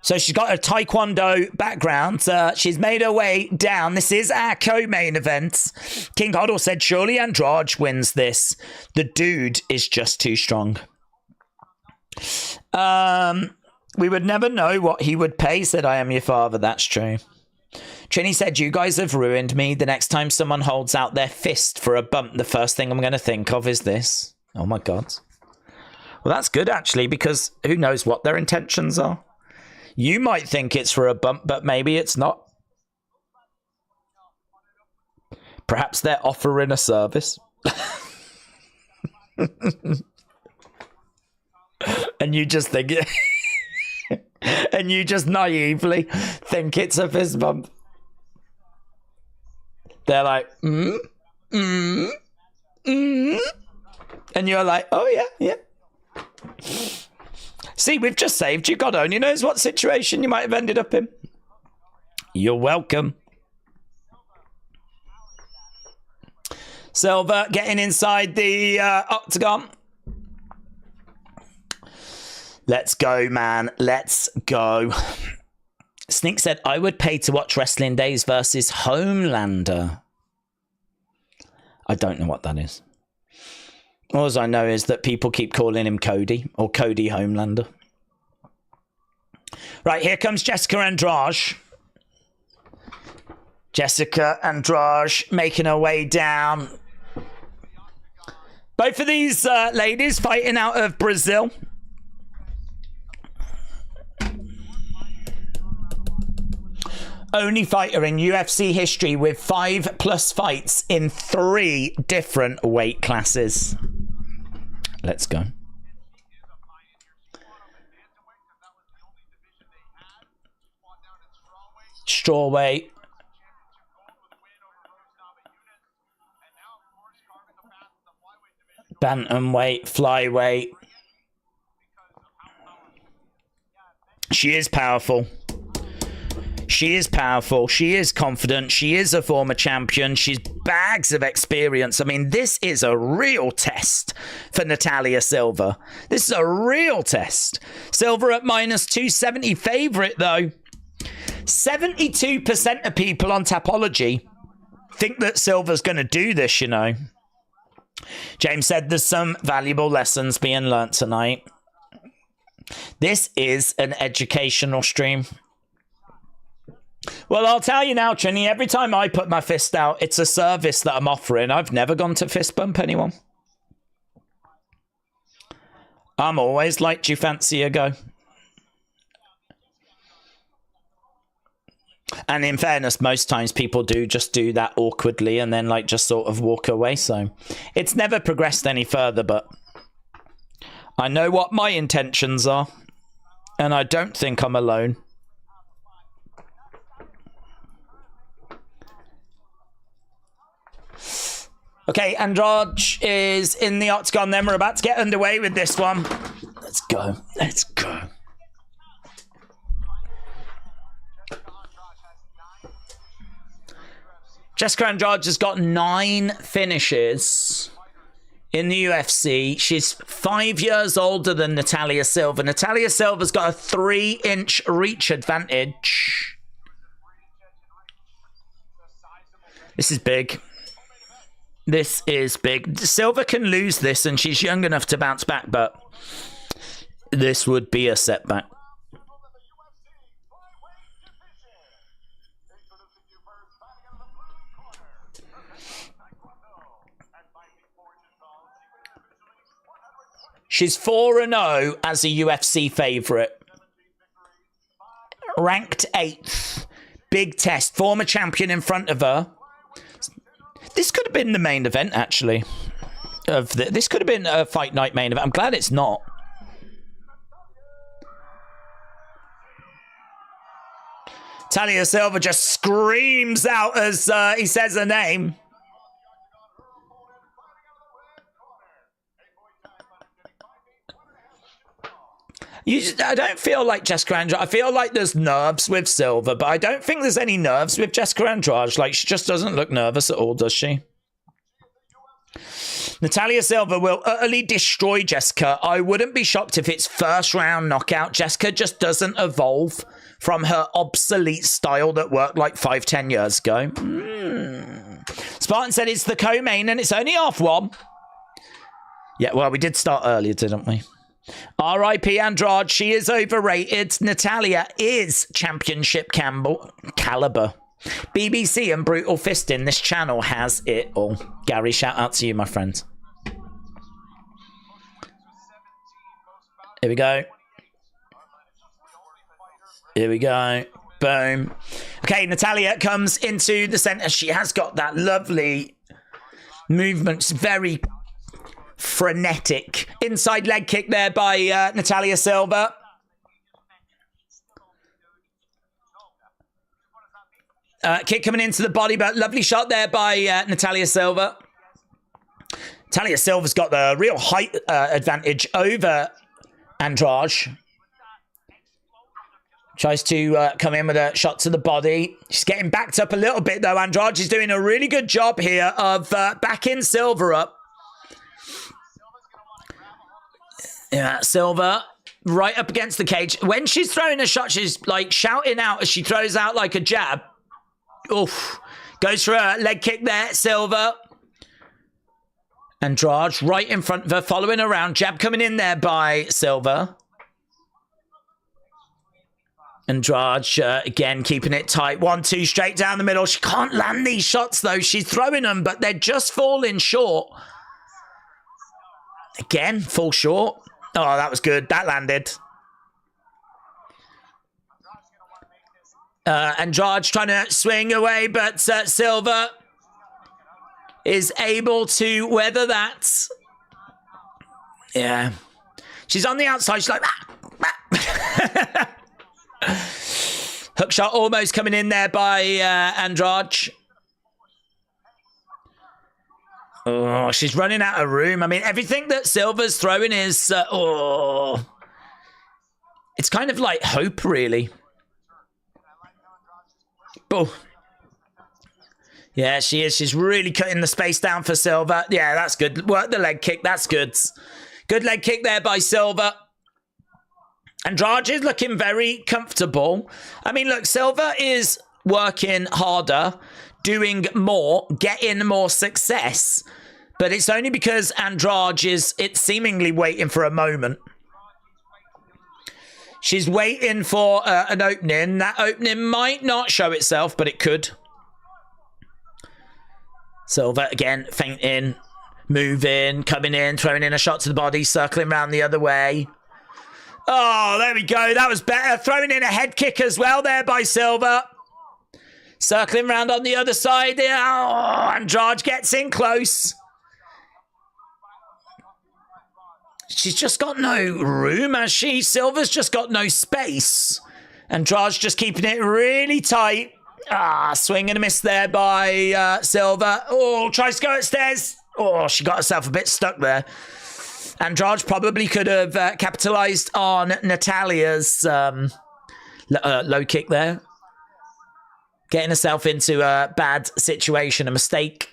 So she's got a Taekwondo background. She's made her way down. This is our co-main event. King Hoddle said, surely Andrade wins this. The dude is just too strong. We would never know what he would pay, said I am your father. That's true. Trini said, you guys have ruined me. The next time someone holds out their fist for a bump, the first thing I'm going to think of is this. Oh, my God. Well, that's good, actually, because who knows what their intentions are. You might think it's for a bump, but maybe it's not. Perhaps they're offering a service. And you just think it. And you just naively think it's a fist bump. They're like, and you're like, oh, yeah. See, we've just saved you. God only knows what situation you might have ended up in. You're welcome. Silva getting inside the octagon. Let's go, man. Let's go. Sneak said, I would pay to watch Wrestling Days versus Homelander. I don't know what that is. All I know is that people keep calling him Cody or Cody Homelander. Right, here comes Jessica Andrade. Jessica Andrade making her way down. Both of these ladies fighting out of Brazil. Only fighter in UFC history with 5+ fights in 3 different weight classes. Let's go. Strawweight. Bantamweight, flyweight. She is powerful. She is powerful. She is confident. She is a former champion. She's bags of experience. I mean, this is a real test for Natalia Silva. This is a real test. Silva at -270 favorite, though. 72% of people on Tapology think that Silva's going to do this, you know. James said there's some valuable lessons being learnt tonight. This is an educational stream. Well, I'll tell you now, Trini, every time I put my fist out, it's a service that I'm offering. I've never gone to fist bump anyone. I'm always like, do you fancy a go? And in fairness, most times people do just do that awkwardly and then like just sort of walk away. So it's never progressed any further, but I know what my intentions are. And I don't think I'm alone. Okay, Andrade is in the octagon then. We're about to get underway with this one. Let's go. Let's go. Jessica Andrade has got 9 finishes in the UFC. She's 5 years older than Natalia Silva. Natalia Silva's got a 3-inch reach advantage. This is big. This is big. Silva can lose this and she's young enough to bounce back, but this would be a setback. She's 4-0 as a UFC favourite. Ranked 8th. Big test. Former champion in front of her. This could have been the main event, actually. This could have been a fight night main event. I'm glad it's not. Natalia Silva just screams out as he says her name. I don't feel like Jessica Andrade. I feel like there's nerves with Silva, but I don't think there's any nerves with Jessica Andrade. Like, she just doesn't look nervous at all, does she? Natalia Silva will utterly destroy Jessica. I wouldn't be shocked if it's first round knockout. Jessica just doesn't evolve from her obsolete style that worked like 5-10 years ago. Spartan said it's the co-main and it's only half one. Yeah, well, we did start earlier, didn't we? R.I.P. Andrade, she is overrated. Natalia is championship caliber. BBC and Brutal Fisting, this channel has it all. Gary, shout out to you, my friend. Here we go. Here we go. Boom. Okay, Natalia comes into the center. She has got that lovely movement. It's very frenetic. Inside leg kick there by Natalia Silva. Kick coming into the body, but lovely shot there by Natalia Silva. Natalia Silva's got the real height advantage over Andrade. Tries to come in with a shot to the body. She's getting backed up a little bit though. Andrade is doing a really good job here of backing Silva up. Yeah, Silva right up against the cage. When she's throwing a shot, she's like shouting out as she throws out like a jab. Oof. Goes for a leg kick there, Silva. Andrade right in front of her, following around. Jab coming in there by Silva. Andrade, again, keeping it tight. 1-2 straight down the middle. She can't land these shots, though. She's throwing them, but they're just falling short. Again, fall short. Oh, that was good. That landed. Andrade trying to swing away, but Silva is able to weather that. Yeah. She's on the outside. She's like, hook shot almost coming in there by Andrade. Oh, she's running out of room. I mean, everything that Silva's throwing is, it's kind of like hope, really. Oh. Yeah, she is. She's really cutting the space down for Silva. Yeah, that's good. Work the leg kick. That's good. Good leg kick there by Silva. Andrade is looking very comfortable. I mean, look, Silva is working harder, doing more, getting more success. But it's only because Andrade is seemingly waiting for a moment. She's waiting for an opening. That opening might not show itself, but it could. Silva again, feinting, moving, coming in, throwing in a shot to the body, circling around the other way. Oh, there we go. That was better. Throwing in a head kick as well there by Silva. Circling around on the other side. Oh, Andrade gets in close. She's just got no room, has she? Silva's just got no space. Andrade's just keeping it really tight. Ah, swing and a miss there by Silva. Oh, tries to go upstairs. Oh, she got herself a bit stuck there. Andrade probably could have capitalized on Natalia's low kick there. Getting herself into a bad situation, a mistake.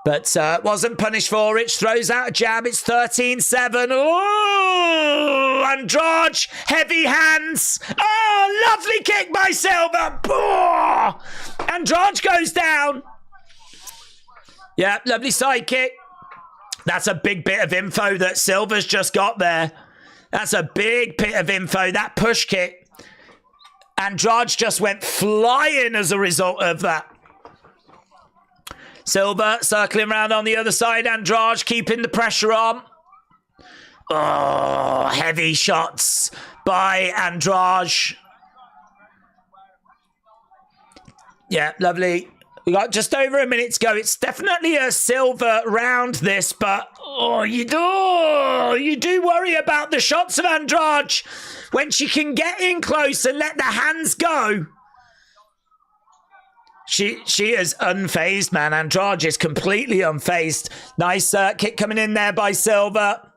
But wasn't punished for it. Throws out a jab. It's 13-7. Oh, Andrade, heavy hands. Oh, lovely kick by Silva. Oh, Andrade goes down. Yeah, lovely side kick. That's a big bit of info that Silva's just got there. That's a big bit of info. That push kick. Andrade just went flying as a result of that. Silva circling around on the other side. Andrade keeping the pressure on. Oh, heavy shots by Andrade. Yeah, lovely. We got just over a minute to go. It's definitely a Silva round, this, but you do worry about the shots of Andrade when she can get in close and let the hands go. She is unfazed, man. Andrade is completely unfazed. Nice kick coming in there by Silva.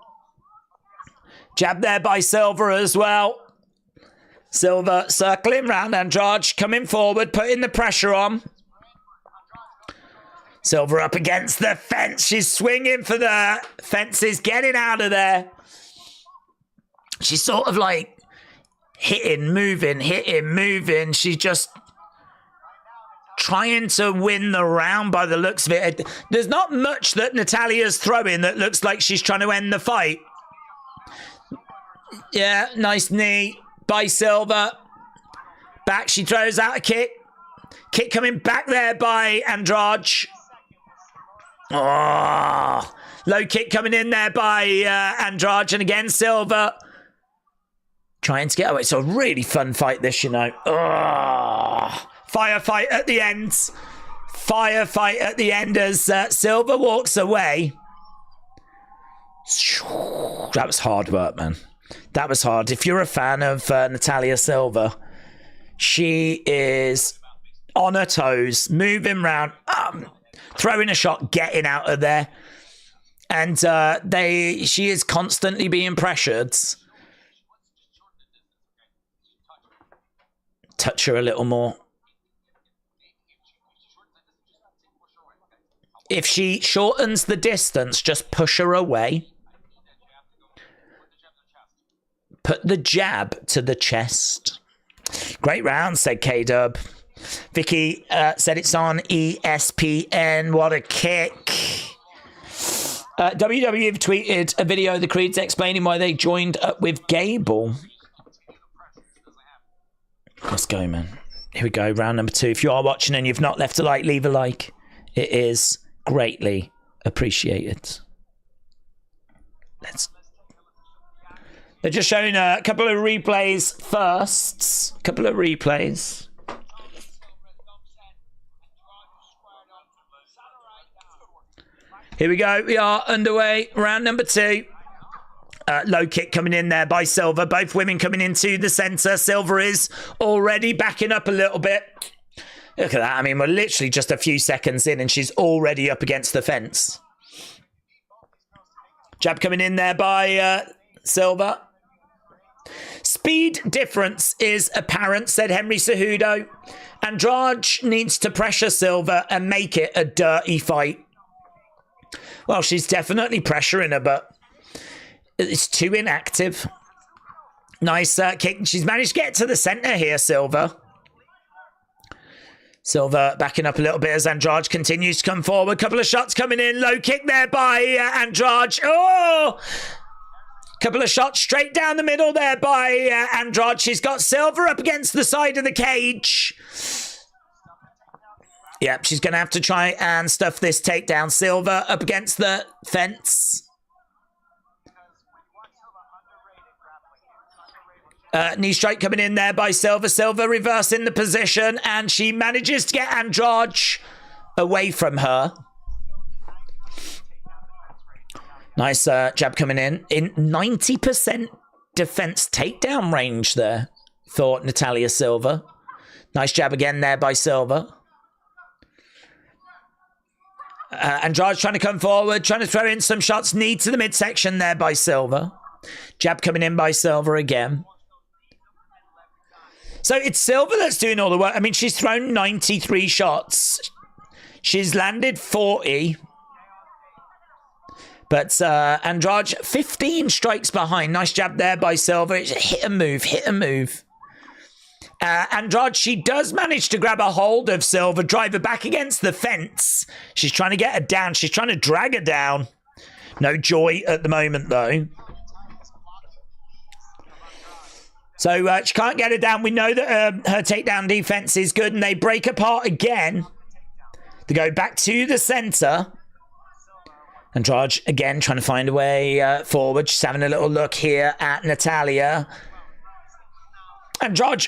Jab there by Silva as well. Silva circling round Andrade, coming forward, putting the pressure on. Silva up against the fence. She's swinging for the fences, getting out of there. She's sort of like hitting, moving. She's just trying to win the round by the looks of it. There's not much that Natalia's throwing that looks like she's trying to end the fight. Yeah, nice knee by Silva. Back, she throws out a kick. Kick coming back there by Andrade. Oh, low kick coming in there by Andrade. And again, Silva trying to get away. It's a really fun fight, this, you know. Oh, firefight at the end. Firefight at the end as Silva walks away. That was hard work, man. That was hard. If you're a fan of Natalia Silva, she is on her toes, moving around, throwing a shot, getting out of there. And she is constantly being pressured. Touch her a little more. If she shortens the distance, just push her away. Put the jab to the chest. Great round, said K-Dub. Vicky said it's on ESPN. What a kick. WWE have tweeted a video of the Creeds explaining why they joined up with Gable. Let's go, man. Here we go, round number 2. If you are watching and you've not left a like, leave a like. It is greatly appreciated. They're just showing a couple of replays first. Couple of replays. Here we go. We are underway. Round number 2. Low kick coming in there by Silva. Both women coming into the centre. Silva is already backing up a little bit. Look at that. I mean, we're literally just a few seconds in and she's already up against the fence. Jab coming in there by Silva. Speed difference is apparent, said Henry Cejudo. Andrade needs to pressure Silva and make it a dirty fight. Well, she's definitely pressuring her, but it's too inactive. Nice kick. She's managed to get to the centre here, Silva. Silva backing up a little bit as Andrade continues to come forward. Couple of shots coming in. Low kick there by Andrade. Oh! Couple of shots straight down the middle there by Andrade. She's got Silva up against the side of the cage. Yep, she's going to have to try and stuff this takedown. Silva up against the fence. Knee strike coming in there by Silva. Silva reversing the position, and she manages to get Andrade away from her. Nice jab coming in 90% defense takedown range there for Natalia Silva. Nice jab again there by Silva. Andrade trying to come forward, trying to throw in some shots. Knee to the midsection there by Silva. Jab coming in by Silva again. So it's Silva that's doing all the work. I mean, she's thrown 93 shots. She's landed 40. But Andrade, 15 strikes behind. Nice jab there by Silva. It's hit and move, hit and move. Andrade, she does manage to grab a hold of Silva, drive her back against the fence. She's trying to get her down. She's trying to drag her down. No joy at the moment, though. So she can't get her down. We know that her takedown defense is good, and they break apart again. They go back to the center. Andrade, again, trying to find a way forward. She's having a little look here at Natalia. Andrade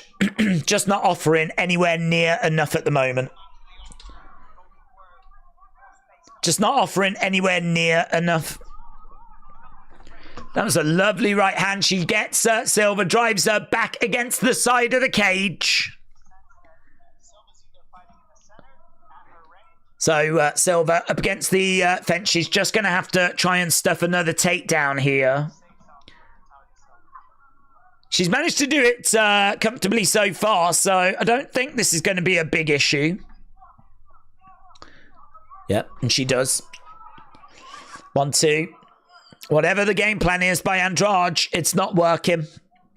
just not offering anywhere near enough at the moment. Just not offering anywhere near enough. That was a lovely right hand. She gets Silva, drives her back against the side of the cage. So Silva up against the fence. She's just going to have to try and stuff another takedown here. She's managed to do it comfortably so far, so I don't think this is going to be a big issue. Yep, and she does. 1-2. Whatever the game plan is by Andrade, it's not working.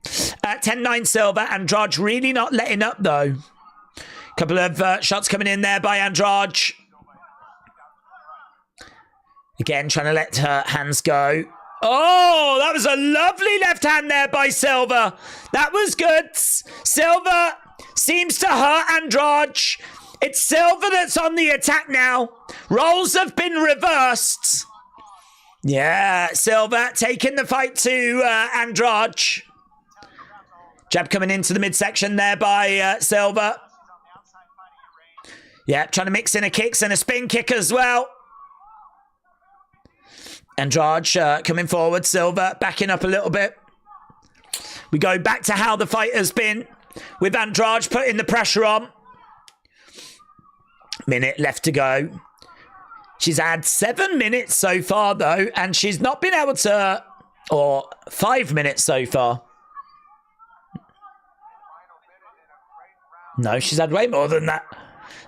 10-9 Silva. Andrade really not letting up, though. Couple of shots coming in there by Andrade. Again, trying to let her hands go. Oh, that was a lovely left hand there by Silva. That was good. Silva seems to hurt Andrade. It's Silva that's on the attack now. Roles have been reversed. Yeah, Silva taking the fight to Andrade. Jab coming into the midsection there by Silva. Yeah, trying to mix in a kicks and a spin kick as well. Andrade coming forward. Silva backing up a little bit. We go back to how the fight has been with Andrade putting the pressure on. Minute left to go. She's had 7 minutes so far, though, and she's not been able to... Or 5 minutes so far. No, she's had way more than that.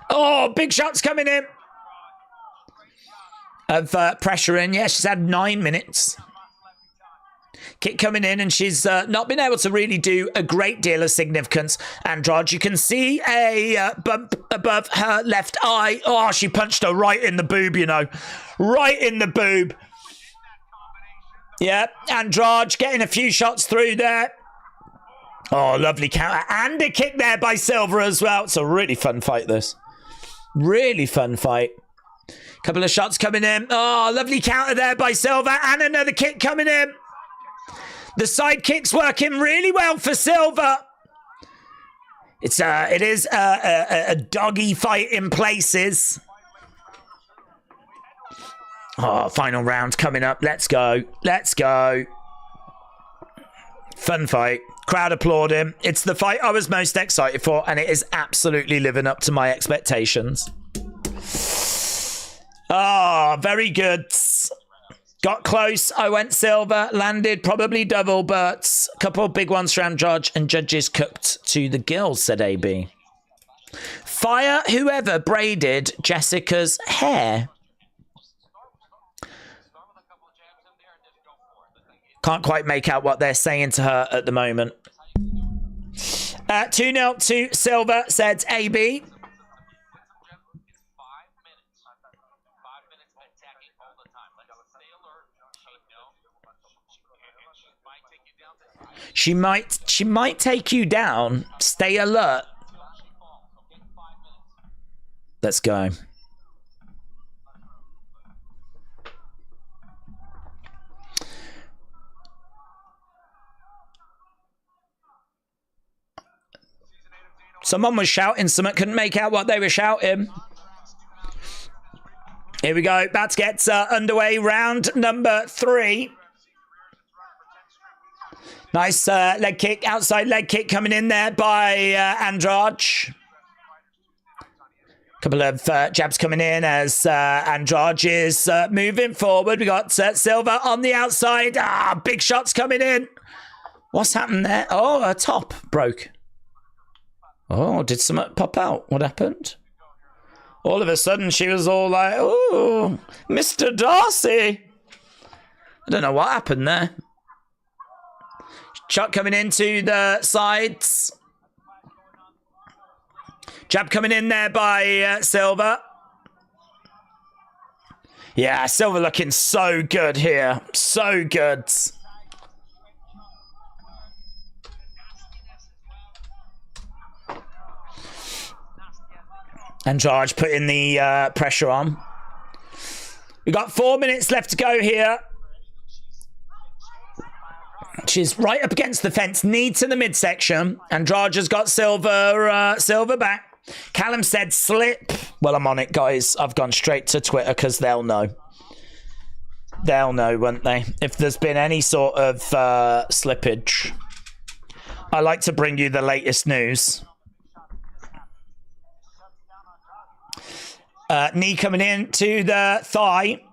Oh, big shots coming in. Of pressure in. Yeah, she's had 9 minutes. Kick coming in, and she's not been able to really do a great deal of significance. Andrade, you can see a bump above her left eye. Oh, she punched her right in the boob, you know. Right in the boob. Yeah, Andrade getting a few shots through there. Oh, lovely counter. And a kick there by Silva as well. It's a really fun fight, this. Really fun fight. Couple of shots coming in. Oh, lovely counter there by Silva. And another kick coming in. The side kick's working really well for Silva. It is a doggy fight in places. Oh, final round coming up. Let's go. Let's go. Fun fight. Crowd applauding. It's the fight I was most excited for, and it is absolutely living up to my expectations. Oh, very good. Got close. I went Silva. Landed probably double, but a couple of big ones for Andrade, and judges cooked to the gills, said AB. Fire whoever braided Jessica's hair. Can't quite make out what they're saying to her at the moment. 2-0 to Silva, said AB. She might take you down. Stay alert. Let's go. Someone was shouting. Someone couldn't make out what they were shouting. Here we go. About to get underway. Round number 3. Nice leg kick. Outside leg kick coming in there by Andrade. Couple of jabs coming in as Andrade is moving forward. We got Silva on the outside. Big shots coming in. What's happened there? Oh, her top broke. Oh, did something pop out? What happened? All of a sudden, she was all like, "Oh, Mr. Darcy." I don't know what happened there. Shot coming into the sides. Jab coming in there by Silva. Yeah, Silva looking so good here. So good. Andrade putting the pressure on. We got 4 minutes left to go here. She's right up against the fence, knee to the midsection. Andrade has got Silva back. Callum said slip. Well, I'm on it, guys. I've gone straight to Twitter because they'll know. They'll know, won't they? If there's been any sort of slippage. I like to bring you the latest news. Knee coming in to the thigh.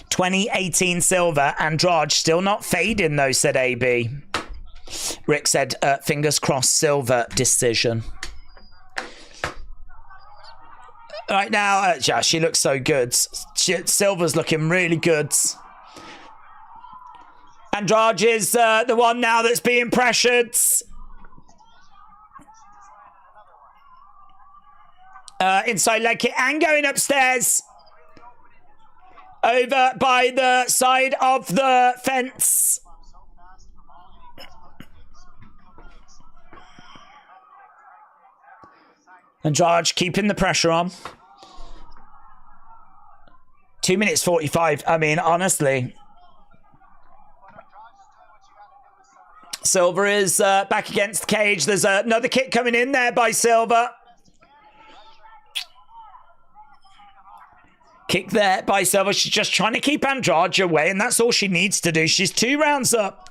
2018 Silva. Andrade still not fading though, said AB. Rick said, fingers crossed, Silva decision. Right now, yeah, she looks so good. Silva's looking really good. Andrade is the one now that's being pressured. Inside leg kick and going upstairs. Over by the side of the fence. Andrade keeping the pressure on. 2 minutes 45. I mean, honestly. Silva is back against the cage. There's another kick coming in there by Silva. Kick there by Silva. She's just trying to keep Andrade away, and that's all she needs to do. She's 2 rounds up.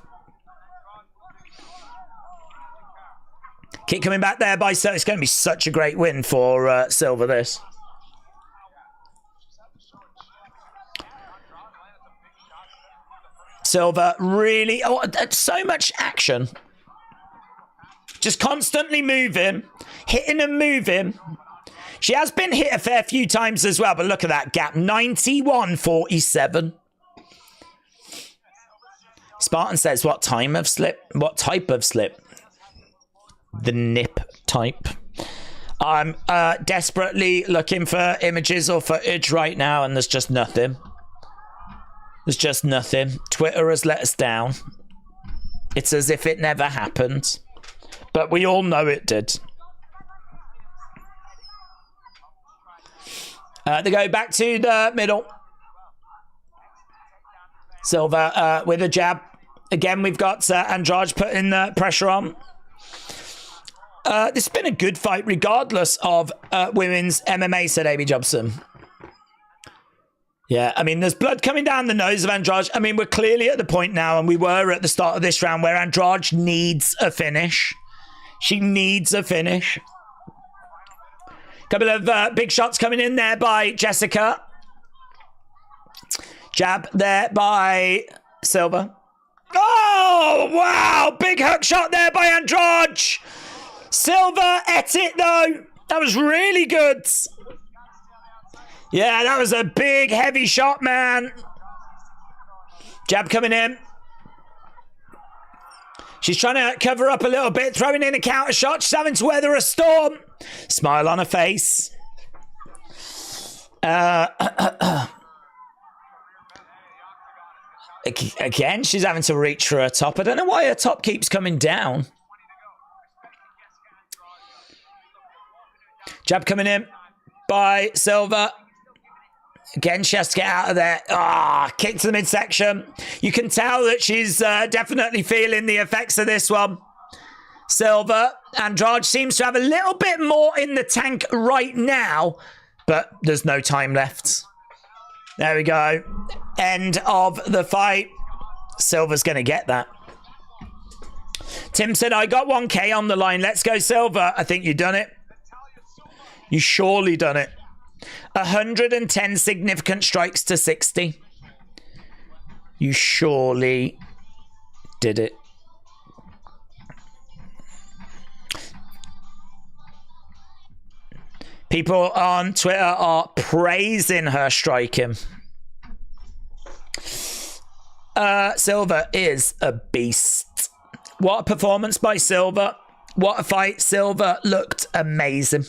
Kick coming back there by Silva. It's going to be such a great win for Silva, this. Silva really... Oh, so much action. Just constantly moving. Hitting and moving. She has been hit a fair few times as well, but look at that gap. 91-47. Spartan says, what time of slip? What type of slip? The nip type. I'm desperately looking for images or footage right now, and there's just nothing. There's just nothing. Twitter has let us down. It's as if it never happened. But we all know it did. They go back to the middle. Silva with a jab. Again, we've got Andrade putting the pressure on. This has been a good fight regardless of women's MMA, said Amy Jobson. Yeah, I mean, there's blood coming down the nose of Andrade. I mean, we're clearly at the point now, and we were at the start of this round, where Andrade needs a finish. She needs a finish. Couple of big shots coming in there by Jessica. Jab there by Silva. Oh, wow! Big hook shot there by Andrade. Silva ate it, though. That was really good. Yeah, that was a big, heavy shot, man. Jab coming in. She's trying to cover up a little bit, throwing in a counter shot. She's having to weather a storm. Smile on her face. Again, she's having to reach for her top. I don't know why her top keeps coming down. Jab coming in by Silva. Again, she has to get out of there. Kick to the midsection. You can tell that she's definitely feeling the effects of this one. Silva. Andrade seems to have a little bit more in the tank right now, but there's no time left. There we go. End of the fight. Silva's going to get that. Tim said, I got 1K on the line. Let's go, Silva. I think you've done it. You surely done it. 110 significant strikes to 60. You surely did it. People on Twitter are praising her striking. Silva is a beast. What a performance by Silva. What a fight. Silva looked amazing.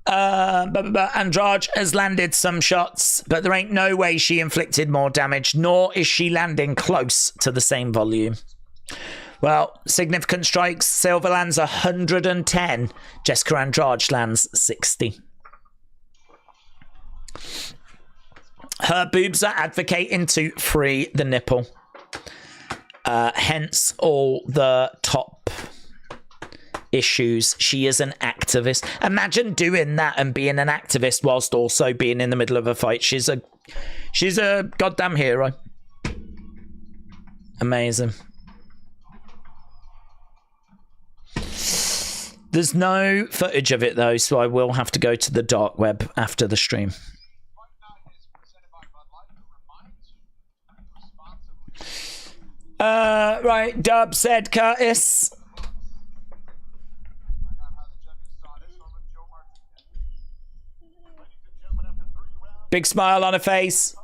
Andrade has landed some shots, but there ain't no way she inflicted more damage, nor is she landing close to the same volume. Well, significant strikes. Silva lands 110. Jessica Andrade lands 60. Her boobs are advocating to free the nipple. Hence all the top issues. She is an activist. Imagine doing that and being an activist whilst also being in the middle of a fight. She's a goddamn hero. Amazing. There's no footage of it though, so I will have to go to the dark web after the stream. Right, Dub said Curtis. Big smile on her face.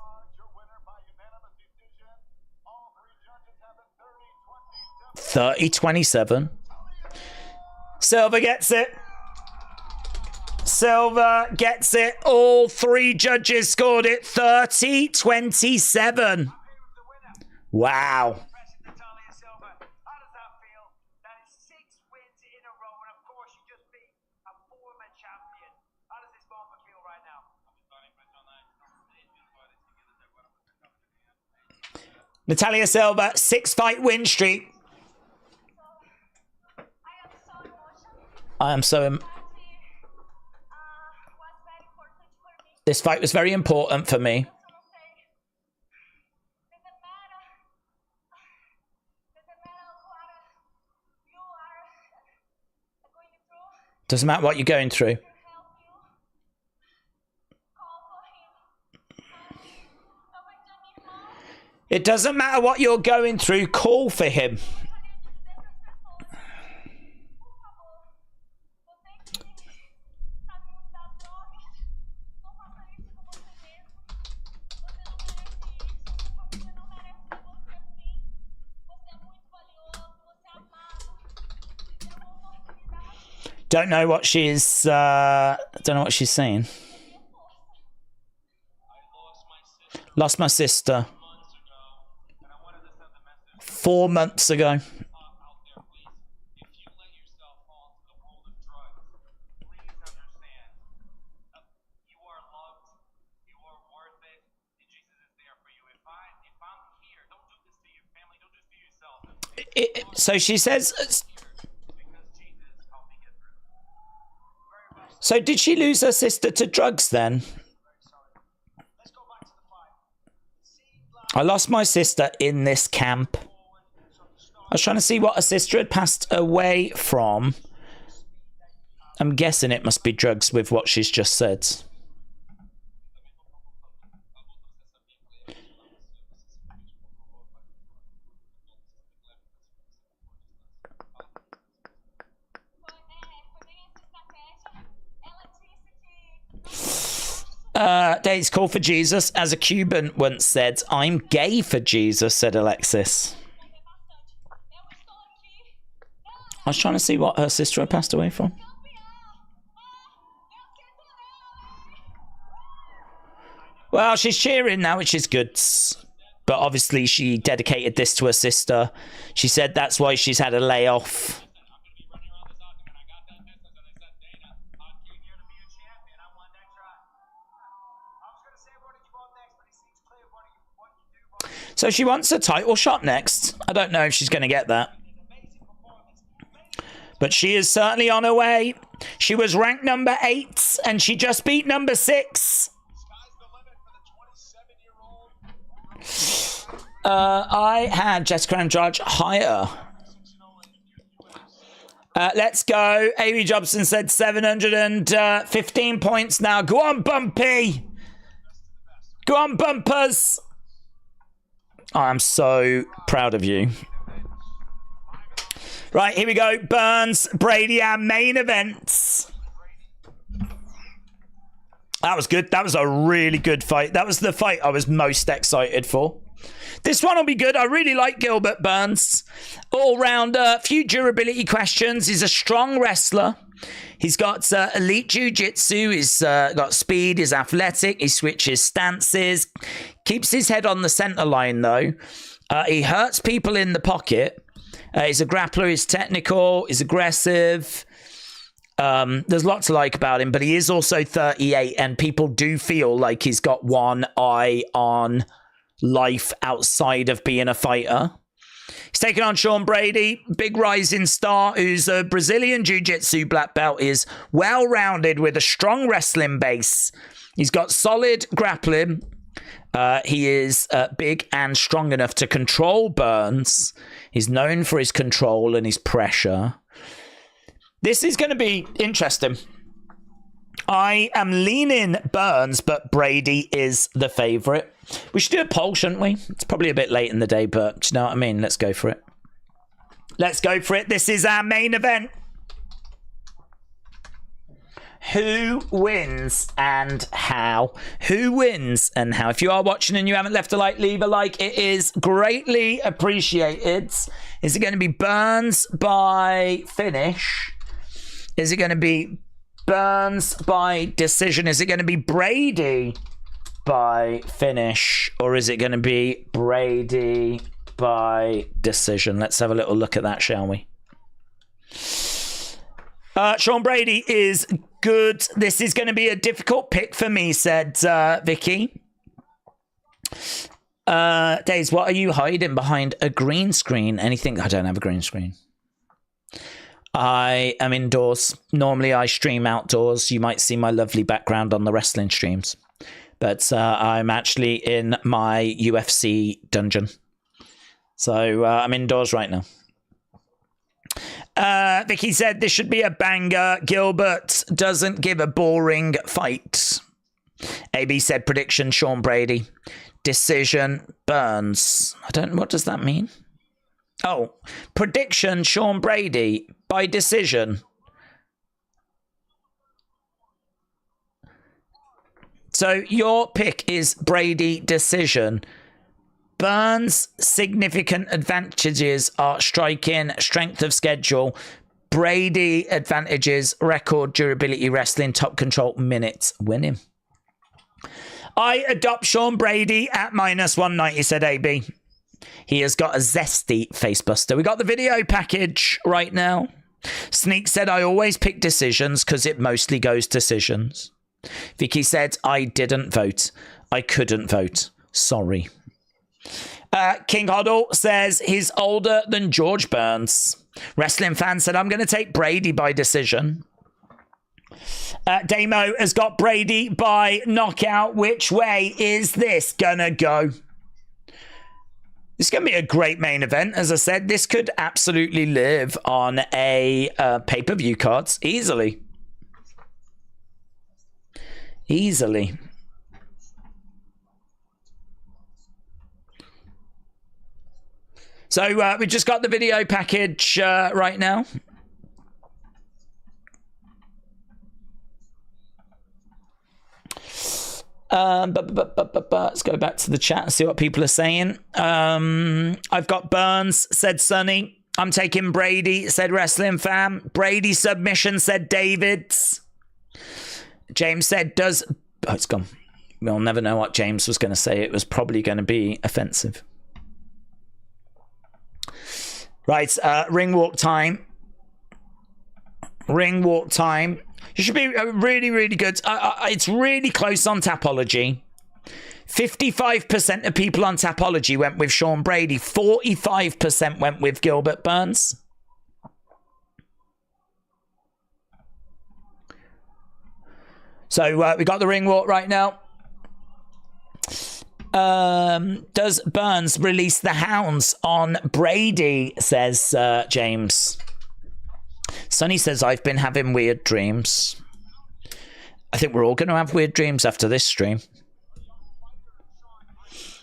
30-27. Silva gets it. Silva gets it. All three judges scored it. 30-27. Wow. Natalia Silva, how does that feel? That is 6 wins in a row, and of course you just beat a former champion. How does this moment feel right now? Natalia Silva, 6-fight win streak. I am so... This fight was very important for me. Doesn't matter what you're going through. It doesn't matter what you're going through, call for him. Don't know what she's saying. Lost my sister 4 months ago. So she says... So did she lose her sister to drugs then? I lost my sister in this camp. I was trying to see what her sister had passed away from. I'm guessing it must be drugs with what she's just said. Dates call for Jesus. As a Cuban once said, I'm gay for Jesus, said Alexis. I was trying to see what her sister had passed away from. Well, she's cheering now, which is good. But obviously, she dedicated this to her sister. She said that's why she's had a layoff. So she wants a title shot next. I don't know if she's going to get that. But she is certainly on her way. She was ranked number 8, and she just beat number 6. I had Jessica Andrade higher. Let's go. Amy Jobson said 715 points now. Go on, Bumpy. Go on, Bumpers. I'm so proud of you. Right, here we go. Burns, Brady, our main events. That was good. That was a really good fight. That was the fight I was most excited for. This one will be good. I really like Gilbert Burns. All-rounder, few durability questions. He's a strong wrestler. He's got elite jiu-jitsu. He's got speed. He's athletic. He switches stances. Keeps his head on the center line, though. He hurts people in the pocket. He's a grappler. He's technical. He's aggressive. There's lots to like about him, but he is also 38, and people do feel like he's got one eye on life outside of being a fighter. He's taking on Sean Brady, big rising star, who's a Brazilian jiu-jitsu black belt, is well-rounded with a strong wrestling base. He's got solid grappling. He is big and strong enough to control Burns. He's known for his control and his pressure. This is going to be interesting. I am leaning Burns, but Brady is the favourite. We should do a poll, shouldn't we? It's probably a bit late in the day, but do you know what I mean? Let's go for it. Let's go for it. This is our main event. Who wins and how? Who wins and how? If you are watching and you haven't left a like, leave a like. It is greatly appreciated. Is it going to be Burns by finish? Is it going to be Burns by decision? Is it going to be Brady by finish? Or is it going to be Brady by decision? Let's have a little look at that, shall we? Sean Brady is good. This is going to be a difficult pick for me, said Vicky. Days, what are you hiding behind a green screen? Anything? I don't have a green screen. I am indoors. Normally I stream outdoors. You might see my lovely background on the wrestling streams. But I'm actually in my UFC dungeon. So I'm indoors right now. Vicky said this should be a banger. Gilbert doesn't give a boring fight. AB said prediction Sean Brady. Decision Burns. I don't know. What does that mean? Oh, prediction Sean Brady by decision. So your pick is Brady decision. Burns' significant advantages are striking, strength of schedule. Brady advantages, record, durability, wrestling, top control, minutes, winning. I adopt Sean Brady at -190, said AB. He has got a zesty facebuster. We got the video package right now. Sneak said, I always pick decisions because it mostly goes decisions. Vicky said, I didn't vote. I couldn't vote. Sorry. King Hoddle says he's older than George Burns. Wrestling fan said, I'm going to take Brady by decision. Damo has got Brady by knockout. Which way is this going to go? This is going to be a great main event. As I said, this could absolutely live on a pay-per-view cards easily. Easily. So we just got the video package right now. Let's go back to the chat and see what people are saying. I've got Burns, said Sonny. I'm taking Brady, said Wrestling Fam. Brady submission, said Davids. James said, oh, it's gone. we'll never know what James was going to say. It was probably going to be offensive. Right, ring walk time. Ring walk time. You should be really, really good. It's really close on Tapology. 55% of people on Tapology went with Sean Brady. 45% went with Gilbert Burns. So we got the ring walk right now. Does Burns release the hounds on Brady, says James. Sonny says, I've been having weird dreams. I think we're all going to have weird dreams after this stream.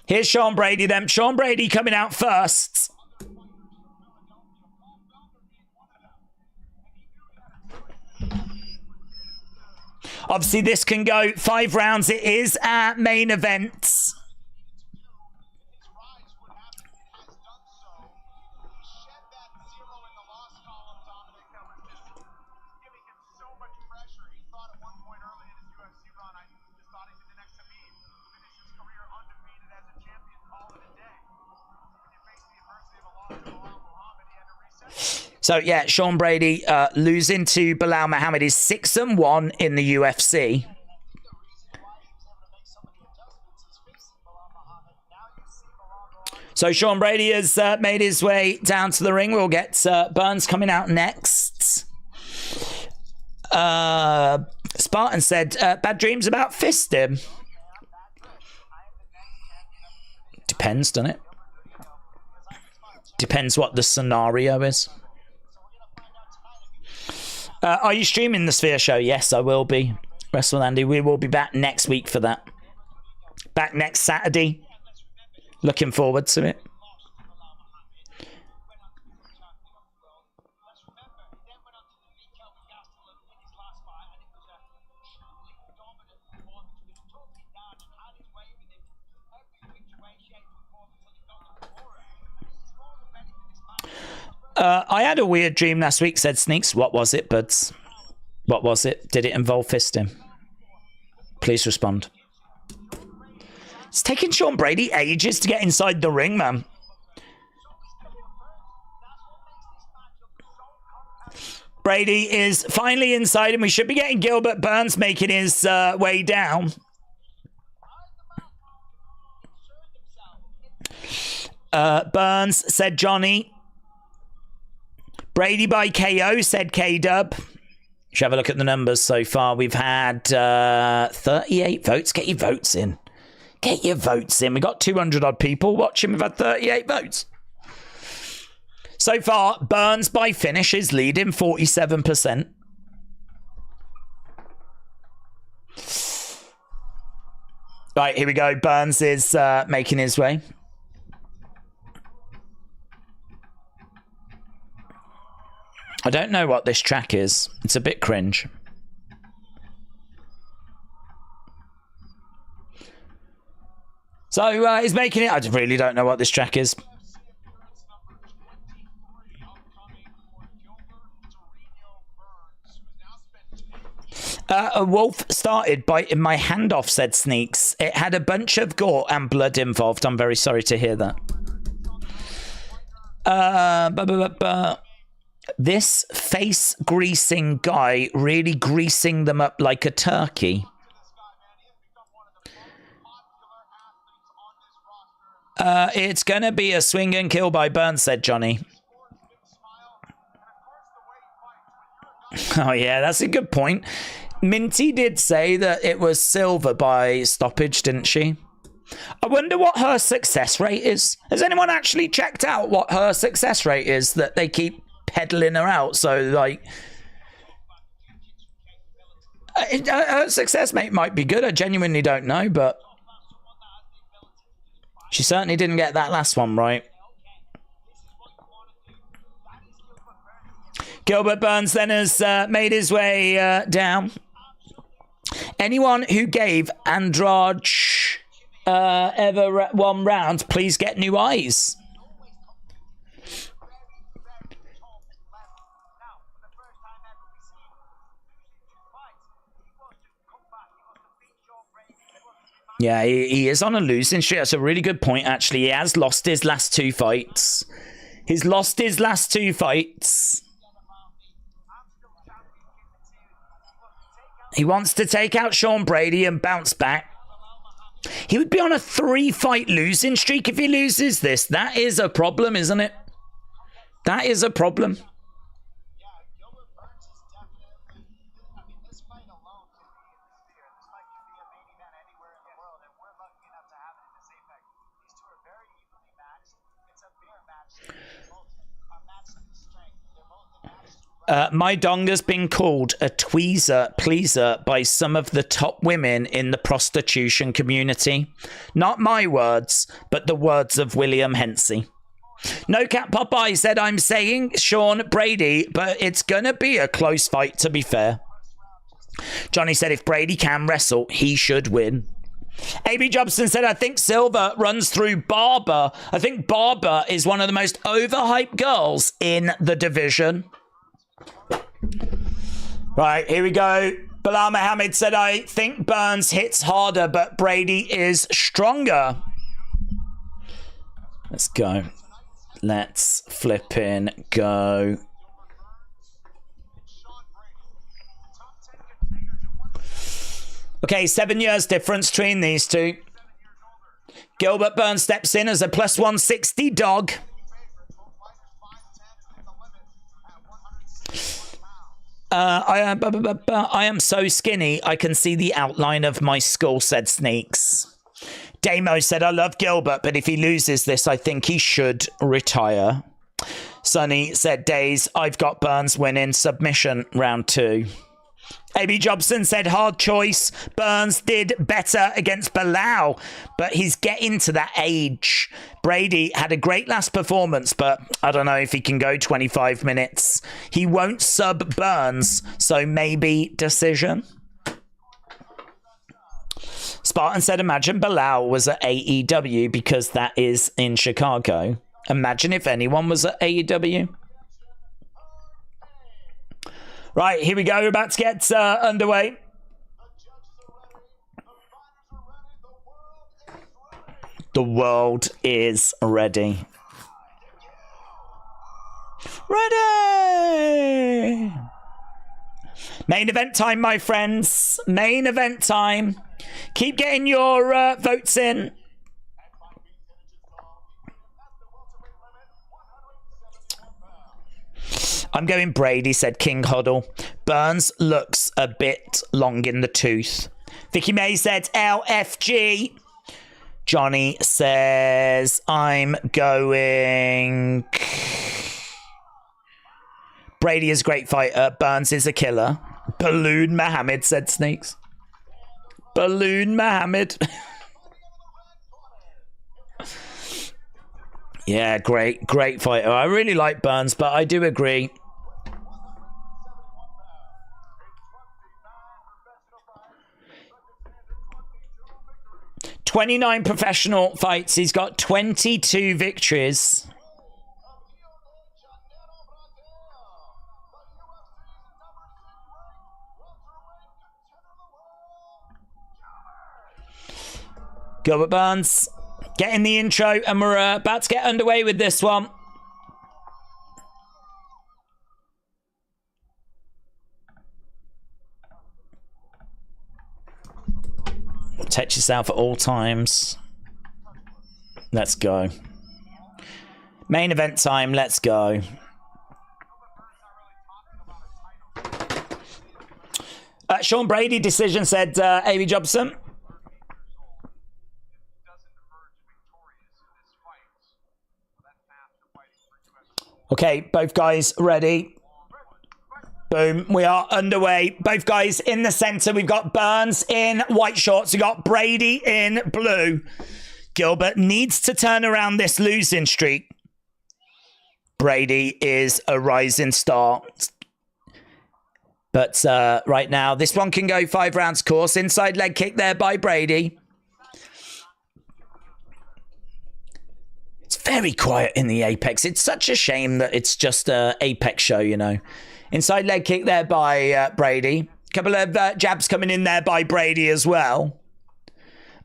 Here's Sean Brady then. Sean Brady coming out first. Obviously, this can go 5 rounds. It is our main event. So, yeah, Sean Brady losing to Bilal Muhammad is 6-1 in the UFC. So, Sean Brady has made his way down to the ring. We'll get Burns coming out next. Spartan said, bad dreams about fisting. Depends, doesn't it? Depends what the scenario is. Are you streaming the Sphere show? Yes, I will be. Wrestle Andy. We will be back next week for that. Back next Saturday. Looking forward to it. I had a weird dream last week, said Sneaks. What was it, buds? What was it? Did it involve fisting? Please respond. It's taking Sean Brady ages to get inside the ring, man. Brady is finally inside, and we should be getting Gilbert Burns making his way down. Burns, said Johnny. Brady by KO, said K-Dub. Should have a look at the numbers so far. We've had 38 votes. Get your votes in. Get your votes in. We got 200 odd people watching. We've had 38 votes. So far, Burns by finish is leading 47%. Right, here we go. Burns is making his way. I don't know what this track is. It's a bit cringe. So he's making it. I really don't know what this track is. A wolf started biting my hand off, said Sneaks. It had a bunch of gore and blood involved. I'm very sorry to hear that. This face greasing guy really greasing them up like a turkey. It's going to be a swing and kill by Burns, said Johnny. Oh, yeah, that's a good point. Minty did say that it was Silva by stoppage, didn't she? I wonder what her success rate is. Has anyone actually checked out what her success rate is that they keep peddling her out? So, like, her success rate might be good. I genuinely don't know, but she certainly didn't get that last one right. Gilbert Burns then has made his way down. Anyone who gave Andrade ever one round, please get new eyes. Yeah, he is on a losing streak. That's a really good point, actually. He has lost his last 2 fights. He's lost his last 2 fights. He wants to take out Sean Brady and bounce back. He would be on a 3-fight losing streak if he loses this. That is a problem, isn't it? That is a problem. Yeah, Gilbert Burns is definitely, I mean, this fight alone could be in the sphere. This fight could be a main event anywhere in the world, and we're lucky enough to have it in this Apex. These two are very evenly matched. It's a mirror match. They both are matched in strength. They're both matched. My dong has been called a tweezer pleaser by some of the top women in the prostitution community. Not my words, but the words of William Hensey. No Cat Popeye said, I'm saying Sean Brady, but it's going to be a close fight, to be fair. Johnny said, if Brady can wrestle, he should win. AB Jobson said, I think Silva runs through Barber. I think Barber is one of the most overhyped girls in the division. Right, here we go. Bilal Mohammed said, I think Burns hits harder, but Brady is stronger. Let's go. Let's flippin' go. Okay, 7 years difference between these two. Gilbert Burns steps in as a plus 160 dog. I am so skinny, I can see the outline of my skull, said Sneaks. Damo said, I love Gilbert, but if he loses this, I think he should retire. Sonny said, Days, I've got Burns winning submission round 2. AB Jobson said, hard choice. Burns did better against Bilal, but he's getting to that age. Brady had a great last performance, but I don't know if he can go 25 minutes. He won't sub Burns, so maybe decision. Spartan said, imagine Bilal was at AEW because that is in Chicago. Imagine if anyone was at AEW. Right, here we go. We're about to get underway. The world is ready. Ready! Main event time, my friends. Main event time. Keep getting your votes in. I'm going Brady, said King Huddle. Burns looks a bit long in the tooth. Vicky May said LFG. Johnny says I'm going... Brady is a great fighter. Burns is a killer. Balloon Mohammed, said Sneaks. Balloon Mohammed. Yeah, great fighter. I really like Burns, but I do agree. "29 professional fights. He's got 22 victories. Gilbert Burns getting the intro, and we're about to get underway with this one. Protect yourself at all times. Let's go. Main event time, let's go. Sean Brady decision, said A.B. Jobson. Okay, both guys ready. Boom, we are underway. Both guys in the center. We've got Burns in white shorts. We've got Brady in blue. Gilbert needs to turn around this losing streak. Brady is a rising star. But right now, this one can go 5 rounds course. Inside leg kick there by Brady. It's very quiet in the Apex. It's such a shame that it's just an Apex show, you know. Inside leg kick there by Brady. Couple of jabs coming in there by Brady as well.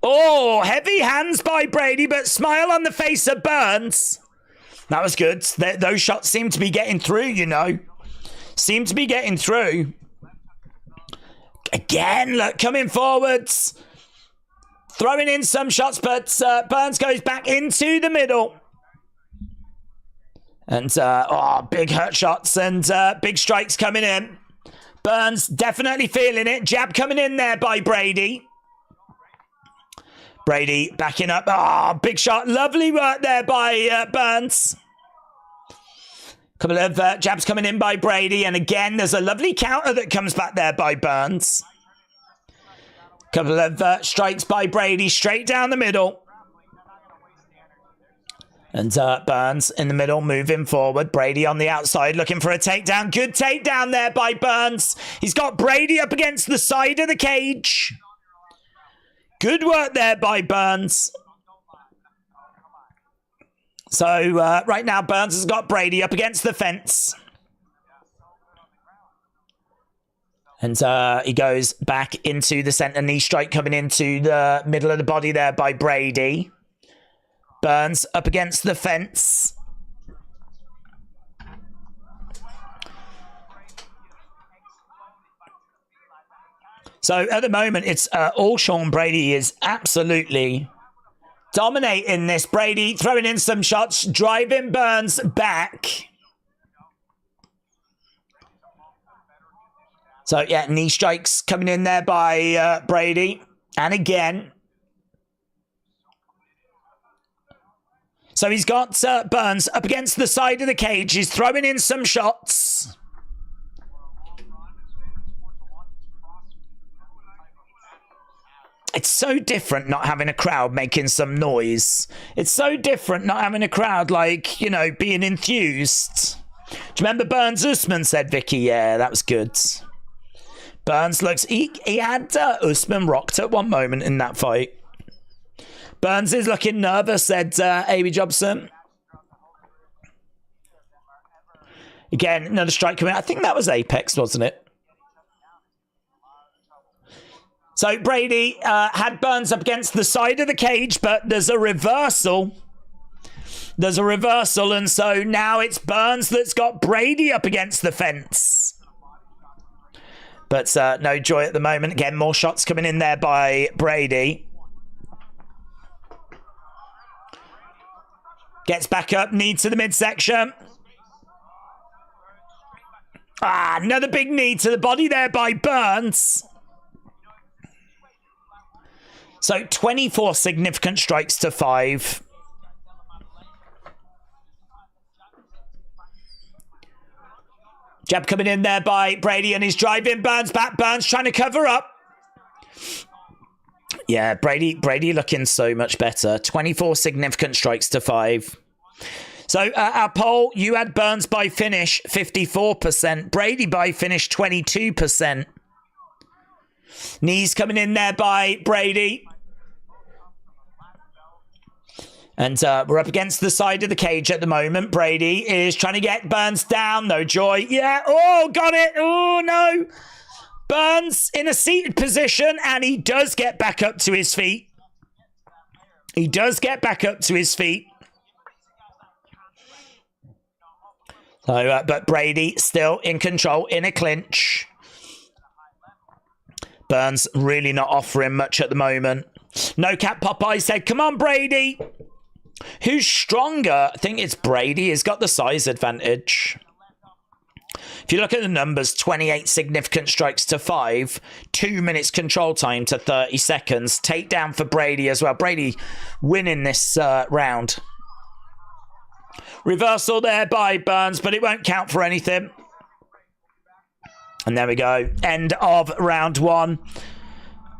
Oh, heavy hands by Brady, but smile on the face of Burns. That was good. Those shots seem to be getting through, you know. Seem to be getting through. Again, look, coming forwards. Throwing in some shots, but Burns goes back into the middle. And, big hurt shots and big strikes coming in. Burns definitely feeling it. Jab coming in there by Brady. Brady backing up. Big shot. Lovely work there by Burns. Couple of jabs coming in by Brady. And again, there's a lovely counter that comes back there by Burns. Couple of strikes by Brady straight down the middle. And Burns in the middle, moving forward. Brady on the outside, looking for a takedown. Good takedown there by Burns. He's got Brady up against the side of the cage. Good work there by Burns. So right now, Burns has got Brady up against the fence. And he goes back into the center. Knee strike coming into the middle of the body there by Brady. Burns up against the fence. So at the moment, it's all Sean Brady is absolutely dominating this. Brady throwing in some shots, driving Burns back. So yeah, knee strikes coming in there by Brady. And again. So he's got Burns up against the side of the cage. He's throwing in some shots. It's so different not having a crowd making some noise. It's so different not having a crowd, like, you know, being enthused. Do you remember Burns Usman, said Vicky? Yeah, that was good. Burns looks... He had Usman rocked at one moment in that fight. Burns is looking nervous, said A.B. Jobson. Again, another strike coming. I think that was Apex, wasn't it? So Brady had Burns up against the side of the cage, but there's a reversal. There's a reversal, and so now it's Burns that's got Brady up against the fence. But no joy at the moment. Again, more shots coming in there by Brady. Gets back up, knee to the midsection. Another big knee to the body there by Burns. So 24 significant strikes to 5. Jab coming in there by Brady, and he's driving Burns back. Burns trying to cover up. Yeah, Brady looking so much better. 24 significant strikes to 5. So our poll, you had Burns by finish 54%. Brady by finish 22%. Knees coming in there by Brady. And we're up against the side of the cage at the moment. Brady is trying to get Burns down. No joy. Yeah. Oh, got it. Oh, no. Burns in a seated position, and he does get back up to his feet. He does get back up to his feet. So, but Brady still in control in a clinch. Burns really not offering much at the moment. No Cap Popeye said, come on, Brady. Who's stronger? I think it's Brady. He's got the size advantage. If you look at the numbers, 28 significant strikes to 5, 2 minutes control time to 30 seconds. Takedown for Brady as well. Brady winning this round. Reversal there by Burns, but it won't count for anything. And there we go. End of round 1.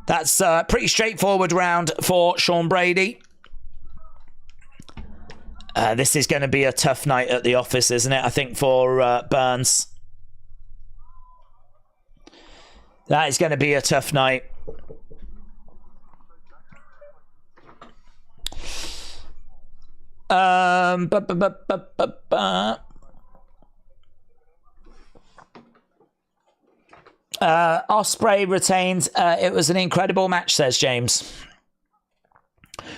That's a pretty straightforward round for Sean Brady. This is going to be a tough night at the office, isn't it? I think for Burns. That is going to be a tough night. Ospreay retains. It was an incredible match, says James.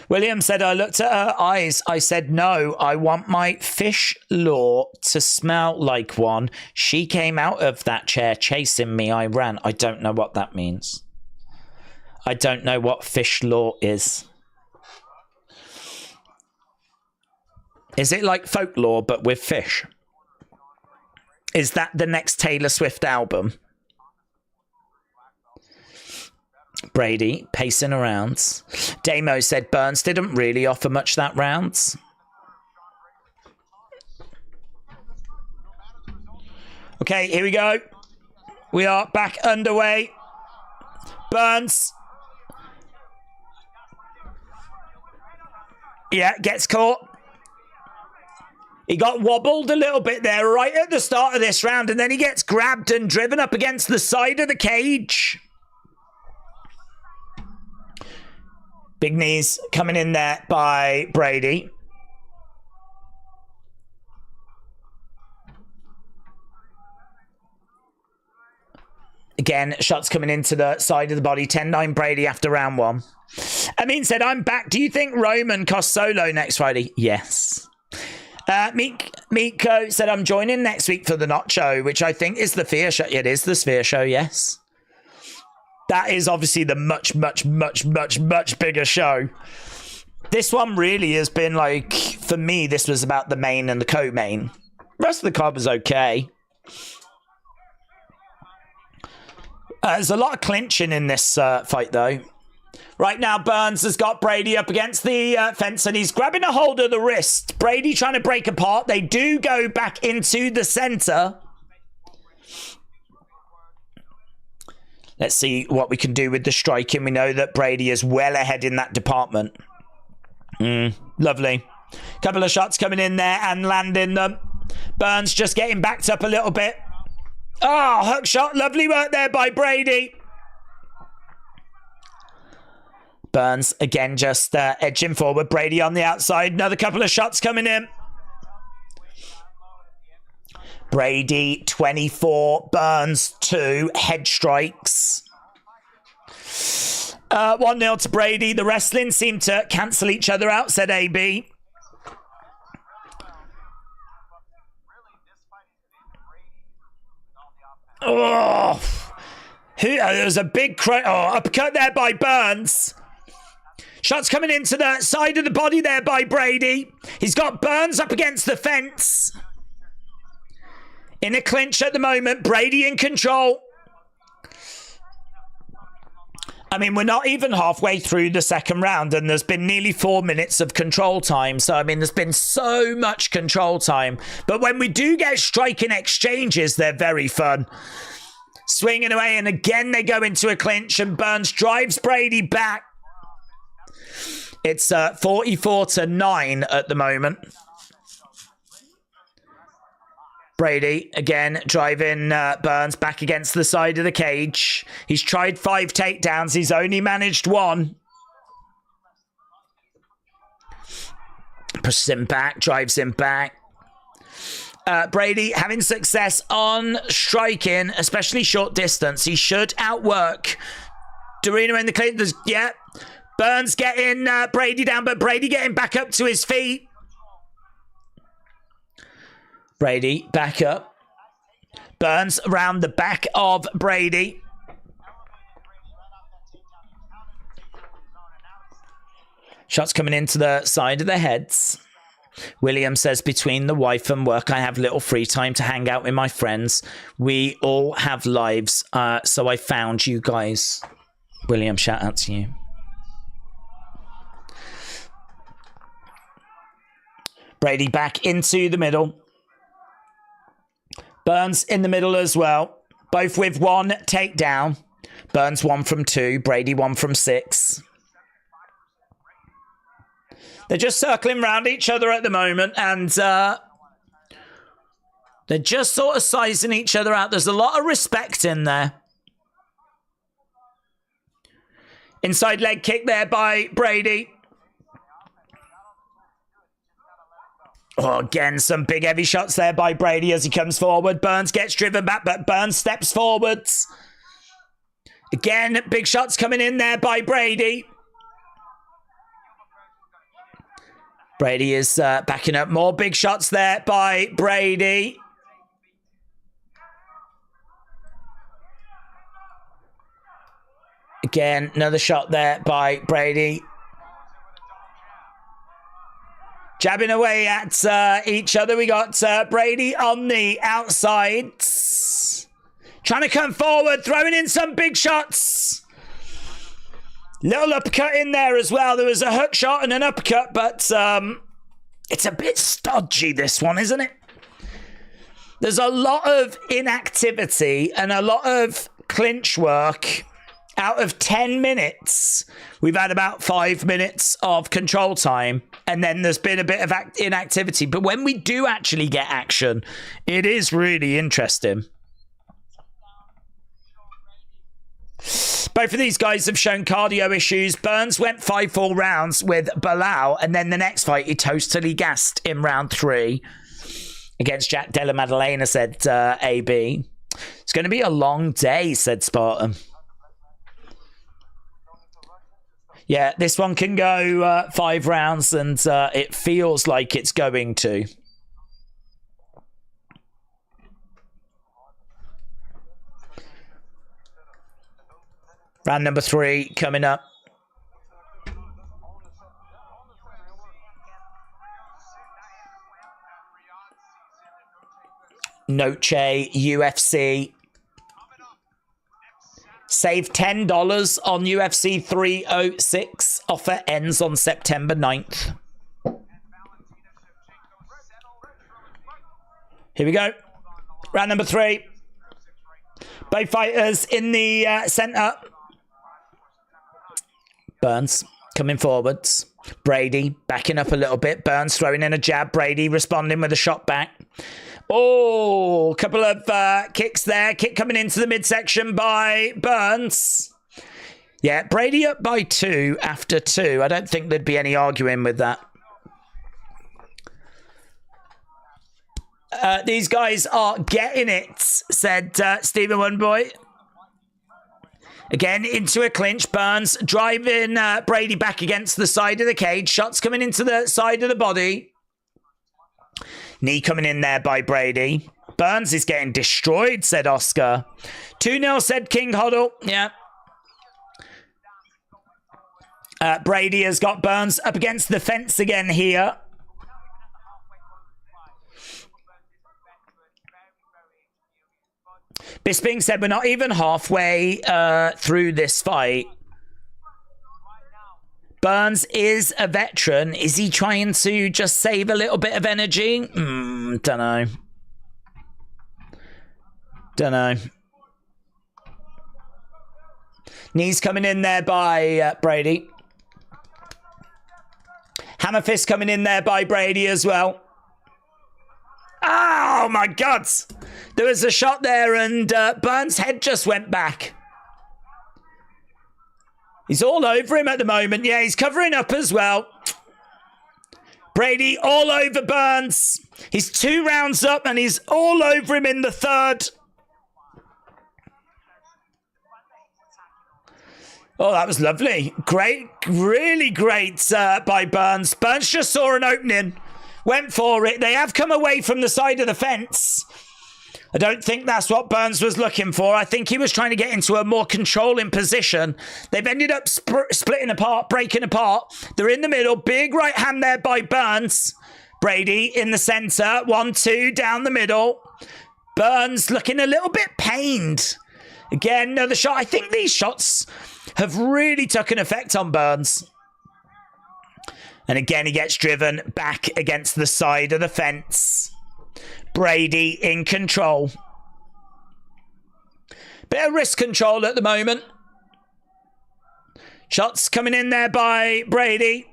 William said, I looked at her eyes. I said, no, I want my fish law to smell like one. She came out of that chair chasing me. I ran. I don't know what that means. I don't know what fish law is. Is it like folklore but with fish? Is that the next Taylor Swift album? Brady pacing around. Damo said Burns didn't really offer much that round. Okay, here we go. We are back underway. Burns. Yeah, gets caught. He got wobbled a little bit there right at the start of this round, and then he gets grabbed and driven up against the side of the cage. Big knees coming in there by Brady. Again, shots coming into the side of the body. 10-9 Brady after round one. Amin said, I'm back. Do you think Roman costs Solo next Friday? Yes. Miko said, I'm joining next week for the Not Show, which I think is the Fear Show. It is the Sphere Show, yes. That is obviously the much bigger show. This one really has been like, for me, this was about the main and the co-main. The rest of the card was okay. There's a lot of clinching in this fight, though. Right now, Burns has got Brady up against the fence, and he's grabbing a hold of the wrist. Brady trying to break apart. They do go back into the center. Let's see what we can do with the striking. We know that Brady is well ahead in that department. Lovely. Couple of shots coming in there and landing them. Burns just getting backed up a little bit. Oh, hook shot. Lovely work there by Brady. Burns again just edging forward. Brady on the outside. Another couple of shots coming in. Brady 24, Burns 2, head strikes. 1-0 to Brady. The wrestling seemed to cancel each other out, said AB. Oh, there was a big uppercut there by Burns. Shots coming into the side of the body there by Brady. He's got Burns up against the fence. In a clinch at the moment. Brady in control. I mean, we're not even halfway through the second round, and there's been nearly 4 minutes of control time. So, I mean, there's been so much control time. But when we do get striking exchanges, they're very fun. Swinging away, and again they go into a clinch, and Burns drives Brady back. It's 44-9 at the moment. Brady, again, driving Burns back against the side of the cage. He's tried 5 takedowns. He's only managed 1. Pushes him back, drives him back. Brady having success on striking, especially short distance. He should outwork Dorina in the clear. Yeah. Burns getting Brady down, but Brady getting back up to his feet. Brady back up. Burns around the back of Brady. Shots coming into the side of the heads. William says, between the wife and work, I have little free time to hang out with my friends. We all have lives, so I found you guys. William, shout out to you. Brady back into the middle. Burns in the middle as well. Both with 1 takedown. Burns 1 from 2. Brady 1 from 6. They're just circling around each other at the moment, and they're just sort of sizing each other out. There's a lot of respect in there. Inside leg kick there by Brady. Oh, again, some big heavy shots there by Brady as he comes forward. Burns gets driven back, but Burns steps forwards. Again, big shots coming in there by Brady. Brady is backing up. More big shots there by Brady. Again, another shot there by Brady. Jabbing away at each other. We got Brady on the outside. Trying to come forward, throwing in some big shots. Little uppercut in there as well. There was a hook shot and an uppercut, but it's a bit stodgy, this one, isn't it? There's a lot of inactivity and a lot of clinch work. Out of 10 minutes, we've had about 5 minutes of control time, and then there's been a bit of inactivity. But when we do actually get action, it is really interesting. Both of these guys have shown cardio issues. Burns went 5 full rounds with Bilal, and then the next fight he totally gassed in round 3 against Jack Della Maddalena, said AB. It's going to be a long day, said Spartan. Yeah, this one can go 5 rounds, and it feels like it's going to. Round number 3 coming up. Noche UFC. Save $10 on UFC 306. Offer ends on September 9th. Here we go. Round number 3. Both fighters in the center. Burns coming forwards. Brady backing up a little bit. Burns throwing in a jab. Brady responding with a shot back. Oh, a couple of kicks there. Kick coming into the midsection by Burns. Yeah, Brady up by 2 after 2. I don't think there'd be any arguing with that. These guys are getting it, said Stephen One-Boy. Again, into a clinch. Burns driving Brady back against the side of the cage. Shots coming into the side of the body. Knee coming in there by Brady. Burns is getting destroyed, said Oscar. 2-0, said King Hoddle. Yeah. Brady has got Burns up against the fence again here. Bisping said we're not even halfway through this fight. Burns is a veteran. Is he trying to just save a little bit of energy? Don't know. Don't know. Knees coming in there by Brady. Hammer fist coming in there by Brady as well. Oh my God. There was a shot there and Burns' head just went back. He's all over him at the moment. Yeah, he's covering up as well. Brady all over Burns. He's 2 rounds up and he's all over him in the 3rd. Oh, that was lovely. Great, really great by Burns. Burns just saw an opening, went for it. They have come away from the side of the fence. I don't think that's what Burns was looking for. I think he was trying to get into a more controlling position. They've ended up splitting apart, breaking apart. They're in the middle. Big right hand there by Burns. Brady in the center. 1-2 down the middle. Burns looking a little bit pained. Again, another shot. I think these shots have really taken effect on Burns. And again, he gets driven back against the side of the fence. Brady in control. Bit of wrist control at the moment. Shots coming in there by Brady.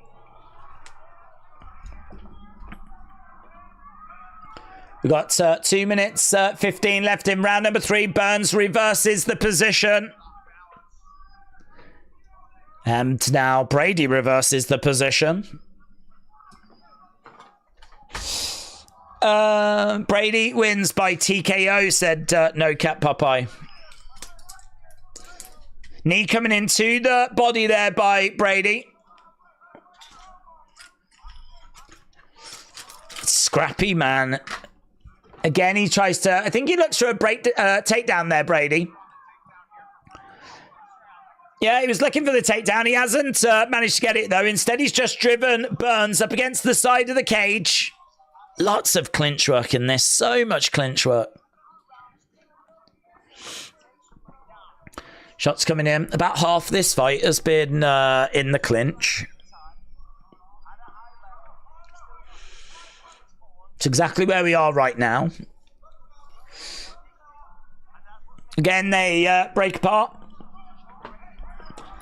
We've got 2 minutes 15 left in round number 3. Burns reverses the position. And now Brady reverses the position. Brady wins by TKO, said No Cap Popeye. Knee coming into the body there by Brady. scrappy, man. Again, he tries to... I think he looks for a takedown there, Brady. Yeah, he was looking for the takedown. He hasn't managed to get it, though. Instead, he's just driven Burns up against the side of the cage. Lots of clinch work in this. So much clinch work. Shots coming in. About half this fight has been in the clinch. It's exactly where we are right now. Again, they break apart.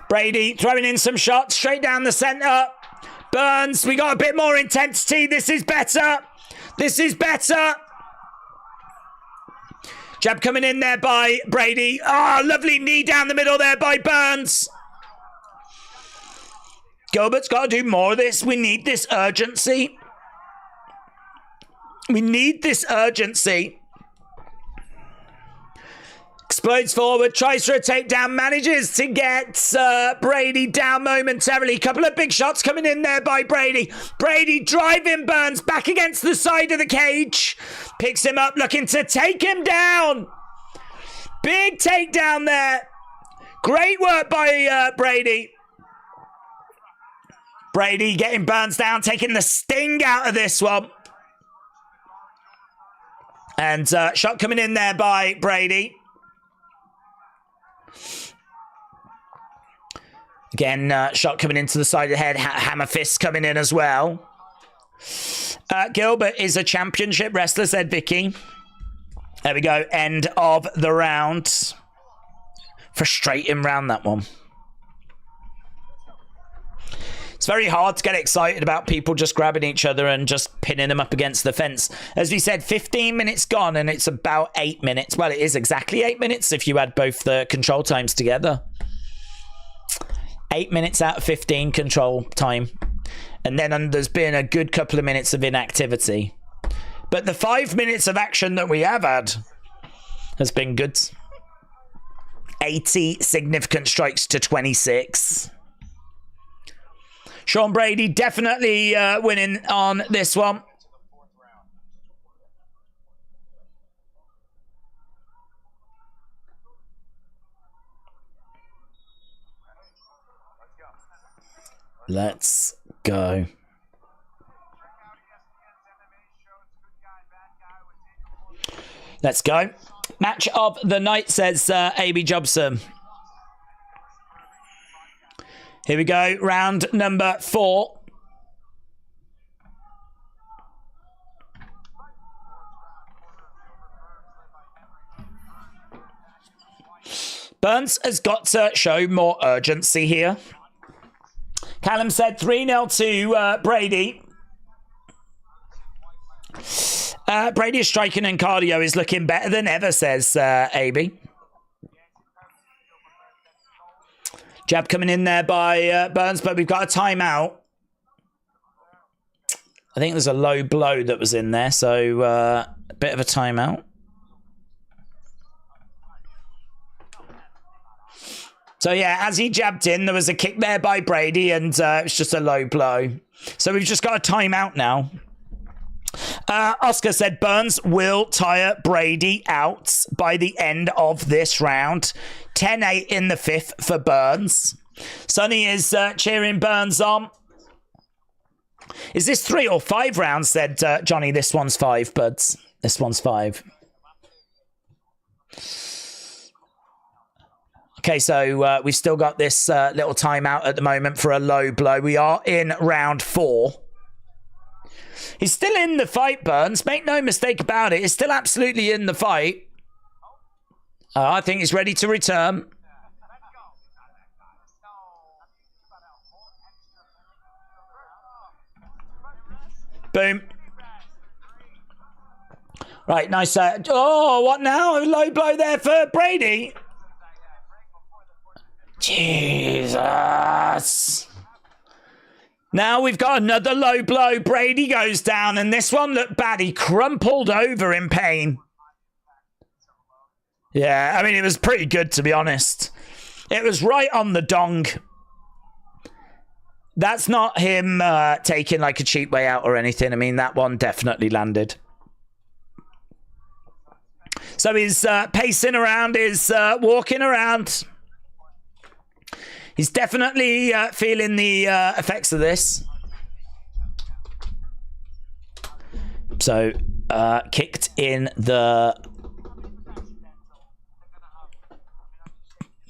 Brady throwing in some shots straight down the center. Burns, we got a bit more intensity. This is better. This is better. Jab coming in there by Brady. Oh, lovely knee down the middle there by Burns. Gilbert's got to do more of this. We need this urgency. We need this urgency. Explodes forward, tries for a takedown, manages to get Brady down momentarily. Couple of big shots coming in there by Brady. Brady driving Burns back against the side of the cage. Picks him up, looking to take him down. Big takedown there. Great work by Brady. Brady getting Burns down, taking the sting out of this one. And shot coming in there by Brady. Again, shot coming into the side of the head. Hammer fist coming in as well. Gilbert is a championship wrestler, said Vicky. There we go. End of the round. Frustrating round, that one. It's very hard to get excited about people just grabbing each other and just pinning them up against the fence. As we said, 15 minutes gone and it's about 8 minutes. Well, it is exactly 8 minutes if you add both the control times together. 8 minutes out of 15 control time. And then there's been a good couple of minutes of inactivity. But the 5 minutes of action that we have had has been good. 80 significant strikes to 26. Sean Brady definitely winning on this one. Let's go. Let's go. Match of the night, says AB Jobson. Here we go. Round number 4. Burns has got to show more urgency here. Callum said 3-0 to Brady. Brady's striking and cardio is looking better than ever, says AB. Jab coming in there by Burns, but we've got a timeout. I think there's a low blow that was in there, so a bit of a timeout. So yeah, as he jabbed in, there was a kick there by Brady, and it was just a low blow. So we've just got a timeout now. Oscar said Burns will tire Brady out by the end of this round. 10-8 in the 5th for Burns. Sonny is cheering Burns on. Is this 3 or 5 rounds, said Johnny. This one's 5, buds. This one's 5. Okay, so we've still got this little timeout at the moment for a low blow. We are in round 4. He's still in the fight, Burns. Make no mistake about it. He's still absolutely in the fight. I think he's ready to return. Boom. Right, nice. Oh, what now? A low blow there for Brady. Jesus. Now we've got another low blow. Brady goes down, and this one looked bad. He crumpled over in pain. Yeah, I mean, it was pretty good, to be honest. It was right on the dong. That's not him taking like a cheap way out or anything. I mean, that one definitely landed. So he's pacing around, he's walking around. He's definitely feeling the effects of this. So, kicked in the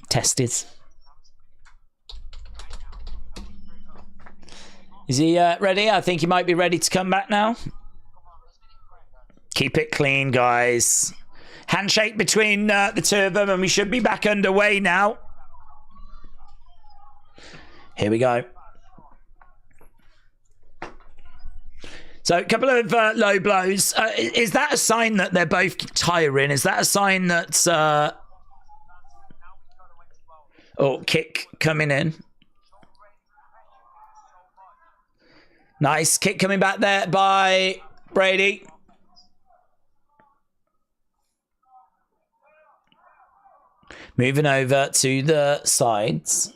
testes. Is he ready? I think he might be ready to come back now. Keep it clean, guys. Handshake between the two of them, and we should be back underway now. Here we go. So a couple of low blows. Is that a sign that they're both tiring? Is that a sign that... Oh, kick coming in. Nice. Kick coming back there by Brady. Moving over to the sides.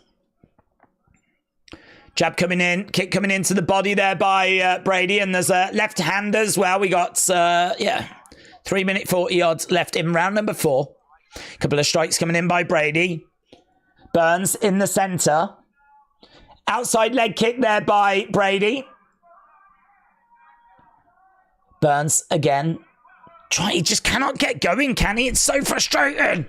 Jab coming in, kick coming into the body there by Brady, and there's a left hand as well. We got, 3 minute 40 odds left in round number 4. Couple of strikes coming in by Brady. Burns in the center. Outside leg kick there by Brady. Burns again. He just cannot get going, can he? It's so frustrating.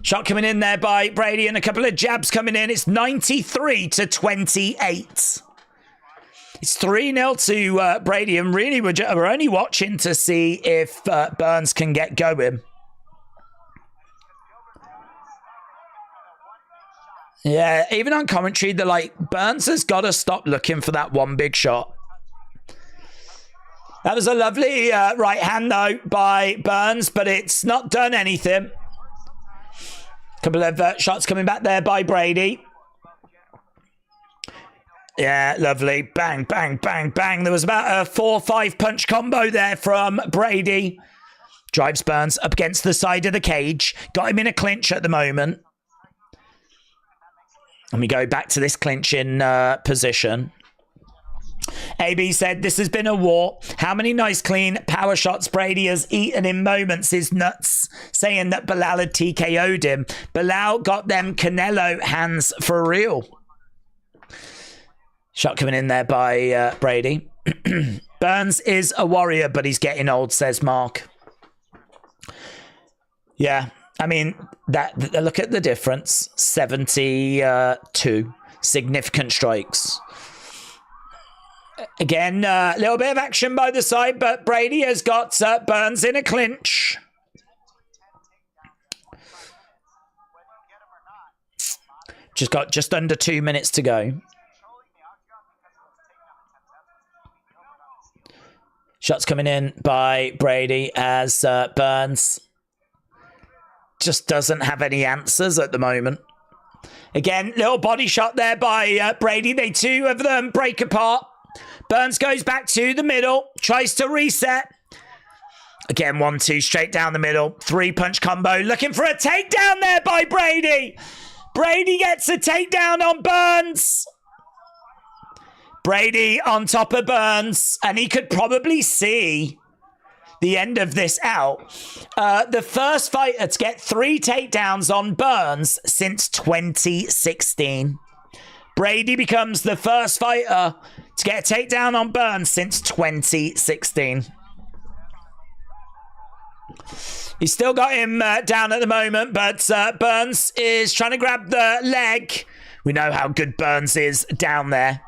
Shot coming in there by Brady and a couple of jabs coming in. It's 93-28. It's 3-0 to Brady, and really we're only watching to see if Burns can get going. Yeah, even on commentary, they're like, Burns has got to stop looking for that one big shot. That was a lovely right hand, though, by Burns, but it's not done anything. Couple of shots coming back there by Brady. Yeah, lovely. Bang, bang, bang, bang. There was about a 4-5 punch combo there from Brady. Drives Burns up against the side of the cage. Got him in a clinch at the moment. And we go back to this clinching position. AB said, this has been a war. How many nice clean power shots Brady has eaten in moments is nuts. Saying that Bilal had TKO'd him. Bilal got them Canelo hands for real. Shot coming in there by Brady. Burns is a warrior, but he's getting old, says Mark. Yeah, I mean, look at the difference. 72 significant strikes. Again, a little bit of action by the side, but Brady has got Burns in a clinch. Just under 2 minutes to go. Shots coming in by Brady as Burns just doesn't have any answers at the moment. Again, little body shot there by Brady. They two of them break apart. Burns goes back to the middle, tries to reset. Again, 1-2 straight down the middle. 3-punch combo. Looking for a takedown there by Brady. Brady gets a takedown on Burns. Brady on top of Burns. And he could probably see the end of this out. The first fighter to get 3 takedowns on Burns since 2016. Brady becomes the first fighter to get a takedown on Burns since 2016. He's still got him down at the moment, but Burns is trying to grab the leg. We know how good Burns is down there.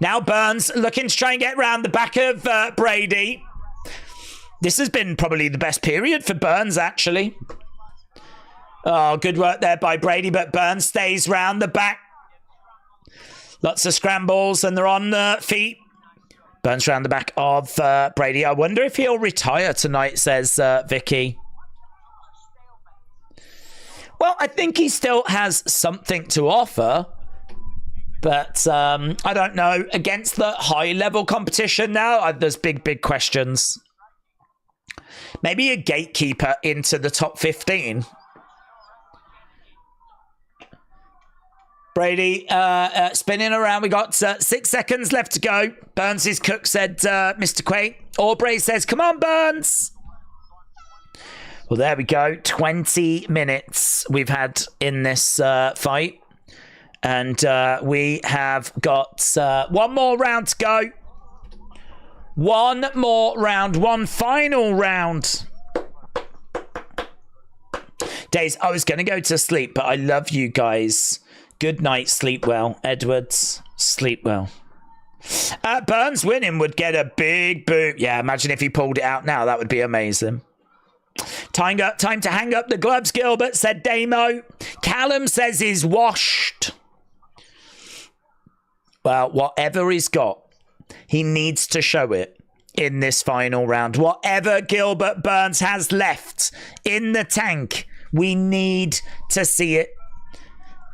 Now Burns looking to try and get round the back of Brady. This has been probably the best period for Burns, actually. Oh, good work there by Brady, but Burns stays round the back. Lots of scrambles, and they're on the feet. Burns round the back of Brady. I wonder if he'll retire tonight, says Vicky. Well, I think he still has something to offer. But I don't know. Against the high-level competition now, there's big questions. Maybe a gatekeeper into the top 15. Brady spinning around. We got 6 seconds left to go. Burns' cook said, Mr. Quay. Aubrey says, come on, Burns. Well, there we go. 20 minutes we've had in this fight. And we have got one more round to go. One more round. One final round. Days, I was going to go to sleep, but I love you guys. Good night. Sleep well. Edwards, sleep well. Burns winning would get a big boot. Yeah, imagine if he pulled it out now. That would be amazing. Time to hang up the gloves, Gilbert, said Damo. Callum says he's washed. Well, whatever he's got, he needs to show it in this final round. Whatever Gilbert Burns has left in the tank, we need to see it.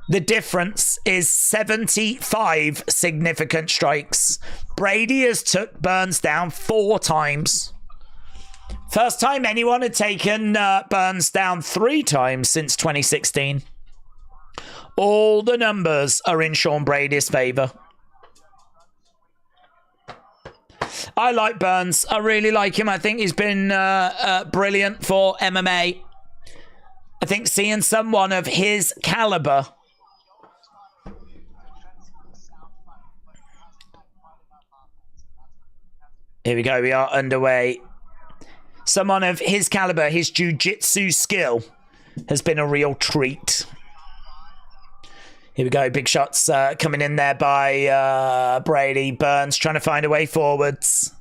The difference is 75 significant strikes. Brady has took Burns down 4 times. First time anyone had taken Burns down 3 times since 2016. All the numbers are in Sean Brady's favour. I like Burns. I really like him. I think he's been brilliant for MMA. I think seeing someone of his caliber. Here we go. We are underway. Someone of his caliber, his jiu-jitsu skill has been a real treat. Here we go. Big shots coming in there by Brady. Burns trying to find a way forwards.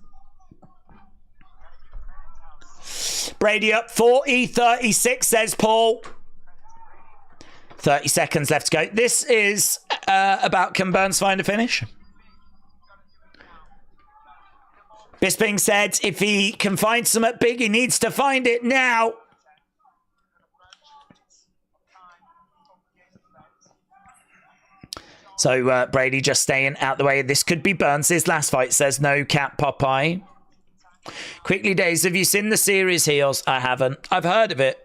Brady up 40-36, says Paul. 30 seconds left to go. This is about can Burns find a finish? Bisping said if he can find something big, he needs to find it now. So Brady just staying out the way. This could be Burns' last fight, says No Cap Popeye. Quickly, Days, have you seen the series Heels? I haven't. I've heard of it,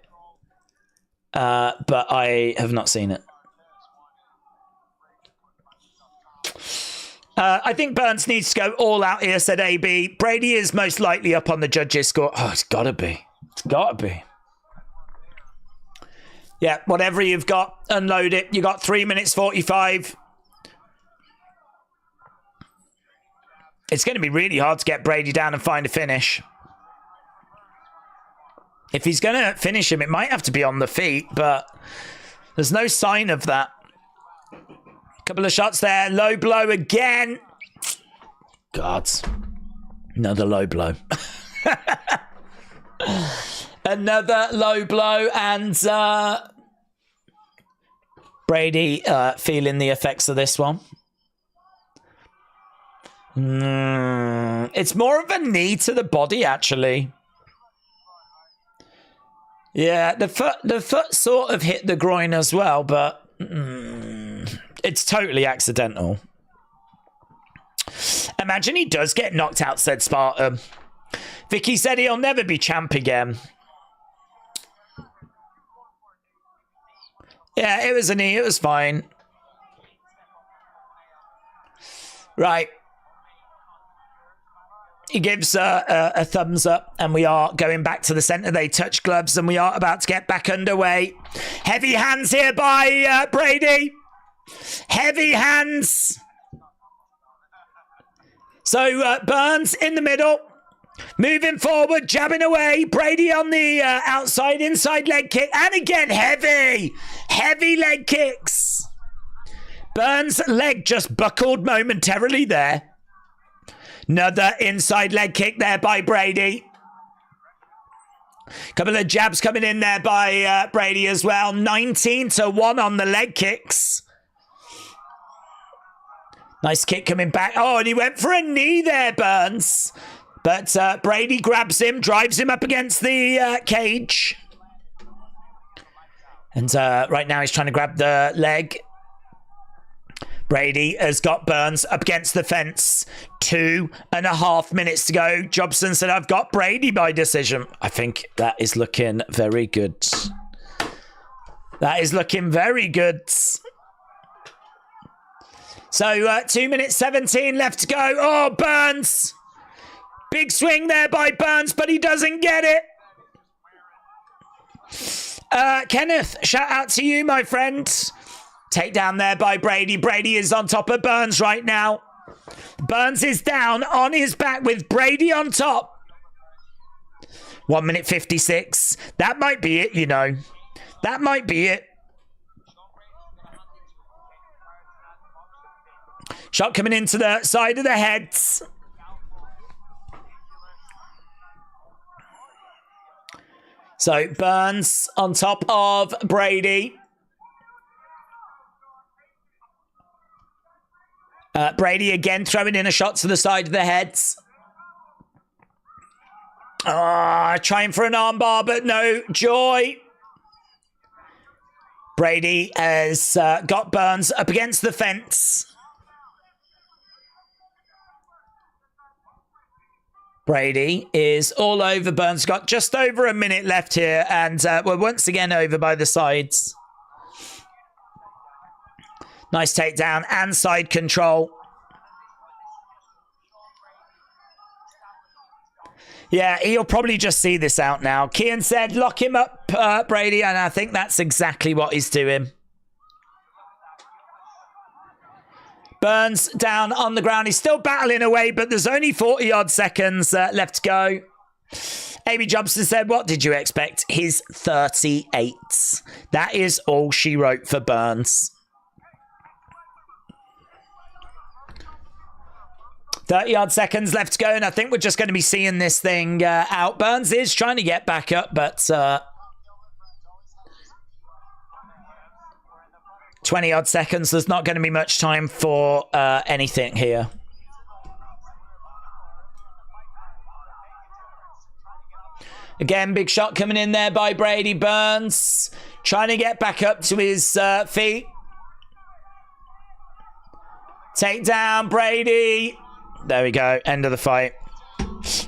but I have not seen it. I think Burns needs to go all out here, said AB. Brady is most likely up on the judges' score. Oh, it's got to be. It's got to be. Yeah, whatever you've got, unload it. You got 3 minutes 45. It's going to be really hard to get Brady down and find a finish. If he's going to finish him, it might have to be on the feet, but there's no sign of that. Couple of shots there. Low blow again. God. Another low blow. Another low blow. And Brady feeling the effects of this one. It's more of a knee to the body, actually. Yeah, the foot sort of hit the groin as well, but it's totally accidental. Imagine he does get knocked out, said Spartan. Vicky said he'll never be champ again. Yeah, it was a knee. It was fine. Right. He gives a thumbs up, and we are going back to the center. They touch gloves, and we are about to get back underway. Heavy hands here by Brady. Heavy hands. So Burns in the middle, moving forward, jabbing away. Brady on the outside, inside leg kick, and again heavy leg kicks. Burns' leg just buckled momentarily there. Another inside leg kick there by Brady. Couple of jabs coming in there by Brady as well. 19-1 on the leg kicks. Nice kick coming back. Oh, and he went for a knee there, Burns. But Brady grabs him, drives him up against the cage. And right now he's trying to grab the leg. Brady has got Burns up against the fence. 2.5 minutes to go. Jobson said, I've got Brady by decision. I think that is looking very good. That is looking very good. So 2 minutes 17 left to go. Oh, Burns. Big swing there by Burns, but he doesn't get it. Kenneth, shout out to you, my friend. Takedown there by Brady. Brady is on top of Burns right now. Burns is down on his back with Brady on top. 1 minute 56. That might be it, you know. That might be it. Shot coming into the side of the heads. So Burns on top of Brady. Brady again throwing in a shot to the side of the heads. Trying for an armbar, but no joy. Brady has got Burns up against the fence. Brady is all over Burns. Got just over a minute left here, and we're once again over by the sides. Nice takedown and side control. Yeah, he'll probably just see this out now. Kian said, lock him up, Brady, and I think that's exactly what he's doing. Burns down on the ground. He's still battling away, but there's only 40-odd seconds left to go. Amy Jobson said, what did you expect? His 38. That is all she wrote for Burns. 30-odd seconds left to go, and I think we're just going to be seeing this thing out. Burns is trying to get back up, but 20-odd seconds. There's not going to be much time for anything here. Again, big shot coming in there by Brady. Burns trying to get back up to his feet. Takedown, Brady. There we go. End of the fight.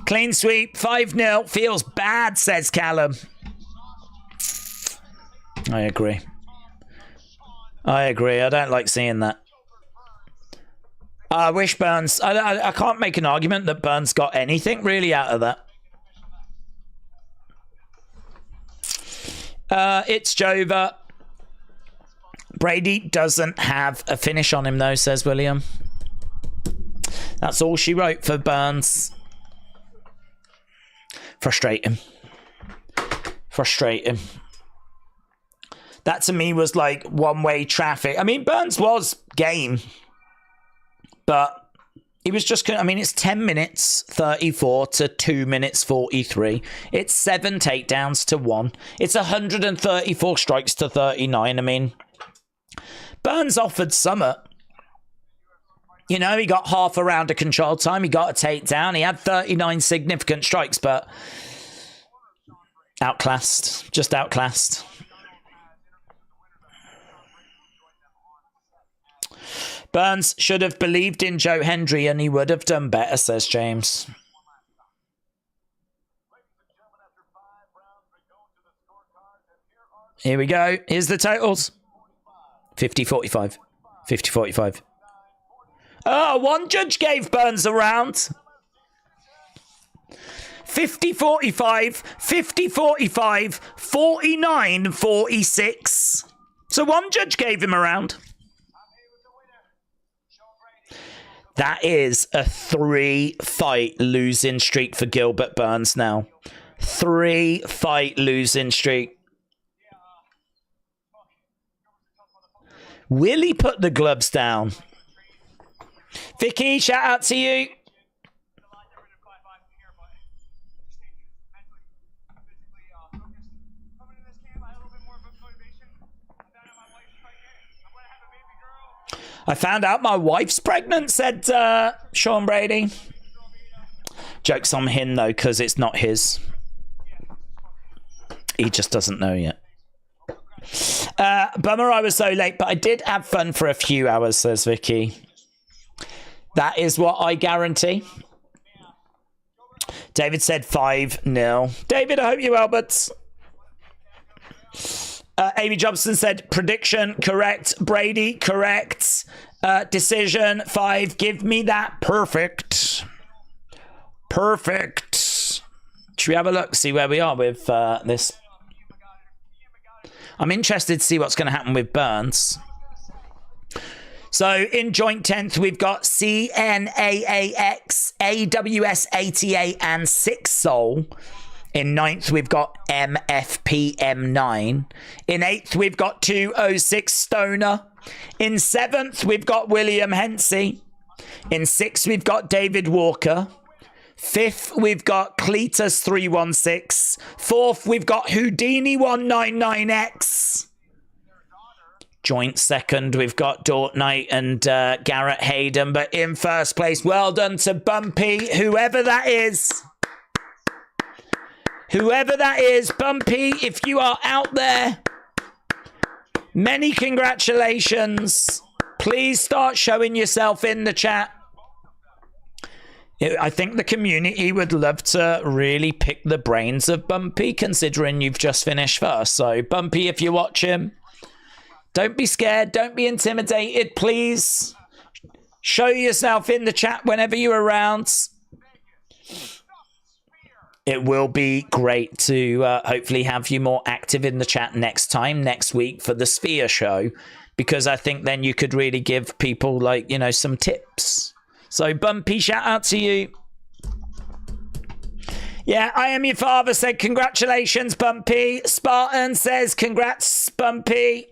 Clean sweep. 5-0. Feels bad, says Callum. I agree. I don't like seeing that. I wish Burns... I can't make an argument that Burns got anything really out of that. It's Jova. Brady doesn't have a finish on him, though, says William. That's all she wrote for Burns. Frustrating. That to me was like one-way traffic. I mean, Burns was game, but he was just... I mean, it's 10 minutes 34 to 2 minutes 43. It's 7 takedowns to 1. It's 134 strikes to 39. I mean, Burns offered Summit. You know, he got half a round of control time. He got a takedown. He had 39 significant strikes, but outclassed. Just outclassed. Burns should have believed in Joe Hendry and he would have done better, says James. Here we go. Here's the totals. 50-45. 50-45. Oh, one judge gave Burns a round. 50-45, 50-45, 49-46. So one judge gave him a round. That is a 3-fight losing streak for Gilbert Burns now. 3-fight losing streak. Will he put the gloves down? Vicky, shout out to you. I found out my wife's pregnant, said Sean Brady. Joke's on him, though, because it's not his. He just doesn't know yet. Bummer I was so late, but I did have fun for a few hours, says Vicky. That is what I guarantee. David said 5-0. David, I hope you well, but... Amy Jobson said prediction correct. Brady correct. Decision 5. Give me that. Perfect. Perfect. Should we have a look, see where we are with this? I'm interested to see what's going to happen with Burns. So in joint 10th, we've got CNAAX, AWS88, and 6 Soul. In 9th, we've got MFPM9. In 8th, we've got 206 Stoner. In 7th, we've got William Hensey. In 6th, we've got David Walker. 5th, we've got Cletus 316. 4th, we've got Houdini 199X. Joint 2nd, we've got Dort Knight and Garrett Hayden. But in 1st place, well done to Bumpy, whoever that is. Whoever that is, Bumpy, if you are out there, many congratulations. Please start showing yourself in the chat. I think the community would love to really pick the brains of Bumpy, considering you've just finished first. So, Bumpy, if you're watching, don't be scared. Don't be intimidated, please. Show yourself in the chat whenever you're around. It will be great to hopefully have you more active in the chat next week for the Sphere show, because I think then you could really give people, like, you know, some tips. So, Bumpy, shout out to you. Yeah, I Am Your Father said congratulations, Bumpy. Spartan says congrats, Bumpy.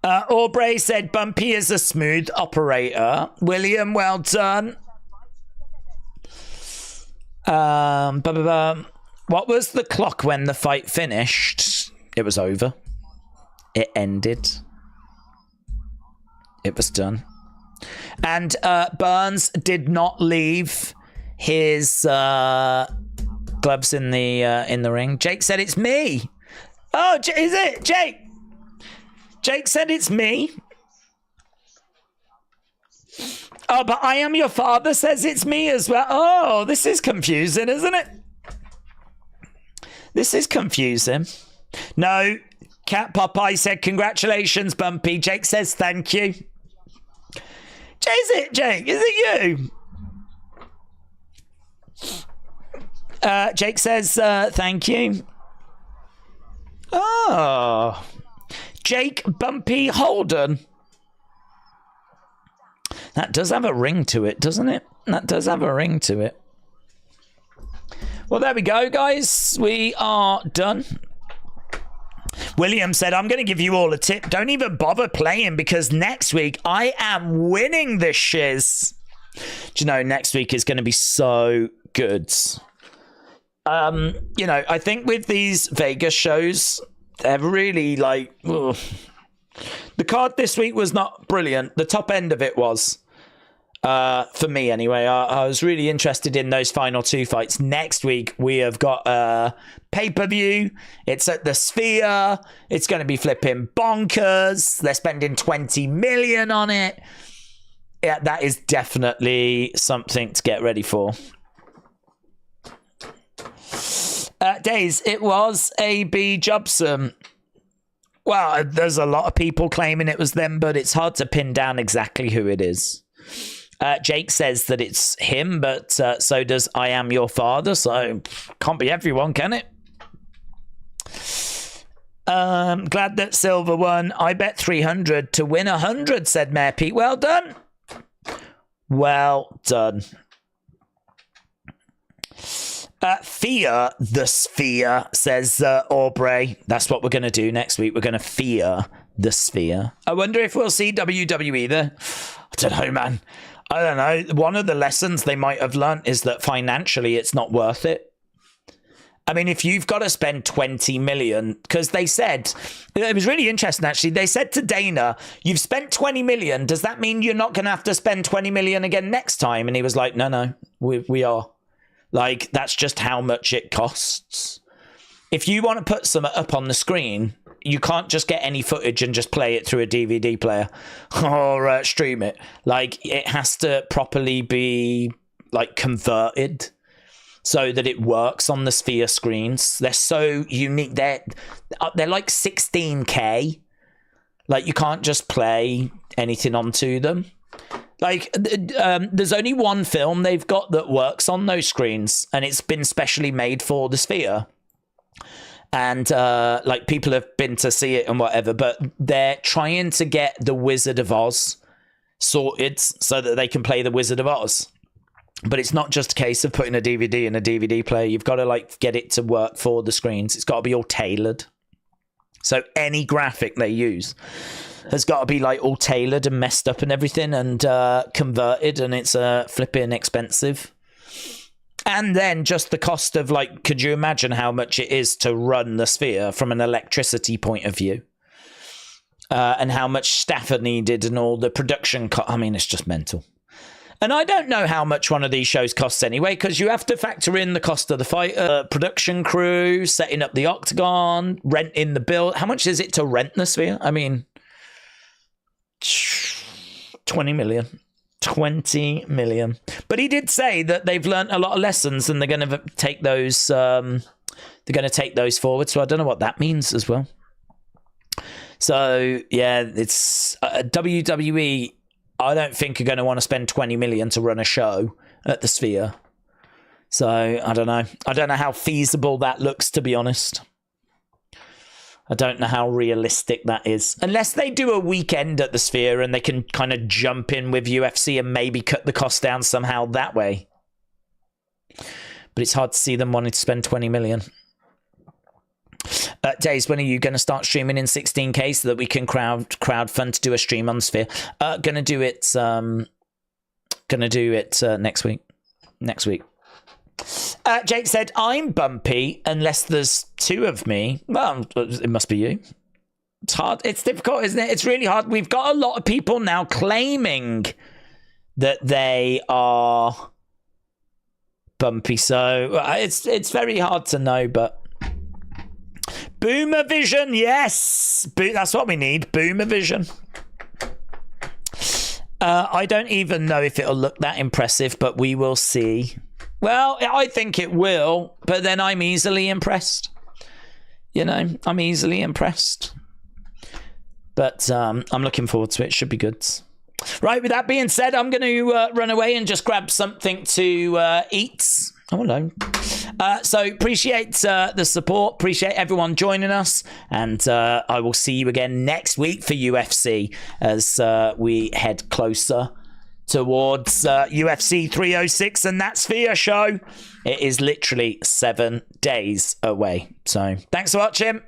Aubrey said Bumpy is a smooth operator. William, well done. What was the clock when the fight finished? It was over. It ended. It was done. And Burns did not leave his gloves in the ring. Jake said it's me. Oh, is it Jake? Jake said it's me. Oh, but I Am Your Father says it's me as well. Oh, this is confusing, isn't it? This is confusing. No, Cat Popeye said congratulations, Bumpy. Jake says thank you. Is it Jake? Is it you? Jake says thank you. Oh, Jake Bumpy Holden. That does have a ring to it, doesn't it? That does have a ring to it. Well, there we go, guys. We are done. William said, I'm going to give you all a tip. Don't even bother playing, because next week I am winning this shiz. Do you know, next week is going to be so good. You know, I think with these Vegas shows, they're really like... Ugh. The card this week was not brilliant. The top end of it was. For me, anyway. I was really interested in those final 2 fights. Next week, we have got a pay-per-view. It's at the Sphere. It's going to be flipping bonkers. They're spending 20 million on it. Yeah, that is definitely something to get ready for. Days, it was A.B. Jobson. Well, there's a lot of people claiming it was them, but it's hard to pin down exactly who it is. Jake says that it's him, but so does I Am Your Father, so can't be everyone, can it? Glad that Silver won. I bet 300 to win 100, said Mayor Pete. Well done. Well done. Fear the Sphere, says Aubrey. That's what we're going to do next week. We're going to fear the Sphere. I wonder if we'll see WWE there. I don't know, man. I don't know. One of the lessons they might have learned is that financially it's not worth it. I mean, if you've got to spend 20 million, because they said, it was really interesting actually, they said to Dana, you've spent 20 million, does that mean you're not going to have to spend 20 million again next time? And he was like, no, we are. Like, that's just how much it costs. If you want to put some up on the screen, you can't just get any footage and just play it through a DVD player or stream it. Like, it has to properly be, like, converted so that it works on the Sphere screens. They're so unique. They're like 16K. Like, you can't just play anything onto them. Like, there's only one film they've got that works on those screens, and it's been specially made for the Sphere. And, like, people have been to see it and whatever, but they're trying to get the Wizard of Oz sorted so that they can play the Wizard of Oz. But it's not just a case of putting a DVD in a DVD player. You've got to, like, get it to work for the screens. It's got to be all tailored. So any graphic they use has got to be, like, all tailored and messed up and everything and converted, and it's flipping expensive. And then just the cost of, like, could you imagine how much it is to run the Sphere from an electricity point of view? And how much staff are needed and all the production I mean, it's just mental. And I don't know how much one of these shows costs anyway, because you have to factor in the cost of the fighter, production crew, setting up the octagon, renting the build. How much is it to rent the Sphere? I mean, 20 million. 20 million. But he did say that they've learned a lot of lessons and they're going to take those forward. So I don't know what that means as well. So yeah, it's WWE. I don't think are going to want to spend 20 million to run a show at the Sphere. So I don't know. I don't know how feasible that looks, to be honest. I don't know how realistic that is. Unless they do a weekend at the Sphere and they can kind of jump in with UFC and maybe cut the cost down somehow that way. But it's hard to see them wanting to spend 20 million. Days, when are you going to start streaming in 16K so that we can crowd fund to do a stream on Sphere? Gonna do it next week. Next week. Jake said, I'm bumpy unless there's two of me. Well, it must be you. It's hard. It's difficult, isn't it? It's really hard. We've got a lot of people now claiming that they are bumpy. So it's very hard to know, but Boomer Vision, yes. That's what we need. Boomer Vision. I don't even know if it'll look that impressive, but we will see. Well, I think it will, but then I'm easily impressed. You know, I'm easily impressed. But I'm looking forward to it. Should be good. Right, with that being said, I'm going to run away and just grab something to eat. Oh, hello. So appreciate the support. Appreciate everyone joining us. And I will see you again next week for UFC as we head closer towards UFC 306 and that Sphere show. It is literally 7 days away. So thanks for watching.